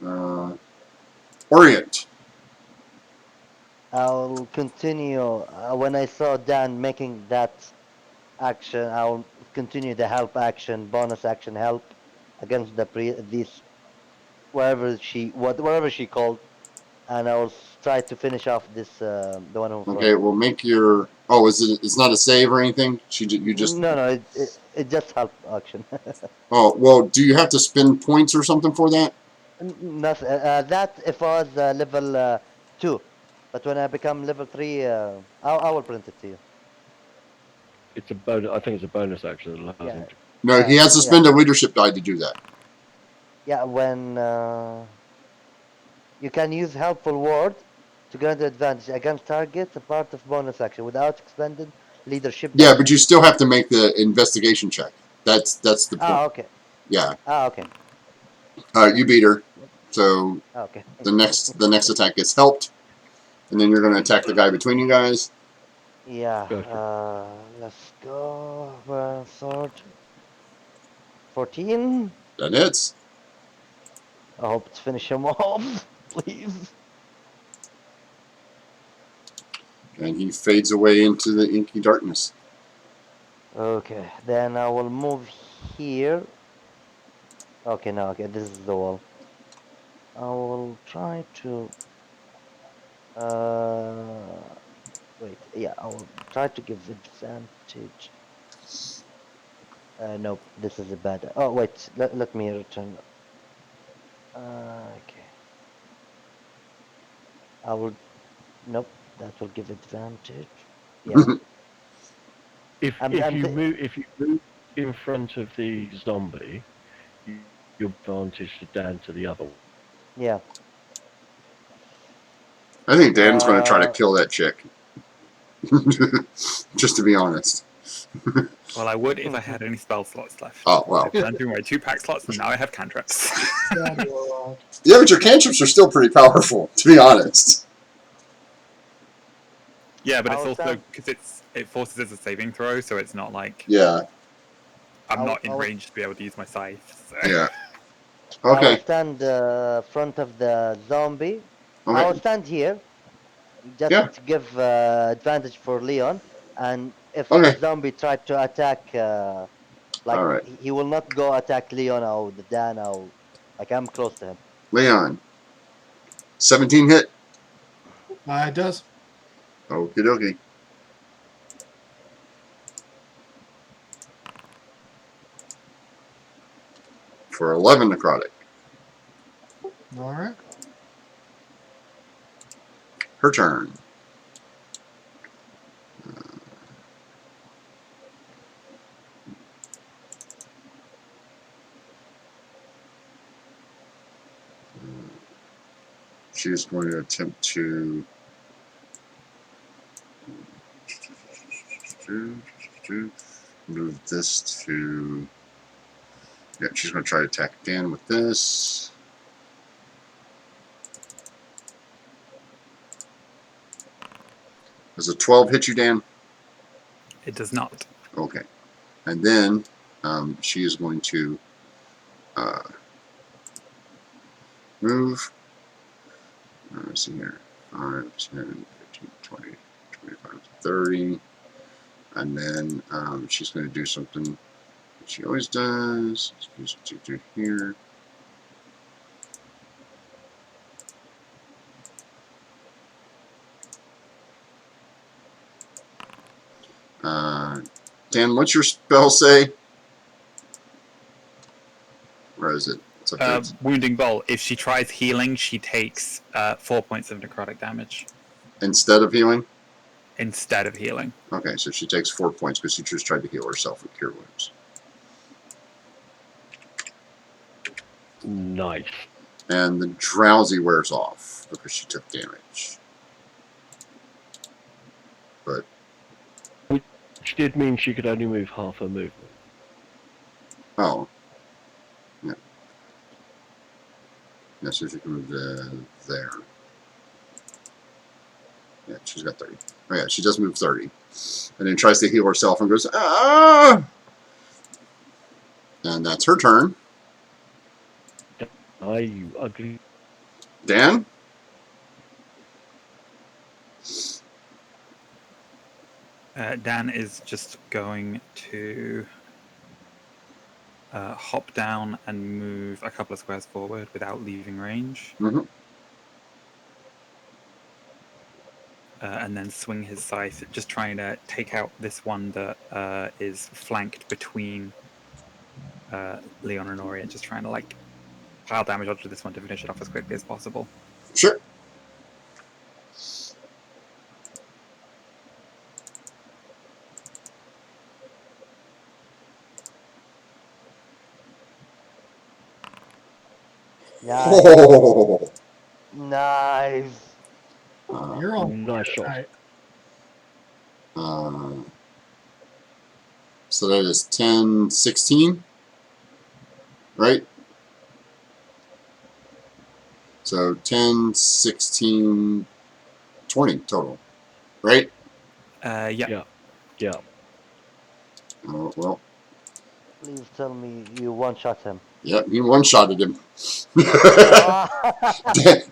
[SPEAKER 2] go. Orient.
[SPEAKER 1] I'll continue. When I saw Dan making that action, I'll continue the help action, bonus action help against these wherever she called. and I will try to finish off this the one in front.
[SPEAKER 2] Okay, well, make your. Oh, is it? It's not a save or anything. You just.
[SPEAKER 1] No, it just help action.
[SPEAKER 2] Oh well, do you have to spend points or something for that?
[SPEAKER 1] Nothing. That if I was level 2, but when I become level 3, I will print it to you.
[SPEAKER 4] It's a bonus. I think it's a bonus action that allows
[SPEAKER 1] Yeah,
[SPEAKER 4] him to.
[SPEAKER 2] No, he has to
[SPEAKER 1] yeah,
[SPEAKER 2] spend a leadership die to do that.
[SPEAKER 1] yeah. When you can use helpful word to grant advantage against targets, a part of bonus action without expended leadership
[SPEAKER 2] Yeah,
[SPEAKER 1] die.
[SPEAKER 2] but you still have to make the investigation check. That's the point.
[SPEAKER 1] Okay.
[SPEAKER 2] Yeah.
[SPEAKER 1] Okay.
[SPEAKER 2] You beat her, so
[SPEAKER 1] Okay.
[SPEAKER 2] the next attack gets helped, and then you're going to attack the guy between you guys.
[SPEAKER 1] Yeah.
[SPEAKER 4] Go for
[SPEAKER 1] Let's go. Sword. 14.
[SPEAKER 2] That hits.
[SPEAKER 1] I hope to finish him off, please.
[SPEAKER 2] And he fades away into the inky darkness.
[SPEAKER 1] Okay, then I will move here. Okay, no, okay, this is the wall. I will try to wait, yeah, I will try to give advantage. Nope, this is a bad. Oh wait, let me return. Okay, I will. Nope, that will give advantage. Yeah,
[SPEAKER 4] if
[SPEAKER 1] I'm.
[SPEAKER 4] if
[SPEAKER 1] I'm.
[SPEAKER 4] you
[SPEAKER 1] Th
[SPEAKER 4] move if you move in front of the zombie, your advantage to Dan to the other one.
[SPEAKER 1] yeah.
[SPEAKER 2] I think Dan's going to try to
[SPEAKER 1] Uh.
[SPEAKER 2] kill that chick. Just to be honest.
[SPEAKER 5] Well, I would if I had any spell slots left.
[SPEAKER 2] Oh well.
[SPEAKER 5] I burned through my 2 pack slots, and now I have cantrips.
[SPEAKER 3] Sad warlock.
[SPEAKER 2] Yeah, but your cantrips are still pretty powerful, to be honest.
[SPEAKER 5] Yeah, but
[SPEAKER 1] I
[SPEAKER 5] it's
[SPEAKER 1] will
[SPEAKER 5] also
[SPEAKER 1] stand.
[SPEAKER 5] because it forces as a saving throw, so it's not like
[SPEAKER 2] Yeah.
[SPEAKER 5] I'm not
[SPEAKER 1] I
[SPEAKER 5] in
[SPEAKER 1] will.
[SPEAKER 5] range to be able to use my scythe. So.
[SPEAKER 2] Yeah.
[SPEAKER 1] I will
[SPEAKER 2] Okay.
[SPEAKER 1] stand front of the zombie. I will
[SPEAKER 2] Okay.
[SPEAKER 1] stand here just
[SPEAKER 2] Yeah.
[SPEAKER 1] to give advantage for Leon. And if
[SPEAKER 2] Okay.
[SPEAKER 1] zombie tried to attack, like
[SPEAKER 2] All right.
[SPEAKER 1] he will not go attack Leon or the Dan or like I'm close to him.
[SPEAKER 2] Leon. 17 hit.
[SPEAKER 3] It does.
[SPEAKER 2] Okie dokie. For 11 necrotic.
[SPEAKER 3] All right.
[SPEAKER 2] Her turn. She's going to attempt to move this to. Yeah, she's going to try to attack Dan with this. Does a 12 hit you, Dan?
[SPEAKER 5] It does not.
[SPEAKER 2] Okay. And then she is going to move. Let's see here. 5, 10, 15, 20, 25, 30. And then she's going to do something that she always does. Just to do here. Dan, what's your spell say? Where is it? It's up there.
[SPEAKER 5] Wounding bolt. If she tries healing, she takes 4 points of necrotic damage
[SPEAKER 2] Instead of healing?
[SPEAKER 5] instead of healing.
[SPEAKER 2] Okay, so she takes 4 points because she just tried to heal herself with cure wounds.
[SPEAKER 4] Nice.
[SPEAKER 2] And the drowsy wears off because she took damage. But
[SPEAKER 4] Which did mean she could only move half her movement.
[SPEAKER 2] oh, yeah, yeah. So she can move there. Yeah, she's got 30. Oh yeah, she does move 30, and then tries to heal herself and goes ah. And that's her turn.
[SPEAKER 4] Die, you ugly.
[SPEAKER 2] Dan.
[SPEAKER 5] Dan is just going to hop down and move a couple of squares forward without leaving range.
[SPEAKER 2] Mm-hmm.
[SPEAKER 5] and then swing his scythe, just trying to take out this one that is flanked between Leon and Aurea, just trying to like pile damage onto this one to finish it off as quickly as possible.
[SPEAKER 2] Sure.
[SPEAKER 1] Nice.
[SPEAKER 2] Oh.
[SPEAKER 1] Nice.
[SPEAKER 3] You're on
[SPEAKER 4] Nice shot.
[SPEAKER 3] tonight.
[SPEAKER 2] So that is 10, 16, right? So 10, 16, 20 total, right?
[SPEAKER 5] Yeah.
[SPEAKER 4] Yeah.
[SPEAKER 2] Oh, well,
[SPEAKER 1] Please tell me you one-shot him.
[SPEAKER 2] yep, he one-shotted him.
[SPEAKER 1] Ah.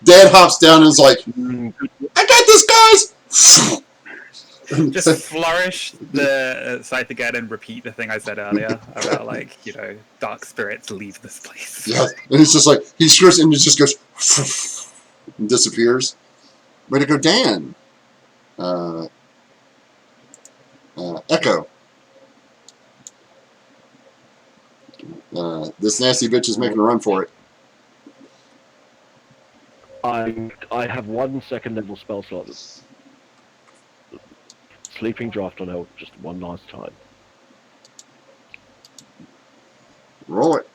[SPEAKER 2] Dad hops down and is like,
[SPEAKER 4] Mm,
[SPEAKER 2] I got this, guys!
[SPEAKER 5] Just flourish the scythe again and repeat the thing I said earlier about like, you know, dark spirits leave this place.
[SPEAKER 2] Yeah, and it's just like, he screws and it just goes and disappears. Way to go, Dan. Echo. This nasty bitch is making a run for it.
[SPEAKER 4] I have 1 second level spell slot. Sleeping draft on her just one last time.
[SPEAKER 2] Roll it.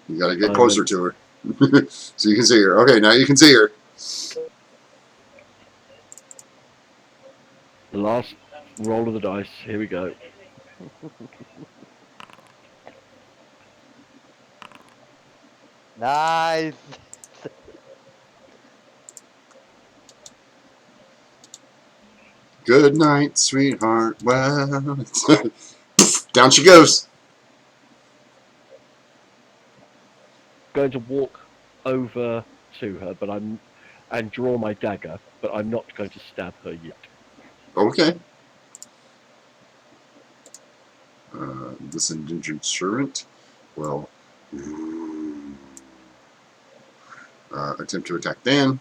[SPEAKER 2] You gotta get
[SPEAKER 4] I
[SPEAKER 2] closer
[SPEAKER 4] will.
[SPEAKER 2] to her. So you can see her. Okay, now you can see her.
[SPEAKER 4] The last roll of the dice. Here we go.
[SPEAKER 1] Nice.
[SPEAKER 2] Good night, sweetheart. Well, down she goes.
[SPEAKER 4] Going to walk over to her, and draw my dagger, but I'm not going to stab her yet.
[SPEAKER 2] Okay. This indentured servant will attempt to attack Dan.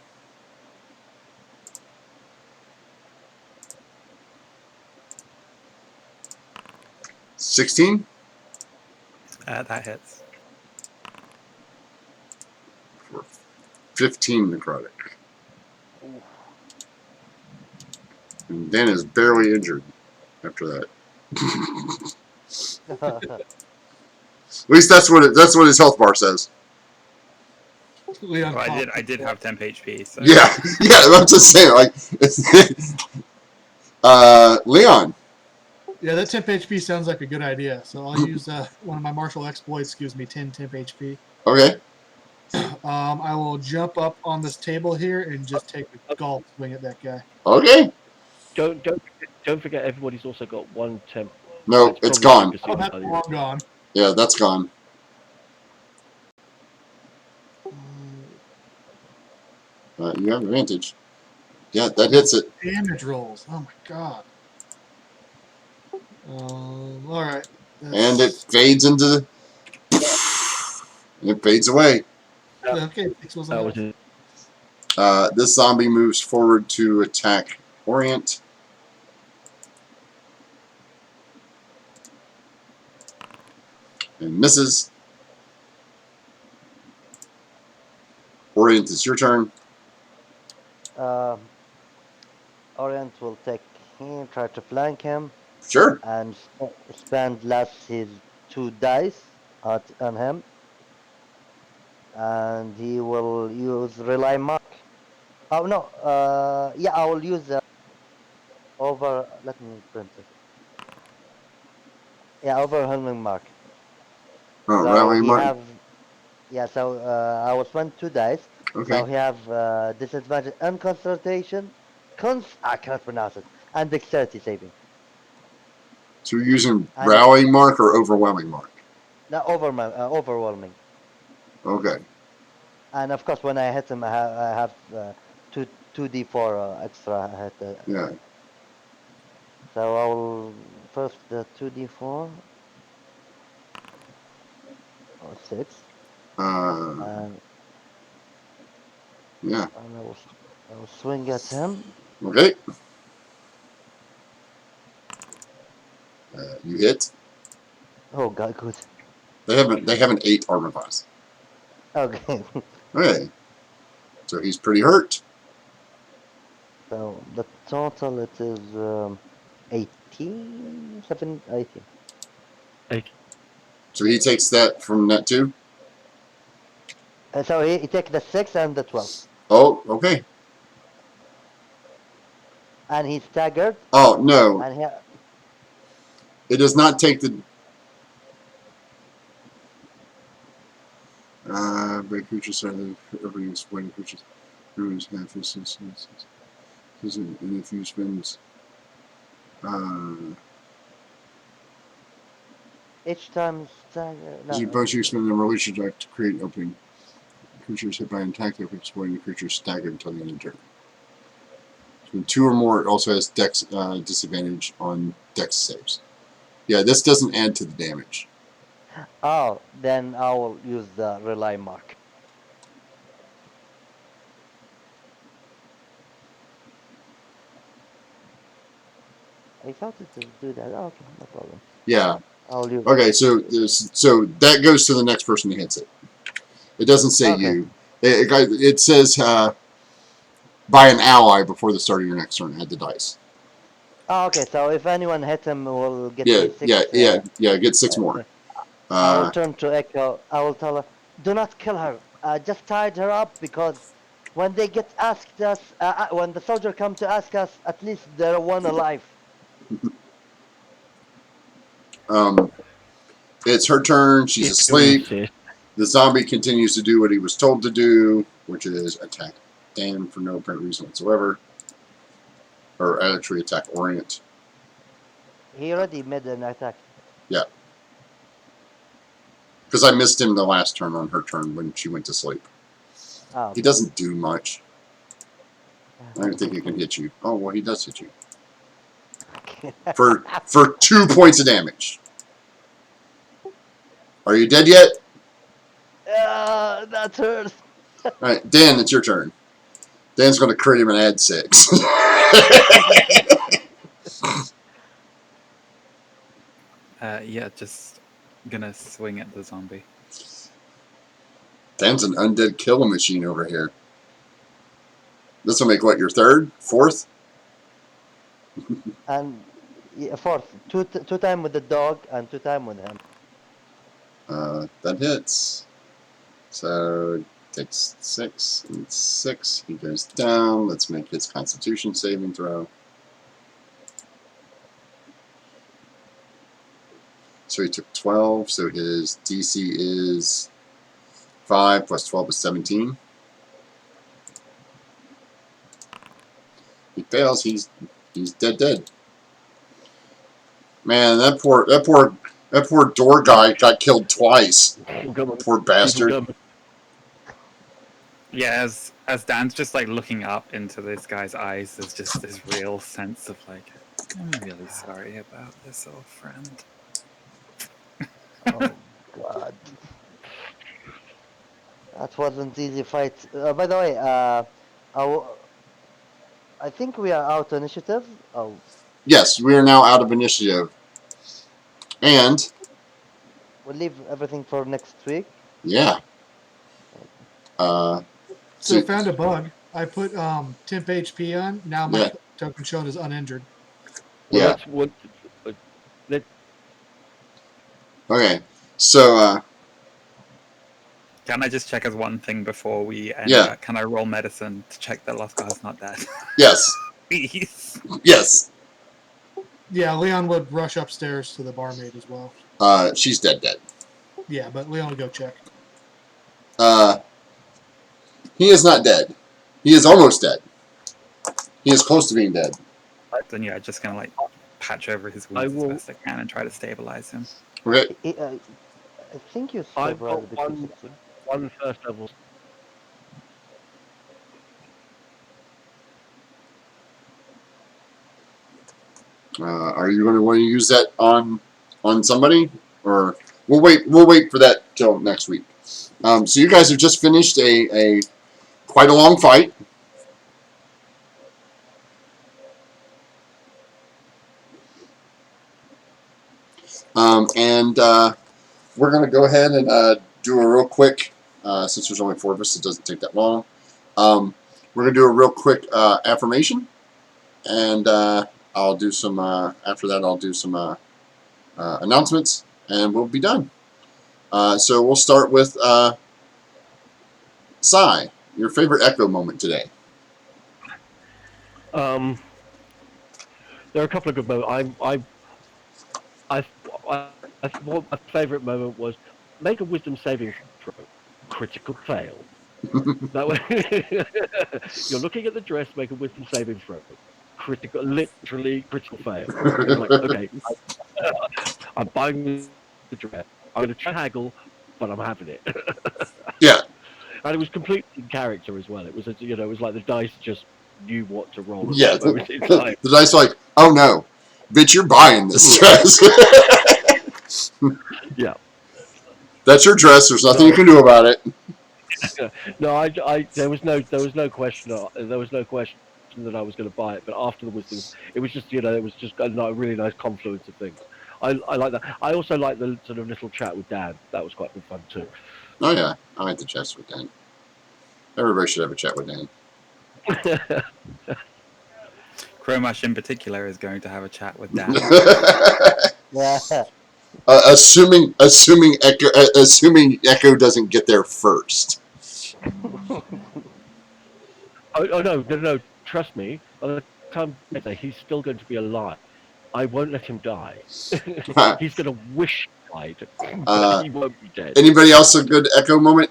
[SPEAKER 2] 16
[SPEAKER 5] That hits.
[SPEAKER 2] for 15 necrotic. And Dan is barely injured after that. At least that's what his health bar says.
[SPEAKER 3] Leon
[SPEAKER 5] Well,
[SPEAKER 3] popped.
[SPEAKER 5] I did have temp HP, so
[SPEAKER 2] Yeah, I'm just saying. Like, Leon.
[SPEAKER 3] Yeah, that temp HP sounds like a good idea. So I'll use one of my martial exploits gives me 10 temp HP.
[SPEAKER 2] Okay.
[SPEAKER 3] I will jump up on this table here and just take a golf swing at that guy.
[SPEAKER 2] Okay.
[SPEAKER 4] Don't forget. Everybody's also got 1 temp.
[SPEAKER 2] No,
[SPEAKER 4] It's
[SPEAKER 2] it's
[SPEAKER 4] probably
[SPEAKER 2] gone.
[SPEAKER 3] Oh,
[SPEAKER 4] superseded
[SPEAKER 3] that's
[SPEAKER 4] by the
[SPEAKER 3] long gone.
[SPEAKER 2] Yeah, that's gone. You have advantage. Yeah, that hits it.
[SPEAKER 3] Damage rolls. Oh my god. All right.
[SPEAKER 2] And it fades into. It fades away.
[SPEAKER 3] Okay. 6 was
[SPEAKER 4] That
[SPEAKER 3] enough.
[SPEAKER 4] was it.
[SPEAKER 2] This zombie moves forward to attack Orient. And misses. Orient, it's your turn.
[SPEAKER 1] Orient will take him, try to flank him,
[SPEAKER 2] Sure.
[SPEAKER 1] and spend last his 2 dice on him. And he will use Rely Mark. Oh no, yeah, I will use over. Let me print it. Yeah, overwhelming mark.
[SPEAKER 2] Oh,
[SPEAKER 1] So
[SPEAKER 2] rally
[SPEAKER 1] he
[SPEAKER 2] mark.
[SPEAKER 1] have, yeah. So I will spend 2 dice.
[SPEAKER 2] Okay.
[SPEAKER 1] So he have disadvantage and concentration, I cannot pronounce it, and dexterity saving.
[SPEAKER 2] So you're using
[SPEAKER 1] And
[SPEAKER 2] rally mark or overwhelming mark?
[SPEAKER 1] now overwhelming.
[SPEAKER 2] Okay.
[SPEAKER 1] And of course, when I hit him, I have 2d4 extra hit.
[SPEAKER 2] Yeah.
[SPEAKER 1] So I will first the 2d4 or 6,
[SPEAKER 2] Uh,
[SPEAKER 1] and
[SPEAKER 2] yeah.
[SPEAKER 1] I will swing at him.
[SPEAKER 2] Okay. You hit.
[SPEAKER 1] Oh god, good.
[SPEAKER 2] They have an 8 armor class.
[SPEAKER 1] Okay.
[SPEAKER 2] Okay. So he's pretty hurt.
[SPEAKER 1] So the total it is 18, 18.
[SPEAKER 2] So he takes that from that too.
[SPEAKER 1] So he take the 6 and the 12.
[SPEAKER 2] Oh, okay.
[SPEAKER 1] And he's staggered.
[SPEAKER 2] Oh no,
[SPEAKER 1] And he,
[SPEAKER 2] it does not take the. By creatures side of every explain creatures who's half assistance. And if you spend
[SPEAKER 1] each time stagger.
[SPEAKER 2] as you bonus you spend a relation direct to create opening. Creatures hit by an attack that explain the creature staggered until the end of the turn. When 2 or more, it also has dex disadvantage on dex saves. Yeah, this doesn't add to the damage.
[SPEAKER 1] Oh, then I will use the rely mark. I thought it would do that. Oh, okay, no problem.
[SPEAKER 2] Yeah.
[SPEAKER 1] I'll use.
[SPEAKER 2] Okay, so that goes to the next person who hits it. It doesn't say
[SPEAKER 1] Okay.
[SPEAKER 2] you. It says by an ally before the start of your next turn. Add the dice.
[SPEAKER 1] Oh, okay. So if anyone hits him, will get
[SPEAKER 2] Yeah,
[SPEAKER 1] me 6.
[SPEAKER 2] Get 6 more.
[SPEAKER 1] I will turn to Echo. I will tell her, do not kill her. Just tied her up because when they get asked us, when the soldier come to ask us, at least they're one alive.
[SPEAKER 2] It's her turn. She's
[SPEAKER 4] If you
[SPEAKER 2] asleep.
[SPEAKER 4] insist.
[SPEAKER 2] The zombie continues to do what he was told to do, which is attack Dan for no apparent reason whatsoever. Or actually attack Orient.
[SPEAKER 1] He already made an attack.
[SPEAKER 2] Yeah. Because I missed him the last turn on her turn when she went to sleep.
[SPEAKER 1] Oh.
[SPEAKER 2] He doesn't do much. I don't think he can hit you. Oh, well, he does hit you. For 2 points of damage. Are you dead yet?
[SPEAKER 1] That hurts.
[SPEAKER 2] Alright, Dan, it's your turn. Dan's going to crit him and add 6.
[SPEAKER 5] Yeah, just gonna swing at the zombie.
[SPEAKER 2] Dan's an undead killer machine over here. This will make what, your 3rd? 4th?
[SPEAKER 1] And yeah, 4th. Two time with the dog and 2 time with him.
[SPEAKER 2] That hits. So takes 6 and 6. He goes down. Let's make his Constitution saving throw. So he took 12. So his DC is 5 plus 12 is 17. He fails. He's dead. Man, that poor door guy got killed twice. Poor bastard.
[SPEAKER 5] Yeah, as Dan's just like looking up into this guy's eyes, there's just this real sense of like, I'm really sorry about this, old friend.
[SPEAKER 1] Oh god. That wasn't easy fight. By the way, I think we are out initiative. Oh.
[SPEAKER 2] Yes, we are now out of initiative. And
[SPEAKER 1] We'll leave everything for next week.
[SPEAKER 2] yeah.
[SPEAKER 3] So I found a bug. I put temp HP on. Now my
[SPEAKER 2] Yeah.
[SPEAKER 3] token shown is uninjured.
[SPEAKER 2] Yeah.
[SPEAKER 4] Let's
[SPEAKER 2] Okay. So
[SPEAKER 5] Can I just check as one thing before we end?
[SPEAKER 2] Yeah.
[SPEAKER 5] Can I roll medicine to check that last guy's not dead?
[SPEAKER 2] yes.
[SPEAKER 5] Please.
[SPEAKER 2] Yes.
[SPEAKER 3] Yeah, Leon would rush upstairs to the barmaid as well.
[SPEAKER 2] She's dead.
[SPEAKER 3] Yeah, but Leon would go check.
[SPEAKER 2] He is not dead. He is almost dead. He is close to being dead.
[SPEAKER 5] Then yeah, just gonna like patch over his wounds as best I can and try to stabilize him.
[SPEAKER 2] Okay.
[SPEAKER 1] I think you
[SPEAKER 4] I've
[SPEAKER 1] survived
[SPEAKER 4] got
[SPEAKER 1] the Q60.
[SPEAKER 4] one first level.
[SPEAKER 2] Are you going to want to use that on somebody, or we'll wait for that till next week. So you guys have just finished a quite a long fight. And we're going to go ahead and do a real quick, since there's only 4 of us, it doesn't take that long. We're going to do a real quick affirmation. And I'll do some, after that, I'll do some announcements, and we'll be done. So we'll start with Sai, your favorite Echo moment today.
[SPEAKER 4] There are a couple of good moments. I thought my favourite moment was make a wisdom saving throw, critical fail. That way, you're looking at the dress, make a wisdom saving throw, literally critical fail. It was like, okay, I'm buying the dress. I'm going to try haggle, but I'm having it.
[SPEAKER 2] Yeah.
[SPEAKER 4] And it was completely in character as well. It was, it was like the dice just knew what to roll at
[SPEAKER 2] Yeah.
[SPEAKER 4] that moment in time.
[SPEAKER 2] The dice are like, oh no, bitch, you're buying this dress.
[SPEAKER 4] Yeah.
[SPEAKER 2] That's your dress. There's nothing you can do about it.
[SPEAKER 4] No, there was no question. There was no question that I was going to buy it. But after the wisdom, it was just, it was just a really nice confluence of things. I like that. I also like the sort of little chat with Dan. That was quite good fun too.
[SPEAKER 2] Oh yeah, I like the chats with Dan. Everybody should have a chat with Dan.
[SPEAKER 5] Chromash in particular is going to have a chat with Dan.
[SPEAKER 1] Yeah.
[SPEAKER 2] Assuming Echo doesn't get there first.
[SPEAKER 4] Oh no! Trust me. By the time he's still going to be alive. I won't let him die. He's going to wish he died, but he won't be dead.
[SPEAKER 2] Anybody else a good Echo moment?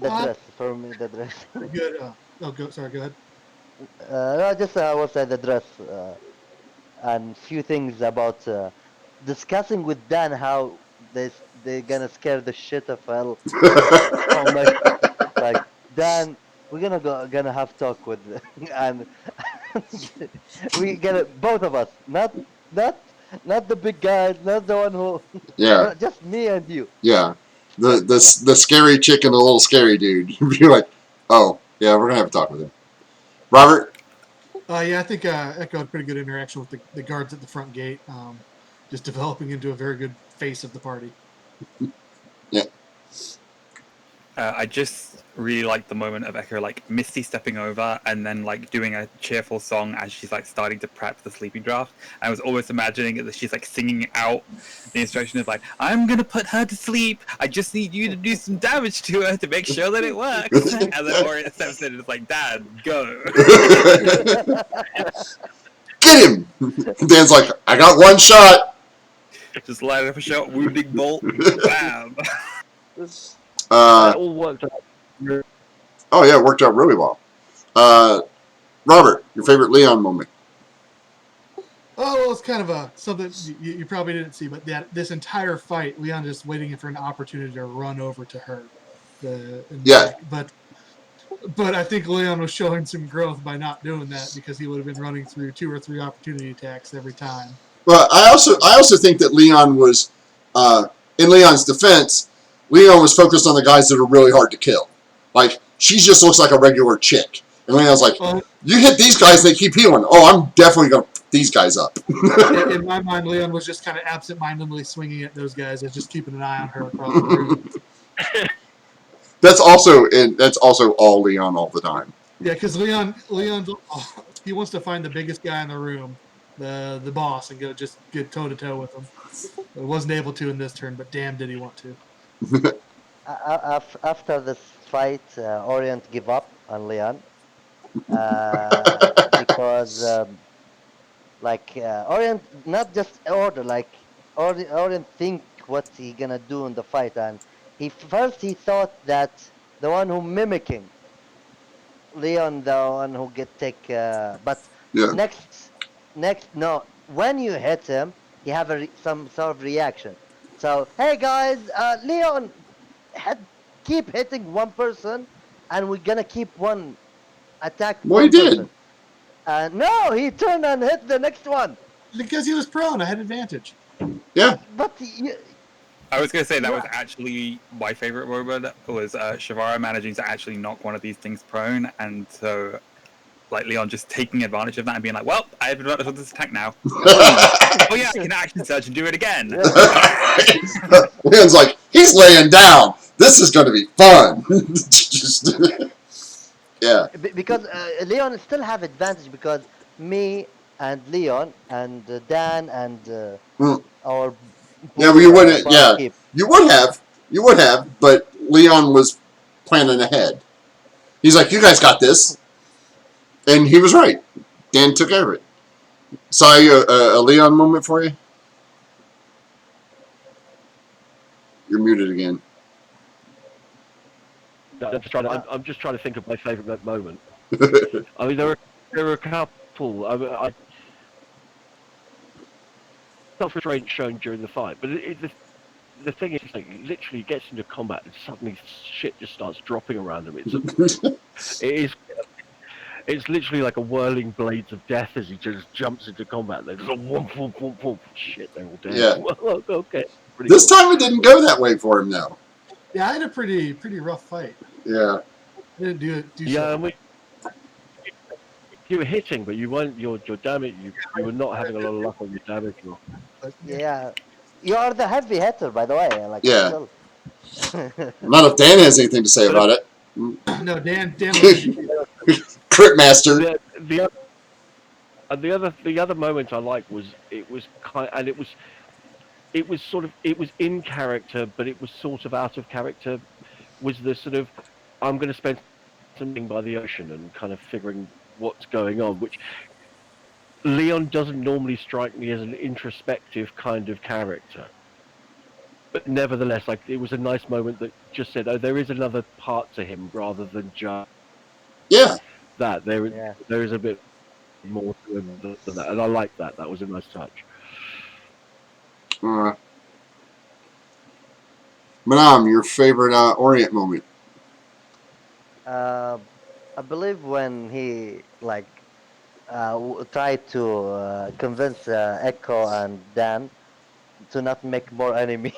[SPEAKER 1] The dress for me. The dress.
[SPEAKER 3] Good. Sorry. Go ahead.
[SPEAKER 1] No, just I will say the dress and few things about discussing with Dan how they're gonna scare the shit of hell. Oh my! Like Dan, we're gonna have talk with and we gonna both of us, not the big guy, not the one who,
[SPEAKER 2] Yeah,
[SPEAKER 1] just me and you.
[SPEAKER 2] yeah. The scary chick and the little scary dude. You're like, oh yeah, we're gonna have to talk with him. Robert.
[SPEAKER 3] Yeah, I think Echo had pretty good interaction with the guards at the front gate. Just developing into a very good face of the party.
[SPEAKER 2] Yeah.
[SPEAKER 5] I just really like the moment of Echo like Misty stepping over and then like doing a cheerful song as she's like starting to prep the sleeping draft. I was always imagining that she's like singing out the instruction of like, I'm gonna put her to sleep. I just need you to do some damage to her to make sure that it works. And then Orient steps in and is like, Dad, go.
[SPEAKER 2] Get him! Dan's like, I got one shot.
[SPEAKER 5] Just light up a shot, wounding bolt, bam.
[SPEAKER 4] That all worked out.
[SPEAKER 2] Oh yeah, it worked out really well. Robert, your favorite Leon moment?
[SPEAKER 3] Oh, well, it's kind of something you probably didn't see, but this entire fight, Leon just waiting for an opportunity to run over to her.
[SPEAKER 2] Yeah.
[SPEAKER 3] But I think Leon was showing some growth by not doing that because he would have been running through 2 or 3 opportunity attacks every time.
[SPEAKER 2] Well, I also think that Leon was, in Leon's defense, Leon was focused on the guys that are really hard to kill. Like, she just looks like a regular chick. And Leon's like, you hit these guys, they keep healing. Oh, I'm definitely going to f these guys up.
[SPEAKER 3] In my mind, Leon was just kind of absent-mindedly swinging at those guys and just keeping an eye on her across the room.
[SPEAKER 2] That's also all Leon all the time.
[SPEAKER 3] Yeah, because Leon, he wants to find the biggest guy in the room, the boss, and get toe-to-toe with him. But wasn't able to in this turn, but damn did he want to.
[SPEAKER 1] After this fight, Orient give up on Leon because Orient not just order, Orient think what he gonna do in the fight, and he thought that the one who mimicking Leon, the one who get take, but
[SPEAKER 2] Yeah.
[SPEAKER 1] next no, when you hit him, he have some sort of reaction. So hey guys, Leon, keep hitting one person, and we're gonna keep one attack.
[SPEAKER 2] Well,
[SPEAKER 1] one
[SPEAKER 2] he did.
[SPEAKER 1] person. No, he turned and hit the next one.
[SPEAKER 3] Because he was prone, I had advantage.
[SPEAKER 2] Yeah.
[SPEAKER 1] But
[SPEAKER 5] I was going to say that was actually my favorite moment was Shavara managing to actually knock one of these things prone, and so like Leon just taking advantage of that and being like, well, I have advantage on this attack now. Oh yeah, I can action surge and do it again.
[SPEAKER 2] Leon's like, he's laying down. This is going to be fun. Just, yeah.
[SPEAKER 1] Because Leon still have advantage because me and Leon and Dan and
[SPEAKER 2] Mm.
[SPEAKER 1] our
[SPEAKER 2] Yeah, well, you wouldn't. Yeah,
[SPEAKER 1] barkeep.
[SPEAKER 2] you would have, but Leon was planning ahead. He's like, you guys got this, and he was right. Dan took care of it. Saw a Leon moment for you. You're muted again.
[SPEAKER 4] I'm just trying to think of my favourite moment. I mean, there are a couple. I self-restraint shown during the fight, but the thing is, like, literally gets into combat and suddenly shit just starts dropping around him. It's literally like a whirling blades of death as he just jumps into combat. There's a whoomp, whoomp, whoomp, whoomp. Shit, they're all dead.
[SPEAKER 2] Yeah.
[SPEAKER 4] Okay.
[SPEAKER 2] This
[SPEAKER 4] Cool.
[SPEAKER 2] time it didn't go that way for him, though.
[SPEAKER 3] Yeah, I had a pretty rough fight.
[SPEAKER 2] Yeah.
[SPEAKER 3] I didn't do
[SPEAKER 4] Yeah,
[SPEAKER 3] so.
[SPEAKER 4] you were hitting, but you weren't your damage. You were not having a lot of luck on your damage roll.
[SPEAKER 1] Yeah, you are the heavy hitter, by the way. Like
[SPEAKER 2] Yeah.
[SPEAKER 1] still.
[SPEAKER 2] Not if Dan has anything to say about it.
[SPEAKER 3] No, Dan was
[SPEAKER 2] Crit Master.
[SPEAKER 4] The other moment I liked was it was in character, but it was sort of out of character. Was the sort of I'm going to spend something by the ocean and kind of figuring what's going on, which Leon doesn't normally strike me as an introspective kind of character. But nevertheless, like, it was a nice moment that just said, oh, there is another part to him rather than just that. There is a bit more to him than that, and I like that. That was a nice touch.
[SPEAKER 2] Manam, your favorite Orient moment?
[SPEAKER 1] I believe when he tried to convince Echo and Dan to not make more enemy,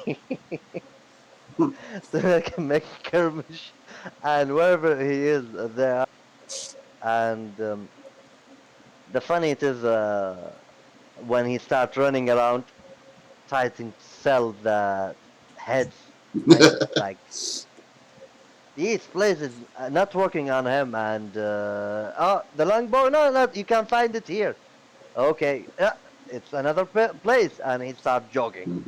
[SPEAKER 1] to make skirmish, and wherever he is, there. And the funny it is when he starts running around, trying to sell the heads, like these places not working on him, and oh, the longbow, no, you can find it here. Okay, it's another place, and he starts jogging.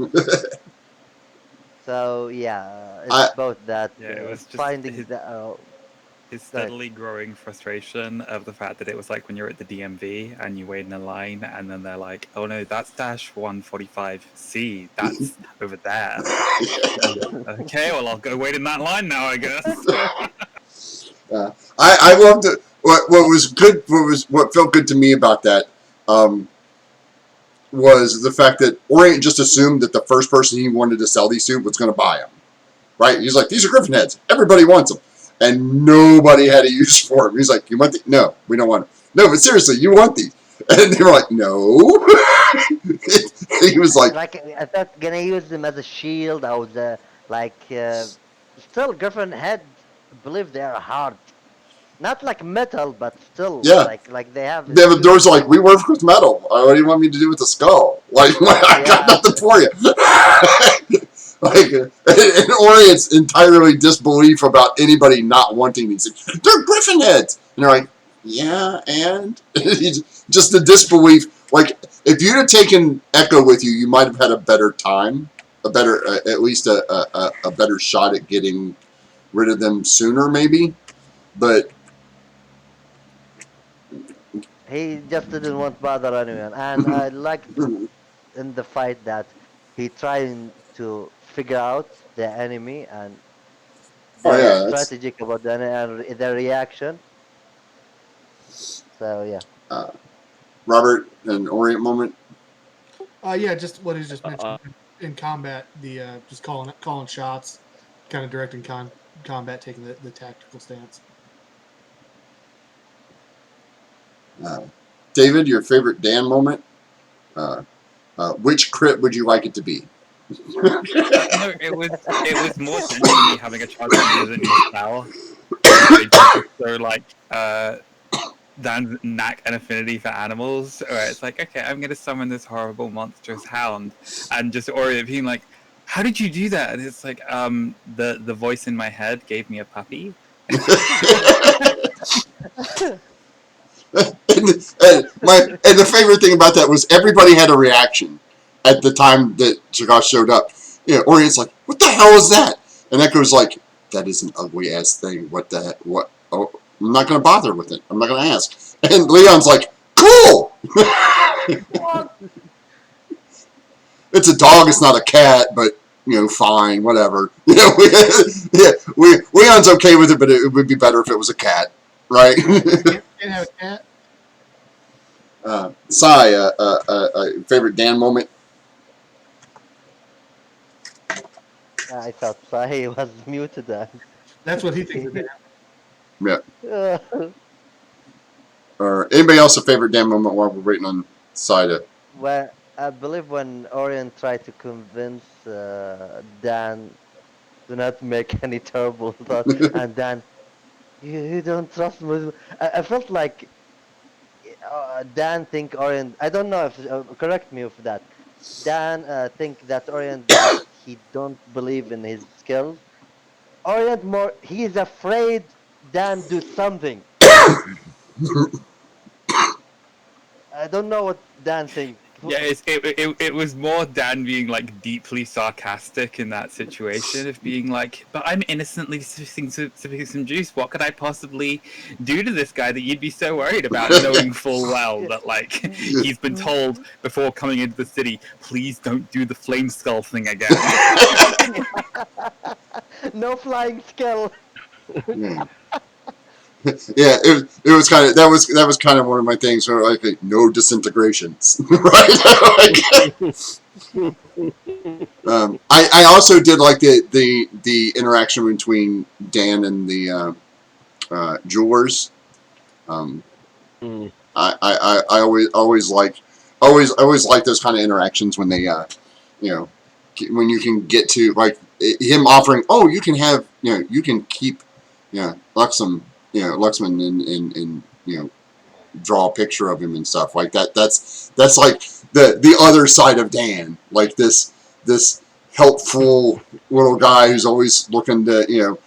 [SPEAKER 1] So yeah, it's both that
[SPEAKER 5] it was just
[SPEAKER 1] finding
[SPEAKER 5] his steadily growing frustration of the fact that it was like when you're at the DMV and you wait in a line, and then they're like, "Oh no, that's dash 145C. That's over there." Okay, well I'll go wait in that line now, I guess.
[SPEAKER 2] I loved it. What was good? What felt good to me about that was the fact that Orient just assumed that the first person he wanted to sell these to was going to buy them. Right? He's like, these are Griffin heads. Everybody wants them. And nobody had a use for them. He's like, you want these? No, we don't want them. No, but seriously, you want these? And they were like, no. He was like,
[SPEAKER 1] I thought gonna use them as a shield or the still Griffin heads. I believe they are hard, not like metal, but still like they have.
[SPEAKER 2] They have doors like, we work with metal. What do you want me to do with the skull? Like I got nothing for you. And Orient's entirely disbelief about anybody not wanting these things. They're Griffin heads. And they're like, yeah, and? Just the disbelief. Like, if you'd have taken Echo with you, you might have had a better time. At least a better shot at getting rid of them sooner, maybe. But
[SPEAKER 1] he just didn't want to bother anyone. And I liked in the fight that he trying to figure out the enemy and strategic about the enemy and their reaction. So yeah.
[SPEAKER 2] Robert, an Orient moment.
[SPEAKER 3] Yeah, just what he just mentioned in combat. The just calling shots, kind of directing combat, taking the tactical stance.
[SPEAKER 2] David, your favorite Dan moment? Which crit would you like it to be?
[SPEAKER 5] No, it was more genuinely having a chance to use a new spell. So like Dan's knack and affinity for animals, where it's like, okay, I'm going to summon this horrible monstrous hound, and just Orient being like, how did you do that? And it's like, the voice in my head gave me a puppy.
[SPEAKER 2] and the favorite thing about that was everybody had a reaction at the time that Chagash showed up. Orient's like, what the hell is that? And Echo's like, that is an ugly ass thing. What the heck? What? Oh, I'm not going to bother with it. I'm not going to ask. And Leon's like, cool! It's a dog, it's not a cat, but, fine, whatever. Leon's okay with it, but it would be better if it was a cat, right?
[SPEAKER 3] Can't have a cat.
[SPEAKER 2] Sai, favorite Dan moment?
[SPEAKER 1] I thought Sai was muted.
[SPEAKER 3] That's what he thinks of Dan.
[SPEAKER 2] Yeah. Or anybody else a favorite Dan moment while we're waiting on Sai to...
[SPEAKER 1] Well, I believe when Orion tried to convince Dan to not make any terrible thoughts, and Dan, you don't trust me. I felt like Dan think Orion. I don't know if correct me if that. Dan think that Orion that he don't believe in his skills. Orion more he is afraid Dan do something. I don't know what Dan think.
[SPEAKER 5] Yeah, it was more Dan being like deeply sarcastic in that situation of being like, but I'm innocently sipping some juice. What could I possibly do to this guy that you'd be so worried about, knowing full well that like he's been told before coming into the city, please don't do the flame skull thing again.
[SPEAKER 1] No flying skull.
[SPEAKER 2] Yeah. Yeah, it was kind of that was kind of one of my things where like no disintegrations, right? I also did like the interaction between Dan and the jewelers. I always like those kind of interactions when they when you can get to like him offering, oh, you can have you can keep Luxman and draw a picture of him and stuff like that. That's like the other side of Dan, like this helpful little guy who's always looking to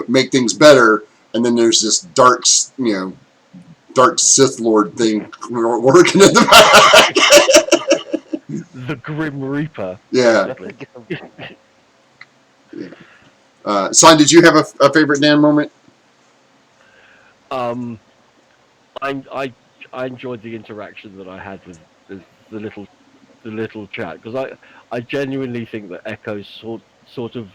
[SPEAKER 2] make things better, and then there's this dark Sith Lord thing working in the back.
[SPEAKER 4] The Grim Reaper.
[SPEAKER 2] Yeah. Son, did you have a favorite Dan moment?
[SPEAKER 4] I enjoyed the interaction that I had with the little chat, because I genuinely think that Echo sort of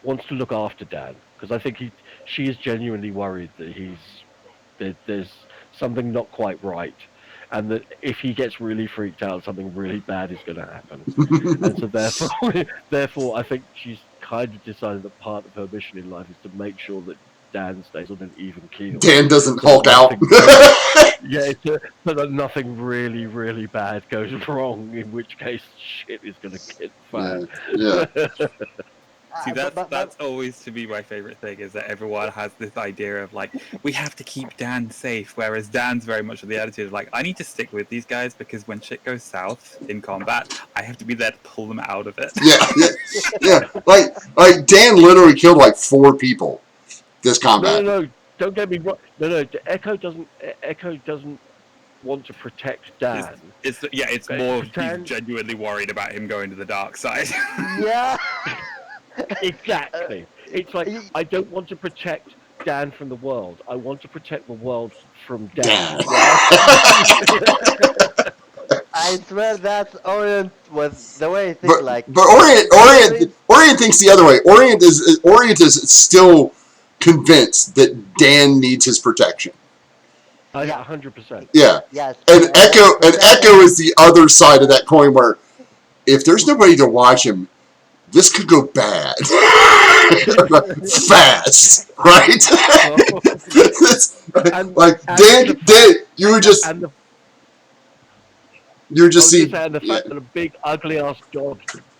[SPEAKER 4] wants to look after Dan, because I think she is genuinely worried that there's something not quite right, and that if he gets really freaked out, something really bad is going to happen. And so therefore, I think she's kind of decided that part of her mission in life is to make sure that Dan stays on an even keel.
[SPEAKER 2] Dan doesn't Hulk out.
[SPEAKER 4] Yeah, so that nothing really, really bad goes wrong, in which case shit is going to get bad.
[SPEAKER 2] Yeah.
[SPEAKER 5] See, that's always to be my favorite thing, is that everyone has this idea of like, we have to keep Dan safe, whereas Dan's very much of the attitude of like, I need to stick with these guys because when shit goes south in combat, I have to be there to pull them out of it.
[SPEAKER 2] Yeah. Like Dan literally killed like 4 people this combat.
[SPEAKER 4] No, don't get me wrong. No, Echo doesn't want to protect Dan.
[SPEAKER 5] It's more he's genuinely worried about him going to the dark side.
[SPEAKER 1] Yeah.
[SPEAKER 4] Exactly. It's like, I don't want to protect Dan from the world. I want to protect the world from Dan.
[SPEAKER 1] I swear that's Orient was the way he thinks.
[SPEAKER 2] But Orient thinks the other way. Orient is still convinced that Dan needs his protection.
[SPEAKER 4] 100%.
[SPEAKER 2] Yeah.
[SPEAKER 1] Yes.
[SPEAKER 2] And Echo is the other side of that coin, where if there's nobody to watch him, this could go bad. Fast, right? Dan, you were just seeing.
[SPEAKER 4] And the fact that a big ugly ass dog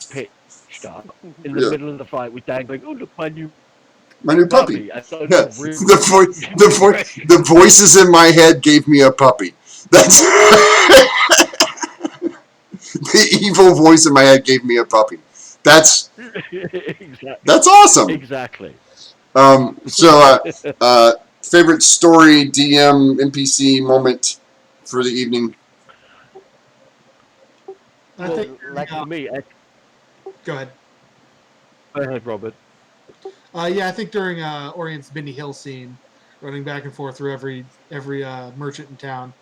[SPEAKER 4] pitched up in the middle of the fight with Dan going, "Oh look, my new
[SPEAKER 2] My new puppy.
[SPEAKER 4] I thought
[SPEAKER 2] Yeah.
[SPEAKER 4] it was really
[SPEAKER 2] The voices in my head gave me a puppy. That's the evil voice in my head gave me a puppy. That's awesome.
[SPEAKER 4] Exactly.
[SPEAKER 2] Favorite story, DM, NPC moment for the evening.
[SPEAKER 3] I
[SPEAKER 4] Well,
[SPEAKER 3] think.
[SPEAKER 1] Like
[SPEAKER 4] for me,
[SPEAKER 3] Go ahead.
[SPEAKER 4] go ahead, Robert.
[SPEAKER 3] Yeah, I think during Orient's Bendy Hill scene, running back and forth through every merchant in town,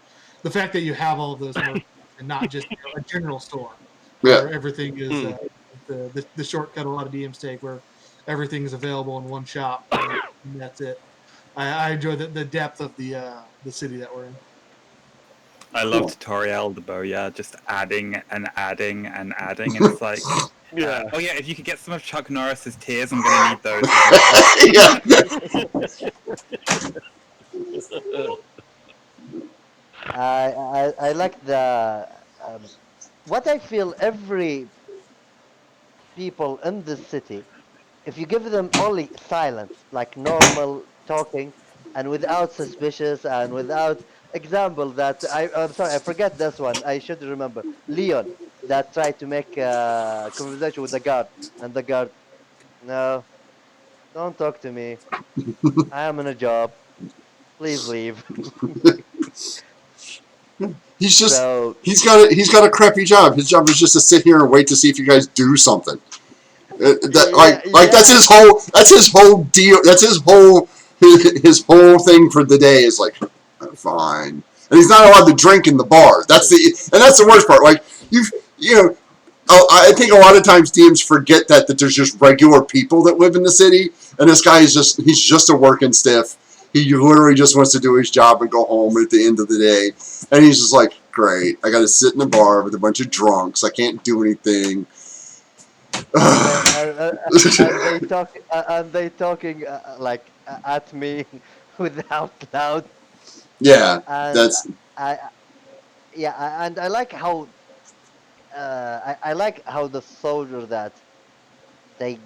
[SPEAKER 3] the fact that you have all of those merchants and not just a general store
[SPEAKER 2] Yeah.
[SPEAKER 3] where everything is
[SPEAKER 4] Hmm.
[SPEAKER 3] the shortcut a lot of DMs take, where everything is available in one shop and that's it. I enjoy the depth of the city that we're in.
[SPEAKER 5] I love
[SPEAKER 2] Cool.
[SPEAKER 5] tutorial the Boya just adding and adding and adding, and it's like,
[SPEAKER 4] Yeah.
[SPEAKER 5] oh yeah, if you could get some of Chuck Norris's tears, I'm gonna need those as well.
[SPEAKER 2] Yeah.
[SPEAKER 1] I like the what I feel every people in this city, if you give them only silence, like normal talking, and without suspicious and without example that I'm sorry, I forget this one. I should remember Leon that tried to make a conversation with the guard, and the guard, no, don't talk to me. I am in a job. Please leave.
[SPEAKER 2] He's just
[SPEAKER 1] So
[SPEAKER 2] he's got a crappy job. His job is just to sit here and wait to see if you guys do something.
[SPEAKER 1] yeah,
[SPEAKER 2] That's
[SPEAKER 1] yeah,
[SPEAKER 2] his whole deal. That's his whole thing for the day is like, fine. And he's not allowed to drink in the bar. That's the worst part. Like you know, I think a lot of times DMs forget that there's just regular people that live in the city, and this guy is he's just a working stiff. He literally just wants to do his job and go home at the end of the day. And he's just like, great, I got to sit in a bar with a bunch of drunks. I can't do anything.
[SPEAKER 1] and they talking like at me without loud.
[SPEAKER 2] Yeah,
[SPEAKER 1] And
[SPEAKER 2] that's
[SPEAKER 1] I yeah, and I like how I like how the soldier that they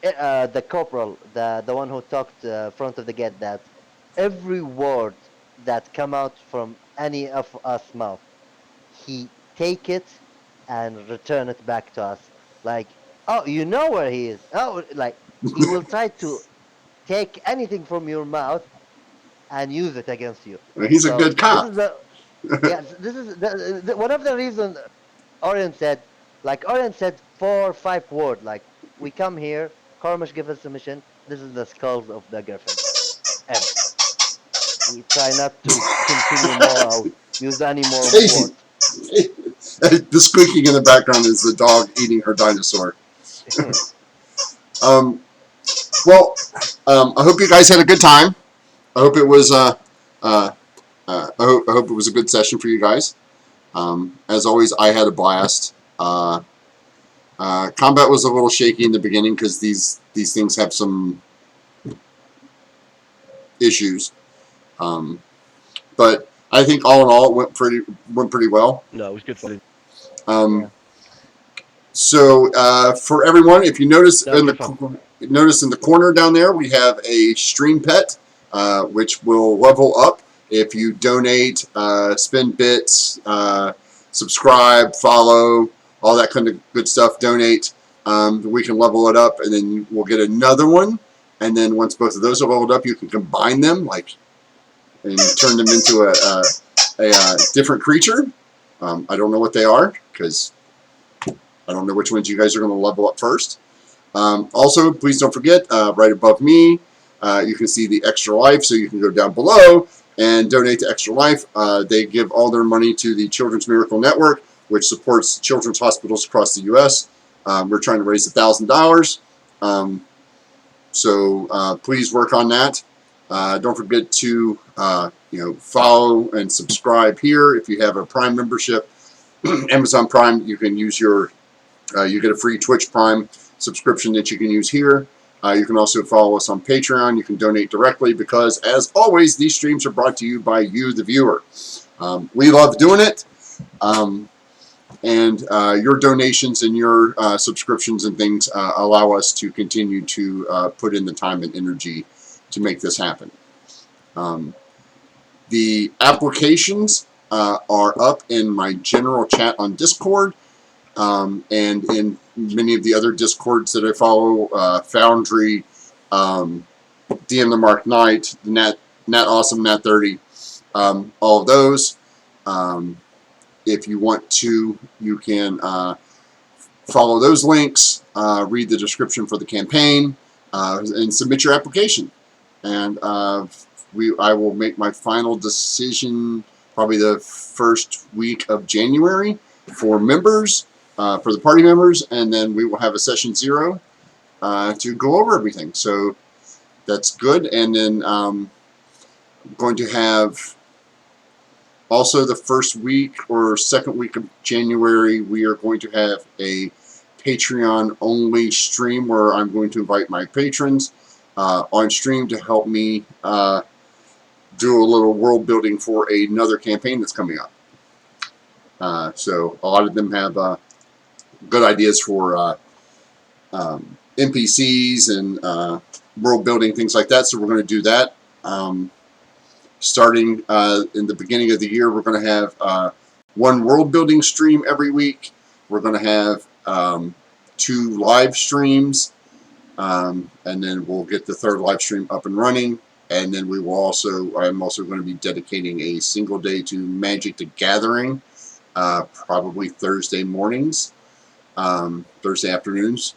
[SPEAKER 1] the corporal, the one who talked front of the gate, that every word that come out from any of us mouth, he take it and return it back to us. Like, oh, you know where he is. Oh, like he will try to take anything from your mouth and use it against you.
[SPEAKER 2] he's a
[SPEAKER 1] So
[SPEAKER 2] good
[SPEAKER 1] this
[SPEAKER 2] cop.
[SPEAKER 1] is the yeah, this is one of the reasons Orion said, like Orion said 4 or 5 words, like we come here, Cormash give us a mission. This is the skulls of the Griffin. End. We try not to continue more or use any more
[SPEAKER 2] Hey,
[SPEAKER 1] words.
[SPEAKER 2] the squeaking in the background is the dog eating her dinosaur. Um, well, I hope you guys had a good time. I hope it was I hope it was a good session for you guys. As always, I had a blast. Combat was a little shaky in the beginning because these things have some issues, but I think all in all it went pretty well.
[SPEAKER 4] No, it was good fun.
[SPEAKER 2] Um,
[SPEAKER 1] Yeah.
[SPEAKER 2] So for everyone, if you notice
[SPEAKER 4] That was good fun.
[SPEAKER 2] in the corner down there, we have a stream pet, which will level up if you donate, spend bits, subscribe, follow, all that kind of good stuff. Donate. We can level it up, and then we'll get another one. And then once both of those are leveled up, you can combine them, like, and turn them into a different creature. I don't know what they are because I don't know which ones you guys are going to level up first. Also, please don't forget, right above me, you can see the Extra Life, so you can go down below and donate to Extra Life. They give all their money to the Children's Miracle Network, which supports children's hospitals across the U.S. We're trying to raise $1,000. So please work on that. Don't forget to follow and subscribe here. If you have a Prime membership, Amazon Prime, you can use your you get a free Twitch Prime subscription that you can use here. You can also follow us on Patreon. You can donate directly because, as always, these streams are brought to you by you, the viewer. We love doing it. And your donations and your subscriptions and things allow us to continue to put in the time and energy to make this happen. The applications are up in my general chat on Discord, and in many of the other Discords that I follow, Foundry, DM the Mark Knight, the Nat Awesome, Nat 30, all of those. If you want to, you can follow those links, read the description for the campaign, and submit your application. And I will make my final decision probably the first week of January for members, for the party members, and then we will have a session 0 to go over everything. So that's good. And then going to have also the first week or second week of January, we are going to have a Patreon only stream where I'm going to invite my patrons on stream to help me do a little world building for another campaign that's coming up. So a lot of them have good ideas for NPCs and world building, things like that. So we're going to do that. Starting in the beginning of the year, we're going to have one world building stream every week. We're going to have 2 live streams, and then we'll get the 3rd live stream up and running. And then we will also, I'm also going to be dedicating a single day to Magic the Gathering, probably Thursday mornings, Thursday afternoons.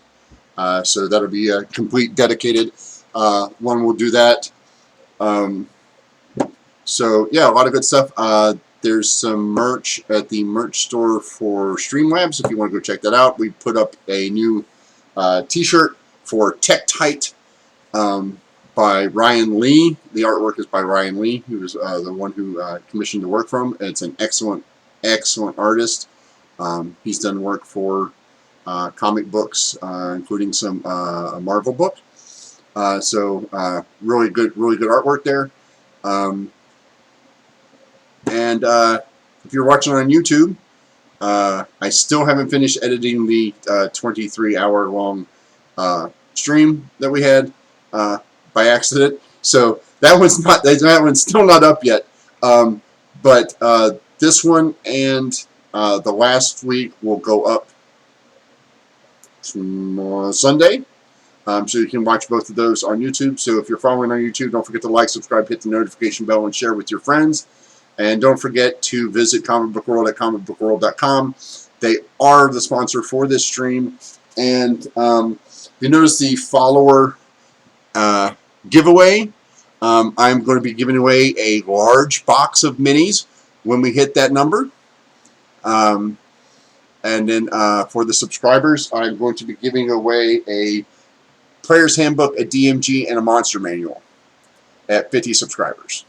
[SPEAKER 2] So that'll be a complete dedicated one. We'll do that. So yeah, a lot of good stuff. There's some merch at the merch store for Streamlabs if you want to go check that out. We put up a new t-shirt for Tech Tight by Ryan Lee. The artwork is by Ryan Lee, who was the one who commissioned the work from. It's an excellent artist. He's done work for comic books, including some a Marvel book. So really good artwork there. And if you're watching on YouTube, I still haven't finished editing the 23-hour long stream that we had by accident. So that one's still not up yet. But this one and the last week will go up Sunday. So you can watch both of those on YouTube. So if you're following on YouTube, don't forget to like, subscribe, hit the notification bell, and share with your friends. And don't forget to visit Comic Book World at comicbookworld.com. They are the sponsor for this stream. And you notice the follower giveaway. I'm going to be giving away a large box of minis when we hit that number. And then for the subscribers, I'm going to be giving away a Player's Handbook, a DMG, and a Monster Manual at 50 subscribers.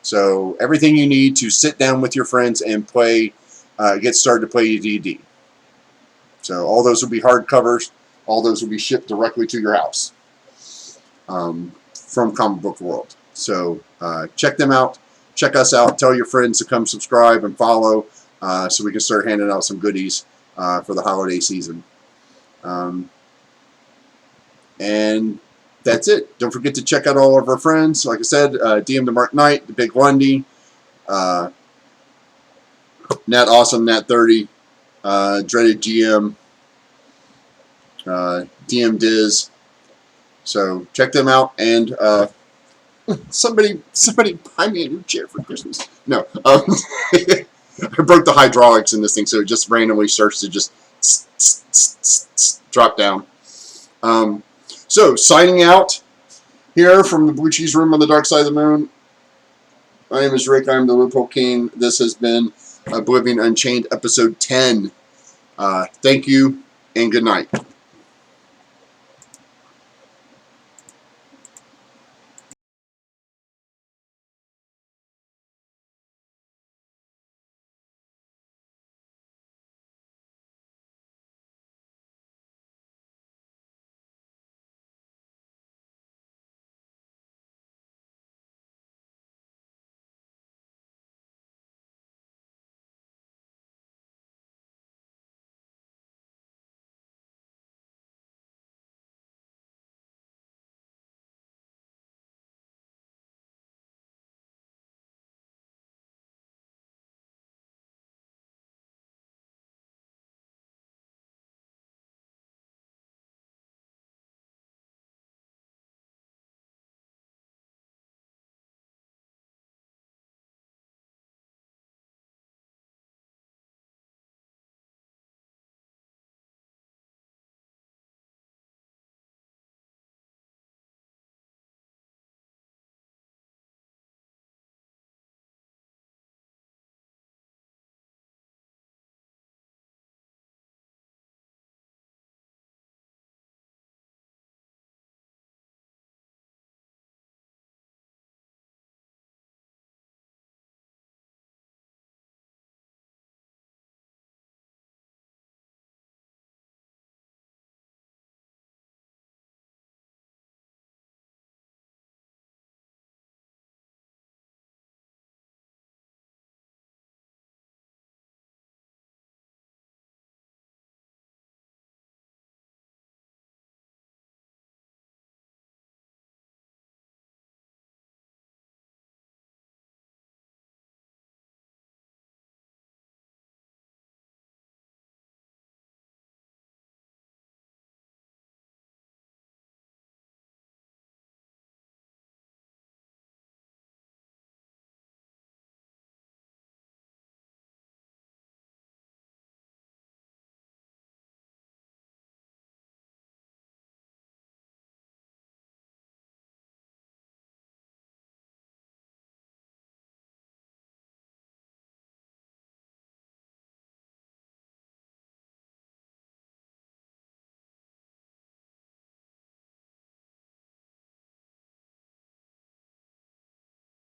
[SPEAKER 2] So everything you need to sit down with your friends and play, get started to play D&D. So all those will be hardcovers. All those will be shipped directly to your house from Comic Book World. So check them out. Check us out. Tell your friends to come subscribe and follow so we can start handing out some goodies for the holiday season. And that's it. Don't forget to check out all of our friends. Like I said, DM the Mark Knight, the Big Lundy, Nat Awesome, Nat 30, Dreaded GM, DM Diz. So check them out, and somebody buy me a new chair for Christmas. No, I broke the hydraulics in this thing, so it just randomly starts to just drop down. So, signing out here from the Blue Cheese Room on the Dark Side of the Moon. My name is Rick. I'm the Loophole King. This has been Oblivion Unchained, Episode 10. Thank you, and good night.